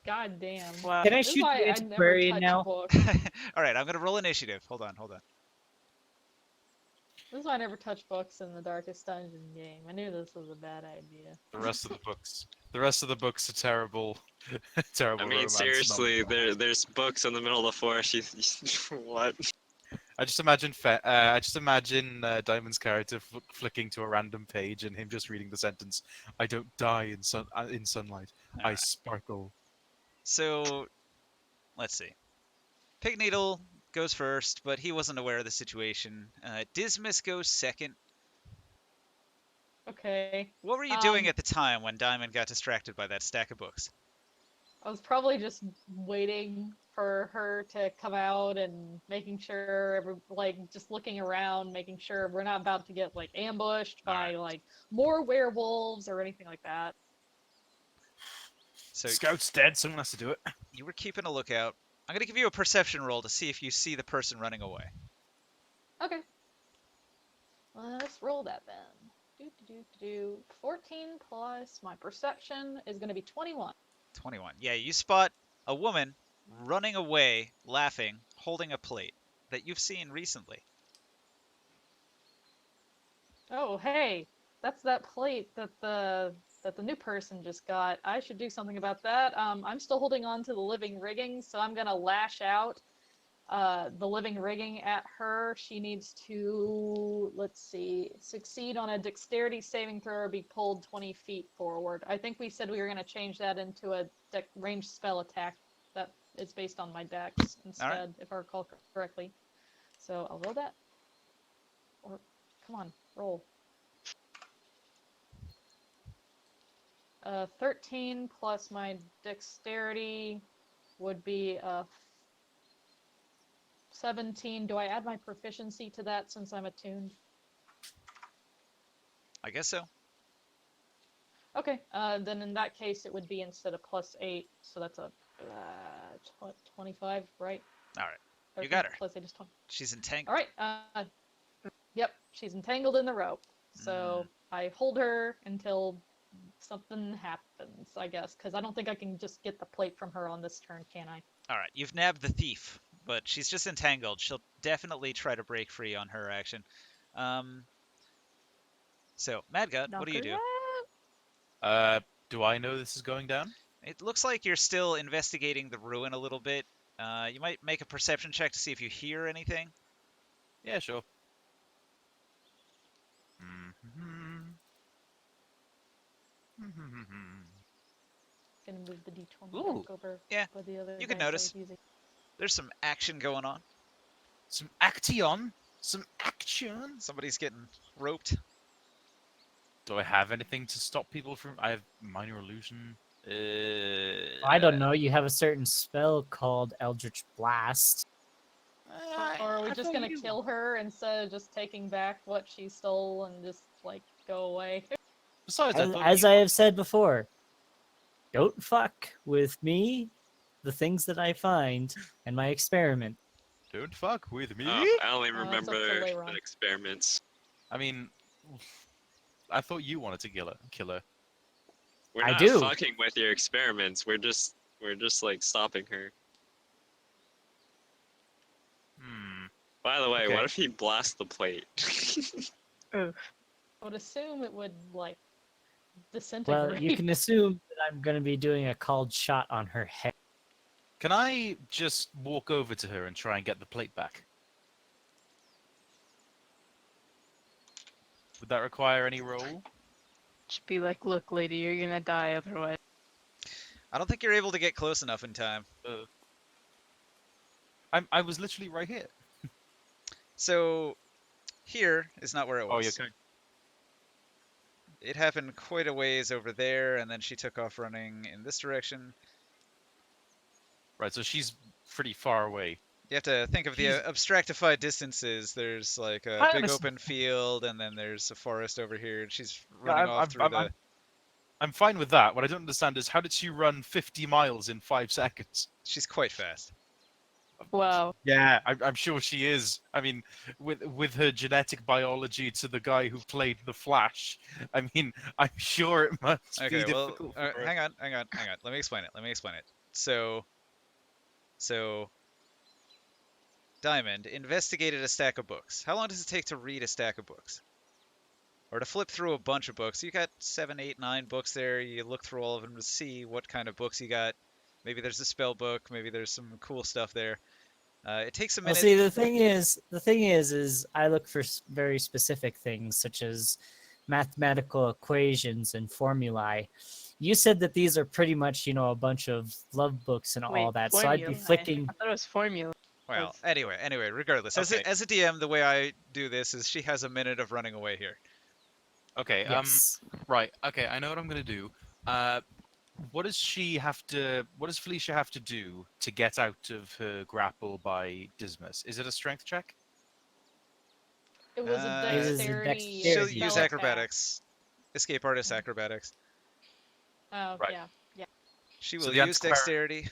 God damn. Wow. Can I This is shoot why the I never antiquarian touch now? books. All right, I'm gonna roll initiative. Hold on. This is why I never touch books in the Darkest Dungeon game. I knew this was a bad idea. The rest of the books. The rest of the books are terrible. Terrible. I mean, romance seriously, novels. there's books in the middle of the forest. What? I just imagine Diamond's character flicking to a random page and him just reading the sentence, "I don't die in sunlight. I Alright. sparkle." So, let's see. Pig Needle goes first, but he wasn't aware of the situation. Dismas goes second. Okay. What were you doing Um, at the time when Diamond got distracted by that stack of books? I was probably just waiting for her to come out and making sure, just looking around, making sure we're not about to get, like, ambushed by, like, more werewolves or anything like that. So Scout's dead. Someone has to do it. you were keeping a lookout. I'm gonna give you a perception roll to see if you see the person running away. Okay. Let's roll that then. 14 plus my perception is going to be 21. 21. Yeah, you spot a woman running away, laughing, holding a plate that you've seen recently. Oh, hey, that's that plate that the new person just got. I should do something about that. I'm still holding on to the living rigging, so I'm gonna lash out the living rigging at her. She needs to, let's see, succeed on a dexterity saving throw or be pulled 20 feet forward. I think we said we were gonna change that into a ranged spell attack that is based on my dex instead, if I recall correctly. So I'll roll that. Or, come on, roll. 13 plus my dexterity would be 17. Do I add my proficiency to that since I'm attuned? I guess so. Okay, then in that case it would be instead of +8, so that's a 25, right? All right. You 13 got her. Plus 8 is 20. She's entangled. All right. Yep, she's entangled in the rope. So I hold her until something happens, I guess, because I don't think I can just get the plate from her on this turn, can I? All right. You've nabbed the thief, but she's just entangled. She'll definitely try to break free on her action. So, Mad God, what do you do? Do I know this is going down? It looks like you're still investigating the ruin a little bit. You might make a perception check to see if you hear anything. Yeah, sure. Gonna move the d20 Ooh, back over yeah, by the other you can dice I notice. was using. There's some action going on. Some action. Some action. Somebody's getting roped. Do I have anything to stop people from? I have minor illusion. I don't know. You have a certain spell called Eldritch Blast. Or are we just gonna kill her instead of just taking back what she stole and just, like, go away? Besides, As I have said before, don't fuck with me, the things that I find, and my experiment. Don't fuck with me. Oh, I only it's up to remember Leiron. the experiments. I mean, I thought you wanted to kill her. We're I not do. fucking with your experiments. We're just like stopping her. Hmm. By the way, Okay. what if he blasts the plate? Oof. I would assume it would like Well, disintegrate. you can assume that I'm going to be doing a called shot on her head. Can I just walk over to her and try and get the plate back? Would that require any roll? Just be like, look, lady, you're gonna die otherwise. I don't think you're able to get close enough in time. I was literally right here. So here is not where it Oh, was. you're okay. It happened quite a ways over there, and then she took off running in this direction. Right, so she's pretty far away. You have to think of the She's- abstractified distances. There's like a I big understand. open field, and then there's a forest over here, and she's Yeah, running off through the. I'm fine with that. What I don't understand is how did she run 50 miles in 5 seconds? She's quite fast. Wow. Yeah, I'm sure she is. I mean, with her genetic biology to the guy who played the Flash, I mean, I'm sure it must Okay, be well, difficult. For her. hang on. Let me explain it. So, Diamond investigated a stack of books. How long does it take to read a stack of books? Or to flip through a bunch of books? You got 7, 8, 9 books there. You look through all of them to see what kind of books you got. Maybe there's a spell book. Maybe there's some cool stuff there. It takes a Well, minute. see, the thing is I look for very specific things such as mathematical equations and formulae. You said that these are pretty much, a bunch of love books and all Wait, that. So I'd be formulae. flicking. I thought it was formula. Well, Yes. anyway, regardless. Okay. As a DM, the way I do this is she has a minute of running away here. Okay. Yes. Right. Okay. I know what I'm gonna do. What does Felicia have to do to get out of her grapple by Dismas? Is it a strength check? It was Uh, a It is a dexterity. She'll dexterity use spell attack. acrobatics. Escape artist Mm. acrobatics. Oh Right. yeah. She So will the use antiquarian- dexterity.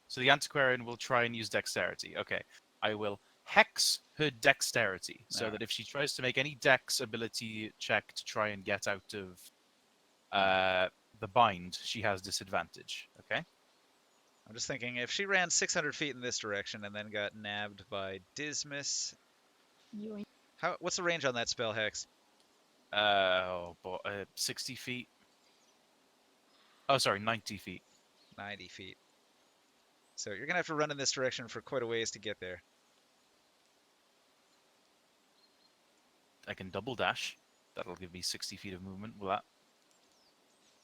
So the antiquarian will try and use dexterity. Okay. I will hex her dexterity so that if she tries to make any dex ability check to try and get out of the bind, she has disadvantage. Okay. I'm just thinking if she ran 600 feet in this direction and then got nabbed by Dismas, Yoink. what's the range on that spell, Hex? 60 feet. Oh, sorry, 90 feet. 90 feet. So you're gonna have to run in this direction for quite a ways to get there. I can double dash. That'll give me 60 feet of movement. Will that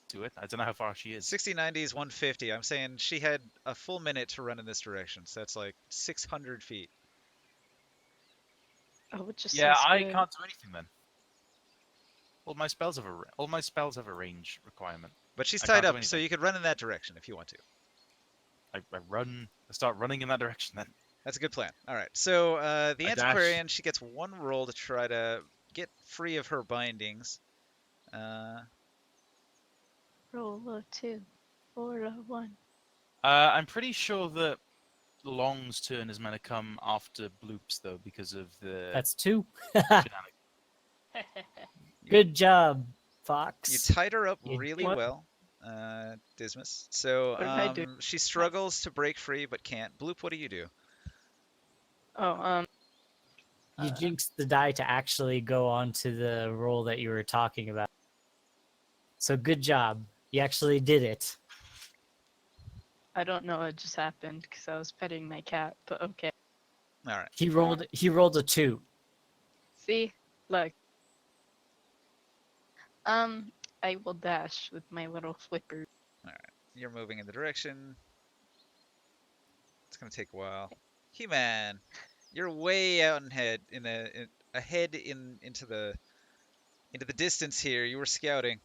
do it? I don't know how far she is. 60, 90 is 150. I'm saying she had a full minute to run in this direction, so that's like 600 feet. Oh, it just Yeah, says I good. can't do anything then. All my spells have a range requirement. But she's I tied can't do up, so anything. you could run in that direction if you want to. I start running in that direction then. That's a good plan. All right. So the I dash. antiquarian, she gets one roll to try to get free of her bindings. Roll a 2 or a 1. I'm pretty sure that Long's turn is meant to come after Bloop's though, because of the That's 2. shenanigans. Good job, You Fox. tied her up You really what? well, Dismas. So What did I do? she struggles to break free but can't. Bloop, what do you do? Oh, You jinxed the die to actually go on to the roll that you were talking about. So good job. You actually did it. I don't know what just happened because I was petting my cat, but okay. All right. He rolled a 2. See? Look. I will dash with my little flipper. You're moving in the direction. It's gonna take a while. He-Man, you're way out ahead into the distance here. You were scouting,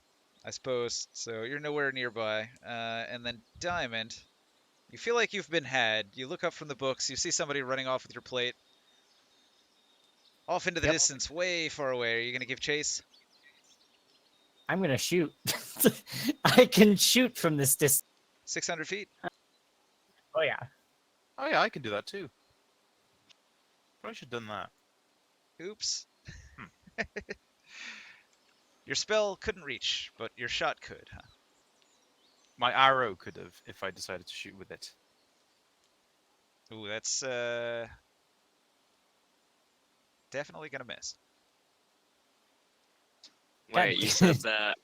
I suppose, so you're nowhere nearby. And then Diamond, you feel like you've been had. You look up from the books. You see somebody running off with your plate. Off into the Yep. distance, way far away. Are you gonna give chase? I'm going to shoot. I can shoot from this distance. 600 feet? Oh, yeah. Oh yeah, I can do that too. Probably should have done that. Oops. Your spell couldn't reach, but your shot could, huh? My arrow could have if I decided to shoot with it. Ooh, that's definitely gonna miss. Wait, you said that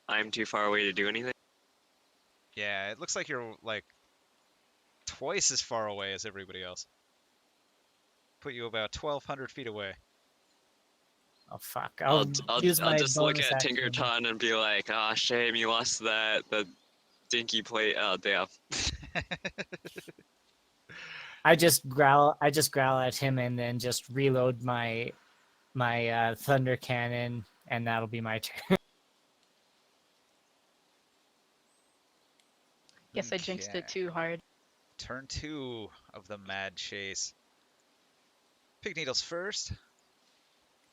I'm too far away to do anything? Yeah, it looks like you're like twice as far away as everybody else. Put you about 1,200 feet away. Oh fuck! I'll, I'll use my just look bonus at action. Tinkerton and be like, ah, shame you lost the dinky plate. Oh, damn. I just growl at him and then just reload my thunder cannon, and that'll be my turn. Guess I jinxed Okay. it too hard. Turn 2 of the mad chase. Pig Needles first.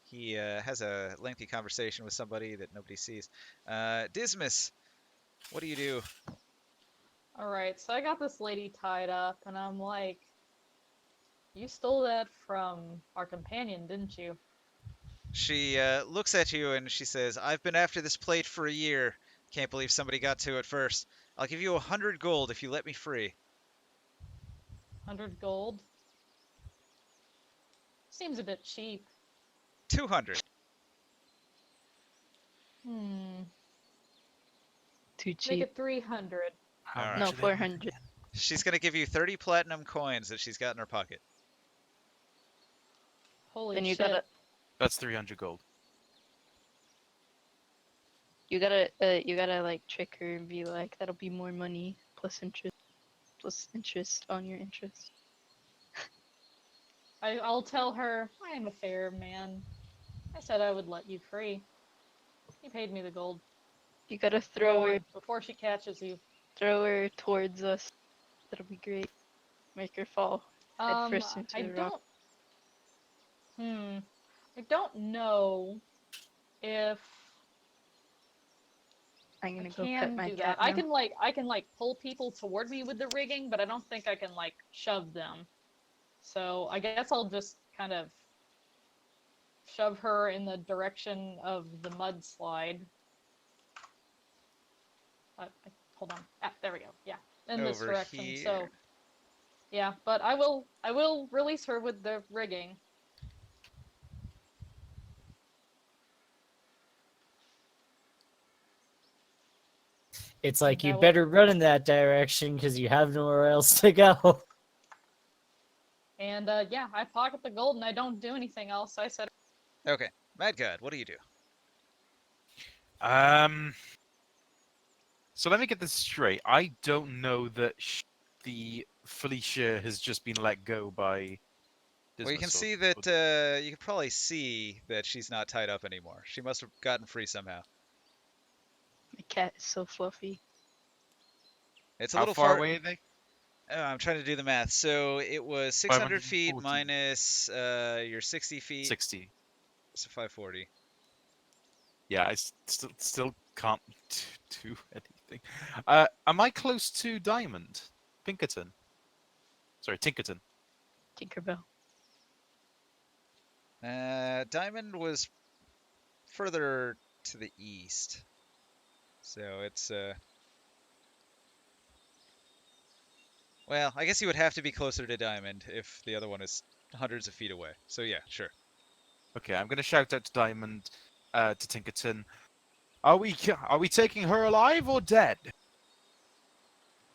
He has a lengthy conversation with somebody that nobody sees. Dismas, what do you do? Alright, so I got this lady tied up, and I'm like, you stole that from our companion, didn't you? She looks at you and she says, I've been after this plate for a year. Can't believe somebody got to it first. I'll give you 100 gold if you let me free. 100 gold? Seems a bit cheap. 200. Hmm. Too Make cheap. it 300. How Alright. much No, are they 400. She's going to give you 30 platinum coins that she's got in her pocket. Holy Then you shit. gotta That's 300 gold. you gotta like trick her and be like, that'll be more money plus interest on your interest. I'll tell her, I am a fair man. I said I would let you free. You paid me the gold. You gotta throw her Before she catches you. towards us. That'll be great. Make her fall head first into I the rock. I don't know if I'm I gonna go pet can my do cat that. I now. can pull people toward me with the rigging, but I don't think I can like shove them. So I guess I'll just kind of shove her in the direction of the mudslide. Hold on. Ah, there we go. Yeah, in this Over direction. So here. yeah, but I will release her with the rigging. It's like you That better run in that direction because you have nowhere else to go. And yeah, I pocket the gold and I don't do anything else. I said, Okay. Mad God, what do you do? So let me get this straight. I don't know that the Felicia has just been let go by. Well, you can Dismas or- see that you can probably see that she's not tied up anymore. She must have gotten free somehow. My cat is so fluffy. It's a How little far far. away are they? I'm trying to do the math. So it was 600 feet 540. minus your 60 feet. 60. So 540. Yeah, I still can't do anything. Am I close to Diamond? Pinkerton? Sorry, Tinkerton. Tinkerbell. Diamond was further to the east. So it's well, I guess you would have to be closer to Diamond if the other one is hundreds of feet away. So yeah, sure. Okay, I'm gonna shout out to Diamond, to Tinkerton. Are we taking her alive or dead?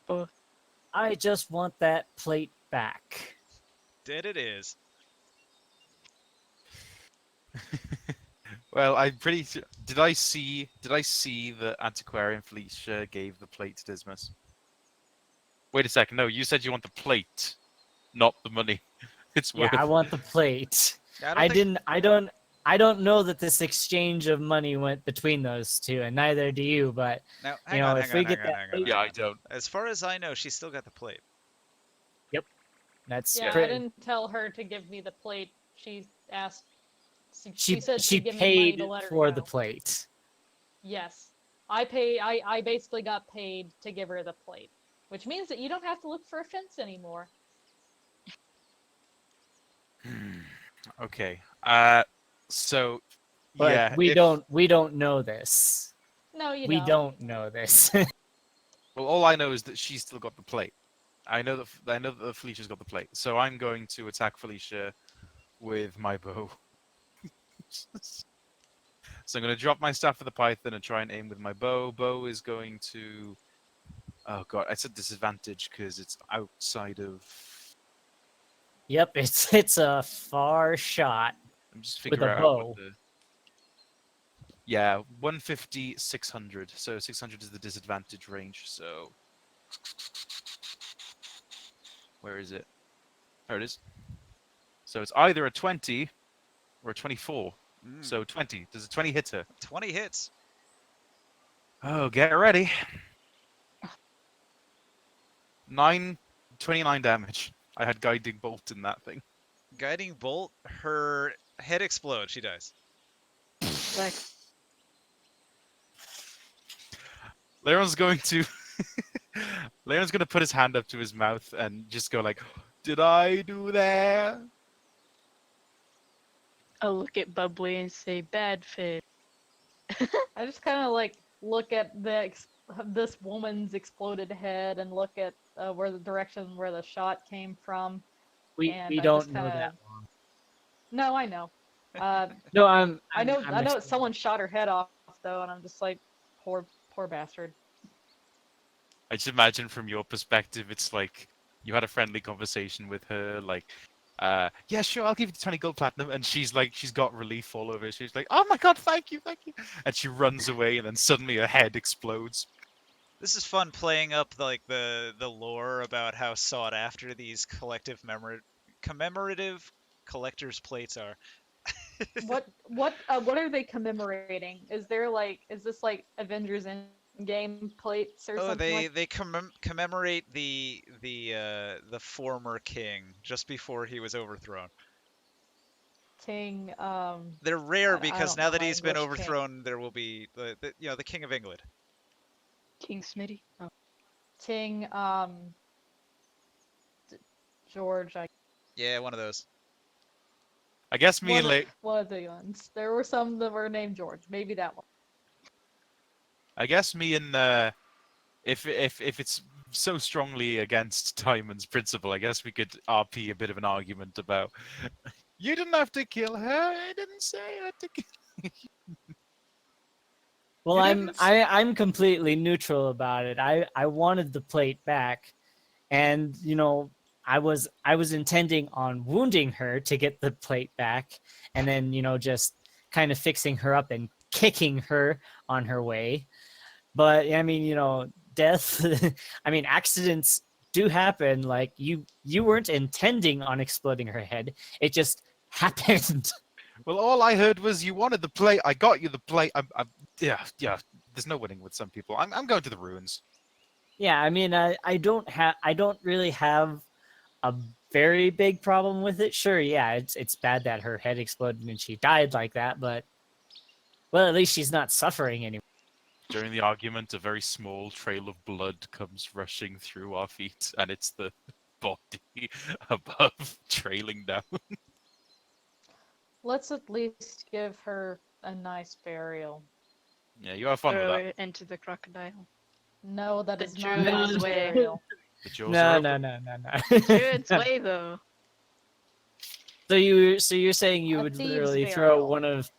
Both. I just want that plate back. Dead it is. Well, I'm pretty sure. Did I see that Antiquarian Felicia gave the plate to Dismas? Wait a second. No, you said you want the plate, not the money. It's Yeah, worth. I want the plate. Yeah, I don't know that this exchange of money went between those two, and neither do you. But Now, you know, if we get that plate, Yeah, I don't. As far as I know, she's still got the plate. that's yeah, I pretty. didn't tell her to give me the plate. She asked. She said she she'd give me money paid to let her for go. the plate. Yes, I basically got paid to give her the plate, which means that you don't have to look for a fence anymore. Okay. So. But yeah. we don't know this. No, you We don't. don't know this. Well, all I know is that she's still got the plate. I know that Felicia's got the plate. So I'm going to attack Felicia with my bow. So I'm going to drop my staff for the python and try and aim with my bow. Bow is going to... Oh god, it's a disadvantage because it's outside of... Yep, it's a far shot. I'm just With a figuring out bow. what the... Yeah, 150, 600. So 600 is the disadvantage range, so... Where is it? There it is. So it's either a 20 or a 24. So 20. Does a 20 hit her? 20 hits. Oh, get ready. 29 damage. I had guiding bolt in that thing. Guiding bolt, her head explodes. She dies. Like, Leron's going to... Leon's going to put his hand up to his mouth and just go like, did I do that? I'll look at Bubbly and say, bad fit. I just kind of like look at this woman's exploded head and look at where the direction where the shot came from. We And I don't just know kinda- that one. No, I know. No, I know explaining. someone shot her head off though, and I'm just like, poor bastard. I just imagine from your perspective, it's like you had a friendly conversation with her, like, yeah, sure, I'll give you the 20 gold platinum, and she's got relief all over. She's like, oh my god, thank you, and she runs away, and then suddenly her head explodes. This is fun playing up like the lore about how sought after these commemorative collector's plates are. What are they commemorating? Is this like Avengers Endgame plates or Oh, something? they commemorate the former king just before he was overthrown. King, They're rare I because don't now know that my he's been English king. overthrown, there will be the king of England. King Smitty? Oh. King, George. Yeah, one of those. I guess me and One of the ones. There were some that were named George. Maybe that one. if it's so strongly against Timon's principle, I guess we could RP a bit of an argument about you didn't have to kill her. I didn't say I had to kill. Well, You I'm didn't I'm completely neutral about it. I wanted the plate back, and I was intending on wounding her to get the plate back, and then just kind of fixing her up and kicking her on her way. But I mean, death. I mean, accidents do happen. Like you weren't intending on exploding her head. It just happened. Well, all I heard was you wanted the plate. I got you the plate. Yeah. There's no winning with some people. I'm going to the ruins. Yeah, I mean, I don't really have a very big problem with it. Sure, yeah, it's bad that her head exploded and she died like that, but well, at least she's not suffering anymore. During the argument, a very small trail of blood comes rushing through our feet, and it's the body above trailing down. Let's at least give her a nice burial. Yeah, you have fun with Throw that. her into the crocodile. No, that The is not a Druid's nice way. burial. The jaws No, are no, open. no, no, no. Druid's way, though. So you're saying you A would thieves' literally throw burial. one of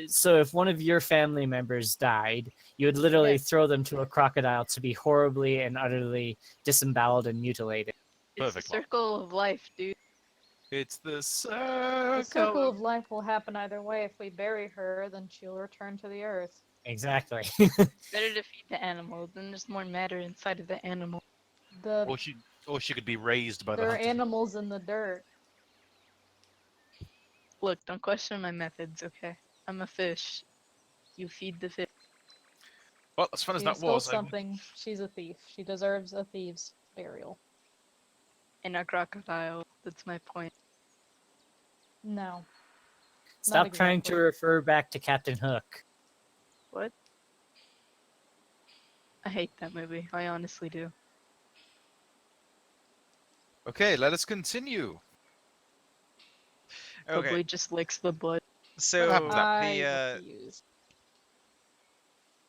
so if one of your family members died, you would literally Yes. throw them to a crocodile to be horribly and utterly disemboweled and mutilated. It's the Perfect one. circle of life, dude. It's the The circle. circle of life will happen either way. If we bury her, then she'll return to the earth. Exactly. Better to feed the animal, then there's more matter inside of the animal. Or she could be raised by There are the hunter. animals in the dirt. Look, don't question my methods, okay? I'm a fish. You feed the fish. Well, as fun as She that stole was, something. She's a thief. She deserves a thief's burial. In a crocodile. That's my point. No. Stop trying to exactly. refer back to Captain Hook. What? I hate that movie. I honestly do. Okay, let us continue. Okay, Probably just licks the blood. so happens I refuse.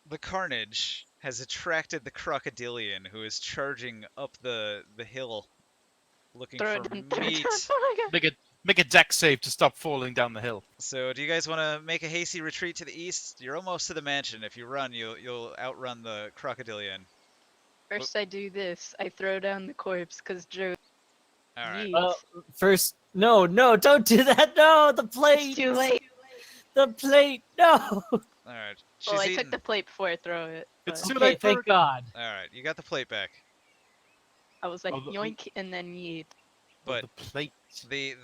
the carnage has attracted the crocodilian, who is charging up the hill, looking Throw it for in. Throw it meat. in. Oh my god. Make a deck save to stop falling down the hill. So, do you guys want to make a hasty retreat to the east? You're almost to the mansion. If you run, you'll outrun the crocodilian. First, I do this. I throw down the corpse because Joe. All right. Well, first, no, don't do that. No, the plate. It's too late. The plate. No. All right. She's Well, I eaten. took the plate before I throw it. It's but too Okay, late for thank God. All right. You got the plate back. I was like, Oh, the- yoink, and then yeet. But the plate. the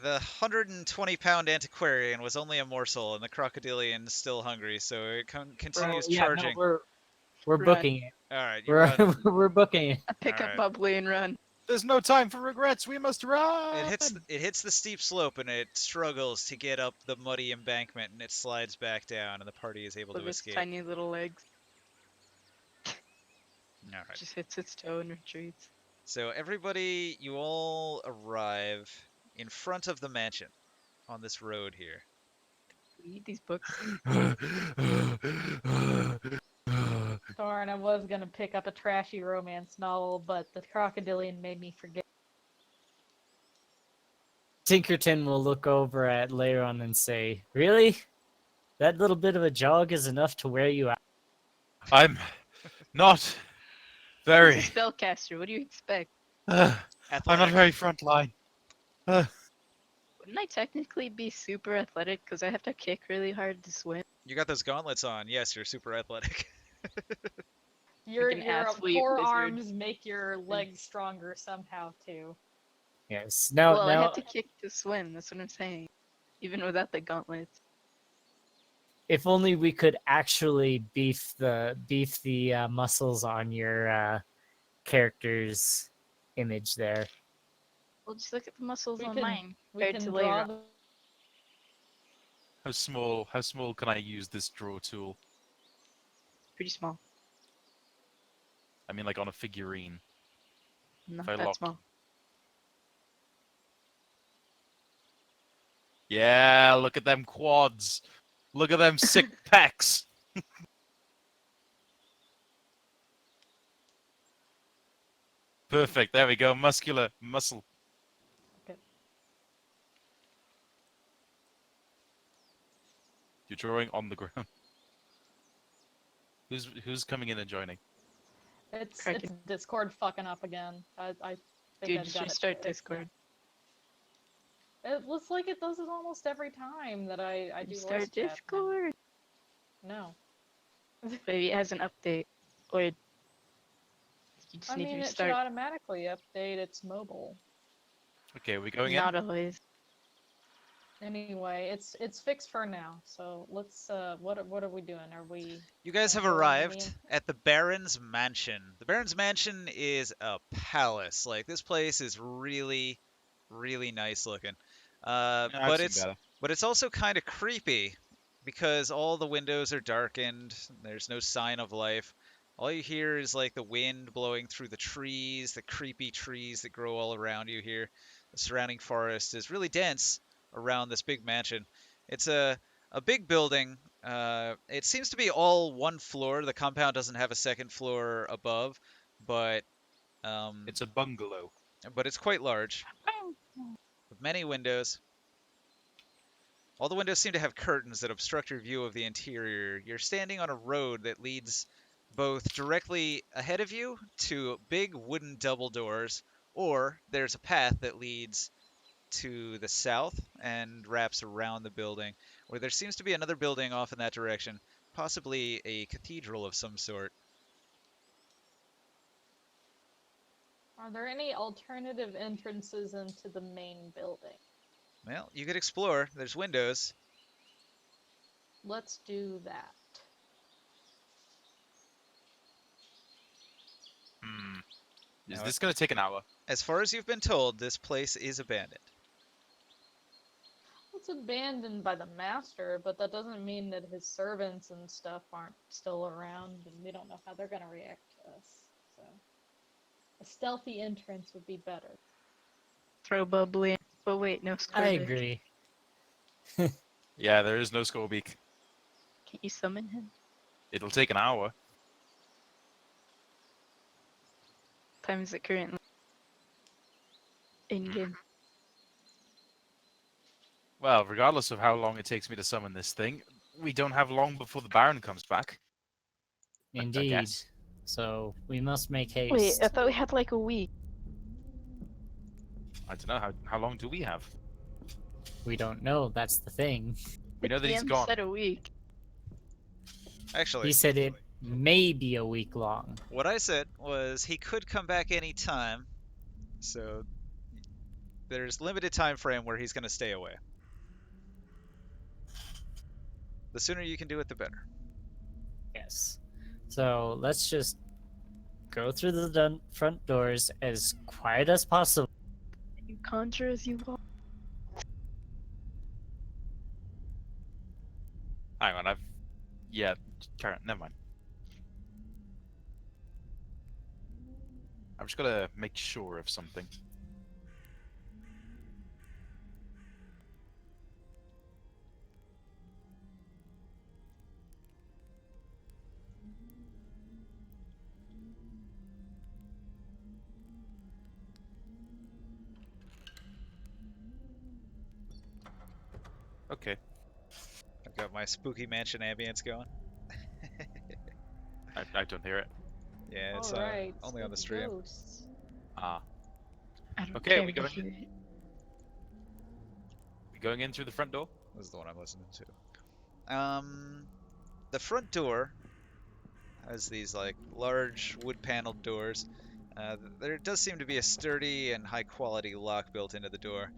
120-pound antiquarian was only a morsel, and the crocodilian is still hungry, so it continues Yeah, no, charging. we're Run. booking it. All right. You We're run. we're booking it. I pick Alright. up bubbly and run. There's no time for regrets. We must run. It hits the steep slope and it struggles to get up the muddy embankment and it slides back down and the party is able With to its escape. tiny little legs. All right. Just hits its toe and retreats. So everybody, you all arrive in front of the mansion on this road here. Read these books. Thorn, I was gonna pick up a trashy romance novel, but the crocodilian made me forget. Tinkerton will look over at Leiron and say, "Really? That little bit of a jog is enough to wear you out." I'm not He's very. a spellcaster. What do you expect? I'm not Athletic. very front line. Wouldn't I technically be super athletic because I have to kick really hard to swim? You got those gauntlets on. Yes, you're super athletic. Your an athlete forearms make your legs stronger somehow too. Yes. Now, Well, I now, have to kick to swim. That's what I'm saying. Even without the gauntlets. if only we could actually beef the muscles on your character's image there. Well, just look at the muscles We on can- mine We compared can to draw later. the How small can I use this draw tool? Pretty small. I mean, like on a figurine. Not If I that lock- small. Yeah, look at them quads. Look at them sick pecs. Perfect. There we go. Muscle. Okay. You're drawing on the ground. Who's coming in and joining? It's Cracking. Discord fucking up again. I think Dude, I've just got it restart fixed now. Discord. It looks like it does it almost every time that I do Restart voice chat now. Discord. No. Maybe it has an update. Or you just I need mean, to it should restart. automatically update its mobile. Okay, we going Not in? always. Anyway, it's fixed for now. So let's what are we doing? Are we You guys have Go on, arrived Ian. at the Baron's Mansion. The Baron's Mansion is a palace. Like, this place is really, really nice looking. Yeah, I've But seen it's better. but it's also kind of creepy because all the windows are darkened. There's no sign of life. All you hear is like the wind blowing through the trees, the creepy trees that grow all around you here. The surrounding forest is really dense around this big mansion. It's a big building. It seems to be all one floor. The compound doesn't have a second floor above, but It's a bungalow. it's quite large with many windows. All the windows seem to have curtains that obstruct your view of the interior. You're standing on a road that leads both directly ahead of you to big wooden double doors, or there's a path that leads to the south and wraps around the building, where there seems to be another building off in that direction, possibly a cathedral of some sort. Are there any alternative entrances into the main building? Well, you could explore. There's windows. Let's do that. Is Now, this going to take an hour? as far as you've been told, this place is abandoned. It's abandoned by the master, but that doesn't mean that his servants and stuff aren't still around, and we don't know how they're gonna react to us. So, a stealthy entrance would be better. Throw bubbly in. But wait, no I Scourge. agree. Yeah, there is no Scorbeak. Can't you summon him? It'll take an hour. Time is it currently? In game. Well, regardless of how long it takes me to summon this thing, we don't have long before the Baron comes back. I Indeed. guess. So we must make haste. Wait, I thought we had like a week. I don't know how long do we have? We don't know. That's the thing. We know that he's DM gone. said a week. Actually, He said it may be a week long. what I said was he could come back any time, so there's limited time frame where he's going to stay away. The sooner you can do it, the better. Yes. So let's just go through the front doors as quiet as possible. You conjure as you walk. Hang on, yeah, Karen, never mind. I've just got to make sure of something. Okay, I've got my spooky mansion ambience going. I don't hear it. Yeah, it's Alright, only on the spooky stream. ghosts. Ah, I don't Okay, care we to going hear in? it. we going in through the front door? This is the one I'm listening to. The front door has these like large wood-paneled doors. There does seem to be a sturdy and high-quality lock built into the door.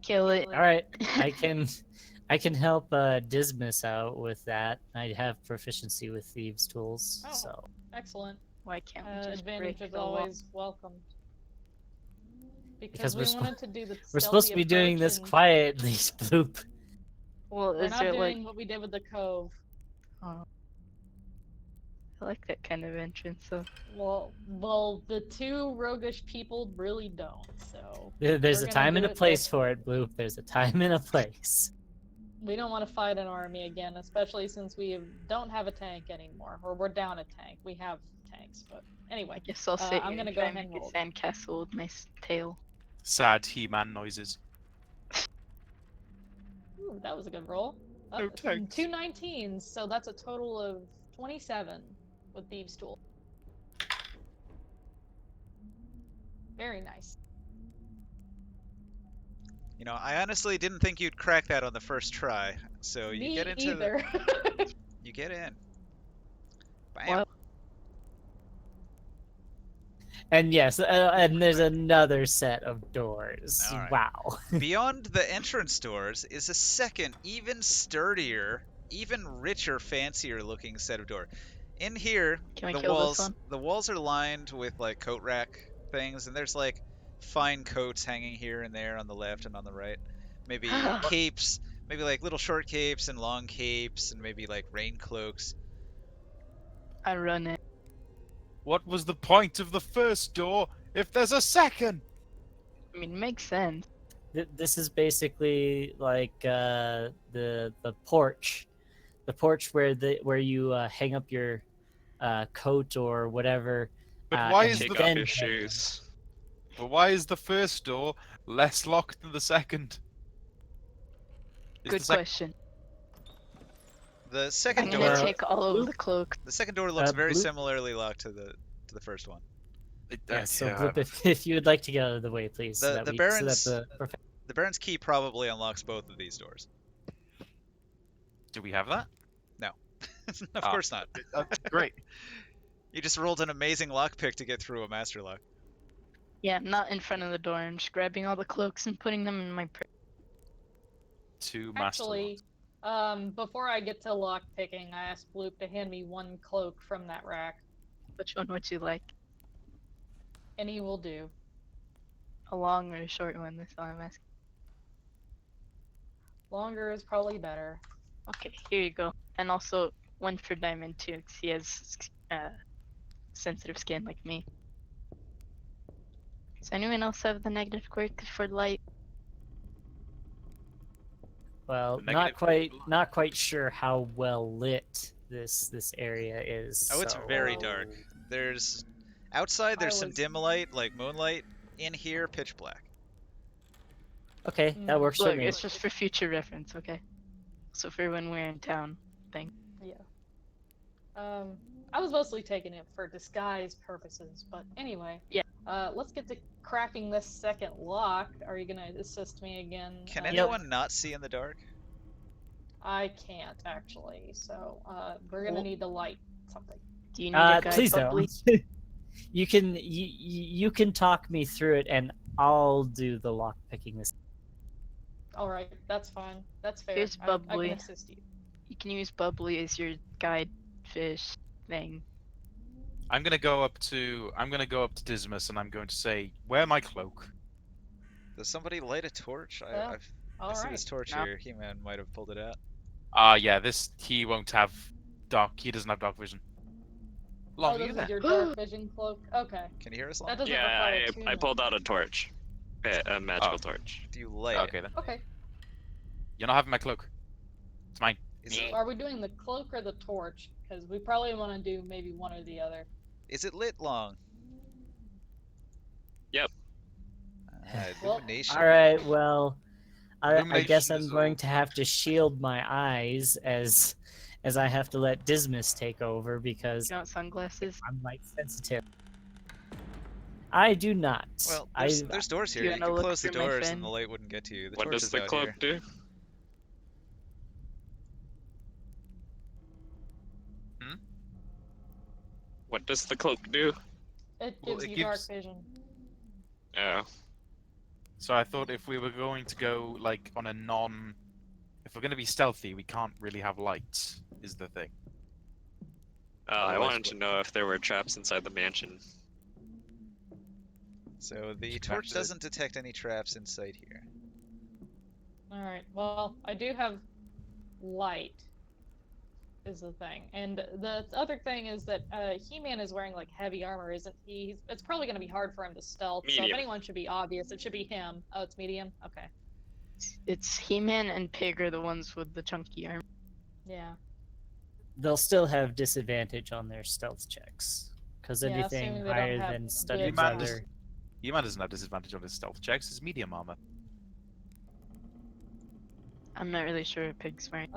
Kill it. All right, I can help Dismas out with that. I have proficiency with thieves' tools, Oh. so Excellent. Why can't we just Advantage break is the wall? always welcomed. Because Because we're we wanted to do the we're supposed to be doing this quietly, Bloop. Well, We're is not there doing like? what we did with the cove. Oh, I like that kind of entrance. So Well, the two roguish people really don't. So There's We're a gonna time and do a it place this for way. it, Bloop. There's a time and a place. we don't want to fight an army again, especially since we don't have a tank anymore, or we're down a tank. We have tanks, but I anyway. guess I'll sit I'm here gonna and go try ahead and and make roll. a sandcastle with my tail. Sad He-Man noises. Ooh, that was a good roll. No tanks. 2 19s, so that's a total of 27 with Thieves' Tool. Very nice. You know, I honestly didn't think you'd crack that on the first try. So you Me get into either. you get in. Bam. Well, And yes, and there's another set of doors. All right. Wow. Beyond the entrance doors is a second, even sturdier, even richer, fancier looking set of door. In here, Can we the kill this walls one? the walls are lined with like coat rack things, and there's like fine coats hanging here and there on the left and on the right. Maybe capes, maybe like little short capes and long capes, and maybe like rain cloaks. I run it. What was the point of the first door if there's a second? I mean, it makes sense. This is basically like the porch, where you hang up your coat or whatever. But why and is Kick the off then- your shoes. But why is the first door less locked than the second? Is Good the sec- question. The I'm second gonna door, take all of the cloak. the second door looks very blue- similarly locked to the first one. Yeah, so yeah. Bloop, if you would like to get out of the way, please. The- so that the we, Baron's- so that the The Baron's key probably unlocks both of these doors. Do we have that? Of Ah. course not. Great. You just rolled an amazing lockpick to get through a master lock. Yeah, I'm not in front of the door. I'm just grabbing all the cloaks and putting them in my purse. Two master Actually, locks. before I get to lock picking, I asked Bloop to hand me one cloak from that rack. Which one would you like? Any will do. A long or a short one? That's all I'm asking. Longer is probably better. Okay, here you go. And also one for Diamond too, 'cause he has sensitive skin like me. Does anyone else have the negative quirk for light? Well, The negative- not quite sure how well lit this area is. Oh, it's so- very dark. There's outside. There's I some was- dim light, like moonlight. In here, pitch black. Okay, that works for Look, me. it's just for future reference, okay? So for when we're in town. Yeah. I was mostly taking it for disguise purposes, but anyway. Yeah. Let's get to cracking this second lock. Are you gonna assist me again? Can Zach? anyone not see in the dark? I can't actually, so we're gonna Well- need to light something. Do you need a guide, Please Bubbly? don't. you can talk me through it, and I'll do the lock picking this. All right, that's fine. That's fair. Here's I Bubbly. can assist you. You can use Bubbly as your guide fish thing. I'm gonna go up to Dismas and I'm going to say, "Wear my cloak." Does somebody light a torch? Yeah. I All see right. this torch No. here. He-Man might have pulled it out. Yeah, he won't have dark. He doesn't have dark vision. Long, Oh, are this you is there? your dark vision cloak. Okay, Can you hear us, that Lon? doesn't Yeah, require I attunement. pulled out a torch. A magical Oh. torch. Do you light Okay it? then. Okay. You're not having my cloak. It's mine. Is it, Are we doing the cloak or the torch? Because we probably want to do maybe one or the other. is it lit, Long? Yep. Well, Illumination. All right. Well, I guess Illumination I'm is going all. to have to shield my eyes as I have to let Dismas take over because You want sunglasses? I'm light sensitive. I do not. Well, I there's doors here. You You wanna can look close the through my doors fin? and the light wouldn't get to you. The What torch does is the out cloak here. do? What does the cloak do? it Well, gives it you dark gives- vision. Oh. So I thought if we were going to go like on a non, if we're going to be stealthy, we can't really have lights. Is the thing. I Otherwise wanted to know if there were traps inside the mansion. So the Traps torch it. doesn't detect any traps in sight here. All right. Well, I do have light. Is the thing, and the other thing is that He-Man is wearing like heavy armor, isn't he? It's probably going to be hard for him to stealth. So if Medium. anyone should be obvious, it should be him. Oh, it's medium. Okay. It's He-Man and Pig are the ones with the chunky arm. Yeah. they'll still have disadvantage on their stealth checks because Yeah, anything assuming they don't higher have than good studied Man armor. does- He-Man doesn't have disadvantage on his stealth checks. His medium armor. I'm not really sure what Pig's wearing.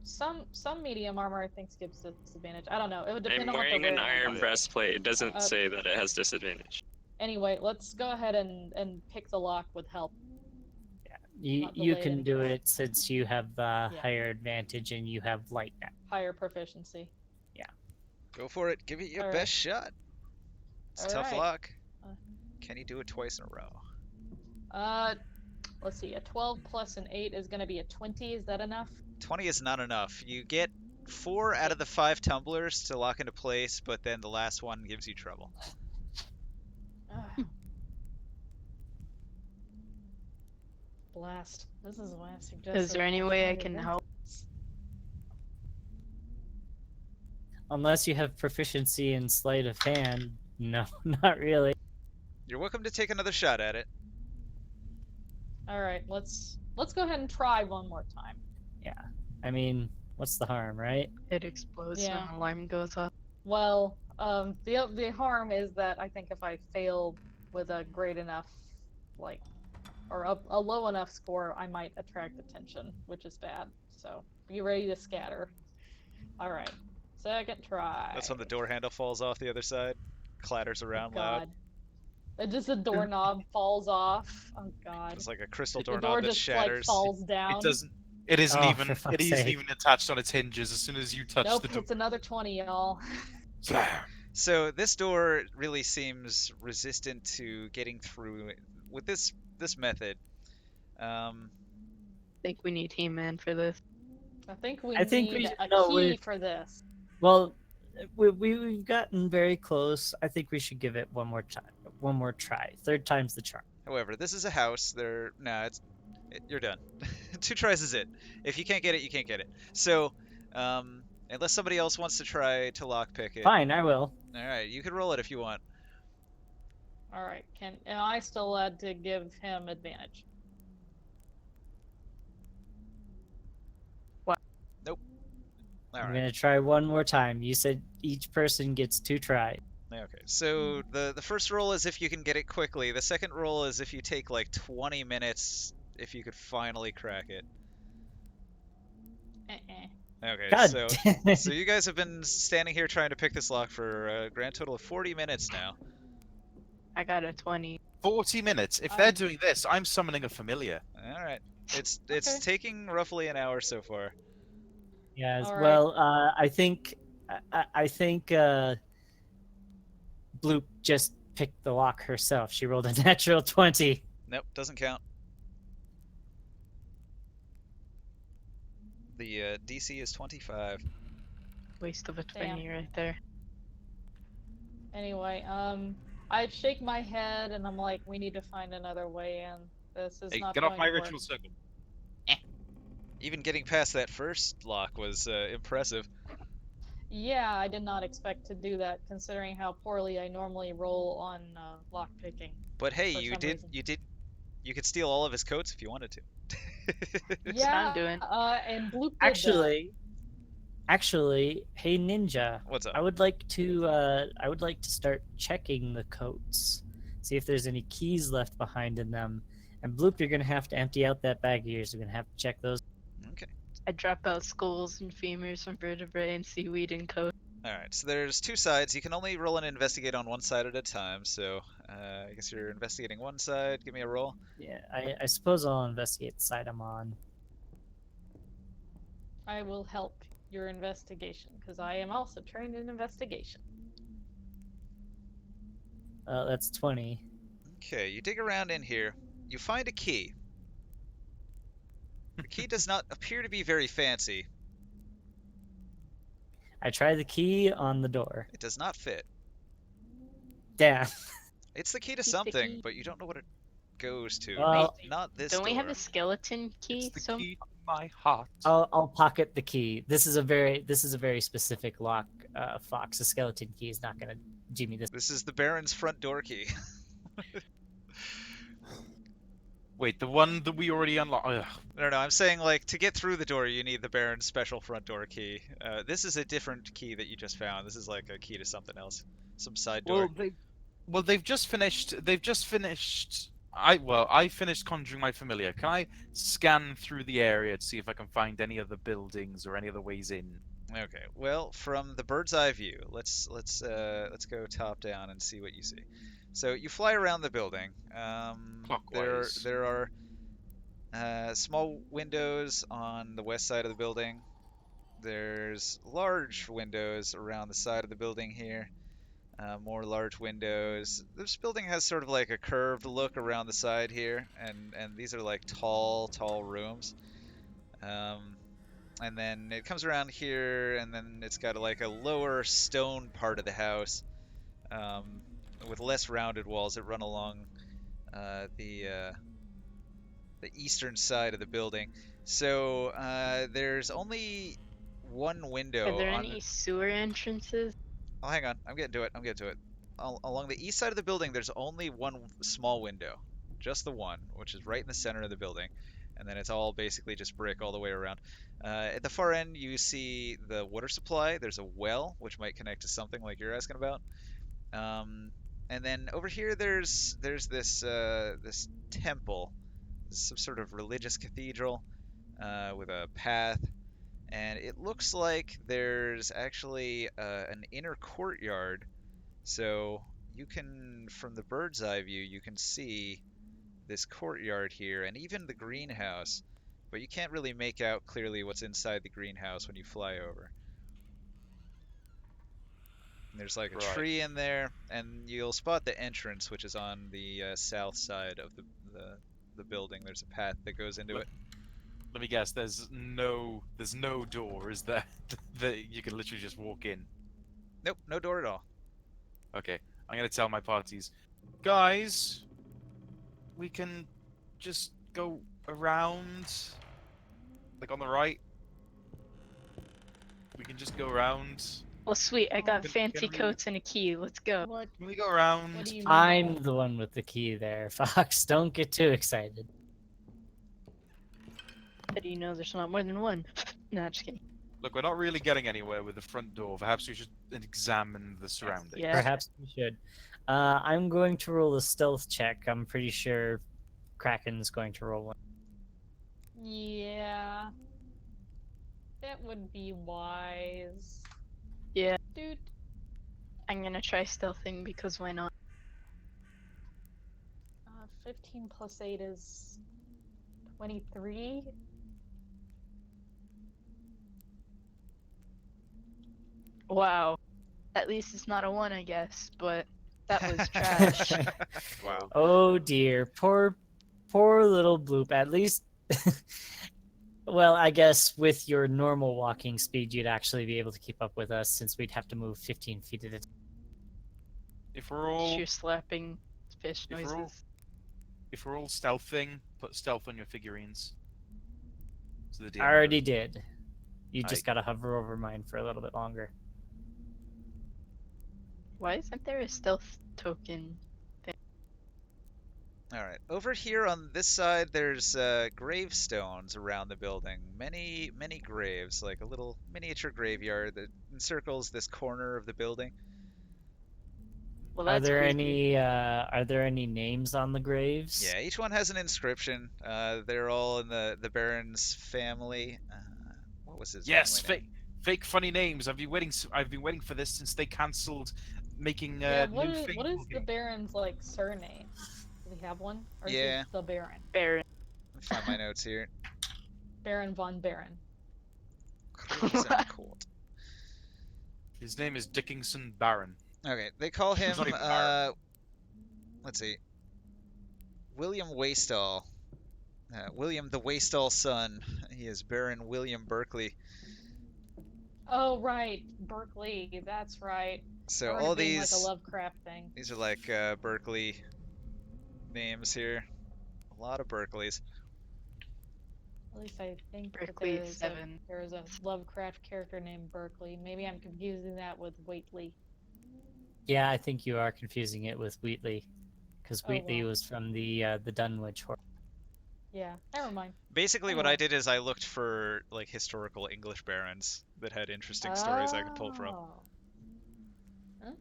Some medium armor I think gives disadvantage. I don't know. It would depend I'm on what wearing they're an wearing. iron breastplate. It doesn't Uh, say that it has disadvantage. Anyway, let's go ahead and pick the lock with help. You Not you delayed can do anymore. it since you have the Yeah. higher advantage and you have light now. Higher proficiency. Go for it. Give it your Alright. best shot. It's a tough Alright. lock. Uh, Can you do it twice in a row? Let's see. A 12 plus an 8 is going to be a 20. Is that enough? 20 is not enough. You get 4 out of the 5 tumblers to lock into place, but then the last one gives you trouble. Ugh. Blast. This is why I suggest. Is there any way I can help? help? Unless you have proficiency in sleight of hand, no, not really. You're welcome to take another shot at it. All right, let's go ahead and try one more time. I mean, what's the harm, right? It explodes Yeah. when an alarm goes off. Well, the harm is that I think if I fail with a great enough, like, or a low enough score, I might attract attention, which is bad. So be ready to scatter. All right, second try. That's when the door handle falls off the other side, clatters around loud. God. Just a doorknob falls off. Oh God. It's like a crystal The door doorknob that just shatters. like falls down. It doesn't. It isn't Oh, even. for fuck's It isn't sake. even attached on its hinges. As soon as you touch Nope, the door, it's another 20, y'all. slam. So this door really seems resistant to getting through with this method. I think we need He-Man for this. I think we I think we need should- a no, key we- for this. Well, we've gotten very close. I think we should give it one more time, one more try. Third time's the charm. However, this is a house. You're done. 2 tries is it. If you can't get it, you can't get it. So, unless somebody else wants to try to lockpick it. Fine, I will. All right, you can roll it if you want. All right, am I still allowed to give him advantage? All I'm right. gonna try one more time. You said each person gets 2 tries. Okay. So the first roll is if you can get it quickly. The second roll is if you take like 20 minutes if you could finally crack it. Okay, God so damn it. so you guys have been standing here trying to pick this lock for a grand total of 40 minutes now. I got a 20. 40 minutes. If they're I'm- doing this, I'm summoning a familiar. All right, it's Okay. taking roughly an hour so far. Yes. All right. Well, I think Bloop just picked the lock herself. She rolled a natural 20. Nope, doesn't count. The DC is 25. Waste of a Damn. 20 right there. Anyway, I shake my head and I'm like, we need to find another way in. This is Hey, not get off going my to work. ritual circle. Even getting past that first lock was impressive. Yeah, I did not expect to do that, considering how poorly I normally roll on lock picking. But hey, For you some did reason. you could steal all of his coats if you wanted to. what Yeah, I'm doing. And Bloop did Actually, hey Ninja, What's up? I would like to start checking the coats, see if there's any keys left behind in them. And Bloop, you're gonna have to empty out that bag of yours. You're gonna have to check those. Okay. I drop out skulls and femurs and vertebrae and seaweed and coat. All right. So there's two sides. You can only roll and investigate on one side at a time. So I guess you're investigating one side. Give me a roll. Yeah, I suppose I'll investigate the side I'm on. I will help your investigation, because I am also trained in investigation. That's 20. Okay. You dig around in here. You find a key. The key does not appear to be very fancy. I try the key on the door. It does not fit. Damn. It's the key to Keep the something, key. but you don't know what it goes to. Well- not this Don't we have door. a skeleton key? It's the So key to my heart. I'll pocket the key. This is a very specific lock. Fox, a skeleton key is not gonna do me this. This is the Baron's front door key. Wait, the one that we already unlocked. Ugh. No, I'm saying like to get through the door, you need the Baron's special front door key. This is a different key that you just found. This is like a key to something else, some side door. They've just finished. I finished conjuring my familiar. Can I scan through the area to see if I can find any other buildings or any other ways in? Okay, well, from the bird's eye view, let's go top down and see what you see. So you fly around the building. Clockwise. There are small windows on the west side of the building. There's large windows around the side of the building here. More large windows. This building has sort of like a curved look around the side here, and these are like tall rooms. And then it comes around here, and then it's got like a lower stone part of the house, with less rounded walls that run along the eastern side of the building. So there's only one window. are there on any sewer entrances? Oh, hang on. I'm getting to it. Along the east side of the building, there's only one small window. Just the one, which is right in the center of the building. And then it's all basically just brick all the way around. At the far end, you see the water supply. There's a well, which might connect to something like you're asking about. And then over here, there's this temple. Some sort of religious cathedral with a path. And it looks like there's actually an inner courtyard. So you can, from the bird's eye view, you can see this courtyard here and even the greenhouse. But you can't really make out clearly what's inside the greenhouse when you fly over. And there's like a Right. tree in there, and you'll spot the entrance, which is on the south side of the building. There's a path that goes into it. Let me guess. There's no door, is there? That you can literally just walk in. Nope, no door at all. Okay, I'm gonna tell my parties, guys. We can just go around, like on the right. We can just go around. Well, sweet. I got Can- fancy can we- coats and a key. Let's go. What? Can we go around? What do you mean? I'm the one with the key there, Fox. Don't get too excited. How do you know there's not more than one? No, just kidding. Look, we're not really getting anywhere with the front door. Perhaps we should examine the surroundings. Yeah. Perhaps we should. I'm going to roll a stealth check. I'm pretty sure Kraken's going to roll one. Yeah. That would be wise. Yeah. Dude. I'm gonna try stealthing because why not? 15 plus 8 is 23. Wow. At least it's not a 1, I guess, but that was trash. Wow. Oh dear, poor little Bloop. At least, well, I guess with your normal walking speed, you'd actually be able to keep up with us, since we'd have to move 15 feet at a time. If we're all Sheer slapping fish If we're all- noises. if we're all stealthing, put stealth on your figurines. So the DM I already knows. did. You just I- gotta hover over mine for a little bit longer. Why isn't there a stealth token? All right, over here on this side, there's gravestones around the building. Many graves, like a little miniature graveyard that encircles this corner of the building. Well, Are that's there creepy. are there any names on the graves? Yeah, each one has an inscription. They're all in the Baron's family. What was his Yes, family name? fake funny names. I've been waiting for this since they cancelled making Yeah, new what is Fable the game. Baron's like surname? Do we have one? Or is Yeah. it the Baron? Baron. Let me find my notes here. Baron von Baron. Crimson Court. His name is Dickinson Baron. Okay, they call him, He's not even Baron. let's see, William Waystall. William the Waystall son. He is Baron William Berkeley. Oh right, Berkeley. That's right. So I remember all it being these, like a Lovecraft thing. these are like Berkeley names here. A lot of Berkeleys. At least I think that Berkeley there is 7. a Lovecraft character named Berkeley. Maybe I'm confusing that with Whately. Yeah, I think you are confusing it with Wheatley, because Oh, Wheatley well. was from the Dunwich horror. Yeah, never mind. Basically, what I Anyway. did is I looked for like historical English barons that had interesting stories I could pull from. Oh.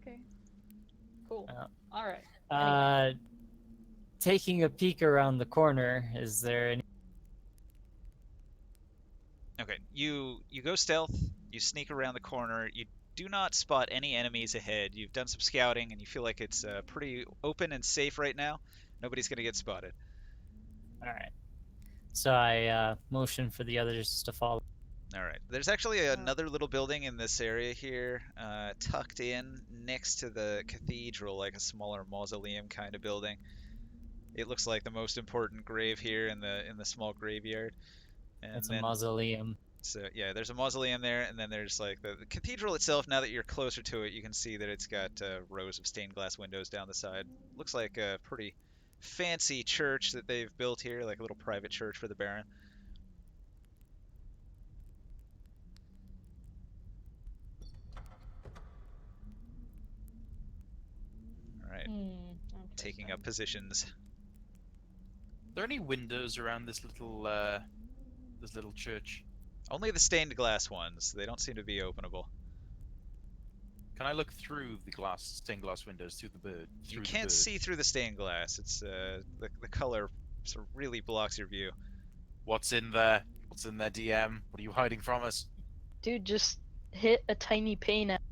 Okay. Cool. Well, All right. Taking a peek around the corner, is there any? Okay, you go stealth, you sneak around the corner, you do not spot any enemies ahead. You've done some scouting and you feel like it's pretty open and safe right now. Nobody's gonna get spotted. All right. So I motion for the others to follow. All right. There's actually another little building in this area here, tucked in next to the cathedral, like a smaller mausoleum kind of building. It looks like the most important grave here in the small graveyard. And It's a then, mausoleum. so yeah, there's a mausoleum there, and then there's like the cathedral itself. Now that you're closer to it, you can see that it's got rows of stained glass windows down the side. Looks like a pretty fancy church that they've built here, like a little private church for the Baron. All right, taking up positions. Are there any windows around this little church? Only the stained glass ones. They don't seem to be openable. Can I look through the stained glass windows through the bird? You can't see through the stained glass. It's the color sort of really blocks your view. What's in there? What's in there, DM? What are you hiding from us? Dude, just hit a tiny pane at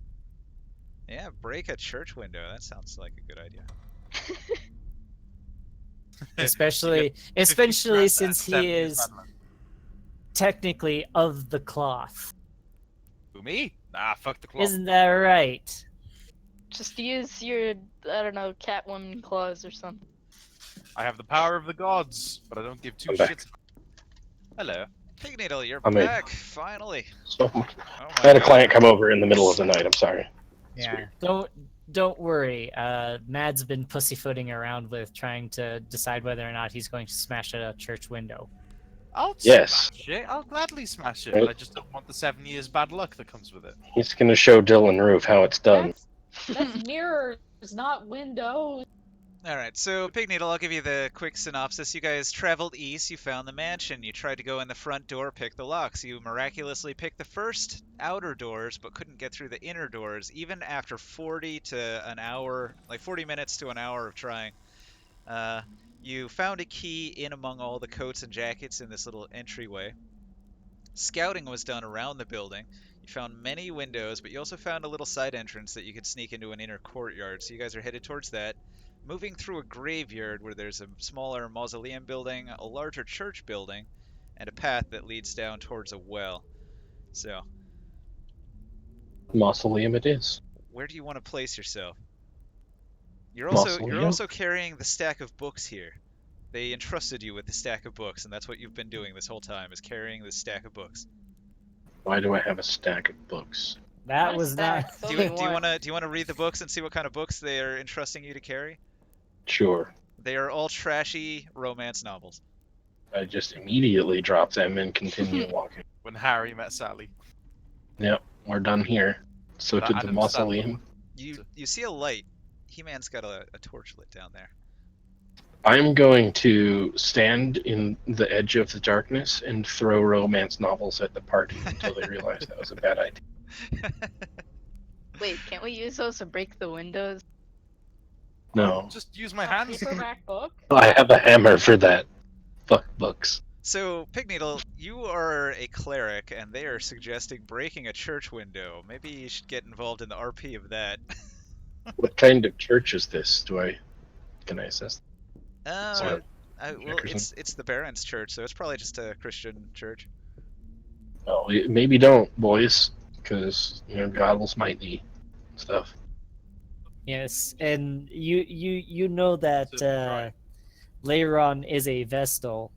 Yeah, break a church window. That sounds like a good idea. Especially 50 grand since that, 7 he years is bad luck. technically of the cloth. Who, me? Nah, fuck the clock. Isn't that right? Just use your, I don't know, Catwoman claws or something. I have the power of the gods, but I don't give two I'm back. shits. Hello. Pig Needle, you're I'm in. back, finally. So Oh I my had a God. client come over in the middle of the night. I'm sorry. Yeah. Don't worry. Mad's been pussyfooting around with trying to decide whether or not he's going to smash a church window. I'll Yes. smash it. I'll gladly smash it, Right. but I just don't want the 7 years bad luck that comes with it. He's going to show Dylan Roof how it's done. That's mirrors, not windows. Alright, so Pig Needle, I'll give you the quick synopsis. You guys traveled east, you found the mansion, you tried to go in the front door, pick the locks. You miraculously picked the first outer doors, but couldn't get through the inner doors, even after 40 to an hour, like 40 minutes to an hour of trying. You found a key in among all the coats and jackets in this little entryway. Scouting was done around the building. You found many windows, but you also found a little side entrance that you could sneak into an inner courtyard. So you guys are headed towards that, moving through a graveyard where there's a smaller mausoleum building, a larger church building, and a path that leads down towards a well. So, Mausoleum it is. where do you want to place yourself? You're Mausoleum? also carrying the stack of books here. They entrusted you with the stack of books, and that's what you've been doing this whole time, is carrying this stack of books. Why do I have a stack of books? That Not a was not. stack, Do only you one. want to read the books and see what kind of books they are entrusting you to carry? Sure. They are all trashy romance novels. I just immediately drop them and continue walking. When Harry met Sally. Yep, we're done here. So That to the Adam mausoleum. You see a light. He-Man's got a torch lit down there. I'm going to stand in the edge of the darkness and throw romance novels at the party until they realize that was a bad idea. Wait, can't we use those to break the windows? No, Just use my A hands. paperback book? I have a hammer for that. Fuck books. So, Pigneedle, you are a cleric, and they are suggesting breaking a church window. Maybe you should get involved in the RP of that. What kind of church is this? Can I assess? Well, Dickerson? it's the Baron's church, so it's probably just a Christian church. Oh, maybe don't, boys, because God will smite thee. Stuff. Yes, and you know that Right. Leiron is a Vestal,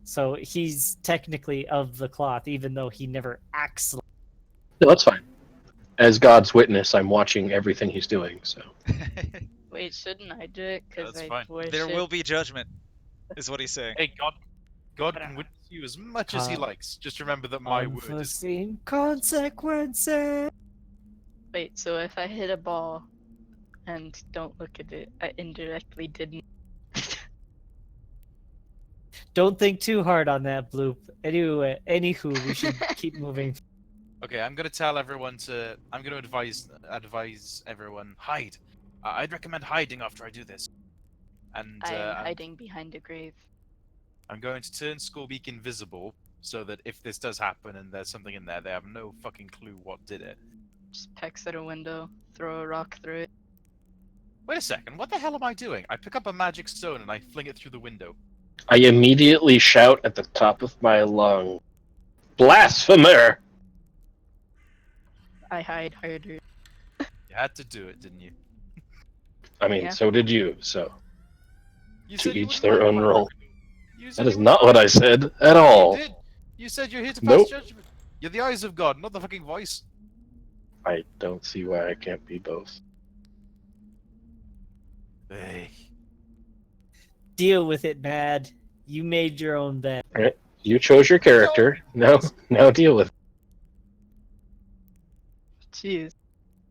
so he's technically of the cloth, even though he never acts like. No, that's fine. As God's witness, I'm watching everything he's doing. So Wait, shouldn't I do it? Because That's I fine. worship. There will be judgment, is what he's saying. Hey, God can witness you as much as he likes. Just remember that my word is. Unforeseen consequences. Wait, so if I hit a ball and don't look at it, I indirectly didn't. Don't think too hard on that, Bloop. Anyway, anywho, we should keep moving. Okay, I'm gonna tell everyone to. I'm gonna advise everyone hide. I'd recommend hiding after I do this. And I am hiding behind a grave. I'm going to turn Scorbeak invisible so that if this does happen and there's something in there, they have no fucking clue what did it. Just pecks at a window, throw a rock through it. Wait a second, what the hell am I doing? I pick up a magic stone and I fling it through the window. I immediately shout at the top of my lung, "Blasphemer!" I hide harder. You had to do it, didn't you? I mean, Yeah. so did you. So You to said you each wouldn't their mind own my role. work. You said That is you not what I said at all. You did. You said you're here to pass Nope. judgment. You're the eyes of God, not the fucking voice. I don't see why I can't be both. Hey. Deal with it, Mad. You made your own bed. You chose your character. Now deal with it. Jeez.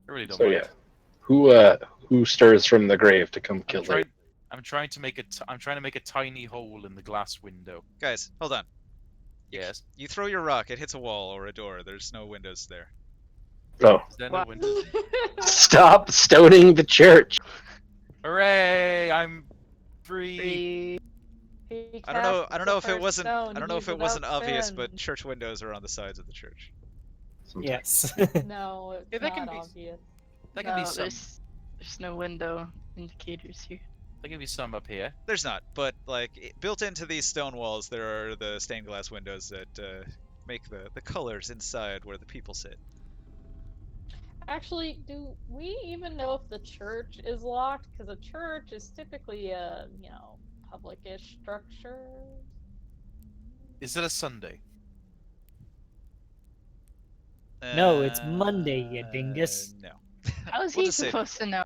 I really don't So mind. yeah, who stirs from the grave to come kill I'm trying to make a tiny hole in the glass window. Guys, hold on. Yes. You throw your rock, it hits a wall or a door. There's no windows there. Oh, Is there no What? window? stop stoning the church! Hooray! I'm free. Free. I don't know if it wasn't obvious, but church windows are on the sides of the church. Yes. No, it's Yeah, that can not be- obvious. There can be No, some. there's no window indicators here. There can be some up here. There's not, but like built into these stone walls, there are the stained glass windows that make the colors inside where the people sit. Actually, do we even know if the church is locked? Because a church is typically a, public-ish structure. Is it a Sunday? No, it's Monday, you dingus. No. How is We'll he just say no. supposed to know?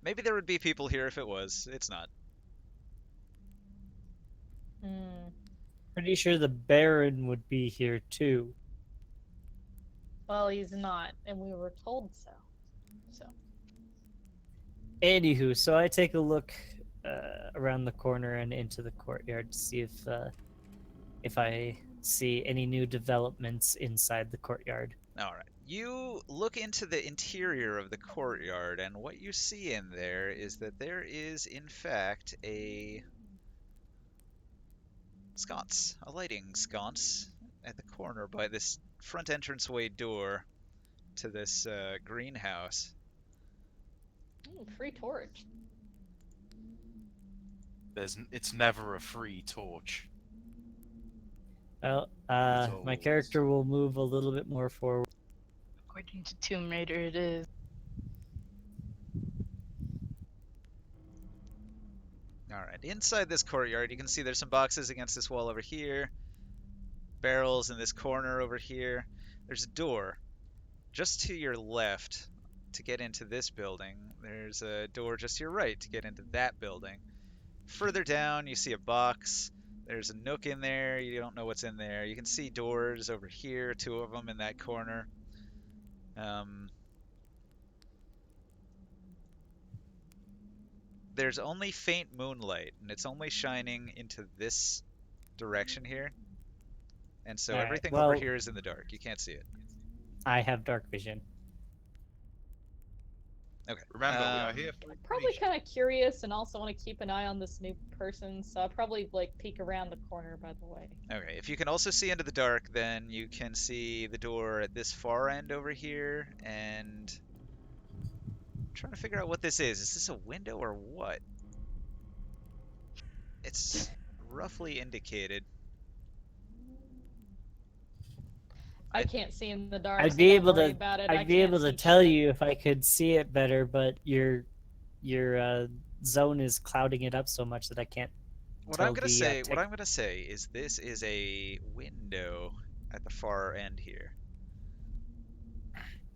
Maybe there would be people here if it was. It's not. Hmm. Pretty sure the Baron would be here too. Well, he's not, and we were told so. So. Anywho, so I take a look around the corner and into the courtyard to see if I see any new developments inside the courtyard. All right. You look into the interior of the courtyard, and what you see in there is that there is, in fact, a sconce, a lighting sconce at the corner by this front entranceway door to this greenhouse. Free torch. It's never a free torch. Well, my character will move a little bit more forward. According to Tomb Raider, it is. Alright, inside this courtyard, you can see there's some boxes against this wall over here, barrels in this corner over here. There's a door just to your left to get into this building. There's a door just to your right to get into that building. Further down, you see a box. There's a nook in there. You don't know what's in there. You can see doors over here, 2 of them in that corner. There's only faint moonlight, and it's only shining into this direction here. And so Alright, everything well- over here is in the dark. You can't see it. I have dark vision. Okay. Remember, we are here for Probably kind of curious and also want to keep an eye on this new person, so I'll probably like peek around the corner, by the way. Okay, if you can also see into the dark, then you can see the door at this far end over here, and I'm trying to figure out what this is. Is this a window or what? It's roughly indicated. I can't see in the dark. I'd so be don't able worry to. about it. I I'd be can't able to see tell shit. you if I could see it better, but your zone is clouding it up so much that I can't. What I'm tell gonna the, say, tech- what I'm gonna say is this is a window at the far end here.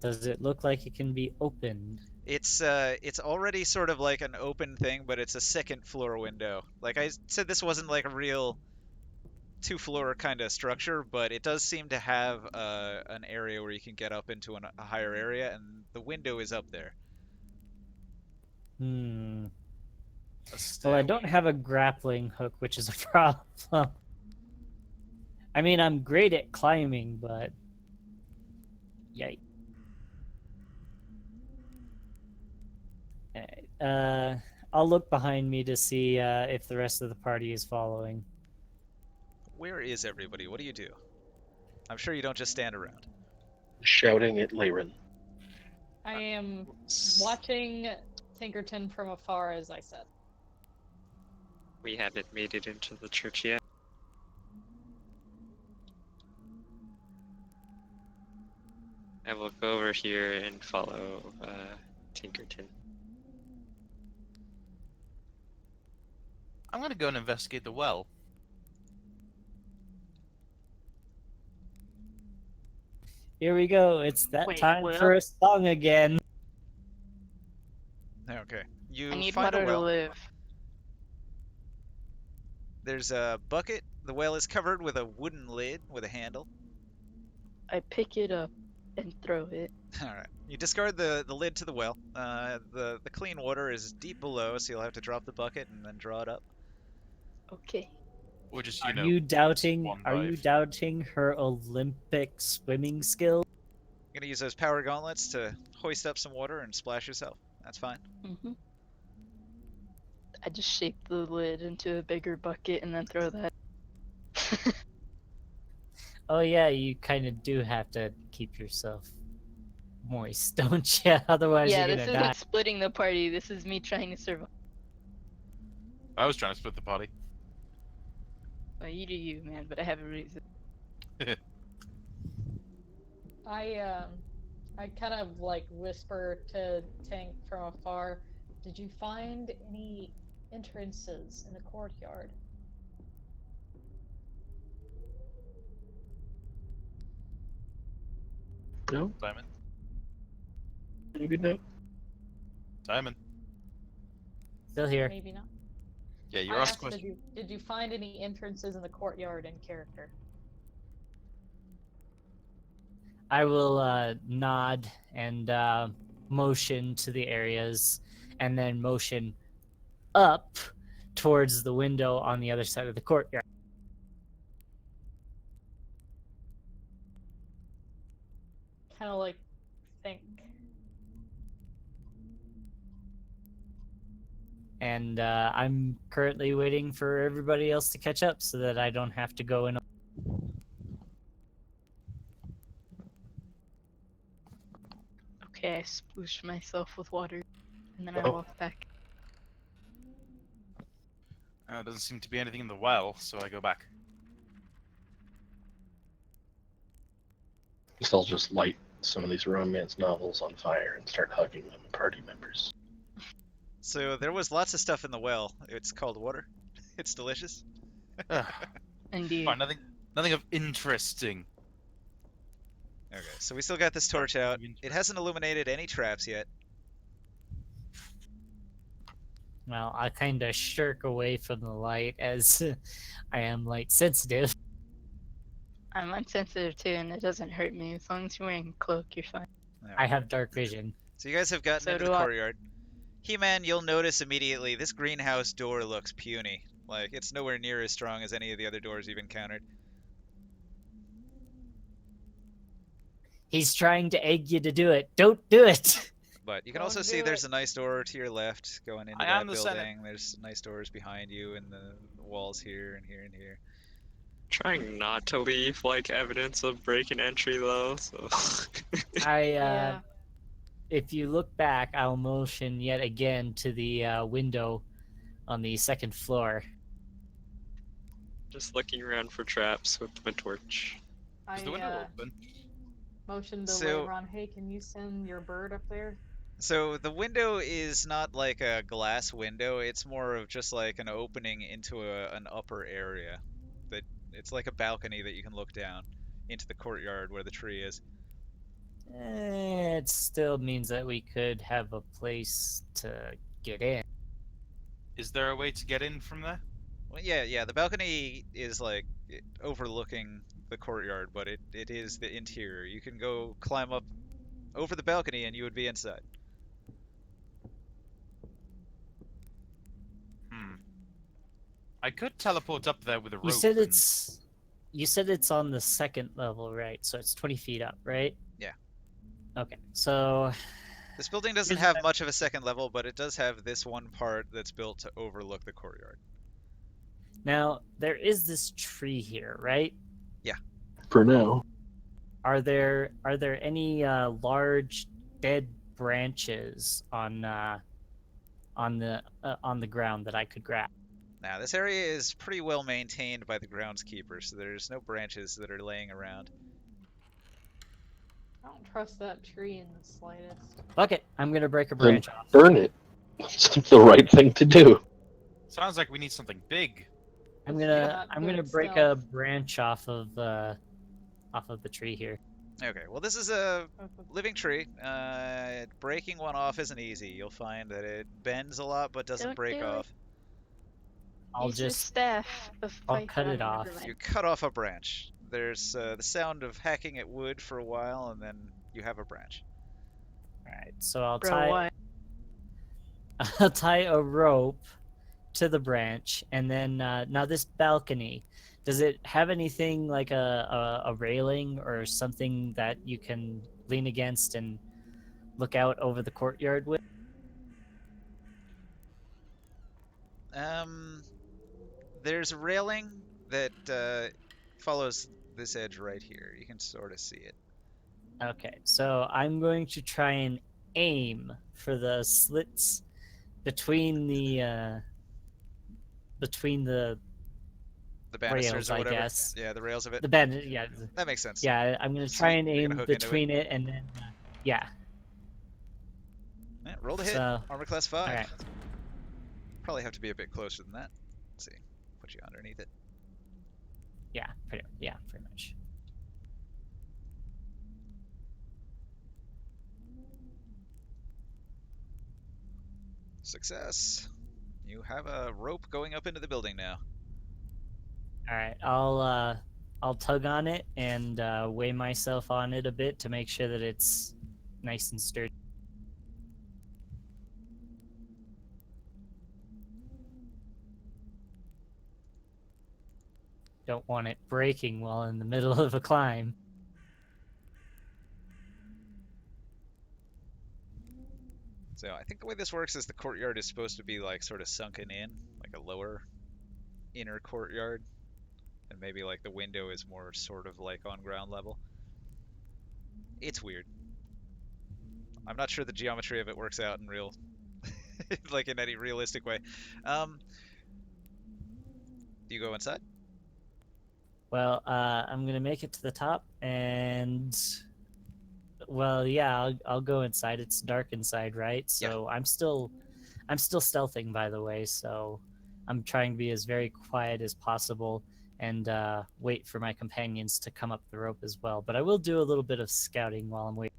Does it look like it can be opened? It's already sort of like an open thing, but it's a second floor window. Like I said, this wasn't like a real 2-floor kind of structure, but it does seem to have an area where you can get up into a higher area, and the window is up there. Hmm. a Well, I stairway. don't have a grappling hook, which is a problem. I mean, I'm great at climbing, but yikes. I'll look behind me to see if the rest of the party is following. Where is everybody? What do you do? I'm sure you don't just stand around. Shouting at Lyran. I am watching Tinkerton from afar, as I said. We haven't made it into the church yet. I will go over here and follow Tinkerton. I'm gonna go and investigate the well. Here we go. It's that Wait, time what? for a song again. Okay. You I need find a water to well. live. There's a bucket. The well is covered with a wooden lid with a handle. I pick it up and throw it. Alright. You discard the lid to the well. The clean water is deep below, so you'll have to drop the bucket and then draw it up. Okay. Or just, Are you know, you doubting? one Are you dive. doubting her Olympic swimming skill? You're gonna use those power gauntlets to hoist up some water and splash yourself. That's fine. Mm-hmm. I just shape the lid into a bigger bucket and then throw that. Oh yeah, you kind of do have to keep yourself moist, don't you? Otherwise, yeah, you're this gonna isn't die. splitting the party. This is me trying to survive. I was trying to split the party. Well, you do you, man, but I have a reason. I kind of like whisper to Tank from afar. Did you find any entrances in the courtyard? No? Simon? Maybe not. Simon? Still here. Maybe not. Yeah, you I asked asked, a question. did you find any entrances in the courtyard in character? I will nod and motion to the areas, and then motion up towards the window on the other side of the courtyard. Kind of like and I'm currently waiting for everybody else to catch up so that I don't have to go in. Okay, I splooshed myself with water, and then I Oh. walked back. There doesn't seem to be anything in the well, so I go back. So I'll just light some of these romance novels on fire and start hugging them, party members. So there was lots of stuff in the well. It's called water. It's delicious. Ugh, Indeed. fine, nothing of interesting. Okay, so we still got this torch out. It hasn't illuminated any traps yet. Well, I kind of shirk away from the light as I am light sensitive. I'm unsensitive too, and it doesn't hurt me. As long as you're wearing a cloak, you're fine. I have dark vision. So you guys have gotten So into do the I. courtyard. He-Man, you'll notice immediately this greenhouse door looks puny. Like, it's nowhere near as strong as any of the other doors you've encountered. He's trying to egg you to do it. Don't do it! But you can Don't also see do there's it. a nice door to your left going into I that am the Senate. building. There's nice doors behind you and the walls here and here and here. Trying not to leave like evidence of break and entry though. So Yeah. If you look back, I'll motion yet again to the window on the second floor. just looking around for traps with my torch. I Is the window open? motioned to So- Leyron, hey, can you send your bird up there? So the window is not like a glass window. It's more of just like an opening into an upper area. That it's like a balcony that you can look down into the courtyard where the tree is. It still means that we could have a place to get in. Is there a way to get in from there? Well, yeah. The balcony is like overlooking the courtyard, but it is the interior. You can go climb up over the balcony and you would be inside. I could teleport up there with a rope. You said and- it's on the second level, right? So it's 20 feet up, right? Yeah. Okay, so This building doesn't Isn't have that- much of a second level, but it does have this one part that's built to overlook the courtyard. now there is this tree here, right? For now. Are there any large dead branches on the ground that I could grab? Now, this area is pretty well maintained by the groundskeeper, so there's no branches that are laying around. I don't trust that tree in the slightest. Fuck it, I'm gonna break a Then branch off. burn it. It's the right thing to do. Sounds like we need something big. I'm Yeah, gonna good break stealth. a branch off of the tree here. Okay, well, this is a living tree. Breaking one off isn't easy. You'll find that it bends a lot but doesn't Don't break do it. off. I'll Use the just staff of I'll Python, cut it never off. mind. You cut off a branch. There's the sound of hacking at wood for a while, and then you have a branch. Alright, so I'll Bro, tie why? I'll tie a rope to the branch, and then now this balcony, does it have anything like a railing or something that you can lean against and look out over the courtyard with? There's a railing that follows this edge right here. You can sort of see it. Okay, so I'm going to try and aim for the slits between the The banisters rails, or I whatever. guess. Yeah, the rails of it. The bend, yeah, That makes sense. yeah. I'm gonna So try and you're aim gonna hook into it? between it, and then, yeah. Yeah, roll to hit. So, Armor class 5. alright. Probably have to be a bit closer than that. Let's see. Put you underneath it. Yeah, pretty much. Success. You have a rope going up into the building now. All right, I'll tug on it and weigh myself on it a bit to make sure that it's nice and sturdy. Don't want it breaking while in the middle of a climb. So I think the way this works is the courtyard is supposed to be like sort of sunken in, like a lower inner courtyard, and maybe like the window is more sort of like on ground level. It's weird. I'm not sure the geometry of it works out in real, like in any realistic way. Do you go inside? Well, I'm gonna make it to the top, and well, yeah, I'll go inside. It's dark inside, right? So I'm still stealthing, by the way. So I'm trying to be as very quiet as possible and wait for my companions to come up the rope as well. But I will do a little bit of scouting while I'm waiting.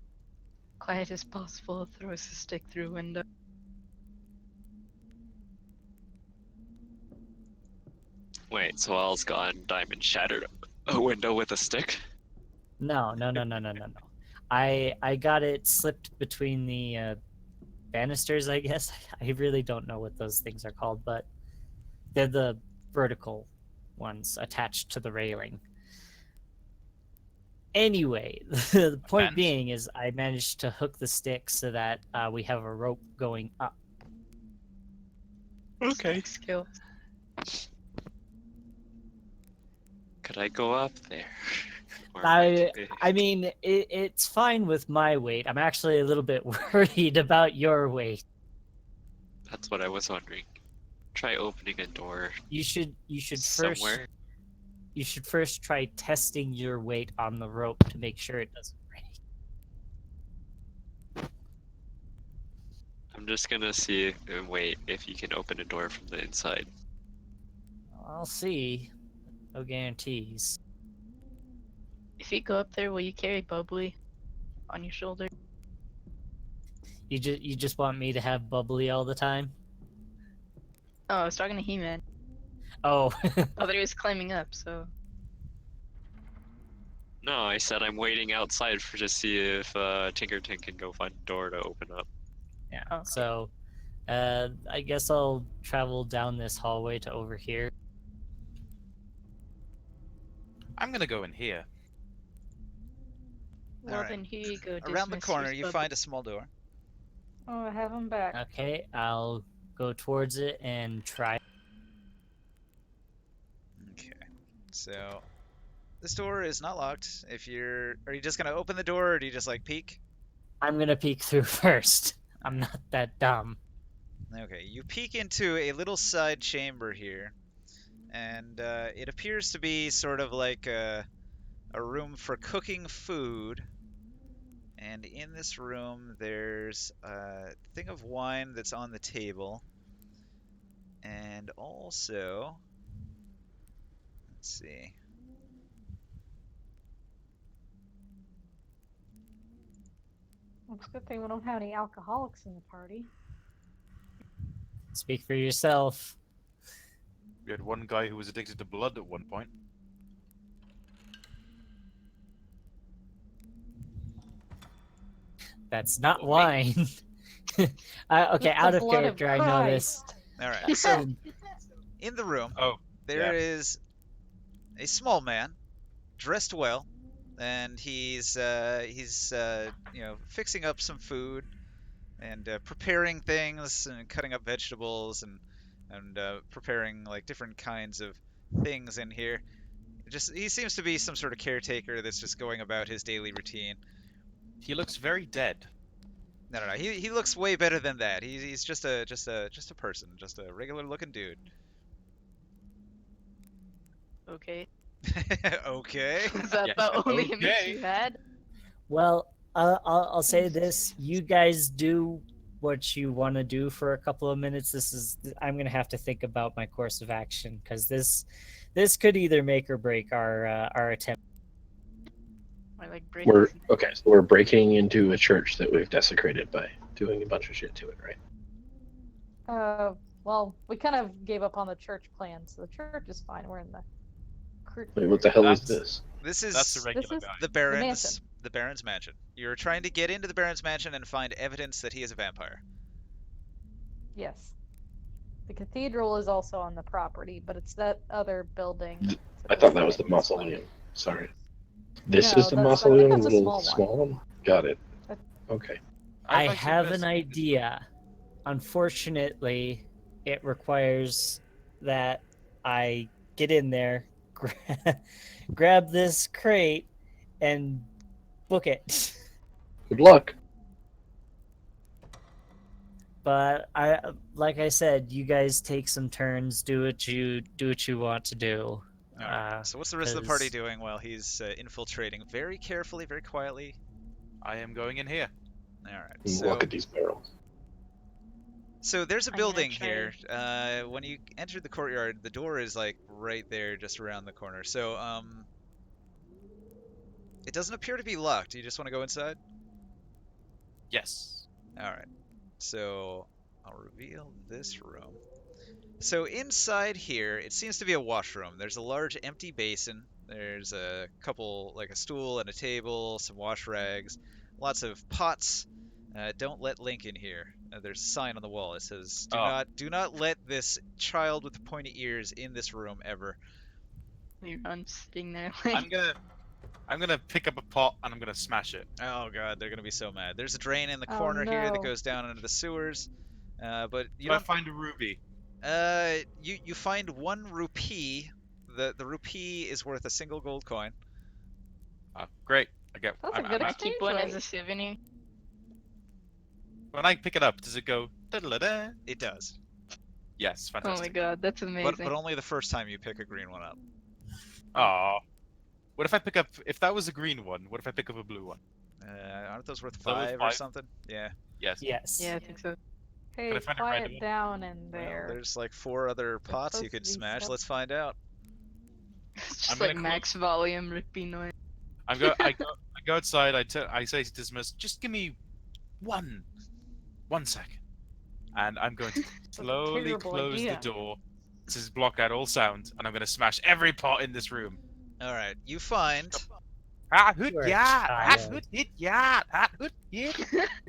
Quiet as possible, throws a stick through a window. Wait, so Al's gone Diamond shattered a window with a stick? No. I got it slipped between the banisters, I guess. I really don't know what those things are called, but they're the vertical ones attached to the railing. Anyway, the point being is I managed to hook the stick so that we have a rope going up. Okay. Skill. Could I go up there? Or I mean, it's fine with my weight. I'm actually a little bit worried about your weight. That's what I was wondering. Try opening a door You should somewhere. first try testing your weight on the rope to make sure it doesn't break. I'm just gonna see and wait if you can open a door from the inside. I'll see. No guarantees. If you go up there, will you carry Bubbly on your shoulder? You just want me to have Bubbly all the time? Oh, I was talking to He-Man. Oh. I thought he was climbing up, so... No, I said I'm waiting outside for to see if Tinkerton can go find a door to open up. Yeah. Okay. So, I guess I'll travel down this hallway to over here. I'm gonna go in here. Well, Alright. then here you go. Around the dismiss corner, your you Bubbly. find a small door. Oh, I have him back. Okay, I'll go towards it and try. Okay, so this door is not locked. Are you just gonna open the door, or do you just like peek? I'm gonna peek through first. I'm not that dumb. Okay, you peek into a little side chamber here, and it appears to be sort of like a room for cooking food. And in this room, there's a thing of wine that's on the table, and also, let's see. It's a good thing we don't have any alcoholics in the party. Speak for yourself. We had one guy who was addicted to blood at one point. That's not wine. Okay, out The of blood of character, I know this. Christ. All right, so in the room, Oh, there is a small man, dressed well, and he's fixing up some food and preparing things and cutting up vegetables and preparing like different kinds of things in here. He seems to be some sort of caretaker that's just going about his daily routine. he looks very dead. No. He looks way better than that. He's just a person, just a regular looking dude. Okay. Okay. Is that Yeah, the only image okay. you had? Well, I'll say this: you guys do what you want to do for a couple of minutes. I'm gonna have to think about my course of action because this could either make or break our attempt. Or like break So we're breaking into a church that we've desecrated by doing a bunch of shit to it, right? Well, we kind of gave up on the church plan, so the church is fine. We're in the Wait, what the hell is That's- this? This is That's the regular is- guy. the mansion. Baron's mansion. You're trying to get into the Baron's mansion and find evidence that he is a vampire. Yes. The cathedral is also on the property, but it's that other building. I thought that was the mausoleum. Sorry. This No, is the that's- I think mausoleum, that's the a little small small one? Got it. That- Okay. I I'd like to have an investigate this. idea. Unfortunately, it requires that I get in there, grab this crate, and book it. Good luck. But like I said, you guys take some turns. Do what you want to do. Alright, so what's the rest of the party 'cause- doing while he's infiltrating very carefully, very quietly? I am going in here. Alright, Look at these barrels. so there's a I'm gonna building try- here. When you enter the courtyard, the door is like right there, just around the corner. So it doesn't appear to be locked. Do you just want to go inside? Yes. Alright, so I'll reveal this room. So inside here, it seems to be a washroom. There's a large empty basin. There's a couple, like a stool and a table, some wash rags, lots of pots. Don't let Link in here. There's a sign on the wall. It says, "Do not let this child with the pointy ears in this room ever." I'm sitting there I'm gonna pick up a pot and I'm gonna smash it. Oh god, they're gonna be so mad. There's a drain in the Oh, corner here that no. goes down into the sewers. But you I don't. find a ruby. You find 1 rupee. The rupee is worth a single gold coin. Great. I get. That's a I'm good happy. keep exchange one rate. as a souvenir. When I pick it up, does it go? Da-da-da-da? It does, Yes, Oh my fantastic. god, that's amazing. but only the first time you pick a green one up. Aw. What if I pick up? If that was a green one, what if I pick up a blue one? Aren't those worth Those worth 5 or 5? something? Yeah. Yes. Yes. Yeah, I think so. Hey, I find a quiet random one? down in Well, there. there's like 4 other pots you supposed could to be smash. stuff. Let's find out. It's I'm just like gonna max volume Rippy noise. I go outside. I say to Dismas, just give me one second, and I'm going to slowly terrible close idea. the door to block out all sound, and I'm going to smash every pot in this room. All right, you find You are a child.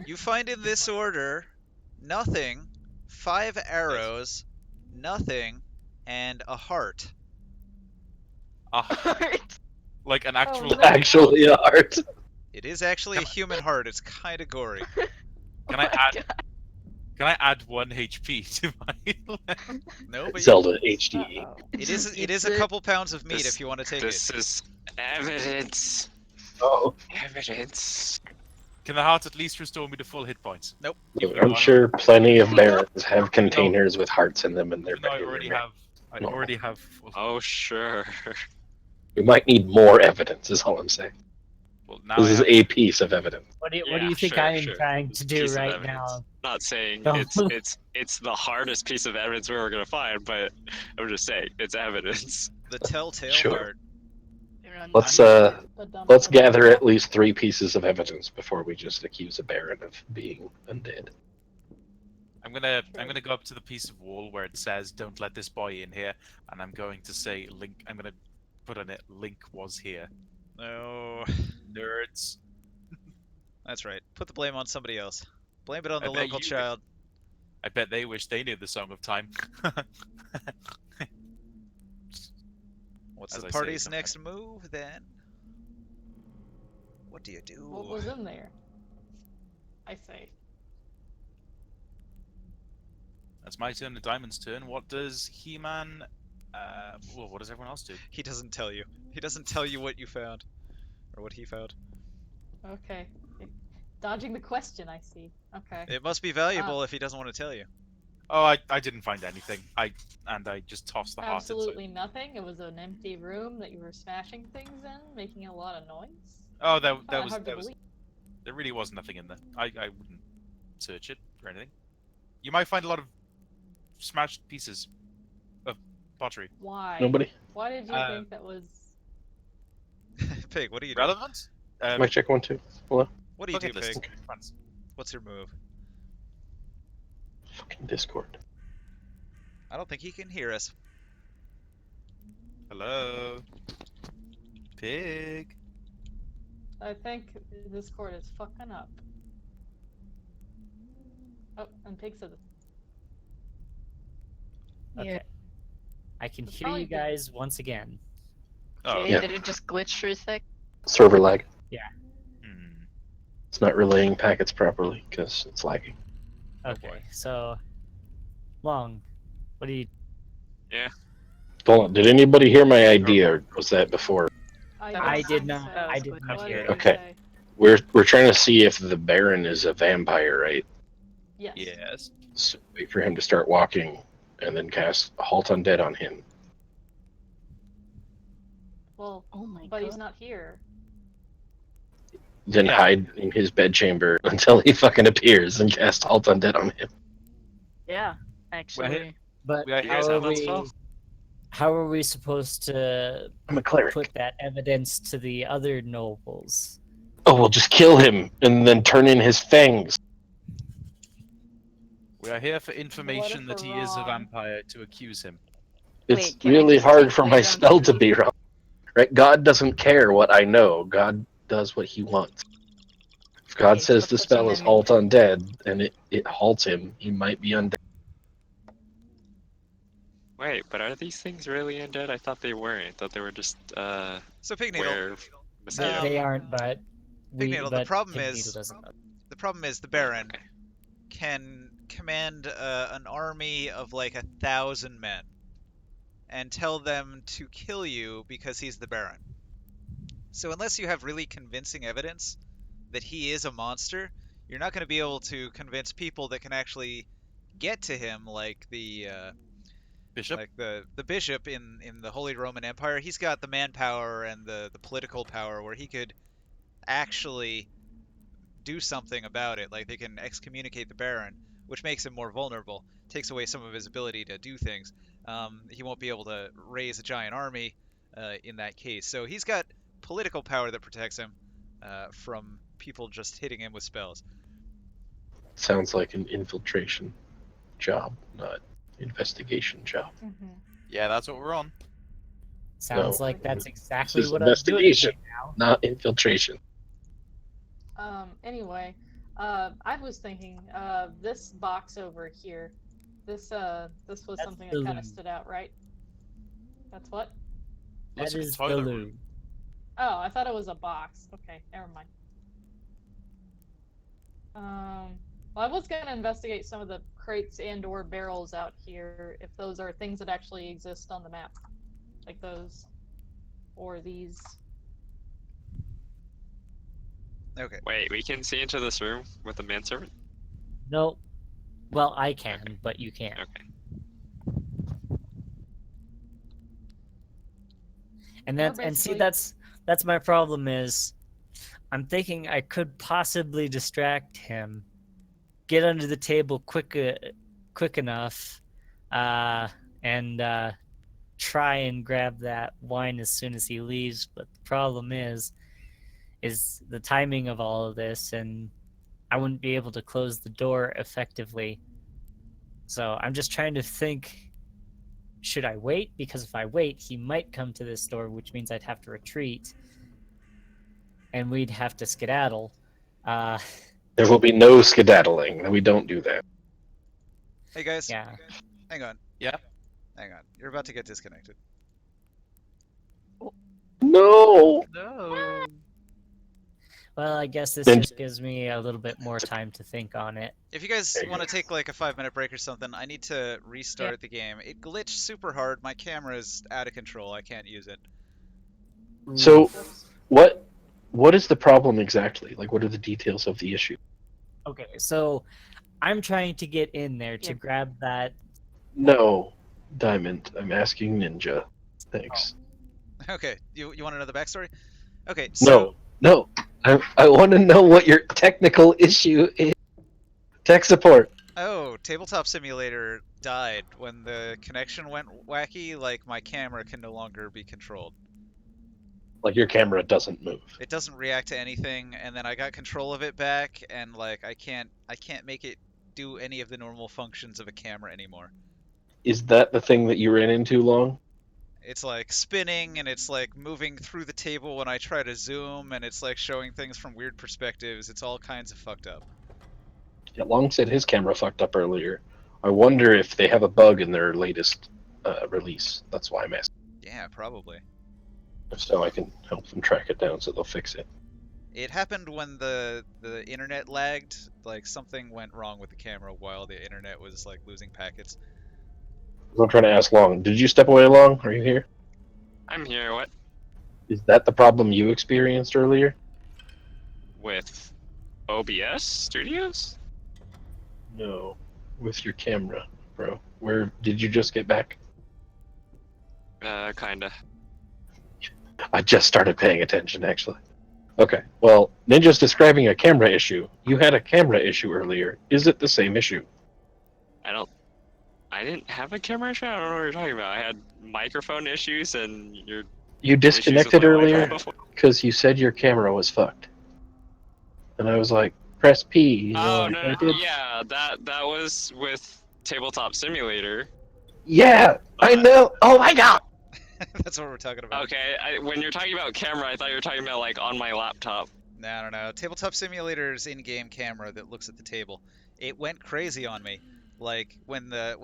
you find in this order nothing, 5 arrows, nothing, and a heart. Like an actual. no. Actually, a heart. It is actually a human heart. It's kind of gory. Can I add? Can I add 1 HP to my? No, but Zelda HD. Uh-oh. it is It's a a- couple pounds of meat This- if you want to take This it. is evidence. Oh, Evidence. Can the heart at least restore me to full hit points? I'm sure plenty of barons have containers with hearts in them in their Even though I regular already barrel. have. I No. already have. Full, Oh sure. We might need more evidence, is all I'm saying. well, now This I is have- a piece of evidence. What do you Yeah, think sure, I am sure. trying It's to a do piece of right evidence. now? Not saying No. it's the hardest piece of evidence we're gonna find, but I'm just saying it's evidence. The telltale Sure. heart. Let's Ba-dum, let's ba-dum. gather at least 3 pieces of evidence before we just accuse a baron of being undead. I'm gonna go up to the piece of wall where it says "Don't let this boy in here," and I'm going to say Link. I'm gonna put on it Link was here. No, Nerds. that's right. Put the blame on somebody else. Blame it on I the bet local you child. I bet they wish they knew the Song of Time. What's As the I say, party's sometimes. next move then? What do you do? What was in there? I say. That's my turn. The Diamond's turn. What does He-Man? Well, what does everyone else do? He doesn't tell you. He doesn't tell you what you found. Or what he found. Okay. Dodging the question, I see. Okay. It must be valuable if he doesn't want to tell you. Oh, I didn't find anything. I just tossed the heart inside. Absolutely nothing. It was an empty room that you were smashing things in, making a lot of noise. Oh, Find it hard to that was. believe. There really was nothing in there. I wouldn't search it or anything. You might find a lot of smashed pieces of pottery. Why? Nobody? Why did you think that was? Pig, what do you do? Relevant? Might check 1 too. Hello? What do you do, bucket list. Pig? Friends. What's your move? Fucking Discord. I don't think he can hear us. Hello. Pig. I think Discord is fucking up. Oh, and Pig said it. Okay. Yeah. I can It's hear probably you good. guys once again. Oh, Okay, yeah. did it just glitch for a sec? Server lag. Hmm. It's not relaying packets properly because it's lagging. Okay, so Long, what do you? Hold on. Did anybody hear my idea, or was that before? I did think not. so. I did not What hear did it. you Okay. say? We're trying to see if the Baron is a vampire, right? Yes. Yes. So wait for him to start walking, and then cast Halt Undead on him. Well, Oh my but god. he's not here. Then Yeah. hide in his bedchamber until he fucking appears and cast Halt Undead on him. Yeah, actually. But We are You here guys how to are have that we? spell? How are we supposed to I'm a cleric. put that evidence to the other nobles? Oh, we'll just kill him and then turn in his fangs. We are here for information if that we're he is a wrong? vampire to accuse him. It's Wait, can I really just hard take for my Baron spell to too? be wrong. Right? God doesn't care what I know. God does what he wants. If God Okay, says so the spell putting is them in- Halt Undead and it halts him, he might be undead. Wait, but are these things really undead? I thought they weren't. I thought they were just So Pigneedle, where mosquito. They aren't, but Big Needle, the but problem Pig is- Needle doesn't know. the problem is the Baron Okay. can command an army of like 1,000 men and tell them to kill you because he's the Baron. So unless you have really convincing evidence that he is a monster, you're not going to be able to convince people that can actually get to him, like the Bishop. the bishop in the Holy Roman Empire. He's got the manpower and the political power where he could actually do something about it. Like they can excommunicate the Baron, which makes him more vulnerable, takes away some of his ability to do things. He won't be able to raise a giant army in that case. So he's got political power that protects him from people just hitting him with spells. Sounds like an infiltration job, not investigation job. Mm-hmm. Yeah, that's what we're on. Sounds No. like that's exactly is what I'm doing investigation. right now. Not infiltration. Anyway, I was thinking, this box over here, this was That's something the that kind of loom. stood out, right? That's what? Looks That like a is the toilet room. loom. Oh, I thought it was a box. Okay, never mind. Well, I was gonna investigate some of the crates and/or barrels out here, if those are things that actually exist on the map, like those, or these. Okay. Wait, we can see into this room with the manservant? No, well I can, but you can't. Okay. And Or see basically- that's my problem is I'm thinking I could possibly distract him, get under the table quick enough, and try and grab that wine as soon as he leaves. But the problem is the timing of all of this, and I wouldn't be able to close the door effectively. So I'm just trying to think. Should I wait? Because if I wait, he might come to this door, which means I'd have to retreat. And we'd have to skedaddle. There will be no skedaddling. We don't do that. Hey guys, Yeah. hang on. Yeah? Hang on. You're about to get disconnected. No. No. Well, I guess this Then- just gives me a little bit more time to think on it. If you guys There you want to go. take like a 5-minute break or something, I need to restart the game. It glitched super hard. My camera is out of control. I can't use it. So, what is the problem exactly? Like, what are the details of the issue? Okay, so I'm trying to get in there to Yeah. grab that. No, Diamond. I'm asking Ninja. Thanks. Okay, you want to know the backstory? Okay, so No. I want to know what your technical issue is. Tech support. Tabletop Simulator died when the connection went wacky. Like my camera can no longer be controlled. Like your camera doesn't move. It doesn't react to anything, and then I got control of it back, and like I can't make it do any of the normal functions of a camera anymore. Is that the thing that you ran into, Long? It's like spinning, and it's like moving through the table when I try to zoom, and it's like showing things from weird perspectives. It's all kinds of fucked up. Yeah, Long said his camera fucked up earlier. I wonder if they have a bug in their latest release. That's why I'm asking. Yeah, probably. So I can help them track it down so they'll fix it. It happened when the internet lagged. Like something went wrong with the camera while the internet was like losing packets. I'm trying to ask Long. Did you step away, Long? Are you here? I'm here. What? Is that the problem you experienced earlier? With OBS Studios? No, with your camera, bro. Where did you just get back? Kinda. I just started paying attention, actually. Okay, well, Ninja's describing a camera issue. You had a camera issue earlier. Is it the same issue? I didn't have a camera issue. I don't know what you're talking about. I had microphone issues and your You issues with disconnected my Wi-Fi earlier before. because you said your camera was fucked. And I was like, press P. You know, Oh like, no, I no, did. yeah, that was with Tabletop Simulator. Yeah, I know. Oh my god! That's what we're talking about. Okay, when you're talking about camera, I thought you were talking about like on my laptop. No. Tabletop Simulator's in-game camera that looks at the table. It went crazy on me. Like when the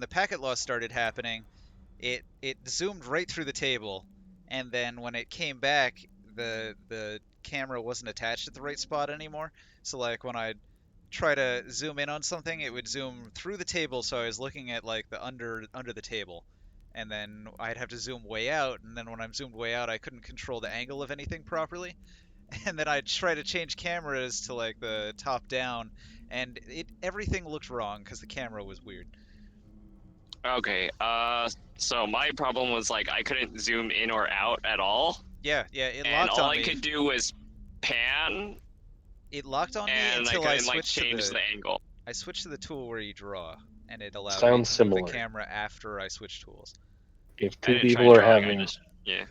packet loss started happening, it zoomed right through the table, and then when it came back, the camera wasn't attached at the right spot anymore. So like when I'd try to zoom in on something, it would zoom through the table, so I was looking at like the under the table. And then I'd have to zoom way out, and then when I'm zoomed way out, I couldn't control the angle of anything properly. And then I'd try to change cameras to like the top down, and everything looked wrong because the camera was weird. Okay, so my problem was like I couldn't zoom in or out at all, Yeah, it and locked all on I me. could do was pan, It locked on me and I until I couldn't like switched change to the angle. I switched to the tool where you draw, and it allowed me Sounds to move similar. the camera after I switched tools. If I two didn't try people are drawing, I having, just yeah.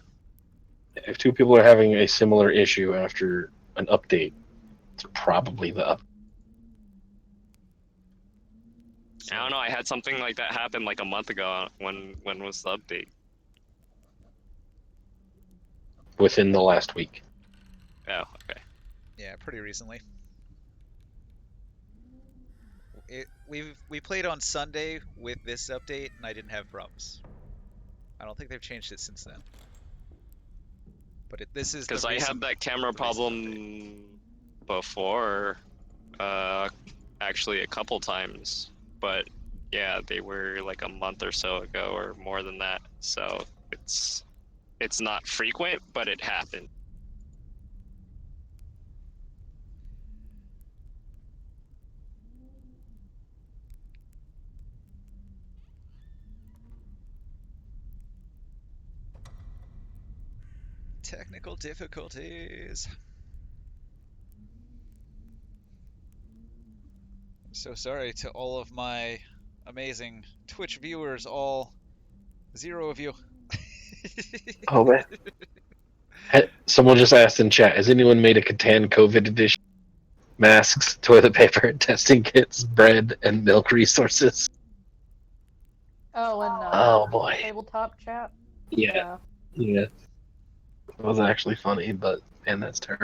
if two people are having a similar issue after an update, it's probably the up. I don't know. I had something like that happen like a month ago. When was the update? Within the last week. Oh, okay. Yeah, pretty recently. We played on Sunday with this update, and I didn't have problems. I don't think they've changed it since then. But this is Because I had that camera problem before, actually a couple times. But yeah, they were like a month or so ago, or more than that. So it's not frequent, but it happened. Technical difficulties. I'm so sorry to all of my amazing Twitch viewers, all 0 of you. Oh man. Someone just asked in chat, has anyone made a Catan COVID edition? Masks, toilet paper, testing kits, bread, and milk resources. Oh, and Oh boy. tabletop chat. Yeah. It was actually funny, but man, that's terrible.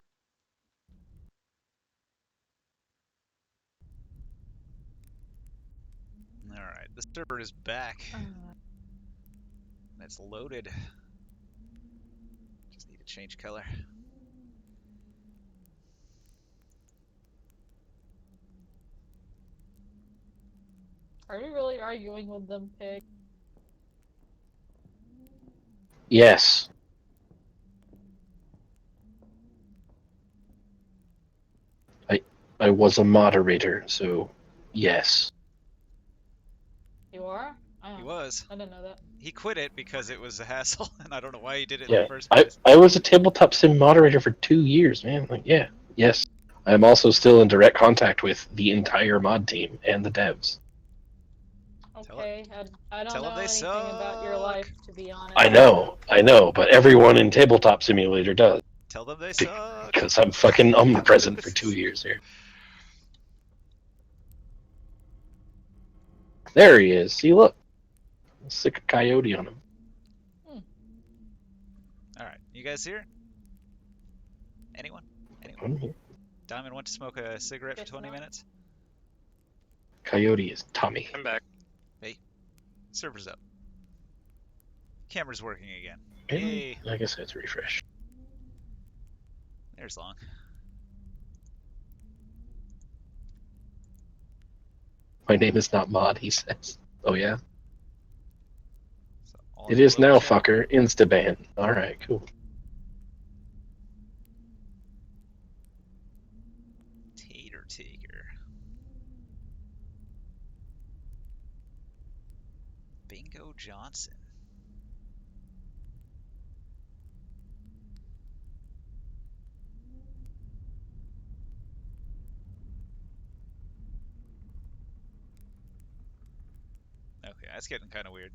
Alright, the server is back. It's loaded. Just need to change color. Are you really arguing with them, Pig? Yes. I was a moderator, so yes. You are? He was. I didn't know that. He quit it because it was a hassle, and I don't know why he did it in Yeah. the first I, place. I was a tabletop sim moderator for 2 years, man. Like, yeah. Yes. I'm also still in direct contact with the entire mod team and the devs. Okay, I don't tell know 'em they anything about your suck. life, to be honest. I know, but everyone in Tabletop Simulator does. Tell them they suck. Because I'm fucking omnipresent for 2 years here. There he is. See, look. Sick of coyote on him. Alright, you guys here? Anyone? I'm here. Diamond went to smoke a cigarette for Guess 20 not. minutes. Coyote is Tommy. I'm back. Server's up. Camera's working again. Yeah, Yay. I guess that's refresh. There's Long. My name is not Mod, he says. Oh yeah? So all It in the is now, global chat. fucker. Instaban. Alright, cool. Tater Taker. Bingo Johnson. Okay, that's getting kind of weird.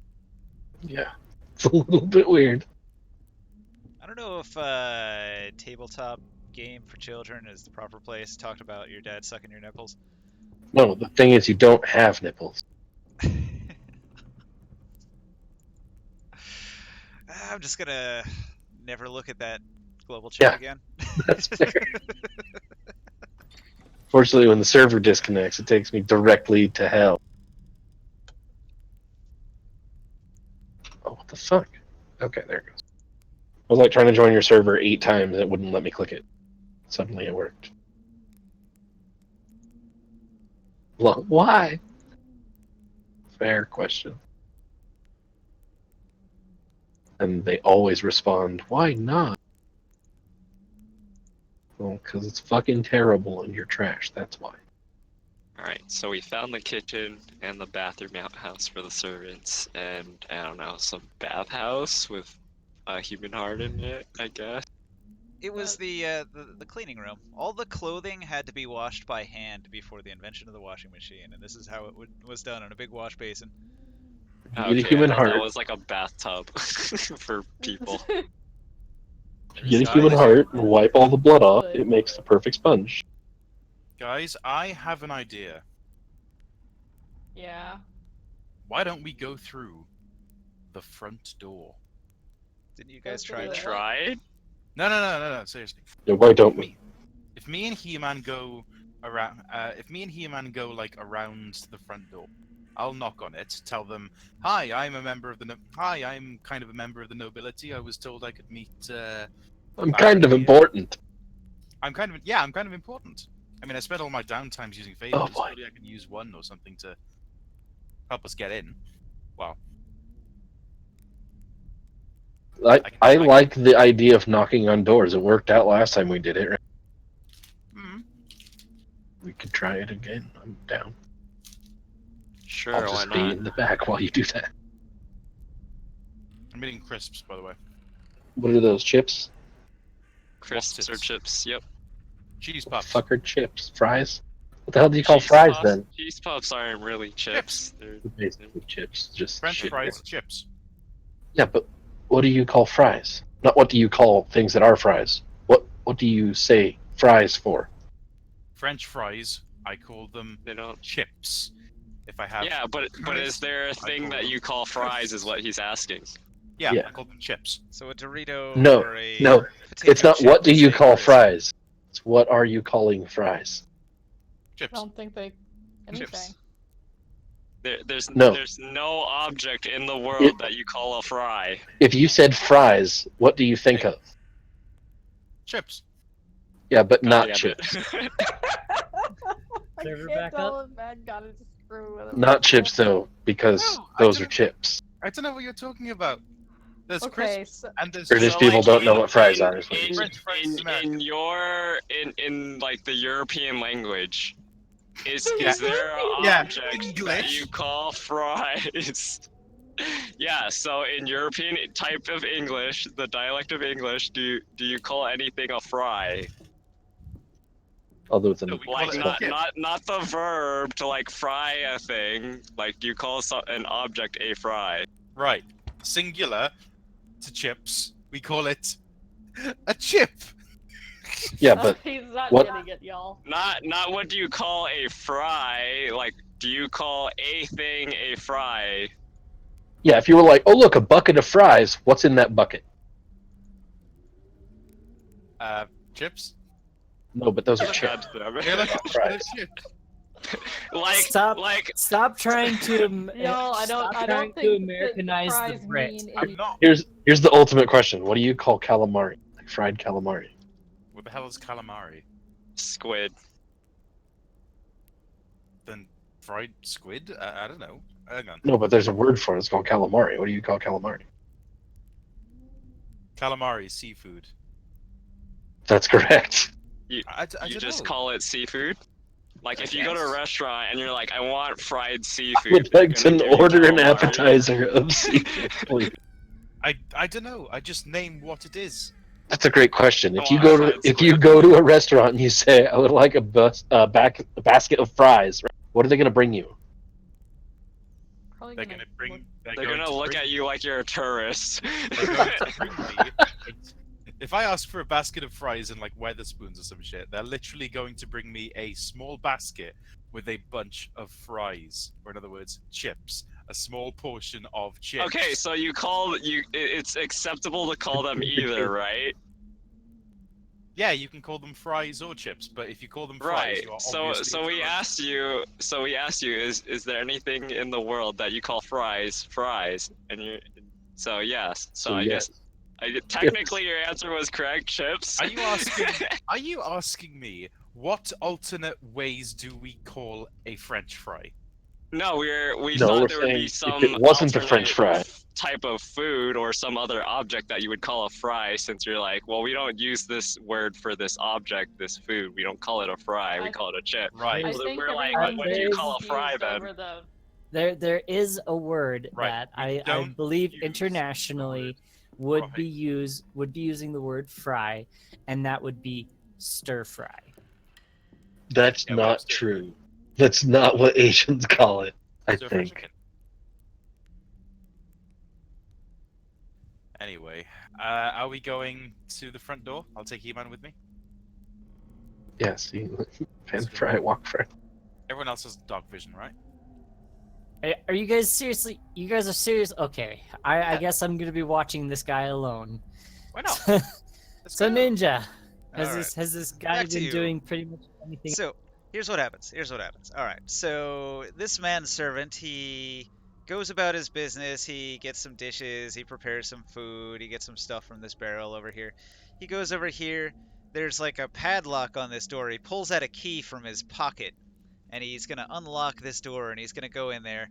Yeah. It's a little bit weird. I don't know if tabletop game for children is the proper place. Talked about your dad sucking your nipples. No, the thing is, you don't have nipples. I'm just gonna never look at that global chat Yeah. again. That's fair. Fortunately, when the server disconnects, it takes me directly to hell. Oh, what the fuck? Okay, there it goes. I was like trying to join your server 8 times, and it wouldn't let me click it. Suddenly it worked. Well, why? Fair question. And they always respond, why not? Well, because it's fucking terrible and you're trash, that's why. Alright, so we found the kitchen and the bathroom outhouse for the servants, and I don't know, some bathhouse with a human heart in it, I guess. It was the cleaning room. All the clothing had to be washed by hand before the invention of the washing machine, and this is how it was done in a big wash basin. You get a human I thought heart. that was like a bathtub for people. You get a human heart and wipe all the blood off, it makes the perfect sponge. Guys, I have an idea. Yeah. Why don't we go through the front door? Didn't you guys That's try what that? Tried? No, seriously. Yeah, why don't we? If me and He-Man go around, if me and He-Man go like around the front door, I'll knock on it, tell them, "Hi, I'm a member of the. Hi, I'm kind of a member of the nobility. I was told I could meet." I'm kind of Barry. important. I'm kind of important. I mean, I spent all my downtimes using favors. Oh, boy. Maybe I could use one or something to help us get in. Well, I like the idea of knocking on doors. It worked out last time we did it. Right? We could try it again. I'm down. Sure, I'll why just be not? in the back while you do that. I'm eating crisps, by the way. What are those chips? Crisps or What's it? chips, yep. Cheese puffs. Fucker chips, fries. What the hell do you call Cheese fries puffs- then? Cheese puffs aren't really chips. They're Basically chips, just French shit. fries, chips. Yeah, but what do you call fries? Not what do you call things that are fries. What do you say fries for? French fries, I call them they don't. chips. If I have Yeah, but fries, is there a thing call that them you call fries? Is what he's asking. yeah, Yeah. I call them chips. So a Dorito No, or a no, potato it's not chip what do is you a call crisp. fries. It's what are you calling fries? I Chips. don't think they anything. Chips. There's No. no object in the world that you call a fry. If you said fries, what do you think of? Chips. Yeah, but God not damn chips. it. I Server can't back tell if man got it screw with him. Not chips though, because No, I those are didn't- chips. I don't know what you're talking about. There's Okay, crisps so and there's British So, people like, don't know what fries are. Is what in, you're saying. French fries is American. in like the European language, is Yeah. there an Yeah, object that English. you call fries? Yeah, so in European type of English, the dialect of English, do you call anything a fry? Although it's an No, we call Like it a not chip. not the verb to like fry a thing. Like you call an object a fry. Right. Singular to chips. We call it a chip. yeah, but he's not what- getting it, y'all. Not what do you call a fry? Like do you call a thing a fry? yeah, if you were like, oh look, a bucket of fries, what's in that bucket? Chips. No, but those are God chips. damn it. They're like a Fries. chip. Stop trying to. Yo, I stop don't trying think to that Americanize fries the Brit. mean I'm any- not. Here's the ultimate question. What do you call calamari? Like fried calamari. With the hell is calamari? Squid. Then fried squid? I don't know. Hang on. No, but there's a word for it. It's called calamari. What do you call calamari? Calamari is seafood. That's correct. You I don't just know. call it seafood? Like I if you go to a guess. restaurant and you're like, I want fried I seafood. would they're like gonna to give you order an calamari. appetizer of seafood, please. I don't know. I just name what it is. That's a great question. If Oh, you I go find to squid. a restaurant and you say, "I would like a basket of fries," what are they going to bring you? Probably They're gonna gonna bring. look- They're gonna look at you like you're a tourist. They're going to bring me. If I ask for a basket of fries and like Weatherspoons or some shit, they're literally going to bring me a small basket with a bunch of fries, or in other words, chips. A small portion of chips. Okay, so it's acceptable to call them either, right? Yeah, you can call them fries or chips, but if you call them fries, Right. you are So obviously a we tourist. asked you, is there anything in the world that you call fries? And you so yes. So I yes. guess technically your answer was correct, chips. Are you asking? Are you asking me what alternate ways do we call a French fry? No, we No, we're thought there would be saying some if it wasn't a French alternate fry. type of food or some other object that you would call a fry, since you're like, well, we don't use this word for this object, this food. We don't call it a fry. We I- call it a chip. Right. I Well, then think we're like, everyone's what do you getting call a fry confused then? over the There is a word Right, that we I don't believe use the internationally word would be using the word fry, and that would be stir fry. That's Yeah, not Webster. true. That's not what Asians call it, I Stir fried think. chicken. Anyway, are we going to the front door? I'll take E-Man with me. Yes, pan fry, walk fry. Everyone else has dog vision, right? Are you guys seriously? You guys are serious? Okay, I guess I'm gonna be watching this guy alone. Why not? Let's So go. Ninja, has Alright. this guy Back to been you. doing pretty much anything? So, here's what happens. All right. So, this manservant, he goes about his business. He gets some dishes. He prepares some food. He gets some stuff from this barrel over here. He goes over here. There's like a padlock on this door. He pulls out a key from his pocket, and he's gonna unlock this door, and he's gonna go in there,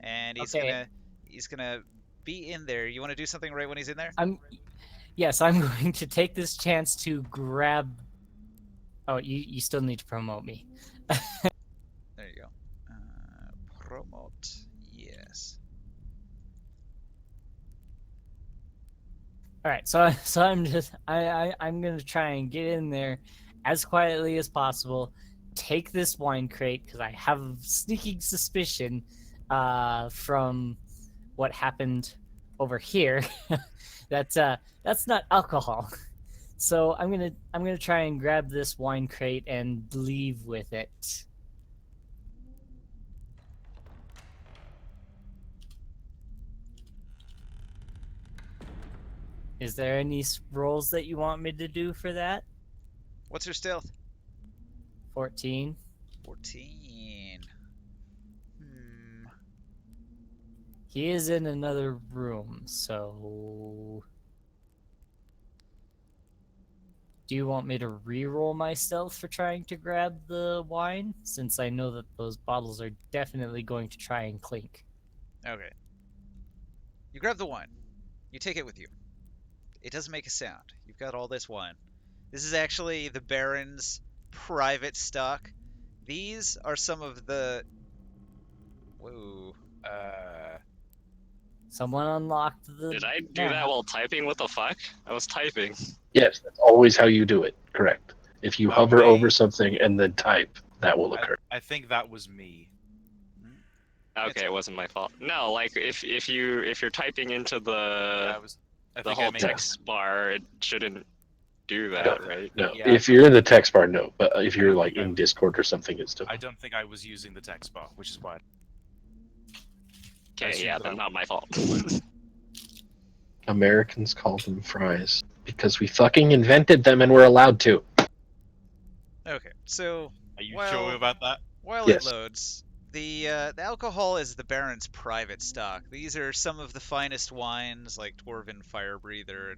and Okay. he's gonna be in there. You want to do something right when he's in there? Yes, I'm going to take this chance to grab. Oh, you still need to promote me. There you go. Promote. Yes. All right, so I'm I'm gonna try and get in there as quietly as possible. Take this wine crate because I have a sneaking suspicion from what happened over here that that's not alcohol. So I'm gonna try and grab this wine crate and leave with it. Is there any rolls that you want me to do for that? What's your stealth? 14. 14. He is in another room, so do you want me to re-roll my stealth for trying to grab the wine? Since I know that those bottles are definitely going to try and clink. Okay. You grab the wine. You take it with you. It doesn't make a sound. You've got all this wine. This is actually the Baron's private stock. These are some of the... Whoa. Someone unlocked the... Did I do Yeah. that while typing? What the fuck? I was typing. Yes, that's always how you do it. Correct. If you That hover way- over something and then type, that will occur. I think that was me. Okay, it wasn't my fault. No, like if you're typing into I the think I whole made text bar, it shouldn't do that, right? No, Yeah. if you're in the text bar, no. But if you're like in Discord or something, it's still. I don't think I was using the text bar, which is why. I Okay, assumed yeah, that then I- not my fault. Americans call them fries because we fucking invented them and we're allowed to. Okay, so Are you Well- sure about that? while Yes. it loads, the alcohol is the Baron's private stock. These are some of the finest wines, like Dwarven Fire Breather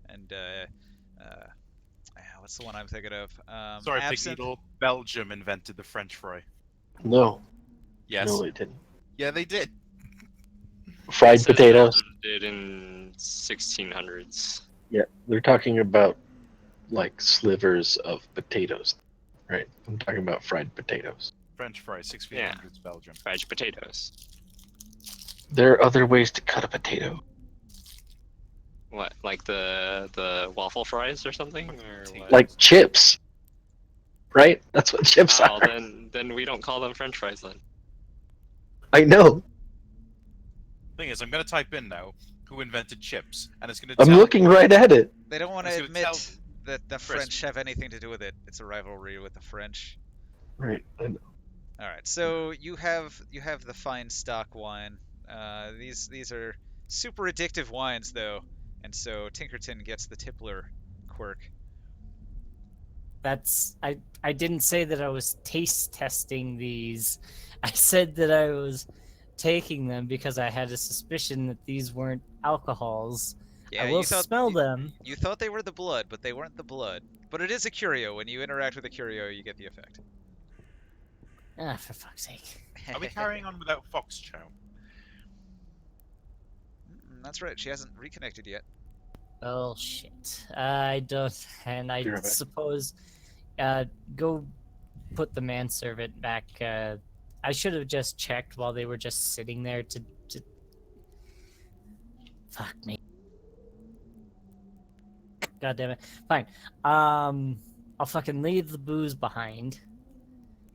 and What's the one I'm thinking of? Sorry, Absinthe. Pigneedle. Belgium invented the French fry. No, Yes. no, it didn't. Yeah, they did. Fried It says potatoes. Belgium did in 1600s. Yeah, they're talking about like slivers of potatoes, right? I'm talking about fried potatoes. French fry, 1600s Yeah. Belgium. Fried potatoes. There are other ways to cut a potato. What, like the waffle fries or something, or what? Like chips, right? That's what chips Oh, are. then we don't call them French fries then. I know. Thing is, I'm gonna type in now who invented chips, and it's gonna. I'm tell looking me- right at it. They don't want I was to gonna admit tell that the Chris. French have anything to do with it. It's a rivalry with the French. Right. I know. All right, so you have the fine stock wine. These are super addictive wines though, and so Tinkerton gets the tippler quirk. That's I didn't say that I was taste testing these. I said that I was taking them because I had a suspicion that these weren't alcohols. Yeah, I will you thought smell them. You thought they were the blood, but they weren't the blood. But it is a curio. When you interact with a curio, you get the effect. Ah, for fuck's sake. Are we carrying on without Fox Chow? That's right. She hasn't reconnected yet. Oh shit. I don't, and I You're right. suppose, go put the manservant back. I should have just checked while they were just sitting there to... Fuck me. God damn it. Fine. I'll fucking leave the booze behind.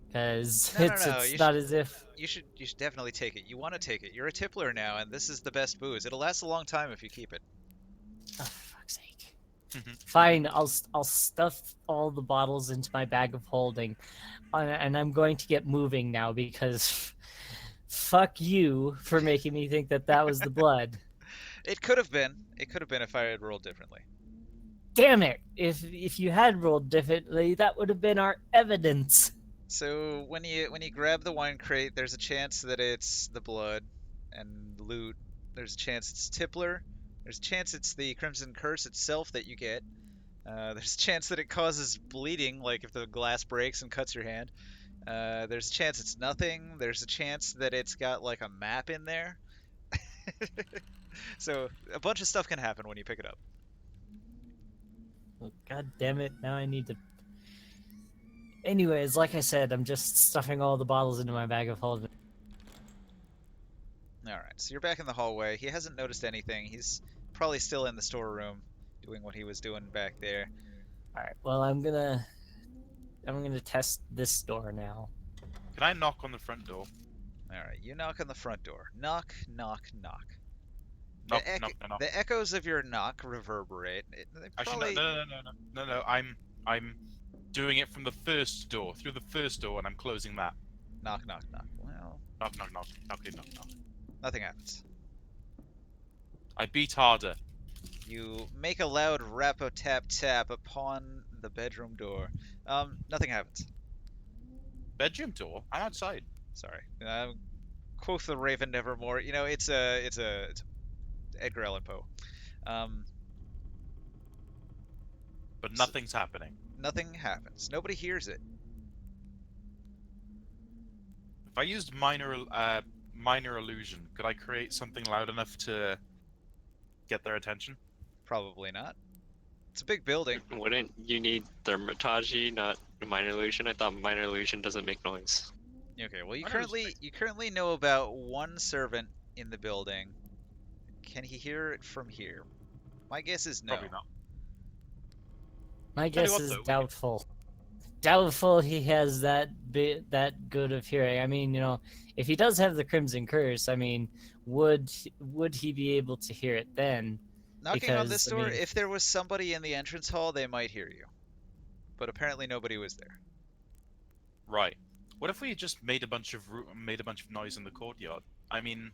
Because No, it's you not as if... You should definitely take it. You want to take it. You're a tippler now, and this is the best booze. It'll last a long time if you keep it. Oh, for fuck's sake. Fine, I'll stuff all the bottles into my bag of holding, and I'm going to get moving now because fuck you for making me think that that was the blood. It could have been. It could have been if I had rolled differently. Damn it! If you had rolled differently, that would have been our evidence. So when you grab the wine crate, there's a chance that it's the blood and loot. There's a chance it's tippler. There's a chance it's the Crimson Curse itself that you get. There's a chance that it causes bleeding, like if the glass breaks and cuts your hand. There's a chance it's nothing. There's a chance that it's got like a map in there. So a bunch of stuff can happen when you pick it up. Oh, God damn it! Now I need to. Anyways, like I said, I'm just stuffing all the bottles into my bag of holding. Alright, so you're back in the hallway. He hasn't noticed anything. He's probably still in the storeroom doing what he was doing back there. All right. Well, I'm gonna test this door now. Can I knock on the front door? Alright, you knock on the front door. Knock, knock, knock. Knock, The, knock, knock. the echoes of your knock reverberate. They Actually, probably... no. I'm doing it from the first door, through the first door, and I'm closing that. Knock, knock, knock. Well, Knock, knock, knock. Okay, knock, knock. nothing happens. I beat harder. You make a loud rap-a-tap-tap upon the bedroom door. Nothing happens. Bedroom door? I'm outside. Sorry. Quoth the Raven Nevermore. You know, it's Edgar Allan Poe. But nothing's happening. Nothing happens. Nobody hears it. If I used minor illusion, could I create something loud enough to get their attention? Probably not. It's a big building. Wouldn't you need Thermatage, not minor illusion? I thought minor illusion doesn't make noise. Okay, well Why not just you currently know about one servant in the building. Can he hear it from here? My guess is no. Probably not. My Tell you guess what, is though, we- doubtful. Doubtful he has that good of hearing. I mean, you know, if he does have the Crimson Curse, I mean, would he be able to hear it then? Knocking on this Because, I door, mean- if there was somebody in the entrance hall, they might hear you. But apparently nobody was there. Right. What if we just made a bunch of noise in the courtyard? I mean,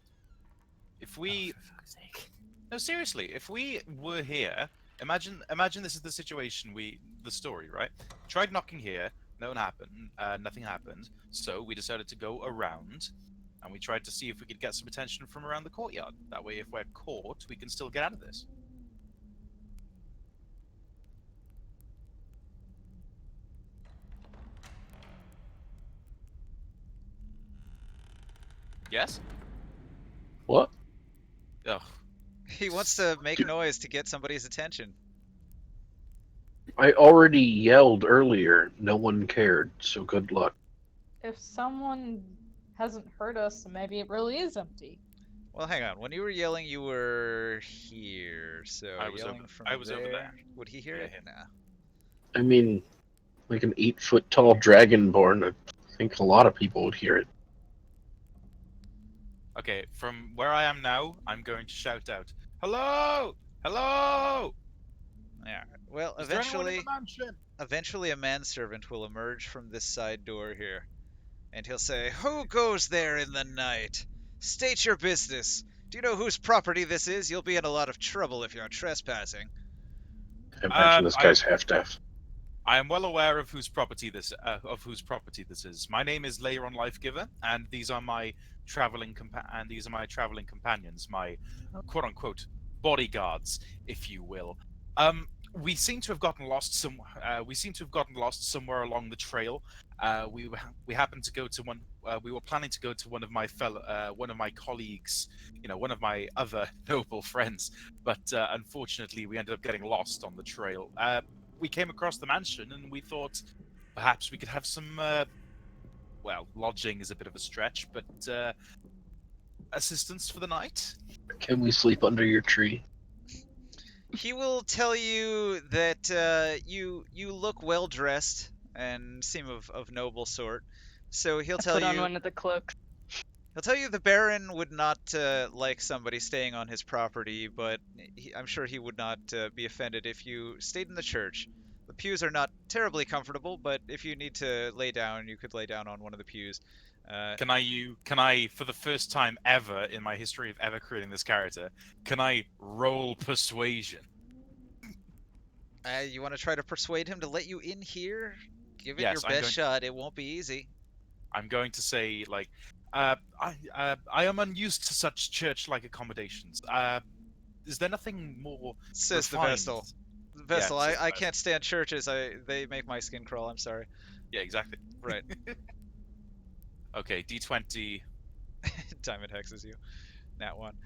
if we Oh, for fuck's sake. no seriously, if we were here, imagine this is the situation the story, right? Tried knocking here, nothing happened. So we decided to go around, and we tried to see if we could get some attention from around the courtyard. That way, if we're caught, we can still get out of this. Yes. What? Oh, He wants to make noise to get somebody's attention. I already yelled earlier. No one cared, so good luck. If someone hasn't heard us, maybe it really is empty. Well, hang on. When you were yelling, you were here. So I was yelling over- from I was over there. Would he hear Yeah, it? him. Nah. I mean, like an 8-foot tall dragonborn. I think a lot of people would hear it. okay. From where I am now, I'm going to shout out, "Hello! Hello! Yeah. Well, Is there anyone in the mansion?" eventually a manservant will emerge from this side door here, and he'll say, "Who goes there in the night? State your business. Do you know whose property this is? You'll be in a lot of trouble if you're trespassing." I imagine this guy's I- half deaf. I am well aware of whose property this is. My name is Leiron Lifegiver, and these are my traveling companions, my quote unquote bodyguards, if you will. We seem to have gotten lost somewhere along the trail. We happened to go to one. We were planning to go to one of my colleagues, one of my other noble friends, but unfortunately, we ended up getting lost on the trail. We came across the mansion and we thought perhaps we could have some lodging is a bit of a stretch, but assistance for the night. Can we sleep under your tree? He will tell you that you look well dressed and seem of noble sort. So he'll tell Put on you one of the cloaks. he'll tell you the Baron would not like somebody staying on his property, but I'm sure he would not be offended if you stayed in the church. The pews are not terribly comfortable, but if you need to lay down, you could lay down on one of the pews. Can I, for the first time ever in my history of ever creating this character, can I roll persuasion? You want to try to persuade him to let you in here? Give it Yes, your I'm best going- shot. It won't be easy. I'm going to say like, I am unused to such church-like accommodations. Is there nothing more Says the refined? Vestal. Vestal, says the I Vestal. can't stand churches. They make my skin crawl. I'm sorry. Yeah, exactly. Right. Okay, D20. Diamond hexes you. Nat one.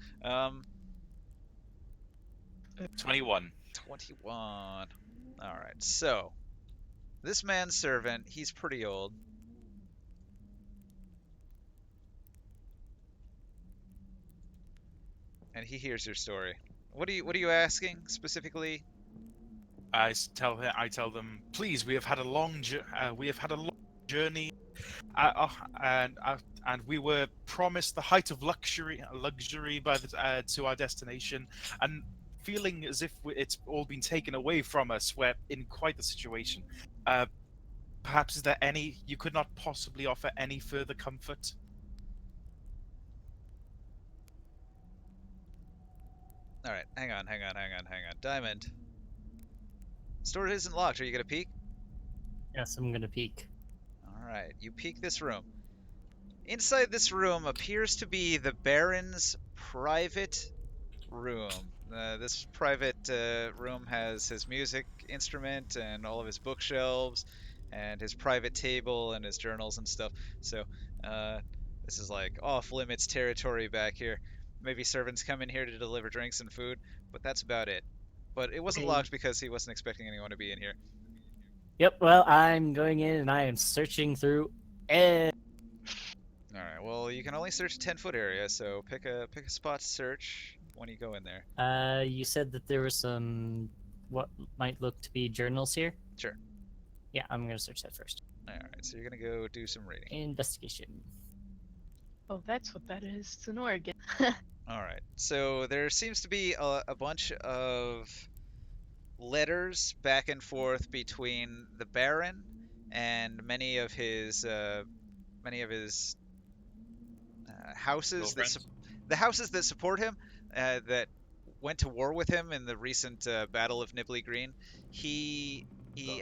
21. 21. All right. So, this manservant, he's pretty old. And he hears your story. What are you asking specifically? I tell them, please, we have had a long journey, and we were promised the height of luxury by to our destination, and feeling as if it's all been taken away from us. We're in quite the situation. Perhaps is there any you could not possibly offer any further comfort? All right, hang on. Diamond. Store isn't locked. Are you gonna peek? Yes, I'm gonna peek. All right, you peek this room. Inside this room appears to be the Baron's private room. This private room has his music instrument and all of his bookshelves and his private table and his journals and stuff. So this is like off limits territory back here. Maybe servants come in here to deliver drinks and food, but that's about it. But it wasn't Okay. locked because he wasn't expecting anyone to be in here. Yep, well, I'm going in and I am searching through All right. Well, you can only search a 10-foot area, so pick a spot to search when you go in there. You said that there were some what might look to be journals here? Sure. Yeah, I'm gonna search that first. All right. So you're gonna go do some reading. Investigation. Oh, that's what that is. It's an organ. All right. So there seems to be a bunch of letters back and forth between the Baron and many of his houses that Girlfriends? the houses that support him, that went to war with him in the recent Battle of Nibley Green. He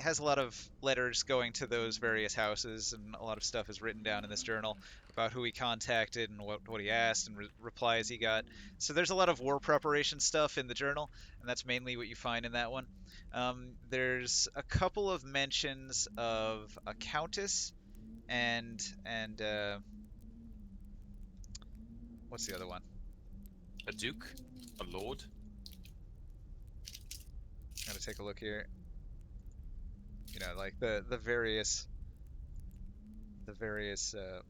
has a lot of letters going to those various houses, and a lot of stuff is written down in this journal about who he contacted and what he asked and replies he got. So there's a lot of war preparation stuff in the journal, and that's mainly what you find in that one. There's a couple of mentions of a countess and What's the other one? A duke, a lord. Gotta take a look here. You know, like the various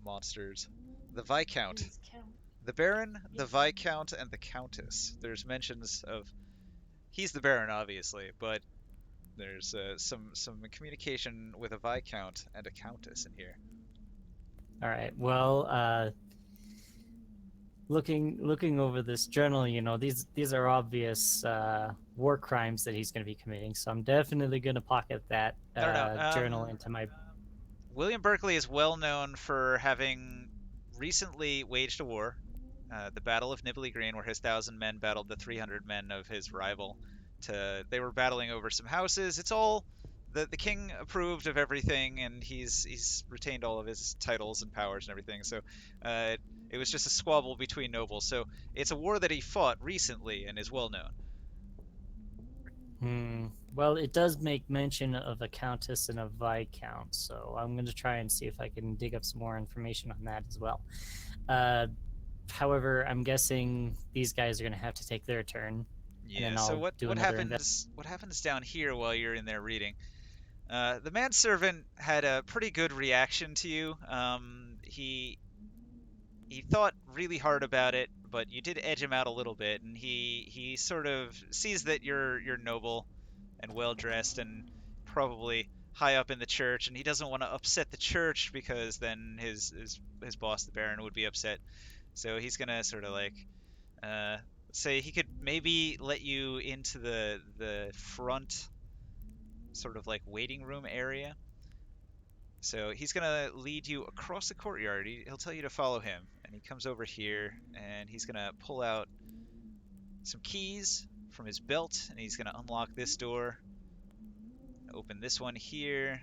monsters. The Viscount. Please count. The Baron, the Viscount, and the Countess. There's mentions of... He's the Baron, obviously, but there's some communication with a Viscount and a Countess in here. All right. Well, looking over this journal, you know, these are obvious war crimes that he's going to be committing. So I'm definitely going to pocket that journal into my. William Berkeley is well known for having recently waged a war, the Battle of Nibley Green, where his 1,000 men battled the 300 men of his rival. They were battling over some houses. It's all the king approved of everything, and he's retained all of his titles and powers and everything. So it was just a squabble between nobles. So it's a war that he fought recently and is well known. Well, it does make mention of a countess and a viscount, so I'm going to try and see if I can dig up some more information on that as well. However, I'm guessing these guys are going to have to take their turn. Yeah. So what happens down here while you're in there reading? The manservant had a pretty good reaction to you. He thought really hard about it, but you did edge him out a little bit, and he sort of sees that you're noble and well dressed and probably high up in the church, and he doesn't want to upset the church because then his boss, the Baron, would be upset. So he's gonna sort of like say he could maybe let you into the front sort of like waiting room area. So he's gonna lead you across the courtyard. He'll tell you to follow him, and he comes over here and he's gonna pull out some keys from his belt, and he's gonna unlock this door, open this one here,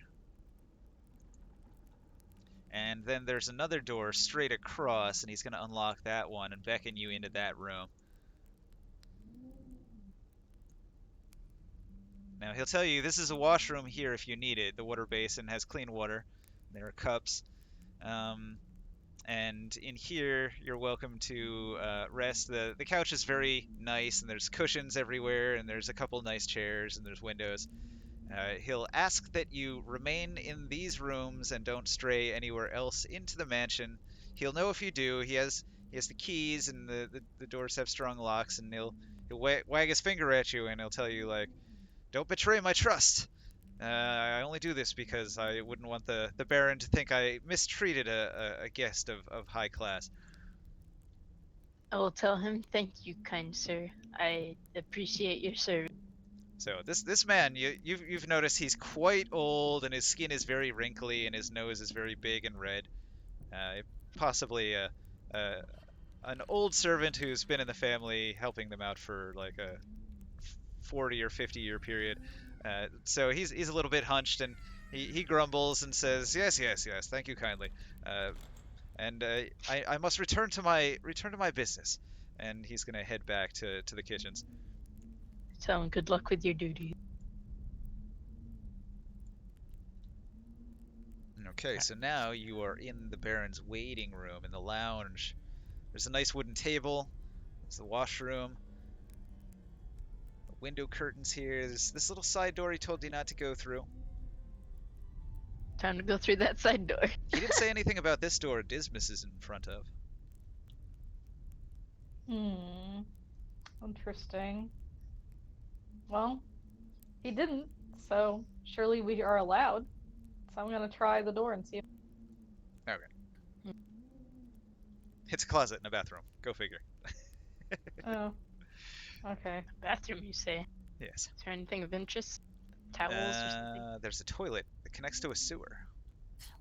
and then there's another door straight across, and he's gonna unlock that one and beckon you into that room. Now he'll tell you this is a washroom here if you need it. The water basin has clean water. There are cups. And in here you're welcome to rest. The couch is very nice, and there's cushions everywhere, and there's a couple nice chairs, and there's windows. He'll ask that you remain in these rooms and don't stray anywhere else into the mansion. He'll know if you do. He has the keys, and the doors have strong locks, and he'll wag his finger at you, and he'll tell you like, "Don't betray my trust. I only do this because I wouldn't want the Baron to think I mistreated a guest of high class." I will tell him, "Thank you, kind sir. I appreciate your service." So this man, you've noticed he's quite old, and his skin is very wrinkly, and his nose is very big and red. Possibly an old servant who's been in the family helping them out for like a 40 or 50 year period. So he's a little bit hunched, and he grumbles and says, yes, thank you kindly. And I must return to my business. And he's gonna head back to the kitchens. Tell him good luck with your duty. Okay, so now you are in the Baron's waiting room, in the lounge. There's a nice wooden table. There's the washroom. Window curtains here. There's this little side door he told you not to go through. Time to go through that side door. He didn't say anything about this door Dismas is in front of. Interesting. Well, he didn't, so surely we are allowed. So I'm gonna try the door and see if... Okay. It's a closet in a bathroom. Go figure. Oh. Okay. Bathroom, you say? Yes. Is there anything of interest? Towels or something? There's a toilet that connects to a sewer.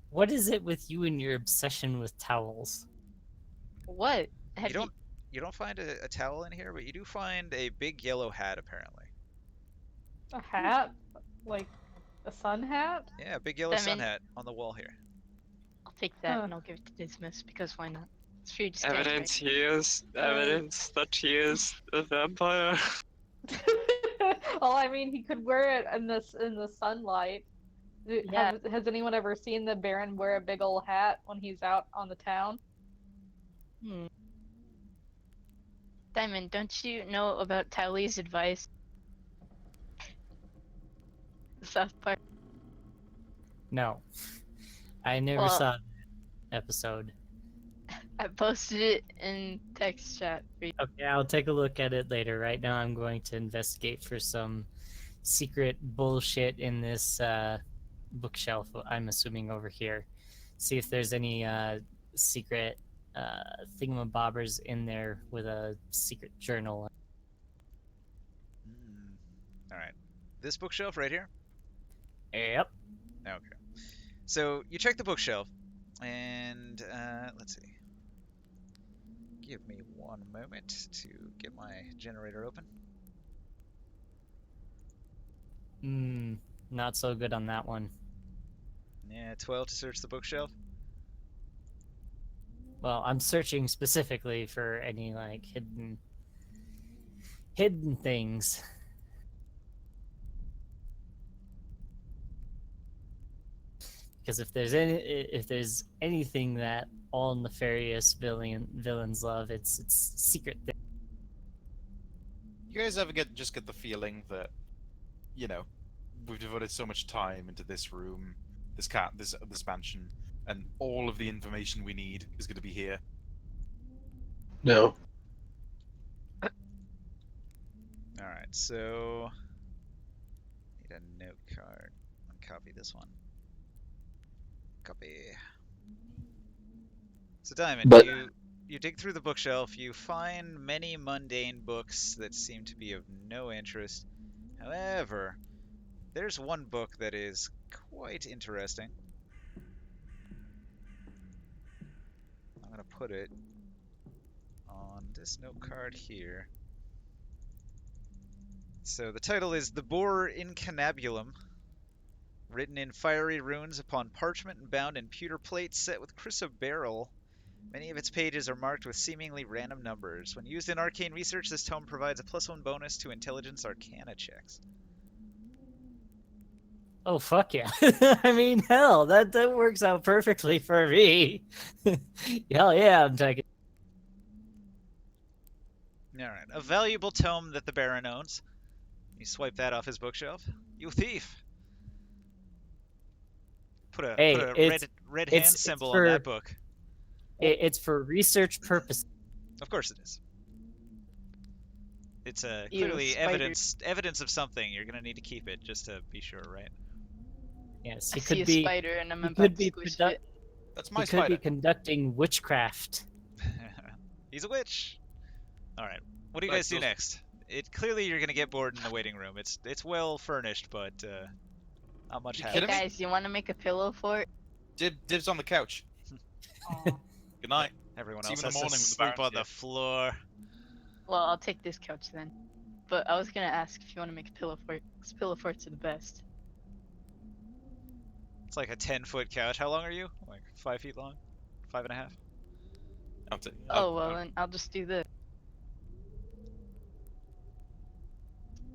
What is it with you and your obsession with towels? What? You don't find a towel in here, but you do find a big yellow hat, apparently. A hat? Like a sun hat? Yeah, a big yellow sun hat on the wall here. I'll take that Huh. and I'll give it to Dismas, because why not? It's free to stay. Evidence that he is a vampire. Well, I mean, he could wear it in the sunlight. Yeah. Has anyone ever seen the Baron wear a big old hat when he's out on the town? Diamond, don't you know about Tally's advice? The South Park. No, I never Well- saw that episode. I posted it in text chat for you. Okay, I'll take a look at it later. Right now, I'm going to investigate for some secret bullshit in this bookshelf. I'm assuming over here. See if there's any secret thingamabobbers in there with a secret journal. All right. This bookshelf right here. Yep. Okay. So you check the bookshelf, and let's see. Give me one moment to get my generator open. Not so good on that one. Yeah, 12 to search the bookshelf. Well, I'm searching specifically for any like hidden things. Because if there's anything that all nefarious villains love, it's secret things. You guys ever get the feeling that, you know, we've devoted so much time into this room, this mansion, and all of the information we need is going to be here? No. All right, so need a note card. Copy this one. Copy. So Diamond, But- you dig through the bookshelf, you find many mundane books that seem to be of no interest. However, there's one book that is quite interesting. I'm going to put it on this note card here. So the title is The Boar Incunabulum, written in fiery runes upon parchment and bound in pewter plates set with chrysoberyl. Many of its pages are marked with seemingly random numbers. When used in arcane research, this tome provides a +1 bonus to intelligence arcana checks. Oh fuck yeah! I mean, hell, that works out perfectly for me. Hell yeah, I'm taking. Alright, a valuable tome that the Baron owns. You swipe that off his bookshelf. You thief! Put a, Hey, put a it's- red it's- hand it's symbol for- on that book. It's for research purposes. Of course it is. It's Ew, clearly spider. evidence of something. You're gonna need to keep it just to be sure, right? Yes, I he see could a be. spider and I'm He about could to be. squish Conduct, it. That's he my could spider. be conducting witchcraft. He's a witch. All right. What do you Like guys do those- next? Clearly you're gonna get bored in the waiting room. It's well furnished, but not much You Hey happens. kidding me? guys, you want to make a pillow for it? Dibs on the couch. Good night. Everyone It's else even has the to morning when the sleep Baron's on here. the floor. Well, I'll take this couch then. But I was gonna ask if you want to make a pillow fort, because pillow forts are the best. It's like a 10-foot couch. How long are you? Like 5 feet long? 5.5? Oh well, then I'll just do the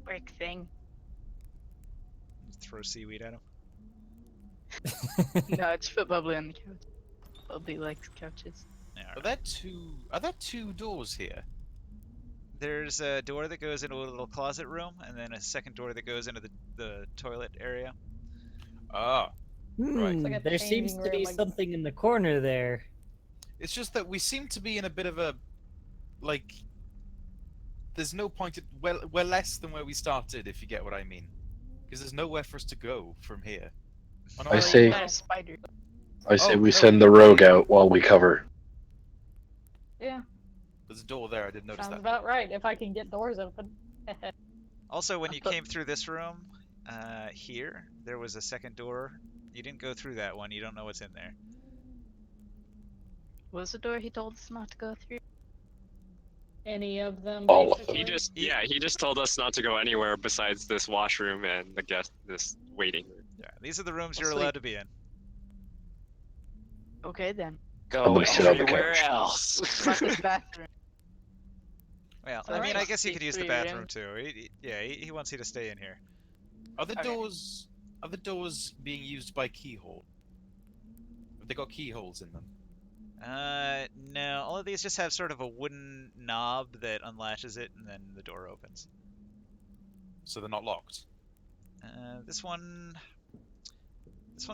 work thing. Throw seaweed at him. No, just put Bubbly on the couch. Bubbly likes couches. Yeah, Are there two doors here? There's a door that goes into a little closet room, and then a second door that goes into the toilet area. Ah. Right. It's like a There seems changing to be room, like- something in the corner there. It's just that we seem to be in a bit of a, like, there's no point. We're less than where we started, if you get what I mean, because there's nowhere for us to go from here. Oh, no, I wait, say- You got a spider. I say Oh, we no. send the rogue out while we cover. Yeah, There's a door there. I didn't notice sounds that. about right. If I can get doors open. Also, when you thought- came through this room, here, there was a second door. You didn't go through that one. You don't know what's in there. What was the door he told us not to go through? Any of them. All of basically. He just told us not to go anywhere besides this washroom and this waiting room. Yeah, these are the rooms I'll you're sleep. allowed to be in. Okay then. I'm Go gonna sit on the everywhere couch. else. What about this bathroom? Well, So I mean, I alright. guess you Sleep could use the through your bathroom room. too. He wants you to stay in here. Are the Okay. doors being used by keyhole? Have they got keyholes in them? No. All of these just have sort of a wooden knob that unlatches it, and then the door opens. So they're not locked. This one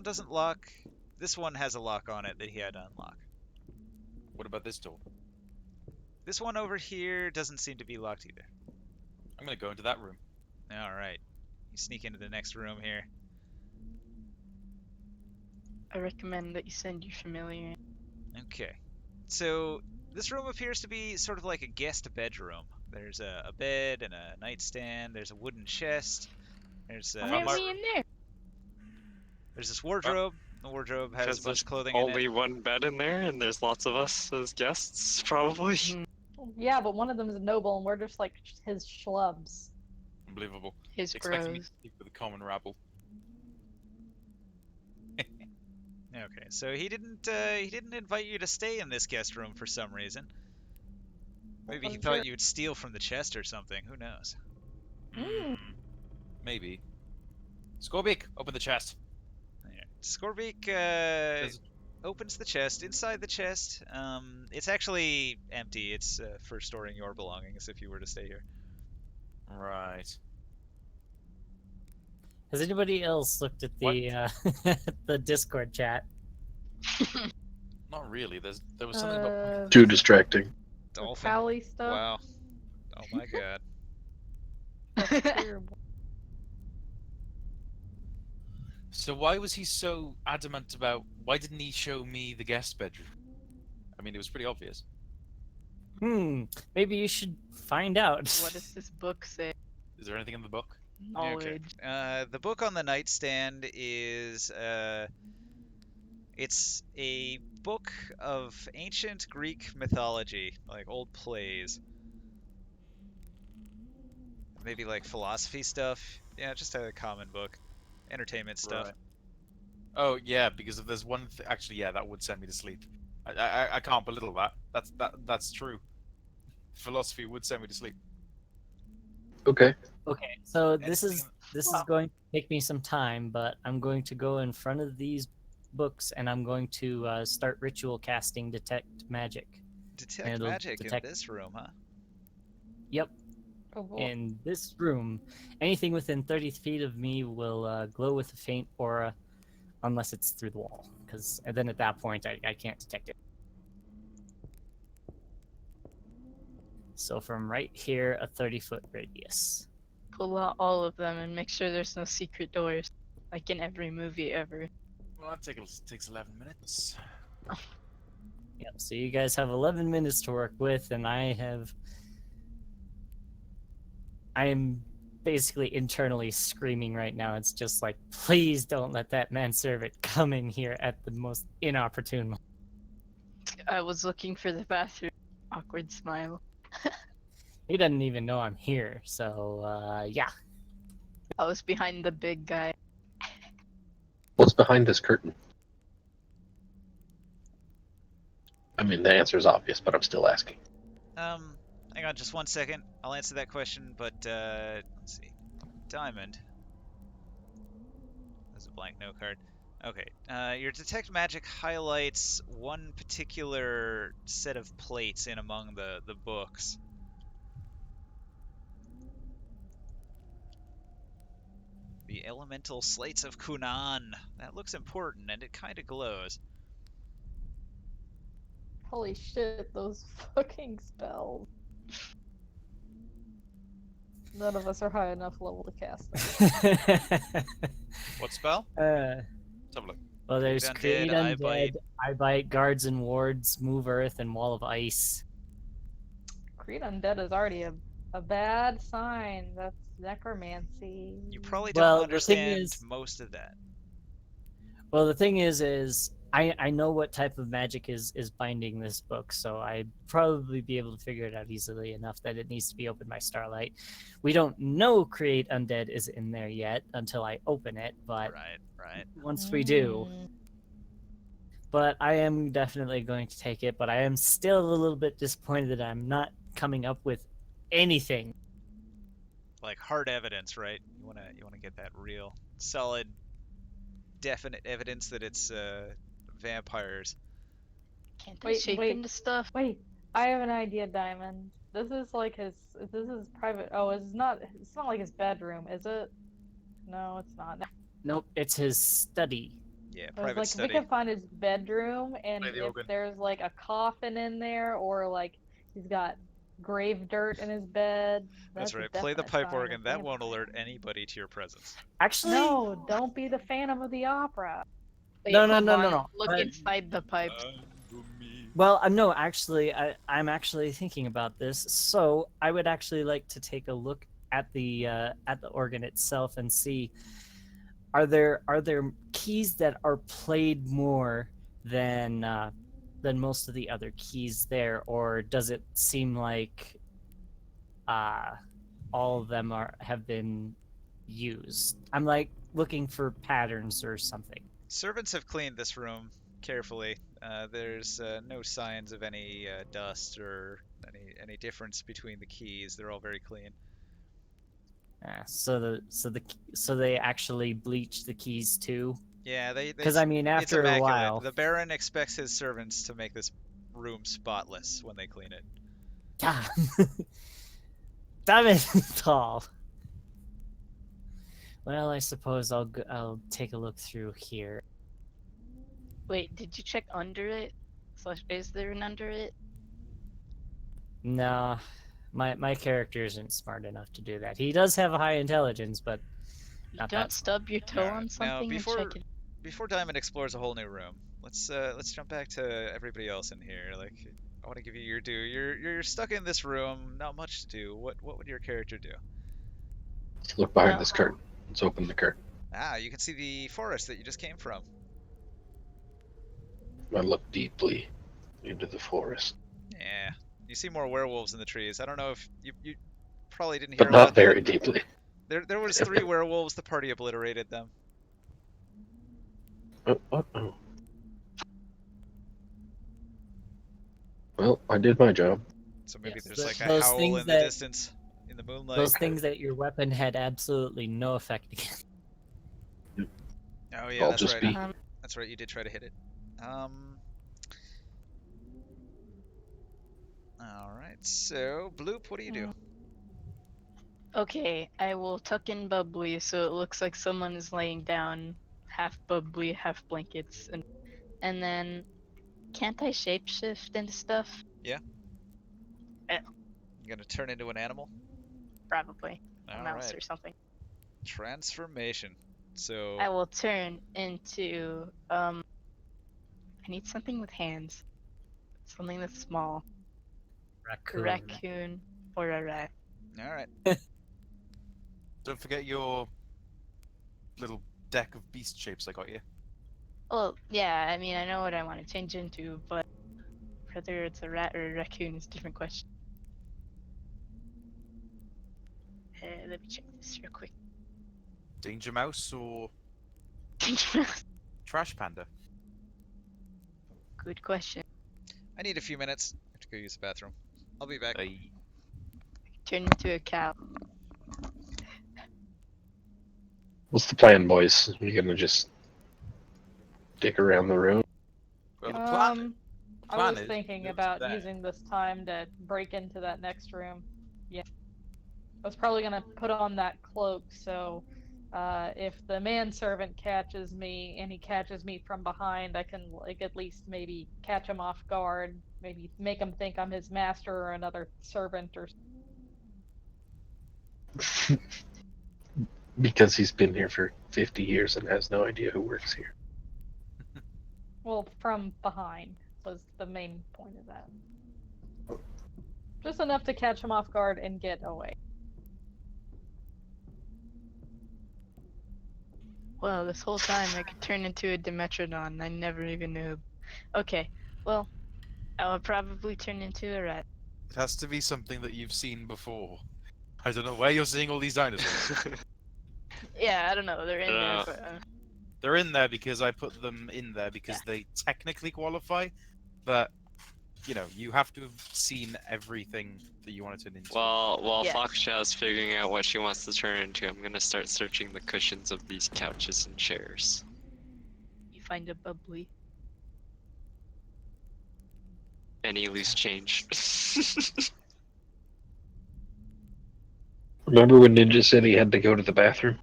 doesn't lock. This one has a lock on it that he had to unlock. What about this door? This one over here doesn't seem to be locked either. I'm gonna go into that room. All right. You sneak into the next room here. I recommend that you send your familiar. Okay. So this room appears to be sort of like a guest bedroom. There's a bed and a nightstand. There's a wooden chest. There's Why are we in there? there's this wardrobe. The wardrobe has Because a bunch there's of clothing in only it. one bed in there, and there's lots of us as guests, probably. Yeah, but one of them is noble, and we're just like his schlubs. Unbelievable. His Expecting me bros. to sleep with a common rabble. Okay, so he didn't invite you to stay in this guest room for some reason. Maybe he thought you would steal from the chest or something. Who knows? Maybe. Scorbeak, open the chest. Yeah. Scorbeak There's- opens the chest. Inside the chest, it's actually empty. It's for storing your belongings if you were to stay here. Right. Has anybody else looked at the the Discord chat? Not really. There was something about. Too distracting. Dolphin. Pally stuff. Wow. Oh my god. That's terrible. So why was he so adamant about? Why didn't he show me the guest bedroom? I mean, it was pretty obvious. Maybe you should find out. What does this book say? Is there anything in the book? Knowledge. The book on the nightstand is it's a book of ancient Greek mythology, like old plays. Maybe like philosophy stuff. Yeah, just a common book. Entertainment stuff. Right. Oh yeah, because if there's one, actually, yeah, that would send me to sleep. I can't belittle that. That's true. Philosophy would send me to sleep. Okay. Okay, so this Anything is going to take me some time, but I'm going to go in front of these books and I'm going to start ritual casting detect magic. Detect And it'll magic detect- in this room, huh? Yep, Oh, boy. in this room, anything within 30 feet of me will glow with a faint aura, unless it's through the wall. And then at that point, I can't detect it. So from right here, a 30-foot radius. Pull out all of them and make sure there's no secret doors, like in every movie ever. Well, that takes 11 minutes. Yep. So you guys have 11 minutes to work with, and I am basically internally screaming right now. It's just like, please don't let that manservant come in here at the most inopportune moment. I was looking for the bathroom. Awkward smile. He doesn't even know I'm here, so yeah. I was behind the big guy. What's behind this curtain? I mean, the answer is obvious, but I'm still asking. Hang on just one second. I'll answer that question, but let's see. Diamond. There's a blank note card. Okay. Your detect magic highlights one particular set of plates in among the books. The elemental slates of Kunan. That looks important, and it kind of glows. Holy shit, those fucking spells. None of us are high enough level to cast them. What spell? uh, Let's have a look. well, there's Undead, Create Eye Undead, Bite. Eye Bite, Guards and Wards, Move Earth, and Wall of Ice. Creed Undead is already a bad sign. That's necromancy. You probably Well, don't the thing understand is- most of that. Well, the thing is I know what type of magic is binding this book, so I'd probably be able to figure it out easily enough that it needs to be opened by Starlight. We don't know Create Undead is in there yet until I open it, but Right. once we do. But I am definitely going to take it, but I am still a little bit disappointed that I'm not coming up with anything. Like hard evidence, right? You wanna get that real, solid, definite evidence that it's vampires. Can't I Wait, shape wait. into stuff? Wait, I have an idea, Diamond. This is like his. This is private. Oh, it's not. It's not like his bedroom, is it? No, it's not. Nope, it's his study. Yeah, I was private like, if study. we can find his bedroom, and Play the if organ. there's like a coffin in there, or like he's got grave dirt in his bed. That's a right. Play the definite pipe sign organ. of That won't vampire. alert anybody to your presence. Actually, No, don't be the Phantom of the Opera. Wait, No, no, hold no, no, on. no, Look but- inside the pipes. well, no, actually, I'm actually thinking about this. So I would actually like to take a look at the organ itself and see are there keys that are played more than most of the other keys there, or does it seem like all of them have been used? I'm like looking for patterns or something. Servants have cleaned this room carefully. There's no signs of any dust or any difference between the keys. They're all very clean. So they actually bleach the keys too. Yeah, Because I mean, it's after a immaculate. while, The Baron expects his servants to make this room spotless when they clean it. God, damn it, tall. Well, I suppose I'll take a look through here. Wait, did you check under it? Is there an under it? No, my character isn't smart enough to do that. He does have a high intelligence, but You not don't that. stub your toe Alright, on now, something and check it. Before Diamond explores a whole new room, let's jump back to everybody else in here. Like, I want to give you your due. You're stuck in this room, not much to do. What would your character do? Look behind this curtain. Let's open the curtain. Ah, you can see the forest that you just came from. I look deeply into the forest, Yeah, you see more werewolves in the trees. I don't know if you probably didn't hear but not about very them. deeply. There was 3 werewolves. The party obliterated them. Oh. Well, I did my job. So maybe Yes, there's like a those howl things in the that- distance in the moonlight. Those things that your weapon had absolutely no effect against. Oh yeah, I'll that's just right. be. That's right. You did try to hit it. All right. So, Bloop, what do you do? Okay, I will tuck in Bubbly so it looks like someone is laying down, half Bubbly, half blankets, and then can't I shapeshift into stuff? You're gonna turn into an animal. Probably a All mouse right. or something. Transformation. So. I will turn into I need something with hands. Something that's small. A raccoon or a rat. All right. Don't forget your little deck of beast shapes I got you. Well, yeah, I mean I know what I want to change into, but whether it's a rat or a raccoon is a different question. Let me check this real quick. Danger Mouse or Trash Panda? Good question. I need a few minutes. I have to go use the bathroom. I'll be back. Turn into a cow. What's the plan, boys? Are you gonna just dick around the room? Well, the plan, I plan was is thinking move about there. using this time to break into that next room. Yeah. I was probably gonna put on that cloak, so if the manservant catches me and he catches me from behind, I can like at least maybe catch him off guard, maybe make him think I'm his master or another servant or. Because he's been here for 50 years and has no idea who works here. Well, from behind was the main point of that. Just enough to catch him off guard and get away. Well, this whole time I could turn into a Dimetrodon. I never even knew. Okay, well, I will probably turn into a rat. It has to be something that you've seen before. I don't know where you're seeing all these dinosaurs. Yeah, I don't know. They're in there. But, They're in there because I put them in there because they technically qualify, but you know, you have to have seen everything that you want to turn into. While Yeah. Foxshell's figuring out what she wants to turn into, I'm gonna start searching the cushions of these couches and chairs. you find a Bubbly. any loose change. Remember when Ninja City had to go to the bathroom?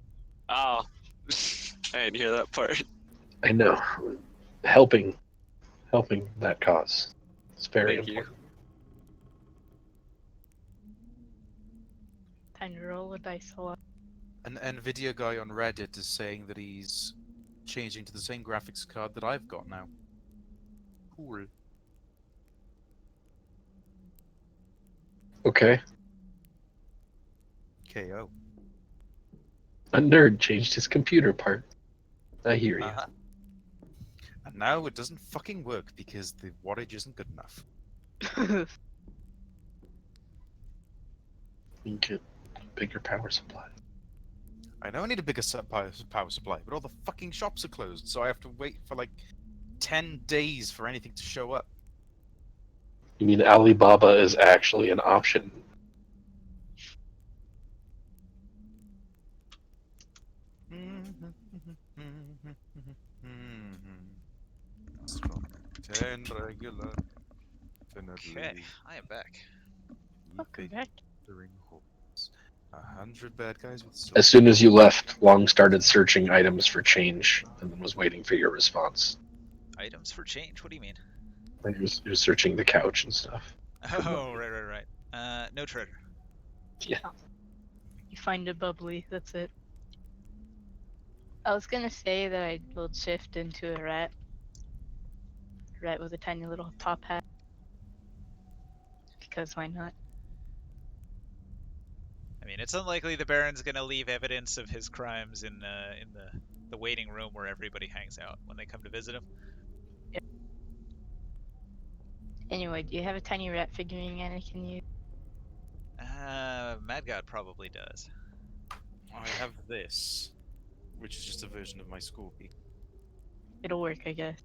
Oh, I didn't hear that part. I know. Helping that cause. It's very Thank you. important. Time to roll a dice a lot. An Nvidia guy on Reddit is saying that he's changing to the same graphics card that I've got now. Cool. Okay. KO. A nerd changed his computer part. I hear you. Uh-huh. And now it doesn't fucking work because the wattage isn't good enough. You get bigger power supply. I know I need a bigger power supply, but all the fucking shops are closed, so I have to wait for like 10 days for anything to show up. You mean Alibaba is actually an option? Strong 10 regular. Okay, I am back. Welcome back. 100 bad guys with As soon as you left, Long started searching items for change and then was waiting for your response. Items for change? What do you mean? Like he was searching the couch and stuff. Oh, right. No treasure. You find a bubbly, that's it. I was gonna say that I will shift into a rat. A rat with a tiny little top hat. Because why not? I mean, it's unlikely the Baron's gonna leave evidence of his crimes in the waiting room where everybody hangs out when they come to visit him. Anyway, do you have a tiny rat figurine I can use? Mad God probably does. I have this, which is just a version of my Scorpy. It'll work, I guess.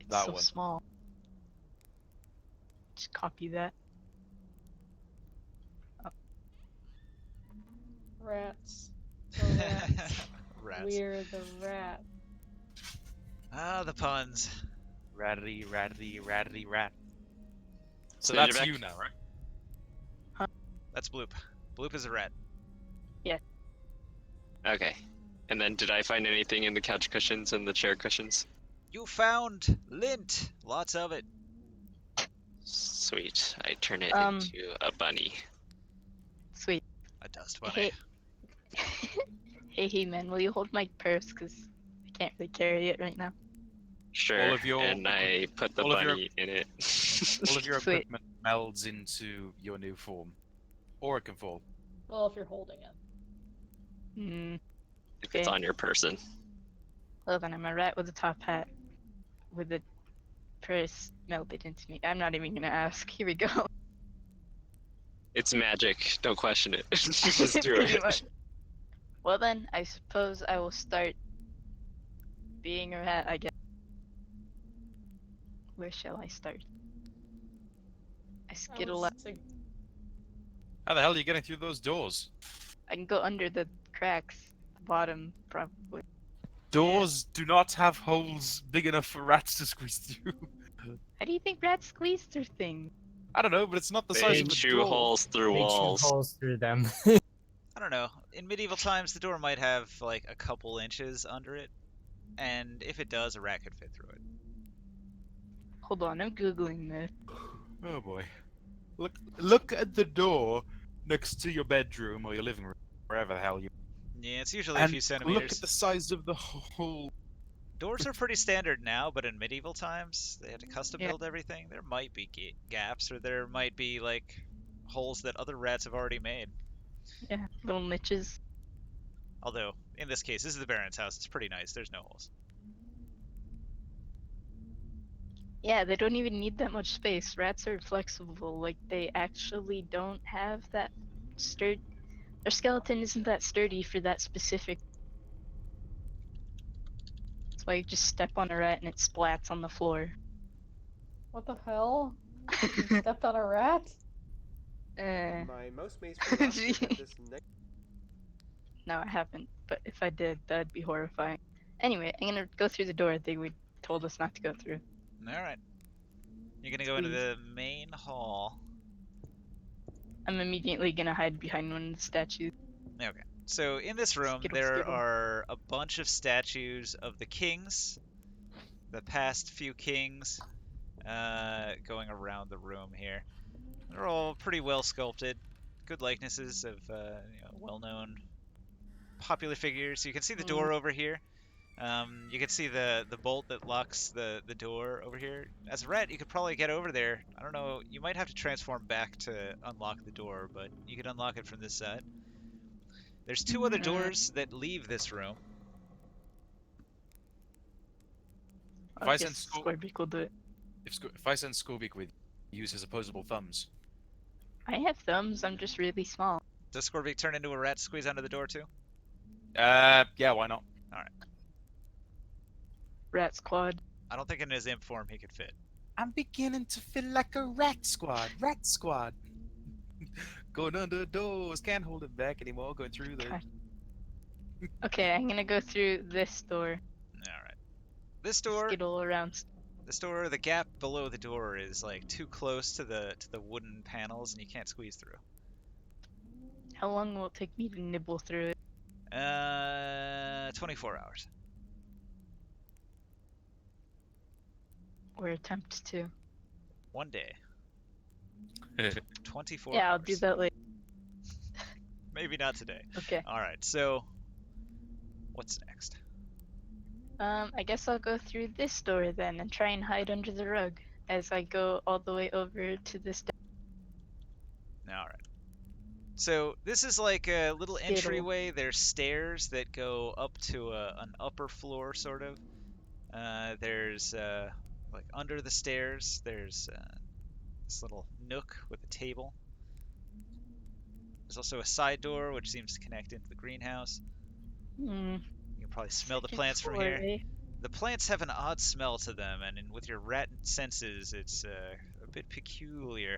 It's That so one. small. Just copy that. Rats. The rats. Rats. We're the rat. Ah, the puns. Ratty, ratty, ratty, rat. So So that's you're you back? now, right? That's Bloop. Bloop is a rat. Okay. And then did I find anything in the couch cushions and the chair cushions? You found lint. Lots of it. Sweet. I turn it Um, into a bunny. Sweet. A dust bunny. Hey, man, will you hold my purse? Because I can't really carry it right now. Sure. of your- and I put the all of your- bunny in it. All of your Sweet. equipment melds into your new form. Or it can fall. Well, if you're holding it. Hmm. if it's Okay. on your person. Well then, I'm a rat with a top hat. With a purse melted into me. I'm not even gonna ask. Here we go. It's magic. Don't question it. Just do Pretty it. much. Well then, I suppose I will start being a rat, I guess. Where shall I start? I skittle up. How the hell are you getting through those doors? I can go under the cracks. The bottom, probably. Doors do not have holes big enough for rats to squeeze through. How do you think rats squeeze through things? I don't know, but it's not the size They of the chew door. holes through They shoot walls. holes through them. I don't know. In medieval times, the door might have like a couple inches under it, and if it does, a rat could fit through it. Hold on, I'm googling this. Oh boy. Look at the door next to your bedroom or your living room, wherever the hell you. Yeah, it's usually a And few look centimeters. at the size of the hole. Doors are pretty standard now, but in medieval times, they had to custom Yeah. build everything. There might be gaps, or there might be like holes that other rats have already made. Yeah, little niches. Although, in this case, this is the Baron's house. It's pretty nice. There's no holes. Yeah, they don't even need that much space. Rats are flexible. Like, they actually don't have that their skeleton isn't that sturdy for that specific. That's why you just step on a rat and it splats on the floor. What the hell? You stepped on a rat? My most mates from last year had this No, I haven't. But if I did, that'd be horrifying. Anyway, I'm gonna go through the door. They would told us not to go through. All right. You're gonna go into the main hall. I'm immediately gonna hide behind one of the statues. Okay. So in this room, Skittle, there skittle. are a bunch of statues of the kings, the past few kings, going around the room here. They're all pretty well sculpted, good likenesses of well-known, popular figures. You can see the door over here. You can see the bolt that locks the door over here. As a rat, you could probably get over there. I don't know. You might have to transform back to unlock the door, but you could unlock it from this side. There's two other doors that leave this room. If I I guess send Scorpic, Scorpic will do it. if I send Scorpic with, use his opposable thumbs. I have thumbs, I'm just really small. Does Scorpic turn into a rat to squeeze under the door too? Yeah, why not? Rat squad. I don't think in his imp form he could fit. I'm beginning to feel like a rat squad. Rat squad. Going under doors, can't hold it back anymore. Going through the. God. Okay, I'm gonna go through this door. Alright. This door, Skittle around. the gap below the door is like too close to the wooden panels and you can't squeeze through. How long will it take me to nibble through it? 24 hours. Or attempt to? One day. 24 Yeah, I'll hours. do that later. Maybe not today. Okay. Alright, so what's next? I guess I'll go through this door then and try and hide under the rug as I go all the way over to this. Alright. So this is like a little Skittle. entryway. There's stairs that go up to an upper floor, sort of. There's like under the stairs, there's this little nook with a table. There's also a side door which seems to connect into the greenhouse. Hmm. You can probably smell the second plants from floor, here. eh? The plants have an odd smell to them, and with your rat senses, it's a bit peculiar.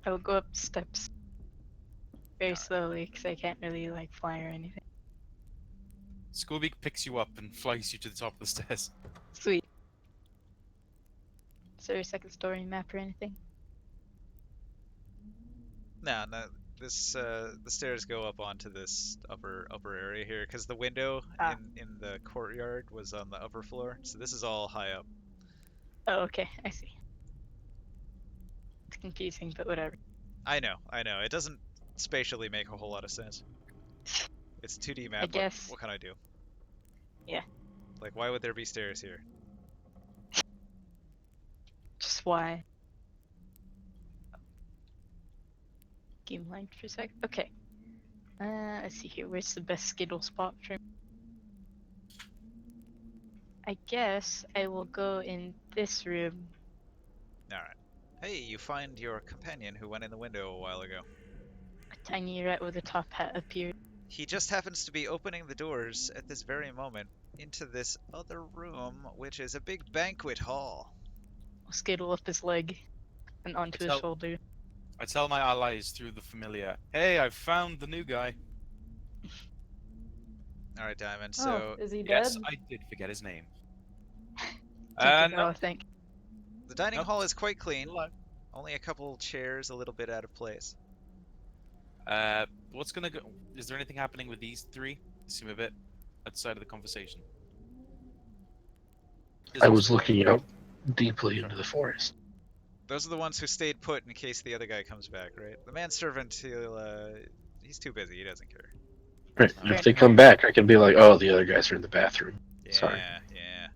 I will go up steps very slowly because I can't really like fly or anything. Scorpic picks you up and flies you to the top of the stairs. Sweet. Is there a second story map or anything? No. This the stairs go up onto this upper area here because the window in the courtyard was on the upper floor, so this is all high up. Oh, okay, I see. It's confusing, but whatever. I know. It doesn't spatially make a whole lot of sense. It's a 2D map. guess. What can I do? Yeah. Like, why would there be stairs here? Just why? Game line for a sec. Okay. Let's see here. Where's the best Skittle spot for me? I guess I will go in this room. Alright. Hey, you find your companion who went in the window a while ago. A tiny rat with a top hat appeared. He just happens to be opening the doors at this very moment into this other room, which is a big banquet hall. I'll skittle up his leg and onto his Tell- shoulder. I tell my allies through the familiar, "Hey, I've found the new guy." Alright, Diamond, so Oh, is he dead? Yes, I did forget his name. No, I think. the dining Nope. hall is quite clean. Alive. Only a couple chairs a little bit out of place. What's gonna go? Is there anything happening with these three? They seem a bit outside of the conversation. I was looking out deeply into the forest. Those are the ones who stayed put in case the other guy comes back, right? The manservant, he's too busy. He doesn't care. Right. And if they come back, I can be like, "Oh, the other guys are in the bathroom." Yeah, Sorry. yeah.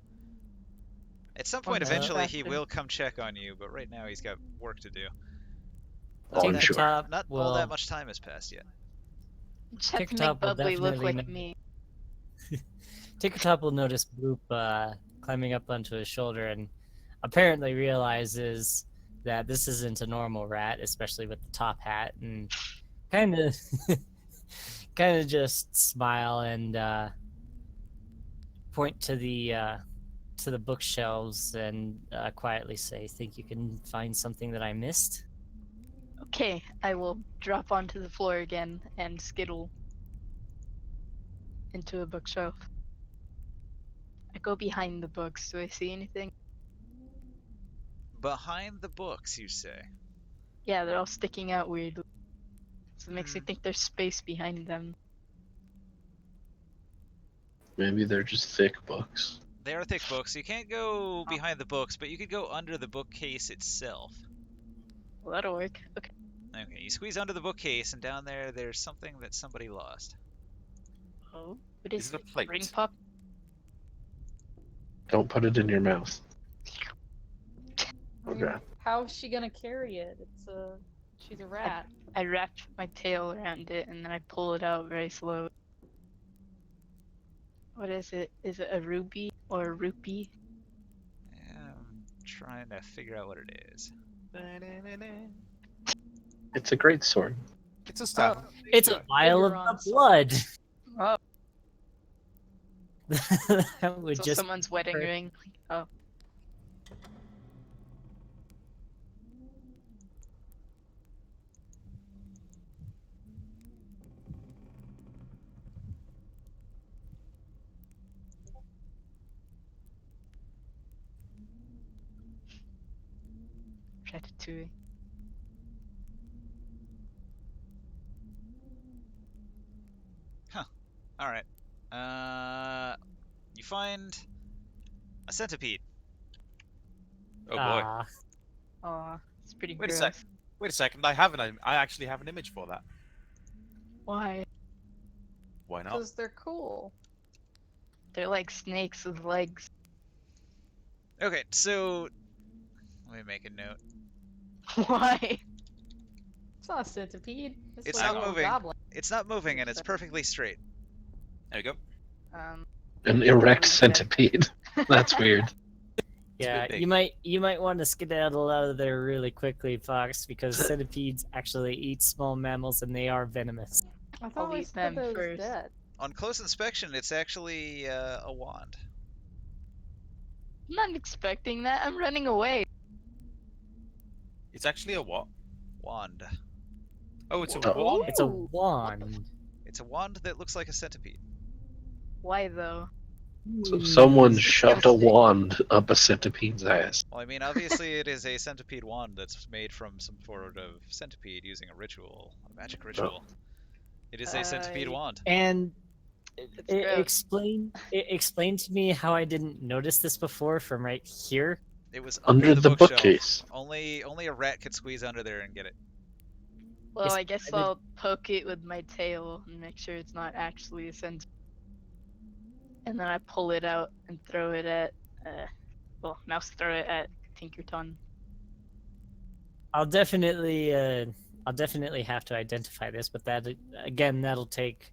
At some point, the eventually, he bathroom. will come check on you, but right now he's got work to do. Oh, I'm Tinker sure. Top Not all will that much time has passed yet. Just have to TikTok make will Bubbly look definitely like know- me. Tinkertop will notice Bloop climbing up onto his shoulder and apparently realizes that this isn't a normal rat, especially with the top hat, and kind of just smile and point to the bookshelves and quietly say, "Think you can find something that I missed?" Okay, I will drop onto the floor again and skittle into a bookshelf. I go behind the books. Do I see anything? Behind the books, you say? Yeah, they're all sticking out weirdly. So it makes me Hmm. think there's space behind them. Maybe they're just thick books. They are thick books. You can't go behind the books, but you could go under the bookcase itself. Well, that'll work. Okay. Okay, you squeeze under the bookcase, and down there, there's something that somebody lost. Oh, what Is is it a plate? Ring pop? Don't put it in your mouth. I mean, Okay. how's she gonna carry it? She's a rat. I wrap my tail around it and then I pull it out very slow. What is it? Is it a ruby or a rupee? Yeah, I'm trying to figure out what it is. It's a great sword. It's a staff. It's a vial of Figure on the blood. Oh, That would so just someone's wedding hurt. ring. Oh. Ratatouille. All right. You find a centipede. Oh boy. Ah, Aw, it's pretty Wait a gross. sec. Wait a second. I actually have an image for that. Why? Why not? Because they're cool. They're like snakes with legs. Okay, so let me make a note. Why? It's not a centipede. It's like not a little moving. goblin. It's not moving, and it's perfectly straight. There we go. An erect Yeah. centipede. That's weird. yeah. big. You might want to skedaddle out of there really quickly, Fox, because centipedes actually eat small mammals and they are venomous. I thought we eat said them that was first. dead. On close inspection, it's actually a wand. I'm not expecting that. I'm running away. It's actually a what? Wand. Oh, it's a Oh. wand. It's a Ooh. wand. It's a wand that looks like a centipede. Why though? So someone shoved a wand up a centipede's ass. Well, I mean, obviously it is a centipede wand that's made from some sort of centipede using a ritual, a magic ritual. It is a centipede I- wand. And It's gross. explain to me how I didn't notice this before from right here. It was Under the bookshelf. bookcase. Only a rat could squeeze under there and get it. Well, Yes, I guess I did- I'll poke it with my tail and make sure it's not actually a centipede. And then I pull it out and throw it at, mouse throw it at Tinkerton. I'll definitely have to identify this, but that'll take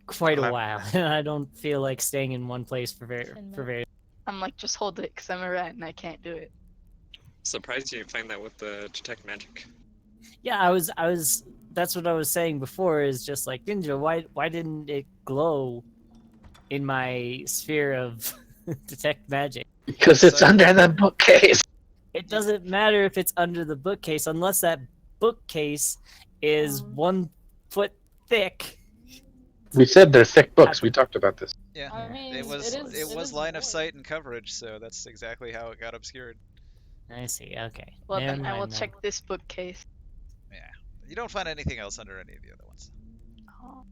quite a while. I don't feel like staying in one place for very. I'm like, just hold it, cause I'm a rat and I can't do it. Surprised you didn't find that with the detect magic. Yeah, I was. That's what I was saying before. Is just like Ninja. Why didn't it glow in my sphere of detect magic? Because it's So- under the bookcase. It doesn't matter if it's under the bookcase unless that bookcase is 1 foot thick. We said they're thick books. We talked about this. Yeah. I mean, It was it it was is line of void. sight and coverage, so that's exactly how it got obscured. I see. Okay. Well, Never then I will mind then. check this bookcase. You don't find anything else under any of the other ones, Oh.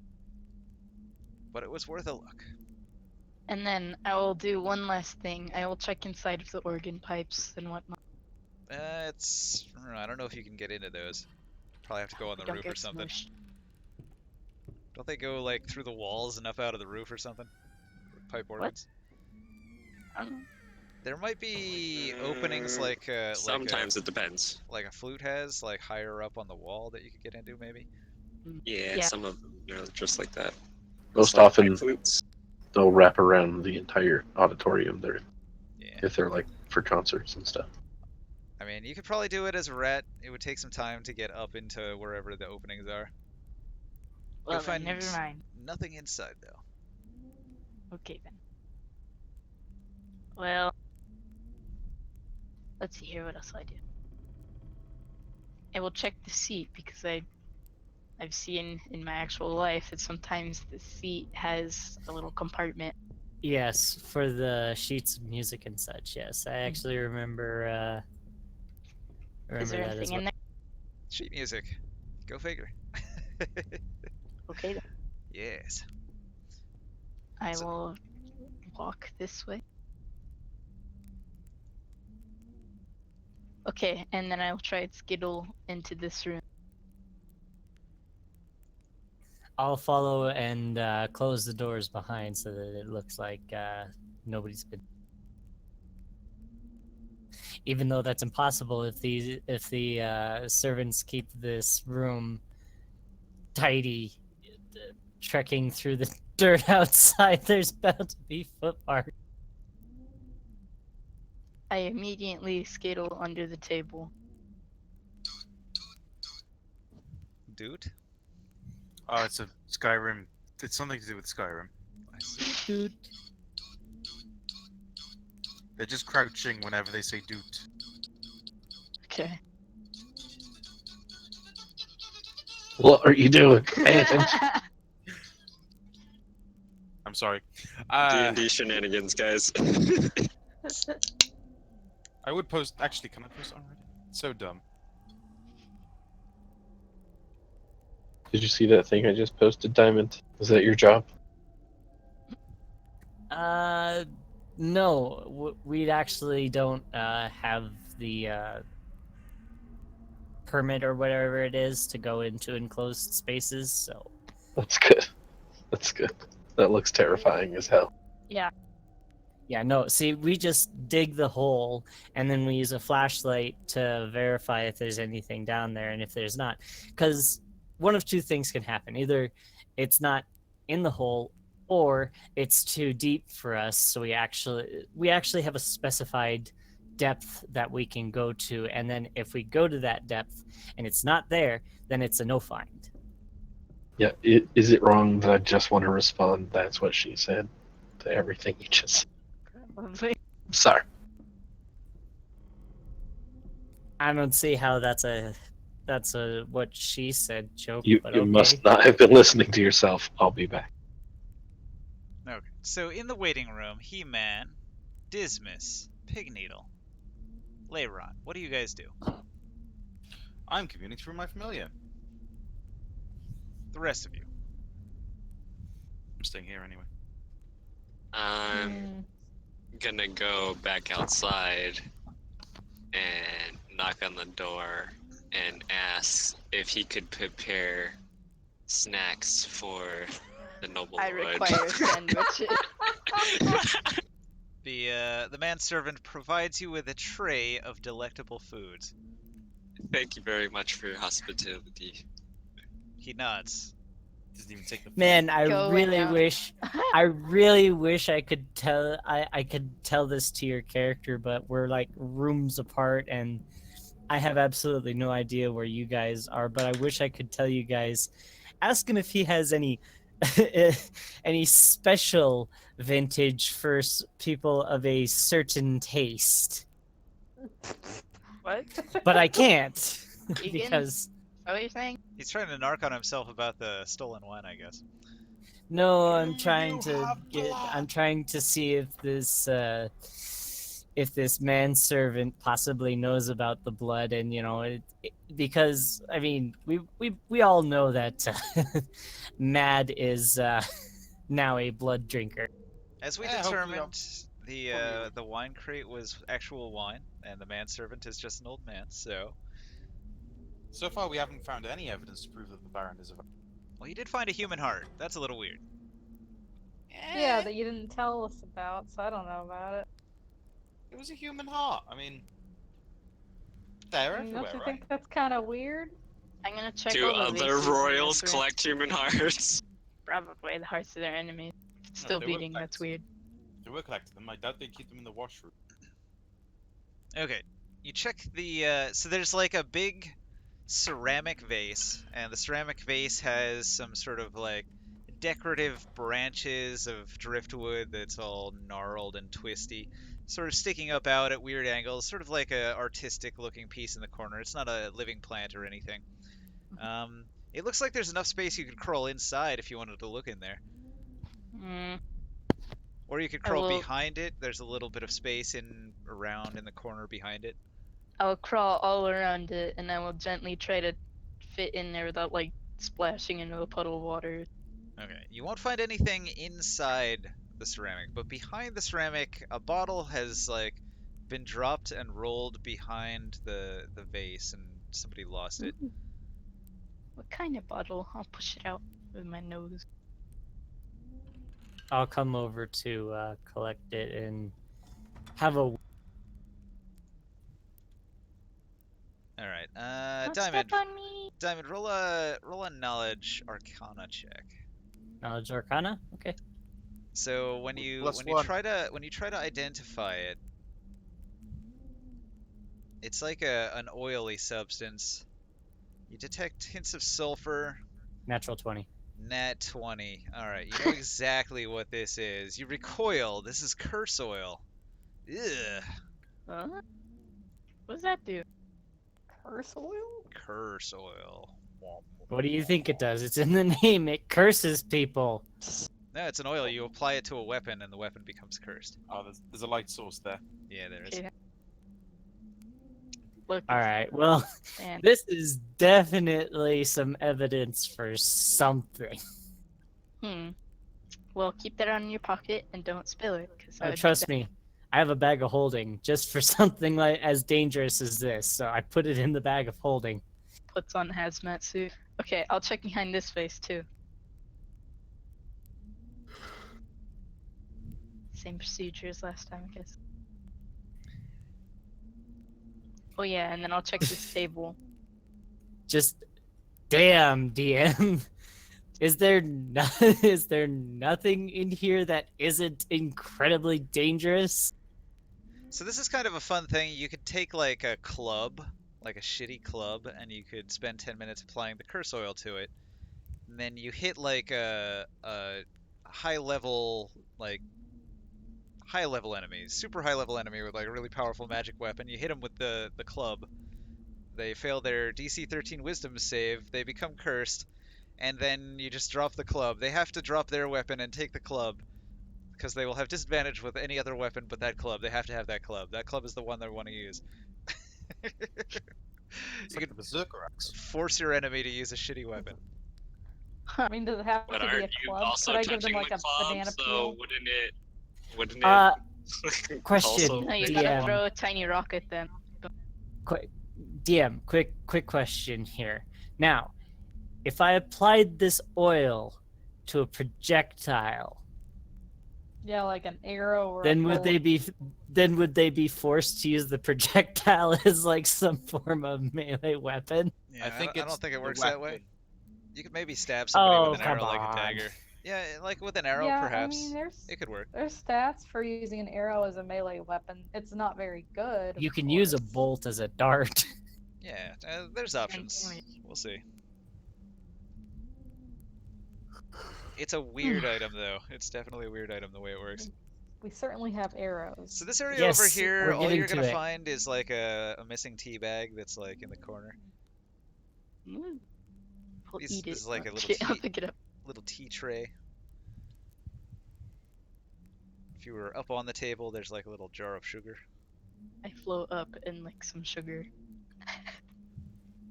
but it was worth a look. And then I will do one last thing. I will check inside of the organ pipes and whatnot. I don't know if you can get into those. Probably have to go on the Don't roof or get something. smushed. Don't they go like through the walls and up out of the roof or something? Pipe organs. I don't know. There might be openings like Sometimes it depends. like a flute has, like higher up on the wall that you could get into, maybe. Yeah, Yeah. some of them are just like that. Most Just like often, pipe flutes. they'll wrap around the entire auditorium there Yeah. if they're like for concerts and stuff. I mean, you could probably do it as a rat. It would take some time to get up into wherever the openings are. Well, You'll then, find never mind. nothing inside though. Okay then. Well, let's see here. What else I do? I will check the seat because I've seen in my actual life that sometimes the seat has a little compartment Yes, for the sheets of music and such. Yes, I actually remember. Is there Remember that as anything well. in there? Sheet music. Go figure. Okay, then. Yes. I So- will walk this way. Okay, and then I'll try and skittle into this room. I'll follow and close the doors behind so that it looks like nobody's been. Even though that's impossible if the servants keep this room tidy, trekking through the dirt outside, there's bound to be footmarks. I immediately skittle under the table. Dude. Oh, it's a Skyrim. It's something to do with Skyrim. Dude. They're just crouching whenever they say doot. Okay. What are you doing? Pay attention. I'm sorry. D&D shenanigans, guys. I would post. Actually, can I post on Reddit? It's so dumb. Did you see that thing I just posted, Diamond? Is that your job? No. We actually don't have the permit or whatever it is to go into enclosed spaces, so. That's good. That's good. That looks terrifying as hell. Yeah. Yeah, no, see, we just dig the hole, and then we use a flashlight to verify if there's anything down there, and if there's not. Because one of two things can happen. Either it's not in the hole, or it's too deep for us, so we actually have a specified depth that we can go to, and then if we go to that depth and it's not there, then it's a no find. Yeah, is it wrong that I just want to respond, that's what she said, to everything you just said? Probably. Sorry. I don't see how that's a what she said joke, You but you okay. must not have been listening to yourself. I'll be back. Okay. So in the waiting room, He-Man, Dismas, Pigneedle, Leyron. What do you guys do? I'm commuting through my familiar. The rest of you. I'm staying here anyway. I'm gonna go back outside and knock on the door and ask if he could prepare snacks for the noble I lord. require sandwiches. The manservant provides you with a tray of delectable foods. Thank you very much for your hospitality. He nods. Doesn't even take the. Man, I Go really now. wish I could tell I could tell this to your character, but we're like rooms apart and I have absolutely no idea where you guys are, but I wish I could tell you guys. Ask him if he has any any special vintage for people of a certain taste. What? But I can't Vegan? because Is that what you're saying? He's trying to narc on himself about the stolen wine, I guess. no, I'm trying You to have get. blood. I'm trying to see if this manservant possibly knows about the blood, and because I mean we all know that Mad is now a blood drinker. As we Yeah, hopefully determined, I'll- the wine crate was actual wine, and the manservant is just an old man. So far, we haven't found any evidence to prove that the Baron is a. Well, you did find a human heart. That's a little weird. Yeah, that you didn't tell us about, so I don't know about it. It was a human heart. I mean, they're Don't everywhere, you right? think that's kind of weird? I'm gonna check Do all the other vases in royals this room. collect human hearts? Probably the hearts of their enemies. Still they were beating, that's collected. weird. They were collecting them. I doubt they keep them in the washroom. Okay, you check the. So there's like a big ceramic vase, and the ceramic vase has some sort of like decorative branches of driftwood that's all gnarled and twisty, sort of sticking up out at weird angles, sort of like a artistic looking piece in the corner. It's not a living plant or anything. It looks like there's enough space you could crawl inside if you wanted to look in there. Mm. Or you could I crawl will- behind it. There's a little bit of space around in the corner behind it. I'll crawl all around it, and I will gently try to fit in there without like splashing into a puddle of water. Okay, you won't find anything inside the ceramic, but behind the ceramic, a bottle has like been dropped and rolled behind the vase, and somebody lost it. What kind of bottle? I'll push it out with my nose. I'll come over to collect it and have a. All right, Don't Diamond. step on me. Diamond, roll a knowledge arcana check. Knowledge Arcana. Okay. So when you +1. try to identify it, it's like an oily substance. You detect hints of sulfur. Natural 20. Nat 20. All right, you know exactly what this is. You recoil. This is curse oil. Ugh, Huh? What does that do? Curse oil? curse oil. What do you think it does? It's in the name. It curses people. No, it's an oil. You apply it to a weapon, and the weapon becomes cursed. Oh, there's a light source there. Yeah, there is. Okay. Look. All right. Well, Man. this is definitely some evidence for something. Well, keep that in your pocket and don't spill it, because Trust me, I have a bag of holding just for something like as dangerous as this. So I put it in the bag of holding. puts on hazmat suit. Okay, I'll check behind this face too. Same procedure as last time, I guess. Oh yeah, and then I'll check this table. Just damn, DM. Is there nothing in here that isn't incredibly dangerous? So this is kind of a fun thing. You could take like a club, like a shitty club, and you could spend 10 minutes applying the curse oil to it. And then you hit like a high level enemy, super high level enemy with like a really powerful magic weapon. You hit them with the club. They fail their DC 13 wisdom save. They become cursed. And then you just drop the club. They have to drop their weapon and take the club, because they will have disadvantage with any other weapon but that club. They have to have that club. That club is the one they want to use. It's You like can a berserker axe. force your enemy to use a shitty weapon. I mean, does it have But to be aren't a you club? also Could I give them touching like the a club? banana So peel? wouldn't it? Question. also- No, you DM. gotta throw a tiny rock at them. DM, quick question here. Now, if I applied this oil to a projectile, Yeah, like an arrow or. then a would they be forced to use the projectile as like some form of melee weapon? Yeah, I think I it's don't think it the works that way. weapon. You could maybe stab somebody Oh, with an arrow come like a on. dagger. Yeah, like with an arrow, Yeah, perhaps. I mean, It could work. there's stats for using an arrow as a melee weapon. It's not very good. You of can use a course. bolt as a dart. Yeah, there's options. point. We'll see. It's a weird item, though. It's definitely a weird item the way it works. We certainly have arrows. So this area Yes, over here, we're all getting you're to gonna it. find is like a missing tea bag that's like in the corner. I'll This eat it. is like a little Okay, I'll tea- pick it up. Little tea tray. If you were up on the table, there's like a little jar of sugar. I float up and like some sugar.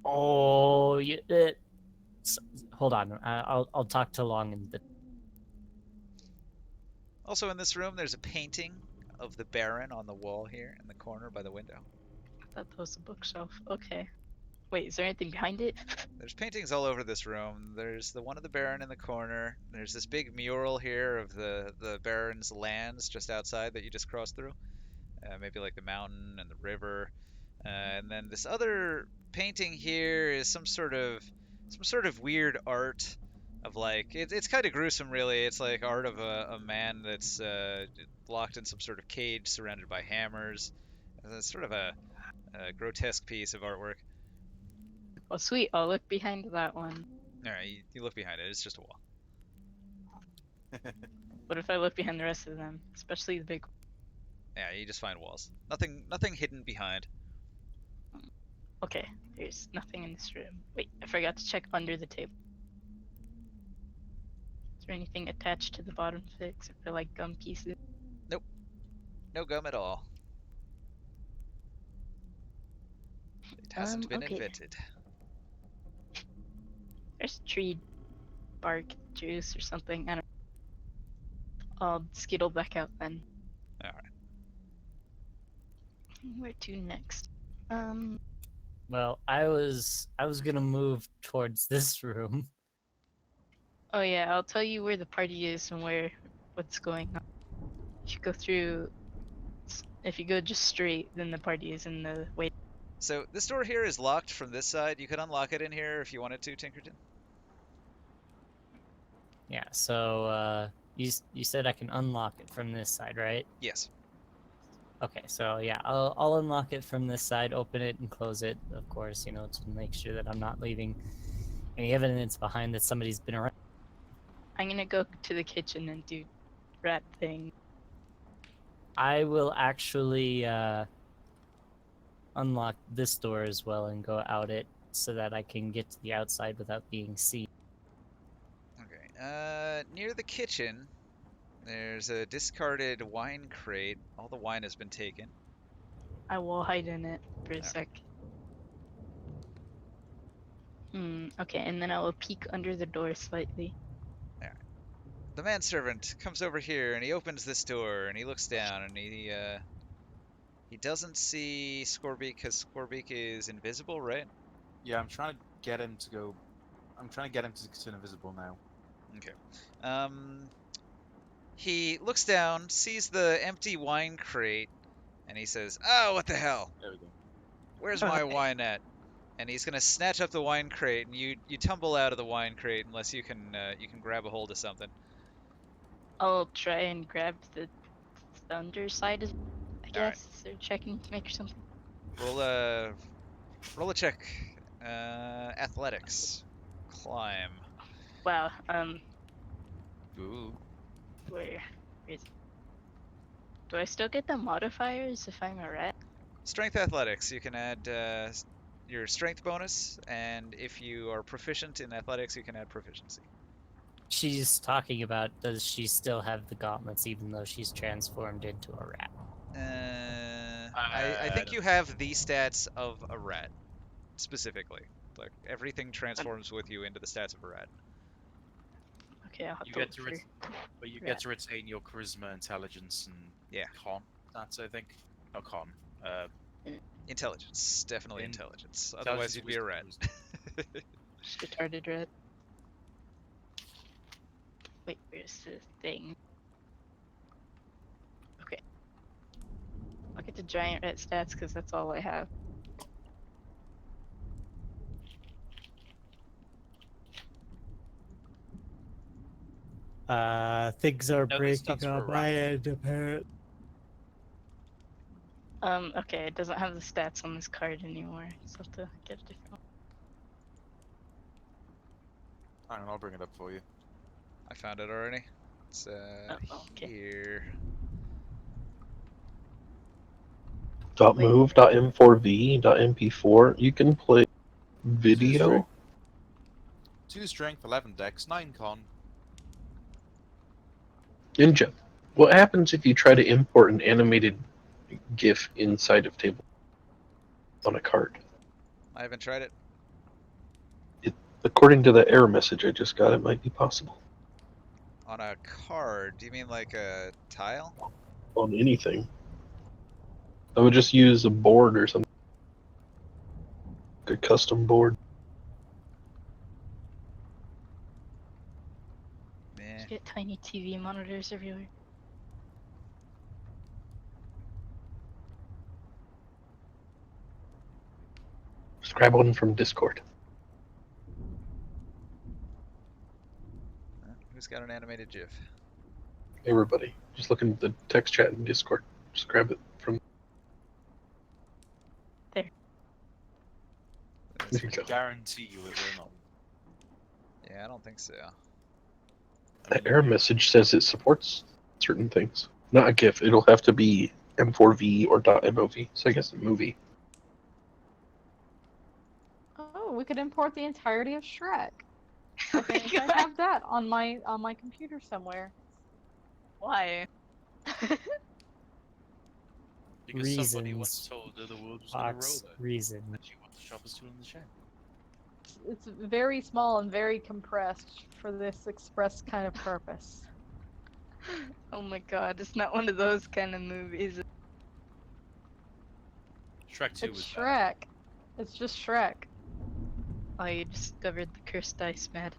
Oh, hold on. I'll talk to Long and the. Also in this room, there's a painting of the Baron on the wall here in the corner by the window. I thought that was a bookshelf. Okay. Wait, is there anything behind it? There's paintings all over this room. There's the one of the Baron in the corner. There's this big mural here of the Baron's lands just outside that you just crossed through. Maybe like the mountain and the river. And then this other painting here is some sort of weird art of like it's kind of gruesome, really. It's like art of a man that's locked in some sort of cage surrounded by hammers. It's sort of a grotesque piece of artwork. Oh, sweet. I'll look behind that one. All right, you look behind it. It's just a wall. What if I look behind the rest of them, especially the big? Yeah, you just find walls. Nothing hidden behind. Okay, there's nothing in this room. Wait, I forgot to check under the table. Is there anything attached to the bottom of it except for like gum pieces? No gum at all. It hasn't been Okay. invented. There's tree bark juice or something. I don't. I'll skittle back out then. Alright. Where to next? Well, I was gonna move towards this room. Oh yeah, I'll tell you where the party is and what's going on. If you go through, if you go just straight, then the party is in the wait. So this door here is locked from this side. You could unlock it in here if you wanted to, Tinkerton. Yeah. So you said I can unlock it from this side, right? Yes. Okay. So yeah, I'll unlock it from this side, open it and close it, of course. You know, to make sure that I'm not leaving any evidence behind that somebody's been around. I'm gonna go to the kitchen and do rat thing. I will actually unlock this door as well and go out it so that I can get to the outside without being seen. Okay. Near the kitchen, there's a discarded wine crate. All the wine has been taken. I will hide in it for a Alright. sec. Okay, and then I will peek under the door slightly. The manservant comes over here and he opens this door and he looks down and he doesn't see Scorbeak because Scorbeak is invisible, right? Yeah, I'm trying to get him to go. I'm trying to get him to turn invisible now. Okay. He looks down, sees the empty wine crate, and he says, "Oh, what the hell? There we go. Where's my wine at?" And he's gonna snatch up the wine crate, and you tumble out of the wine crate unless you can grab a hold of something. I'll try and grab the underside, I Alright. guess, or checking to make or something. Roll a check. Athletics. Climb. Wow. Ooh. Where is it? Do I still get the modifiers if I'm a rat? Strength athletics. You can add your strength bonus, and if you are proficient in athletics, you can add proficiency. She's talking about, does she still have the gauntlets even though she's transformed into a rat? I think you have the stats of a rat, specifically. Like, everything transforms with you into the stats of a rat. Okay, I'll have You to get look to for but you rat. get to retain your charisma, intelligence, and Yeah. con. That's I think. No con. Intelligence. Definitely In- intelligence. Otherwise, you'd be a rat. wisdom. Just retarded rat. Wait, where's the thing? Okay. I'll get the giant rat stats because that's all I have. Things are No, this stuff's breaking for on a my rat. end, apparently. Okay, it doesn't have the stats on this card anymore, so I'll have to get a different one. Hang on, I'll bring it up for you. I found it already. It's okay. here. .move, .m4v, .mp4. You can play video. 2 strength, 11 dex, 9 con. Ninja. What happens if you try to import an animated GIF inside of table on a card? I haven't tried it. According to the error message I just got, it might be possible. On a card? Do you mean like a tile? On anything. I would just use a board or something. Like a custom board. Meh. Get tiny TV monitors everywhere. Just grab one from Discord. Who's got an animated GIF? Everybody. Just look in the text chat in Discord. Just grab it from. There. There you go. Guarantee you it will not. Yeah, I don't think so. The error message says it supports certain things. Not a GIF. It'll have to be M4V or .mov. So I guess a movie. Oh, we could import the entirety of Shrek. Oh I my think I God. have that on my computer somewhere. Why? Because somebody once Reasons. told her the world was going to roll Fox her. reason. And she wants to shop as tool in the shed. It's very small and very compressed for this express kind of purpose. Oh my God, it's not one of those kind of movies. Shrek 2 It's was Shrek. It's just Shrek. Oh, you discovered the cursed ice, Mad.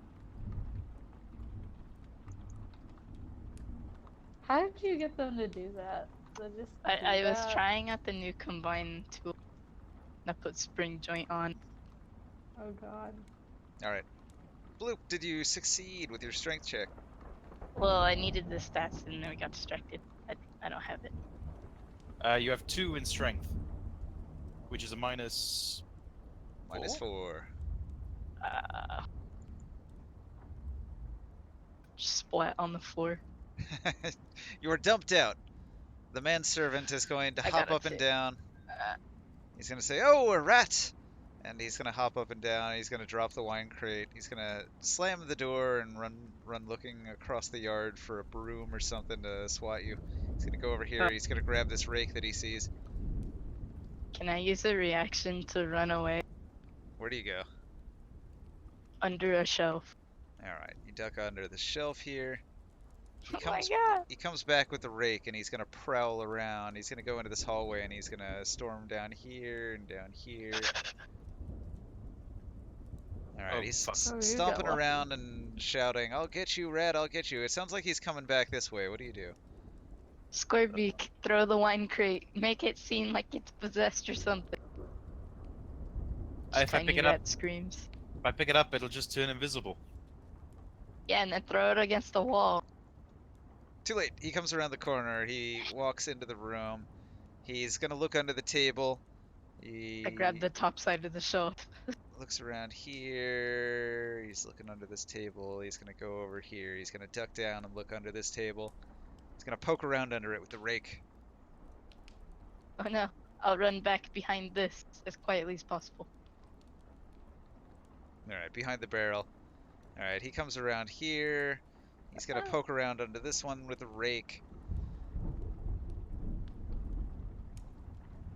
How did you get them to do that? They just do I was that? trying out the new combine tool. And I put spring joint on. Oh god. All right. Bloop, did you succeed with your strength check? Well, I needed the stats and then we got distracted. I don't have it. You have 2 in strength, which is a minus. Minus 4. Just splat on the floor. You are dumped out. The manservant is going to I hop gotta up and take- down. He's going to say, "Oh, a rat!" And he's going to hop up and down. He's going to drop the wine crate. He's going to slam the door and run looking across the yard for a broom or something to swat you. He's going to go over here. He's going to grab this rake that he sees. Can I use a reaction to run away Where do you go? under a shelf? All right, you duck under the shelf here. He Oh my comes, God. he comes back with the rake and he's gonna prowl around. He's gonna go into this hallway and he's gonna storm down here and down here. All right, Oh, he's fuck. Oh, you stomping got lucky. around and shouting, "I'll get you, rat! I'll get you!" It sounds like he's coming back this way. What do you do? Scorbeak, throw the wine crate. Make it seem like it's possessed or something. If I Tiny pick it up, rat screams. if I pick it up, it'll just turn invisible. Yeah, and then throw it against the wall. Too late. He comes around the corner. He walks into the room. He's gonna look under the table. He I grabbed the top side of the shelf. looks around here. He's looking under this table. He's gonna go over here. He's gonna duck down and look under this table. He's gonna poke around under it with the rake. Oh no, I'll run back behind this as quietly as possible. All right, behind the barrel. All right, he comes around here. He's gonna poke around under this one with a rake.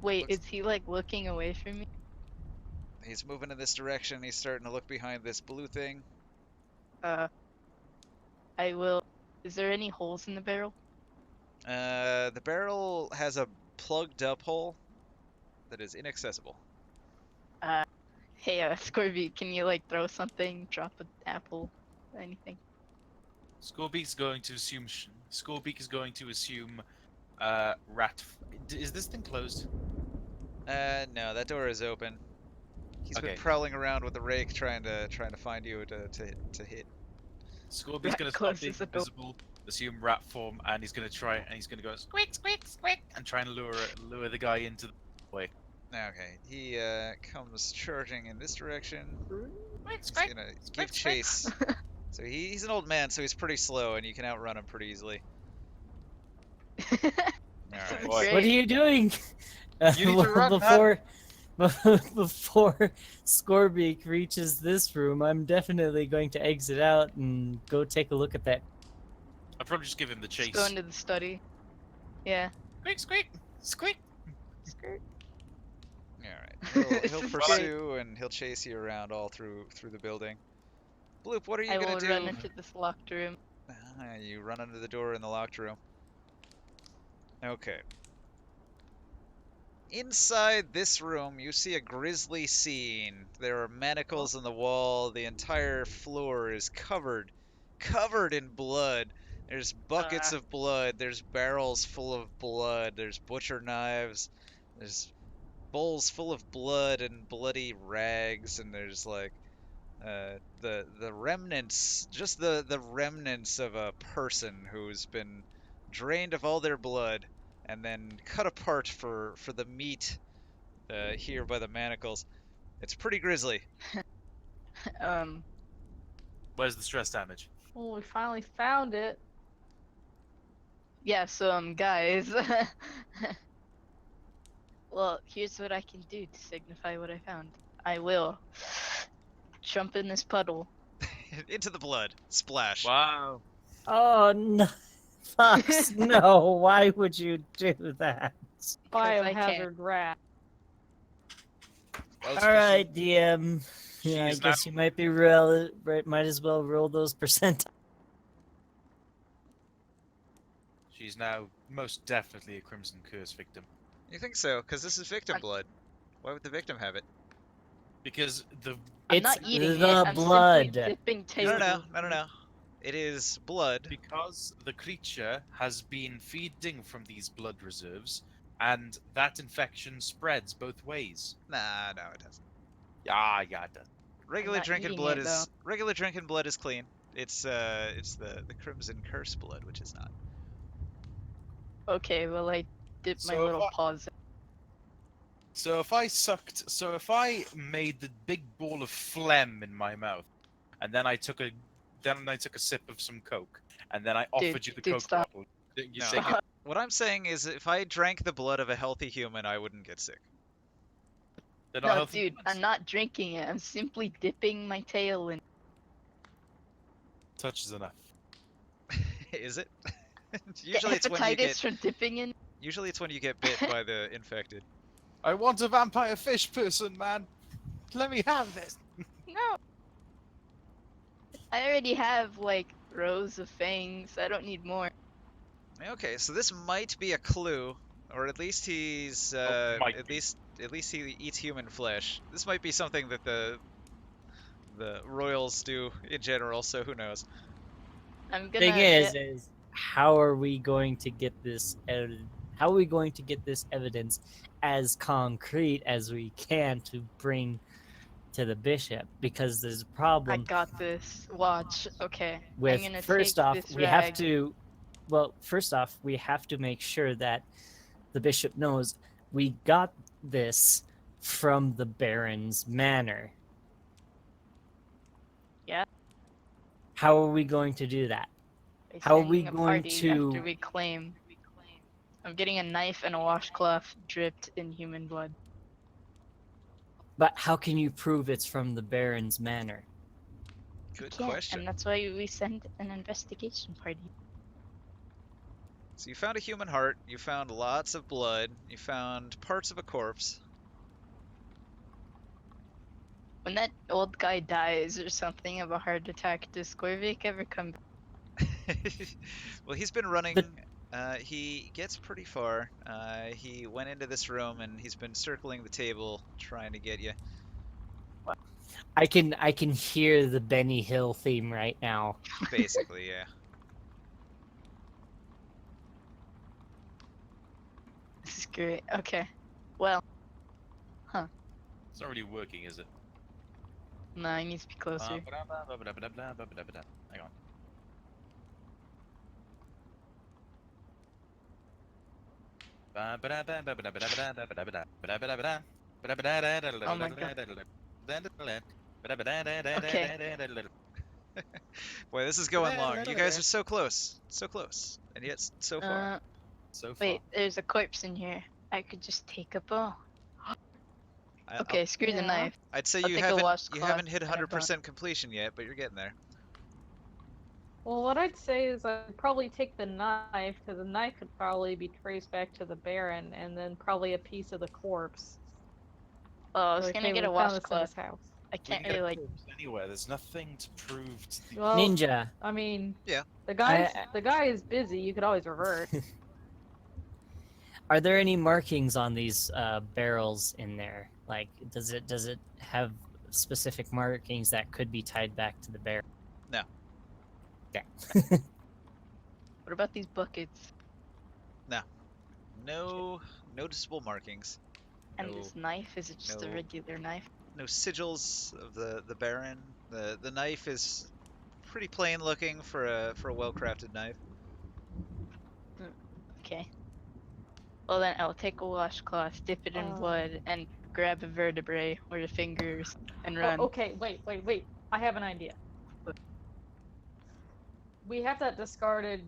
Wait, Looks- is he like looking away from me? He's moving in this direction. He's starting to look behind this blue thing. I will. Is there any holes in the barrel? The barrel has a plugged up hole that is inaccessible. Hey, Scorby, can you like throw something, drop an apple, anything? Scorbeak's going to assume. Scorbeak is going to assume. Rat. Is this thing closed? No, that door is open. He's been Okay. prowling around with the rake, trying to find you to hit. Scorbeak's Rat going to stop closes being the door. invisible, assume rat form, and he's going to try. And he's going to go squeak, squeak, squeak, and try and lure the guy into the way. Okay, he comes charging in this direction. Squeak, He's squeak. gonna squeak, give squeak. chase. So he's an old man, so he's pretty slow, and you can outrun him pretty easily. Alright. Boy. Great. What are you doing? You need to run, before before Scorbeak reaches this room. I'm definitely going to exit out and go take a look at that. I'll probably just give him the chase. Just go into the study. Yeah. Squeak, squeak, squeak. Skirt. Alright. He'll pursue and he'll chase you around all through the building. Bloop, what are you I gonna will do? run into this locked room. You run under the door in the locked room. Okay. Inside this room, you see a grisly scene. There are manacles on the wall. The entire floor is covered in blood. There's buckets of blood. There's barrels full of blood. There's butcher knives. There's bowls full of blood and bloody rags. And there's like the remnants, just the remnants of a person who's been drained of all their blood and then cut apart for the meat here by the manacles. It's pretty grisly. Where's the stress damage? Oh, we finally found it. Yeah, so guys. Well, here's what I can do to signify what I found. I will jump in this puddle, Into the blood. Splash. Wow. Oh no, Fox! No, why would you do that? 'Cause I can't. Biohazard rat. Well, All right, DM. She Yeah, I is guess now- you might be might as well roll those percent. She's now most definitely a Crimson Curse victim. You think so? Because this is victim I'm- blood. Why would the victim have it? Because the I'm It's not eating the it. I'm blood. simply dipping tail. No. It is blood. because the creature has been feeding from these blood reserves, and that infection spreads both ways. Nah, no, it doesn't. Yeah, it does. Regular not drinking eating blood it, is regular drinking blood is clean. It's the Crimson Curse blood, which is not. Okay, well I dipped my So little if I- paws. So if I made the big ball of phlegm in my mouth, and then I took a sip of some Coke, and then I offered you the dude, Coke stop. bottle, you No. shake it. What I'm saying is, if I drank the blood of a healthy human, I wouldn't get sick. They're not No, healthy dude, humans. I'm not drinking it. I'm simply dipping my tail in. Touch is enough. Is it? Get Usually it's when you hepatitis get. from dipping in. Usually it's when you get bit by the infected. I want a vampire fish person, man. Let me have this. No. I already have like rows of fangs. I don't need more. Okay, so this might be a clue, or at least he's might at be. least he eats human flesh. This might be something that the royals do in general. So who knows? I'm gonna. Thing is how are we going to get this how are we going to get this evidence as concrete as we can to bring to the bishop? Because there's a I problem got this. Watch. Okay. I'm with gonna first take off this we have rag. to make sure that the bishop knows we got this from the Baron's manor. Yeah. How are we going to do that? by how are we sending a going party to- After we claim. I'm getting a knife and a washcloth dripped in human blood. But how can you prove it's from the Baron's manor? Good Can't, question. and that's why we send an investigation party. So you found a human heart, you found lots of blood, you found parts of a corpse. When that old guy dies or something of a heart attack, does Korvik ever come back? Well, he's been running. But- He gets pretty far. He went into this room and he's been circling the table trying to get you. I can hear the Benny Hill theme right now. Basically, yeah. This is great. Okay. Well, It's not really working, is it? no, he needs to be closer. Hang on. Boy, this is going long. You guys are so close. So close. And yet so far. So far. Wait, there's a corpse in here. I could just take a bow. I- Okay, screw the Yeah. knife. I'd say I'll you take a haven't washcloth hit and a bun. 100% completion yet, but you're getting there. Well, what I'd say is I'd probably take the knife, because the knife could probably be traced back to the Baron, and then probably a piece of the corpse. Oh, I was Like, gonna hey, get a we found this in his washcloth. house. I We can't can really get like. proofs anywhere. There's nothing to prove to the. Well, Ninja, I mean, Yeah. the guy is busy. You could always revert. are there any markings on these barrels in there? Like, does it have specific markings that could be tied back to the barrel? No. Okay. What about these buckets? No noticeable markings. And No, this knife? Is it just a no. regular knife? no sigils of the Baron. The knife is pretty plain looking for a well-crafted knife. Okay. Well then, I'll take a washcloth, dip it in blood, and grab a vertebrae or the fingers and run. Oh, okay, wait. I have an idea. We have that discarded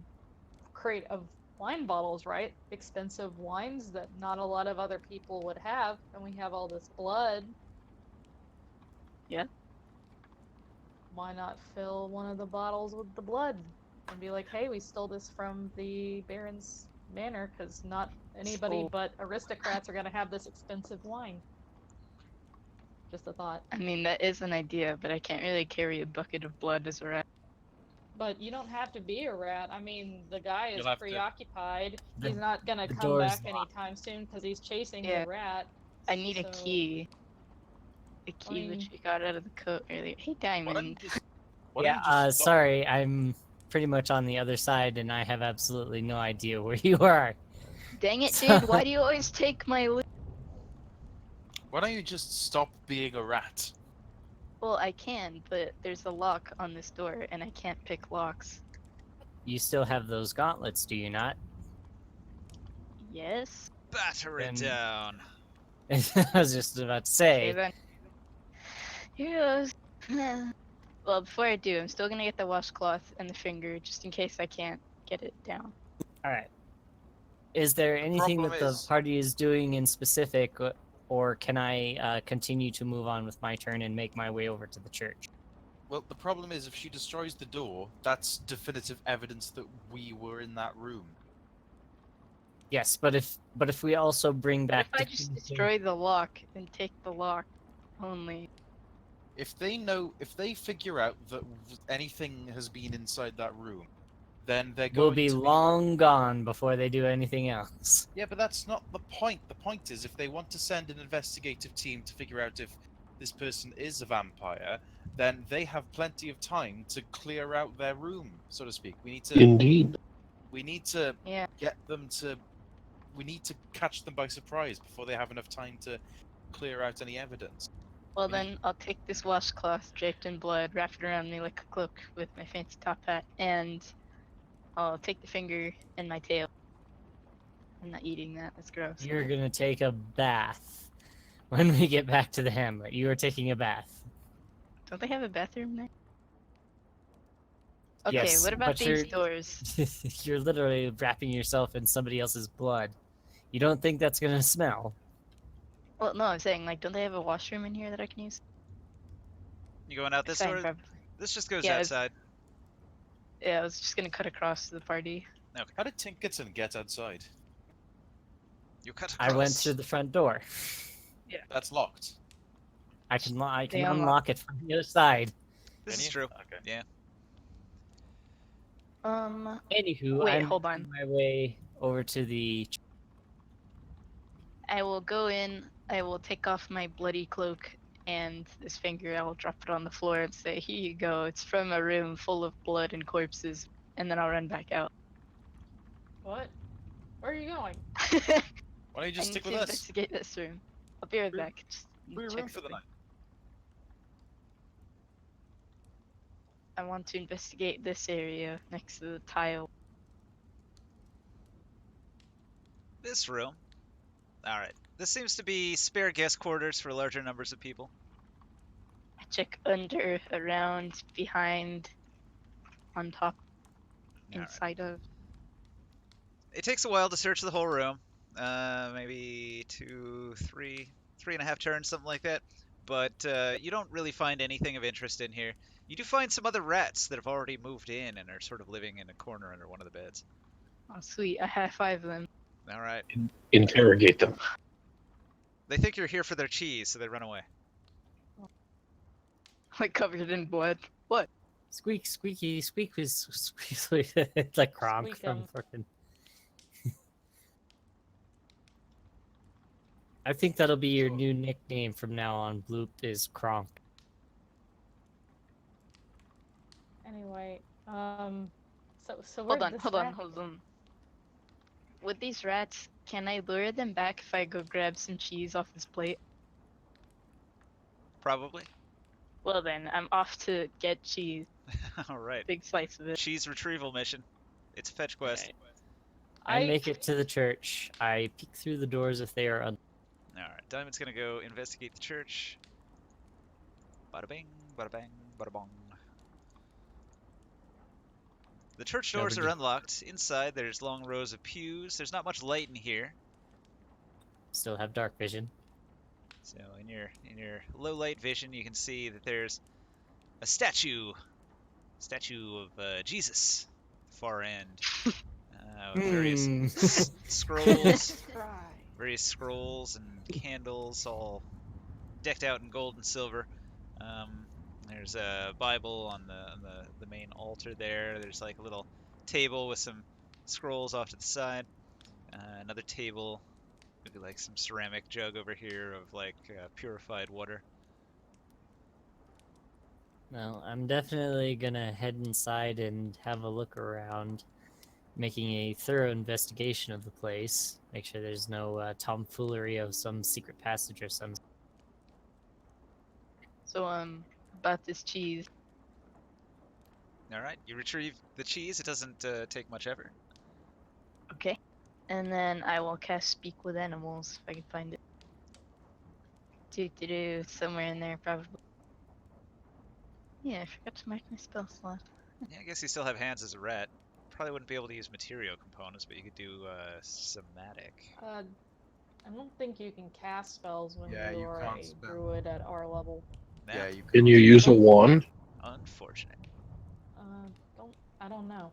crate of wine bottles, right? Expensive wines that not a lot of other people would have, and we have all this blood. Yeah. why not fill one of the bottles with the blood and be like, hey, we stole this from the Baron's manor, because not anybody So- but aristocrats are gonna have this expensive wine. Just a thought. I mean, that is an idea, but I can't really carry a bucket of blood as a rat. But you don't have to be a rat. I mean, the guy is You'll have to- preoccupied. The- He's not gonna the come door's back anytime soon because he's chasing Yeah. the rat. I need a So- key. A key mean- which we got out of the coat earlier. Hey, Why don't you Diamond. just- why don't Yeah, you just stop- sorry, I'm pretty much on the other side, and I have absolutely no idea where you are. Dang it, So- dude. Why do you always take my loot? Why don't you just stop being a rat? Well, I can, but there's a lock on this door, and I can't pick locks. You still have those gauntlets, do you not? Yes? Batter it Then- down. I was just about to Okay, say. then. Here goes. Well, before I do, I'm still gonna get the washcloth and the finger, just in case I can't get it down. All right. Is there anything that problem the is- party is doing in specific, or can I continue to move on with my turn and make my way over to the church? Well, the problem is if she destroys the door, that's definitive evidence that we were in that room. Yes, but if we also bring What back if I just definitive- destroy the lock and take the lock only? If they figure out that anything has been inside that room, then they're going we'll be to long gone before they do anything else. Yeah, but that's not the point. The point is if they want to send an investigative team to figure out if this person is a vampire, then they have plenty of time to clear out their room, so to speak. We need to Indeed. Yeah. get them to we need to catch them by surprise before they have enough time to clear out any evidence. Well, We then I'll take this washcloth draped in blood, wrap it around me like a cloak with my fancy top hat, and I'll take the finger and my tail. I'm not eating that. That's gross. You're gonna take a bath when we get back to the hamlet. You are taking a bath. Don't they have a bathroom there? Okay, Yes, what about but these you're- doors? You're literally wrapping yourself in somebody else's blood. You don't think that's gonna smell? Well, no, I'm saying, like, don't they have a washroom in here that I can use? You going out this Fine, door? probably. This just goes Yeah, it's- outside. Yeah, I was just gonna cut across the party. How did Tinkerton get outside? You cut I went across. through the front door. That's locked. I can They unlock- unlock it from the other side. This Can is you? true. Okay. Yeah. Anywho, Wait, I'm hold on. making my way over to the. I will go in, I will take off my bloody cloak and this finger, I will drop it on the floor and say, here you go, it's from a room full of blood and corpses, and then I'll run back out. What? Where are you going? Why don't you I just need stick to with us? investigate this room. I'll be right Free- back. Just Free check room for the something. night. I want to investigate this area next to the tile. This room. Alright. This seems to be spare guest quarters for larger numbers of people. I check under, around, behind, on top, Alright. inside of. It takes a while to search the whole room. Maybe 2, 3, 3.5 turns, something like that. But you don't really find anything of interest in here. You do find some other rats that have already moved in and are sort of living in a corner under one of the beds. Oh, sweet, I high five them. Alright. Interrogate them. They think you're here for their cheese, so they run away. Like covered in blood. What? Squeak, squeaky, squeak was squeak. It's like Kronk Squeak from 'em. fucking. I think that'll be your new nickname from now on. Bloop is Kronk. Anyway, so Hold where on, this hold on, rat- hold on. With these rats, can I lure them back if I go grab some cheese off this plate? Probably. Well then, I'm off to get cheese. Alright. Big slice of it. Cheese retrieval mission. It's a fetch quest. Okay. I make it to the church. I peek through the doors if they are un- Alright, Diamond's gonna go investigate the church. Bada bing, bada bang, bada bong. The church doors are unlocked. Inside, there's long rows of pews. There's not much light in here. still have dark vision. So in your low light vision, you can see that there's a statue of Jesus, far end, with various Hmm. scrolls, various scrolls and candles, all decked out in gold and silver. There's a Bible on the main altar there. There's like a little table with some scrolls off to the side. Another table, maybe like some ceramic jug over here of like purified water. Well, I'm definitely gonna head inside and have a look around, making a thorough investigation of the place. Make sure there's no tomfoolery of some secret passage or some. So about this cheese. All right, you retrieve the cheese. It doesn't take much effort. Okay. And then I will cast Speak with Animals if I can find it. Somewhere in there probably. Yeah, I forgot to mark my spell slot. Yeah, I guess you still have hands as a rat. Probably wouldn't be able to use material components, but you could do somatic. I don't think you can cast spells when Yeah, you you are can't a spell. druid at our level. Nah, Yeah, you Can you use a wand? unfortunate. I don't know.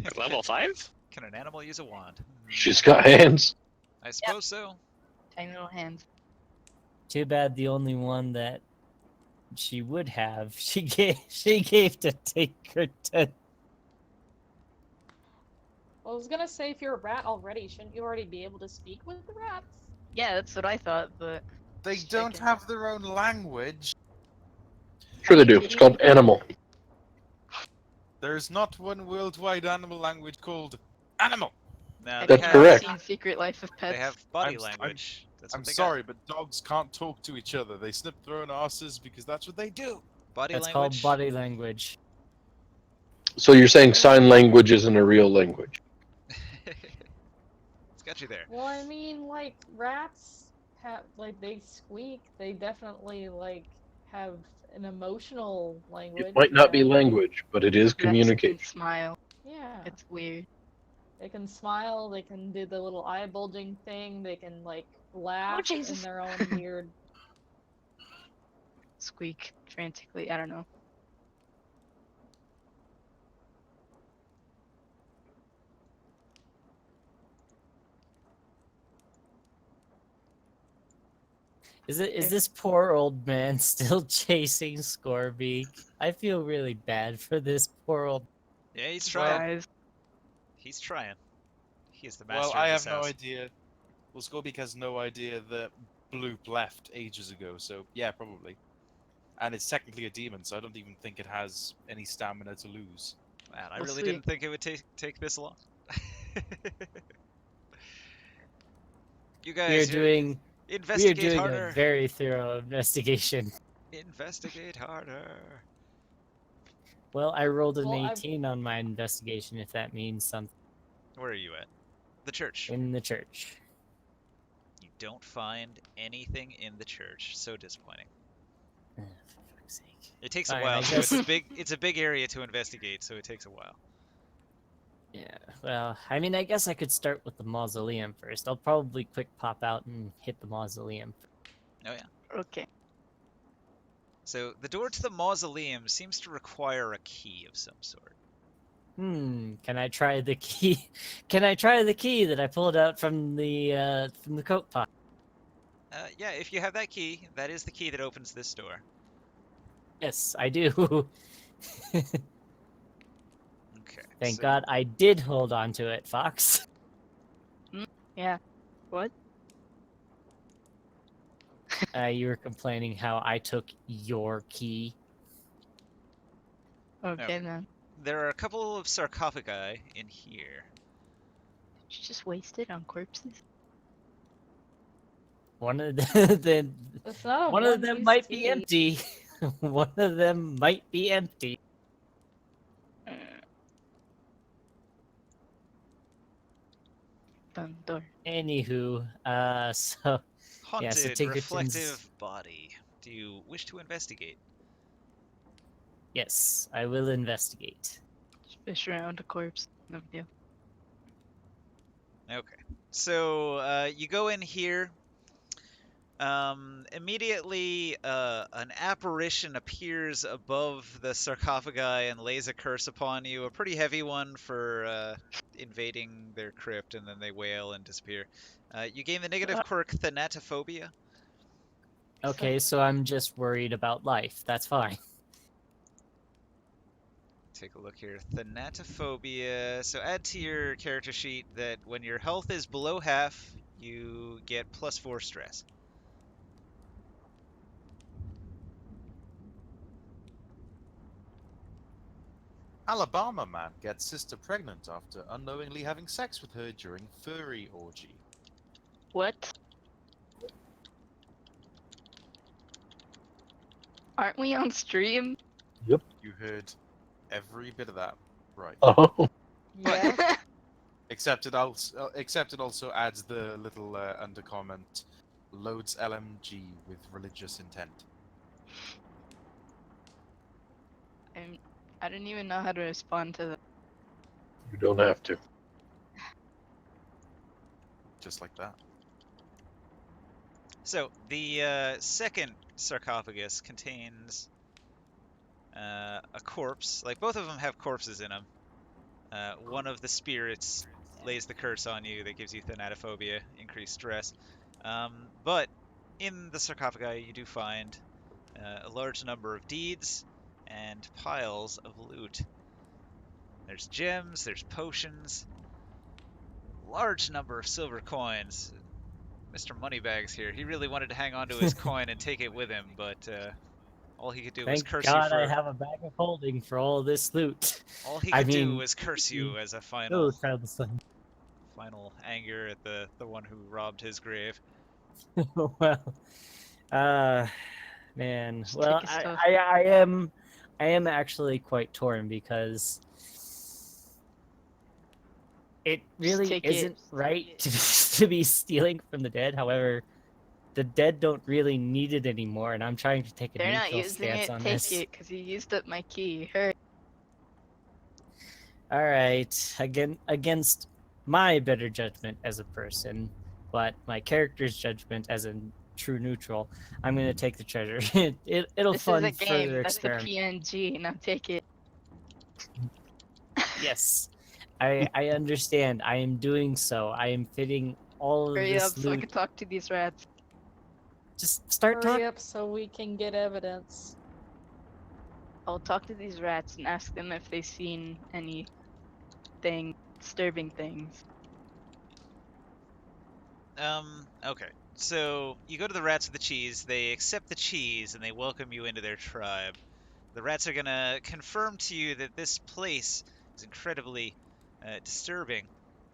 At level 5? Can an animal use a wand? She's got hands. I suppose so. Tiny little hands. Too bad the only one that she would have, she gave to Tinkerton. Well, I was gonna say, if you're a rat already, shouldn't you already be able to speak with the rats? Yeah, that's what I thought, but They Just don't checking. have their own language. Sure they do. It's called animal. There's not one worldwide animal language called animal. No, That's they have, correct. Seen Secret Life of Pets. They have body I'm- language. That's what I'm they sorry, but dogs can't talk to each other. They snip their own asses because that's what they do. got. Body That's language. called body language. So you're saying sign language isn't a real language? It's got you there. Well, I mean, like, rats have, like, they squeak. They definitely, like, have an emotional language. It might not be and- language, but it is Rats can communication. smile. Yeah. It's weird. They can smile, they can do the little eye bulging thing, they can, like, laugh in Jesus. their own weird... Squeak frantically. I don't know. Is this poor old man still chasing Scorbeak? I feel really bad for this poor old. Yeah, he's trying. Guys. He's trying. He is the master Well, of I this have no house. idea. Well, Scorbeak has no idea that Bloop left ages ago, so yeah, probably. And it's technically a demon, so I don't even think it has any stamina to lose. Man, I We'll really see. didn't think it would take this long. You We are guys, doing investigate harder. a very thorough investigation. Investigate harder. Well, I rolled an Well, I've- 18 on my investigation, if that means something. Where are you at? The church. In the church. You don't find anything in the church. So disappointing. For fuck's sake. It takes Fine, a while. I Too. It's a guess- big. It's a big area to investigate, so it takes a while. Yeah, well, I mean, I guess I could start with the mausoleum first. I'll probably quick pop out and hit the mausoleum. Oh yeah. Okay. So the door to the mausoleum seems to require a key of some sort. Can I try the key? Can I try the key that I pulled out from the coat pocket? Yeah, if you have that key, that is the key that opens this door. Yes, I do. Okay. Thank so- God I did hold on to it, Fox. Yeah. What? You were complaining how I took your key. Okay then. There are a couple of sarcophagi in here. Did you just waste it on corpses? One of the It's not a one of them one-use might be key. empty. One of them might be empty. Done door. Anywho, so Haunted, Tinkerton's- reflective body. Do you wish to investigate? yes, I will investigate. Just fish around a corpse. No big deal. Okay. So you go in here. Immediately, an apparition appears above the sarcophagi and lays a curse upon you, a pretty heavy one for invading their crypt, and then they wail and disappear. You gain the negative quirk Thanatophobia. Okay, so I'm just worried about life. That's fine. Take a look here. Thanatophobia. So add to your character sheet that when your health is below half, you get +4 stress. Alabama man gets sister pregnant after unknowingly having sex with her during furry orgy. What? Aren't we on stream? You heard every bit of that, right? Oh. Yeah. Except it also adds the little undercomment, loads LMG with religious intent. I don't even know how to respond to that. You don't have to. Just like that. So the second sarcophagus contains a corpse. Like both of them have corpses in them. One of the spirits lays the curse on you that gives you thanatophobia, increased stress. But in the sarcophagi, you do find a large number of deeds and piles of loot. There's gems, there's potions, large number of silver coins. Mr. Moneybags here, he really wanted to hang on to his coin and take it with him, but all he could do was Thank curse God you for... I have a bag of holding for all this loot. All he I could do mean, was curse you as a No, final troublesome. anger at the one who robbed his grave. Well, man. Just Well, take his stuff. I am actually quite torn because it really take it. isn't right to be stealing from the dead. However, the dead don't really need it anymore, and I'm trying to take a They're not neutral using stance it. on Take this. it, because you used up my key. Hurry. All right, against my better judgment as a person, but my character's judgment as a true neutral, I'm gonna take the treasure. It'll This fund is a game. further That's a experiment. PNG. Now take it. Yes, I understand. I am doing so. I am fitting all of Hurry this up so I loot. can talk to these rats. Just start Hurry talking. up so we can get evidence. I'll talk to these rats and ask them if they've seen anything, disturbing things. Okay. So you go to the rats with the cheese, they accept the cheese, and they welcome you into their tribe. The rats are gonna confirm to you that this place is incredibly disturbing,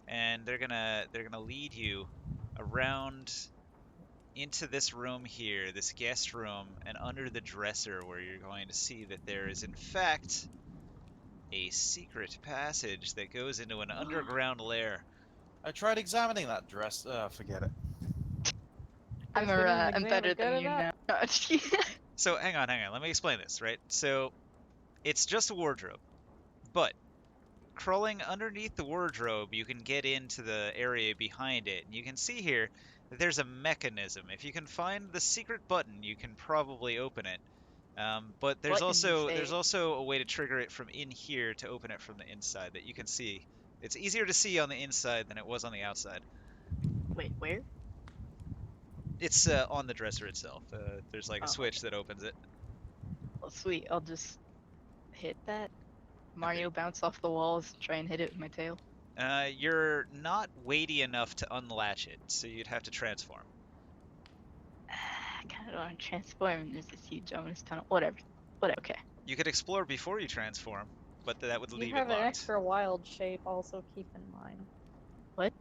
and they're gonna lead you around into this room here, this guest room, and under the dresser, where you're going to see that there is in fact a secret passage that goes into an underground lair. I tried examining that dress. Forget it. I'm a Is rat. getting I'm better examined than you good now. So hang on, let me explain this, right? So it's just a wardrobe, but crawling underneath the wardrobe, you can get into the area behind it. And you can see here that there's a mechanism. If you can find the secret button, you can probably open it. But there's Button, also a way to trigger it from in here to open it from the inside that you can see. It's easier to see on the inside than it was on the outside. Wait, where? It's on the dresser itself. There's like a Oh, switch that opens it. Oh, sweet. I'll just hit that. Mario bounce off the walls and try and hit it with my tail. You're not weighty enough to unlatch it, so you'd have to transform. I kind of don't want to transform and there's this huge ominous tunnel. Whatever. Okay. You could explore before you transform, but that would You leave have it an locked. extra wild shape, also keep in mind. What?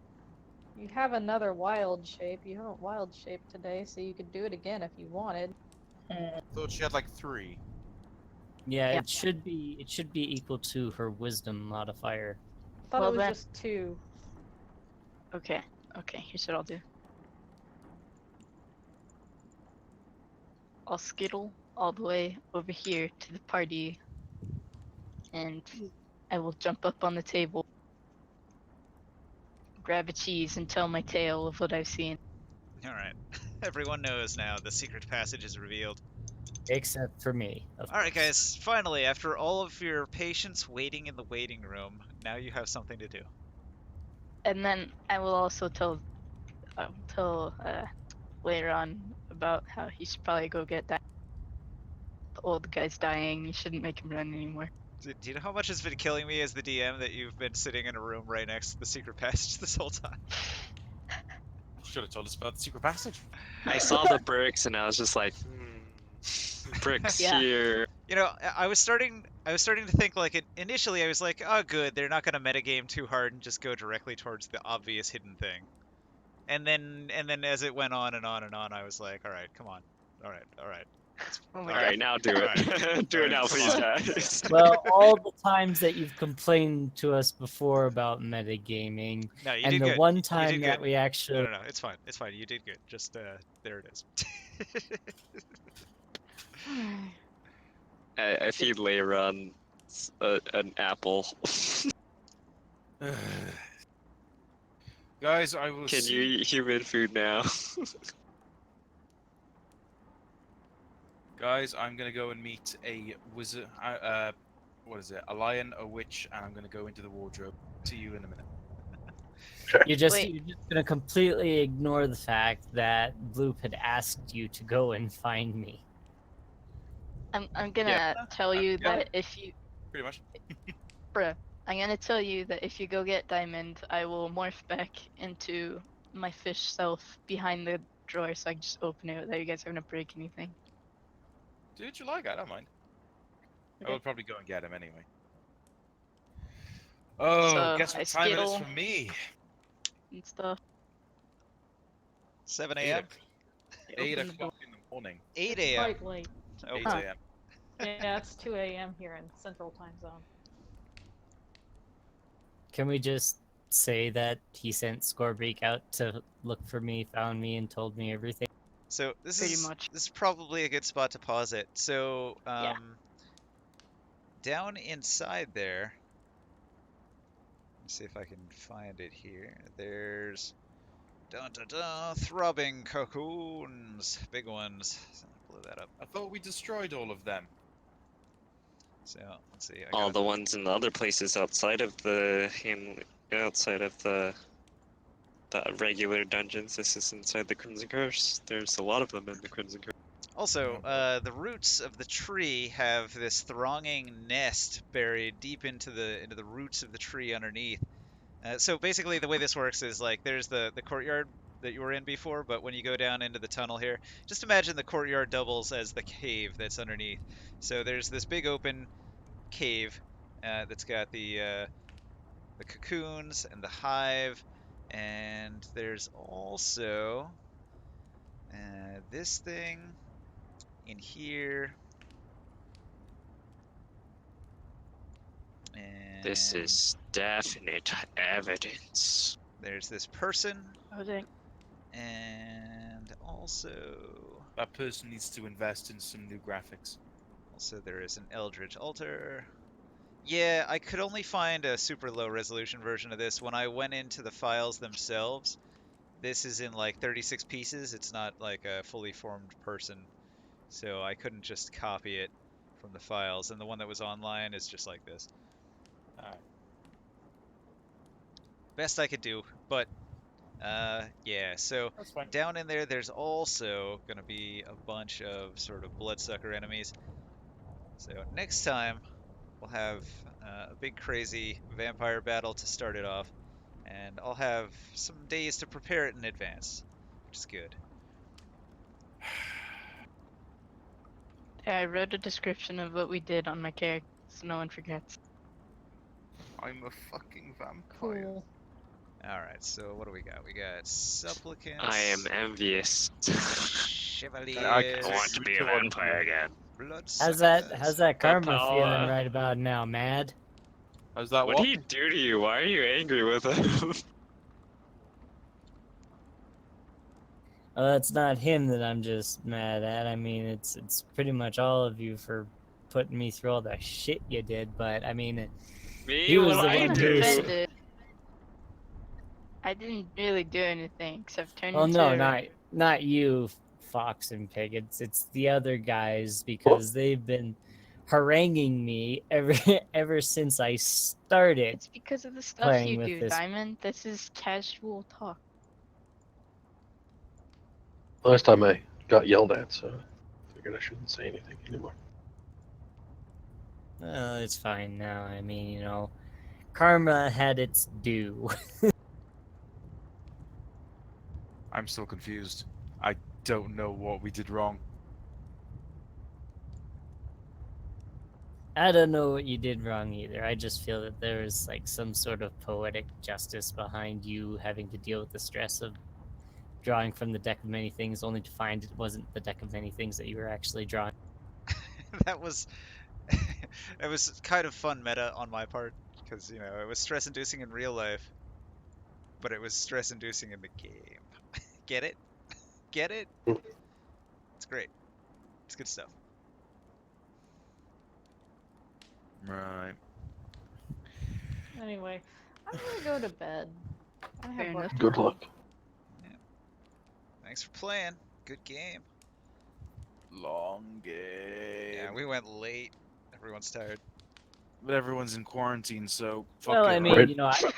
You have another wild shape. You haven't wild shaped today, so you could do it again if you wanted. Thought she had like 3. Yeah, Yeah. it should be equal to her wisdom modifier. I thought Well, it was then- just 2. Okay. Here's what I'll do. I'll skittle all the way over here to the party, and I will jump up on the table, grab a cheese, and tell my tale of what I've seen. All right. Everyone knows now. The secret passage is revealed. Except for me. All right, guys. Finally, after all of your patience waiting in the waiting room, now you have something to do. And then I will also tell later on about how he should probably go get that. The old guy's dying. You shouldn't make him run anymore. Do you know how much has been killing me as the DM that you've been sitting in a room right next to the secret passage this whole time? Should have told us about the secret passage. I saw the bricks and I was just like, bricks Yeah. here. You know, I was starting to think like initially I was like, oh good, they're not gonna metagame too hard and just go directly towards the obvious hidden thing. And then as it went on and on and on, I was like, all right, come on, all right. Oh All my right, now do it. Do it now, please, guys. Well, all the times that you've complained to us before about metagaming, No, you and did the good. one You time did that good. we actually No, it's fine. It's fine. You did good. Just there it is. I feed Leiron an apple. Guys, I will Can see you eat human food now? Guys, I'm gonna go and meet a wizard. What is it? A lion, a witch, and I'm gonna go into the wardrobe. See you in a minute. you're just Wait. gonna completely ignore the fact that Bloop had asked you to go and find me. I'm gonna tell you yeah. that if you, Pretty much. I'm gonna tell you that if you go get Diamond, I will morph back into my fish self behind the drawer, so I can just open it without you guys having to break anything. Do what you like. I don't mind. I Okay. will probably go and get him anyway. Oh, So, guess I what time it is skittle. for me? And stuff. 7 8 a.m. 8 Open the o'clock in the morning. 8 It's a.m. quite late. Oh, 8 Huh. a.m. Yeah, it's 2 a.m. here in Central Time Zone. Can we just say that he sent Scorebeak out to look for me, found me, and told me everything? So this Pretty is much. this is probably a good spot to pause it. So Yeah. down inside there. Let's see if I can find it here. There's throbbing cocoons, big ones. So I'll blow that up. I thought we destroyed all of them. So let's see. All the ones in the other places outside of the the regular dungeons. This is inside the Crimson Curse. There's a lot of them in the Crimson Curse. Also, the roots of the tree have this thronging nest buried deep into the roots of the tree underneath. So basically, the way this works is like there's the courtyard that you were in before, but when you go down into the tunnel here, just imagine the courtyard doubles as the cave that's underneath. So there's this big open cave that's got the cocoons and the hive, and there's also this thing in here. And This is definite evidence. there's this person, Oh dang. and also That person needs to invest in some new graphics. there is an Eldritch altar. Yeah, I could only find a super low resolution version of this. When I went into the files themselves, this is in like 36 pieces. It's not like a fully formed person, so I couldn't just copy it from the files. And the one that was online is just like this. Alright. Best I could do, but yeah. So That's fine. down in there, there's also gonna be a bunch of sort of bloodsucker enemies. So next time, we'll have a big crazy vampire battle to start it off, and I'll have some days to prepare it in advance, which is good. Yeah, I wrote a description of what we did on my character, so no one forgets. I'm a fucking vampire. Cool. Alright, so what do we got? We got supplicants. I am envious. Chevaliers. I want to be a vampire again. How's that karma Papa. feeling right about now, Mad? How's that What what? did he do to you? Why are you angry with him? It's not him that I'm just mad at. I mean, it's pretty much all of you for putting me through all the shit you did. But I mean, Me? He was What the I one I'm who- do? offended. I didn't really do anything except turn well, into no, a- not you, Fox and Pig. It's the other guys because they've been haranguing me ever since I started. It's because of the stuff playing you with do, this. Diamond. This is casual talk. Last time I got yelled at, so I figured I shouldn't say anything anymore. It's fine now. I mean, karma had its due. I'm still confused. I don't know what we did wrong. I don't know what you did wrong either. I just feel that there is like some sort of poetic justice behind you having to deal with the stress of drawing from the deck of many things, only to find it wasn't the deck of many things that you were actually drawing. That was it was kind of fun meta on my part because it was stress inducing in real life, but it was stress inducing in the game. Get it? Get it? It's great. It's good stuff. Right. Anyway, I'm gonna go to bed. I Fair have work. enough. Good luck. Thanks for playing. Good game. Long game. Yeah, we went late. Everyone's tired. But everyone's in quarantine, so fuck Well, it, I mean, right? I'm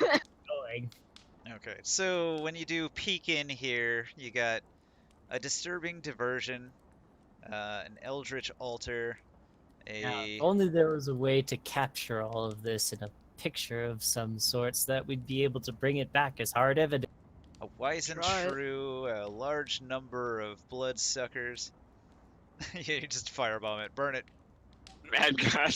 going. Okay, so when you do peek in here, you got a disturbing diversion, an eldritch altar, Now, a if only there was a way to capture all of this in a picture of some sorts that we'd be able to bring it back as hard evidence. a wise and Try it. true, a large number of bloodsuckers. Yeah, you just firebomb it, burn it. Mad God.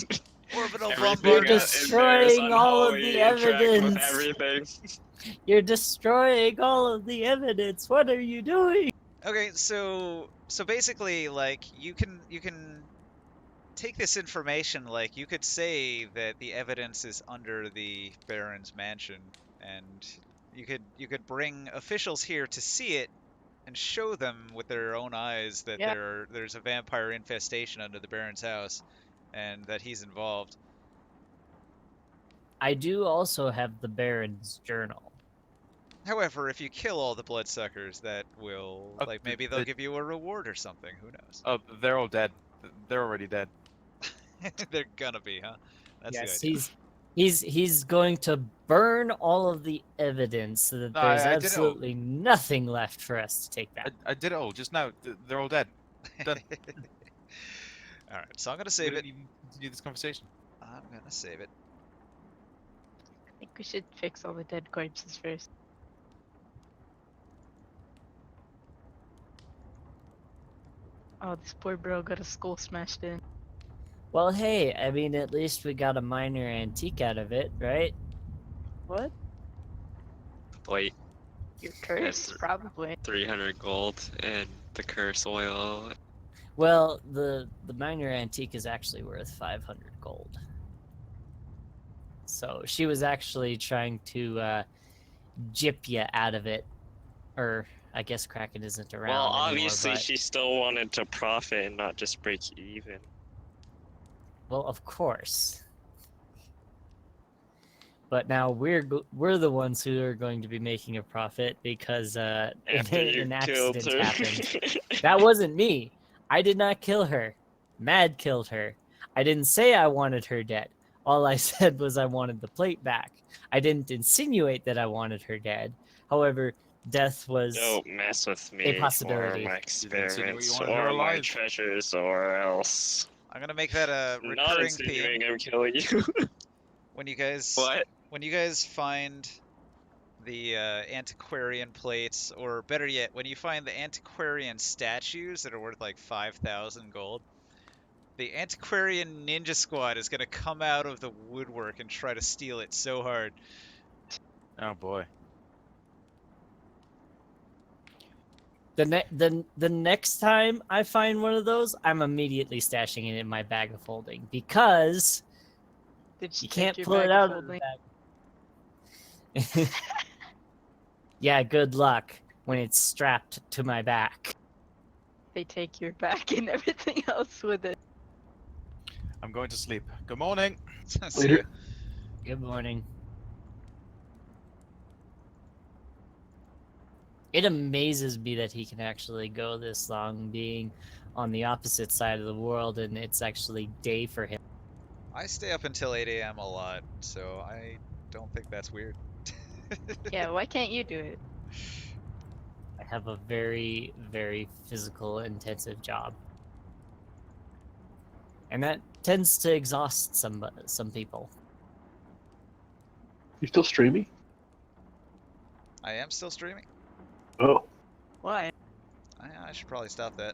Orbital Everything You're bombardment. destroying all of the unholy, interact with evidence. everything. You're destroying all of the evidence. What are you doing? Okay, so basically, like you can take this information, like you could say that the evidence is under the Baron's mansion, and you could bring officials here to see it and show them with their own eyes that Yeah. there's a vampire infestation under the Baron's house, and that he's involved. I do also have the Baron's journal. However, if you kill all the bloodsuckers, that will like maybe they'll the- give you a reward or something. Who knows? Oh, they're all dead. They're already dead. They're gonna be, huh? That's Yes, the idea. he's going to burn all of the evidence so that No, there's I did it all. absolutely nothing left for us to take back. I did it all just now. They're all dead. Done. All right, so I'm gonna We save don't it. even continue this conversation. I'm gonna save it. I think we should fix all the dead corpses first. Oh, this poor bro got a skull smashed in. Well, hey, I mean, at least we got a minor antique out of it, right? What? Wait, Your curse? Probably. 300 gold and the curse oil. Well, the minor antique is actually worth 500 gold. So she was actually trying to jip you out of it, or I guess Kraken isn't around Well, anymore, obviously but- she still wanted to profit and not just break even. Well, of course. But now we're the ones who are going to be making a profit because After you an killed accident her. happened. That wasn't me. I did not kill her. Mad killed her. I didn't say I wanted her dead. All I said was I wanted the plate back. I didn't insinuate that I wanted her dead. However, death was Don't mess with me possibility. or my insinuate you experiments wanted her or my alive. treasures or else. I'm gonna make that a Not recurring theme. insinuating I'm killing you. When you guys find the antiquarian plates, or better yet, when you find the antiquarian statues that are worth like 5,000 gold, the antiquarian ninja squad is gonna come out of the woodwork and try to steal it so hard. Oh boy. The next time I find one of those, I'm immediately stashing it in my bag of holding because Did she you take can't your pull it bag out of of the holding? bag. Yeah, good luck when it's strapped to my back. They take your back and everything else with it. I'm going to sleep. Good morning. See Later. ya. Good morning. it amazes me that he can actually go this long being on the opposite side of the world and it's actually day for him. I stay up until 8 a.m. a lot, so I don't think that's weird. Yeah, why can't you do it? I have a very, very physical intensive job. And that tends to exhaust some people. You still streaming? I am still streaming. Oh, Why? I should probably stop that.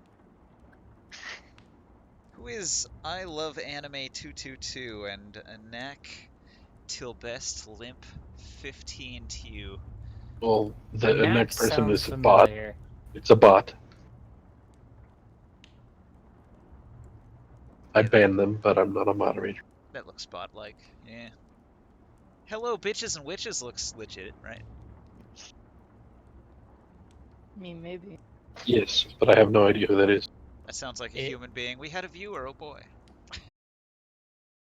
Who is I Love Anime 222 and Anak Till Best Limp 15 to you? well, the Knack next person sounds is a bot. familiar. It's a bot. I Yeah, banned them, but I'm not a moderator. that looks bot-like. Yeah. Hello, Bitches and Witches looks legit, right? I mean, maybe. Yes, but I have no idea who that is. That sounds like a It- human being. We had a viewer, oh boy.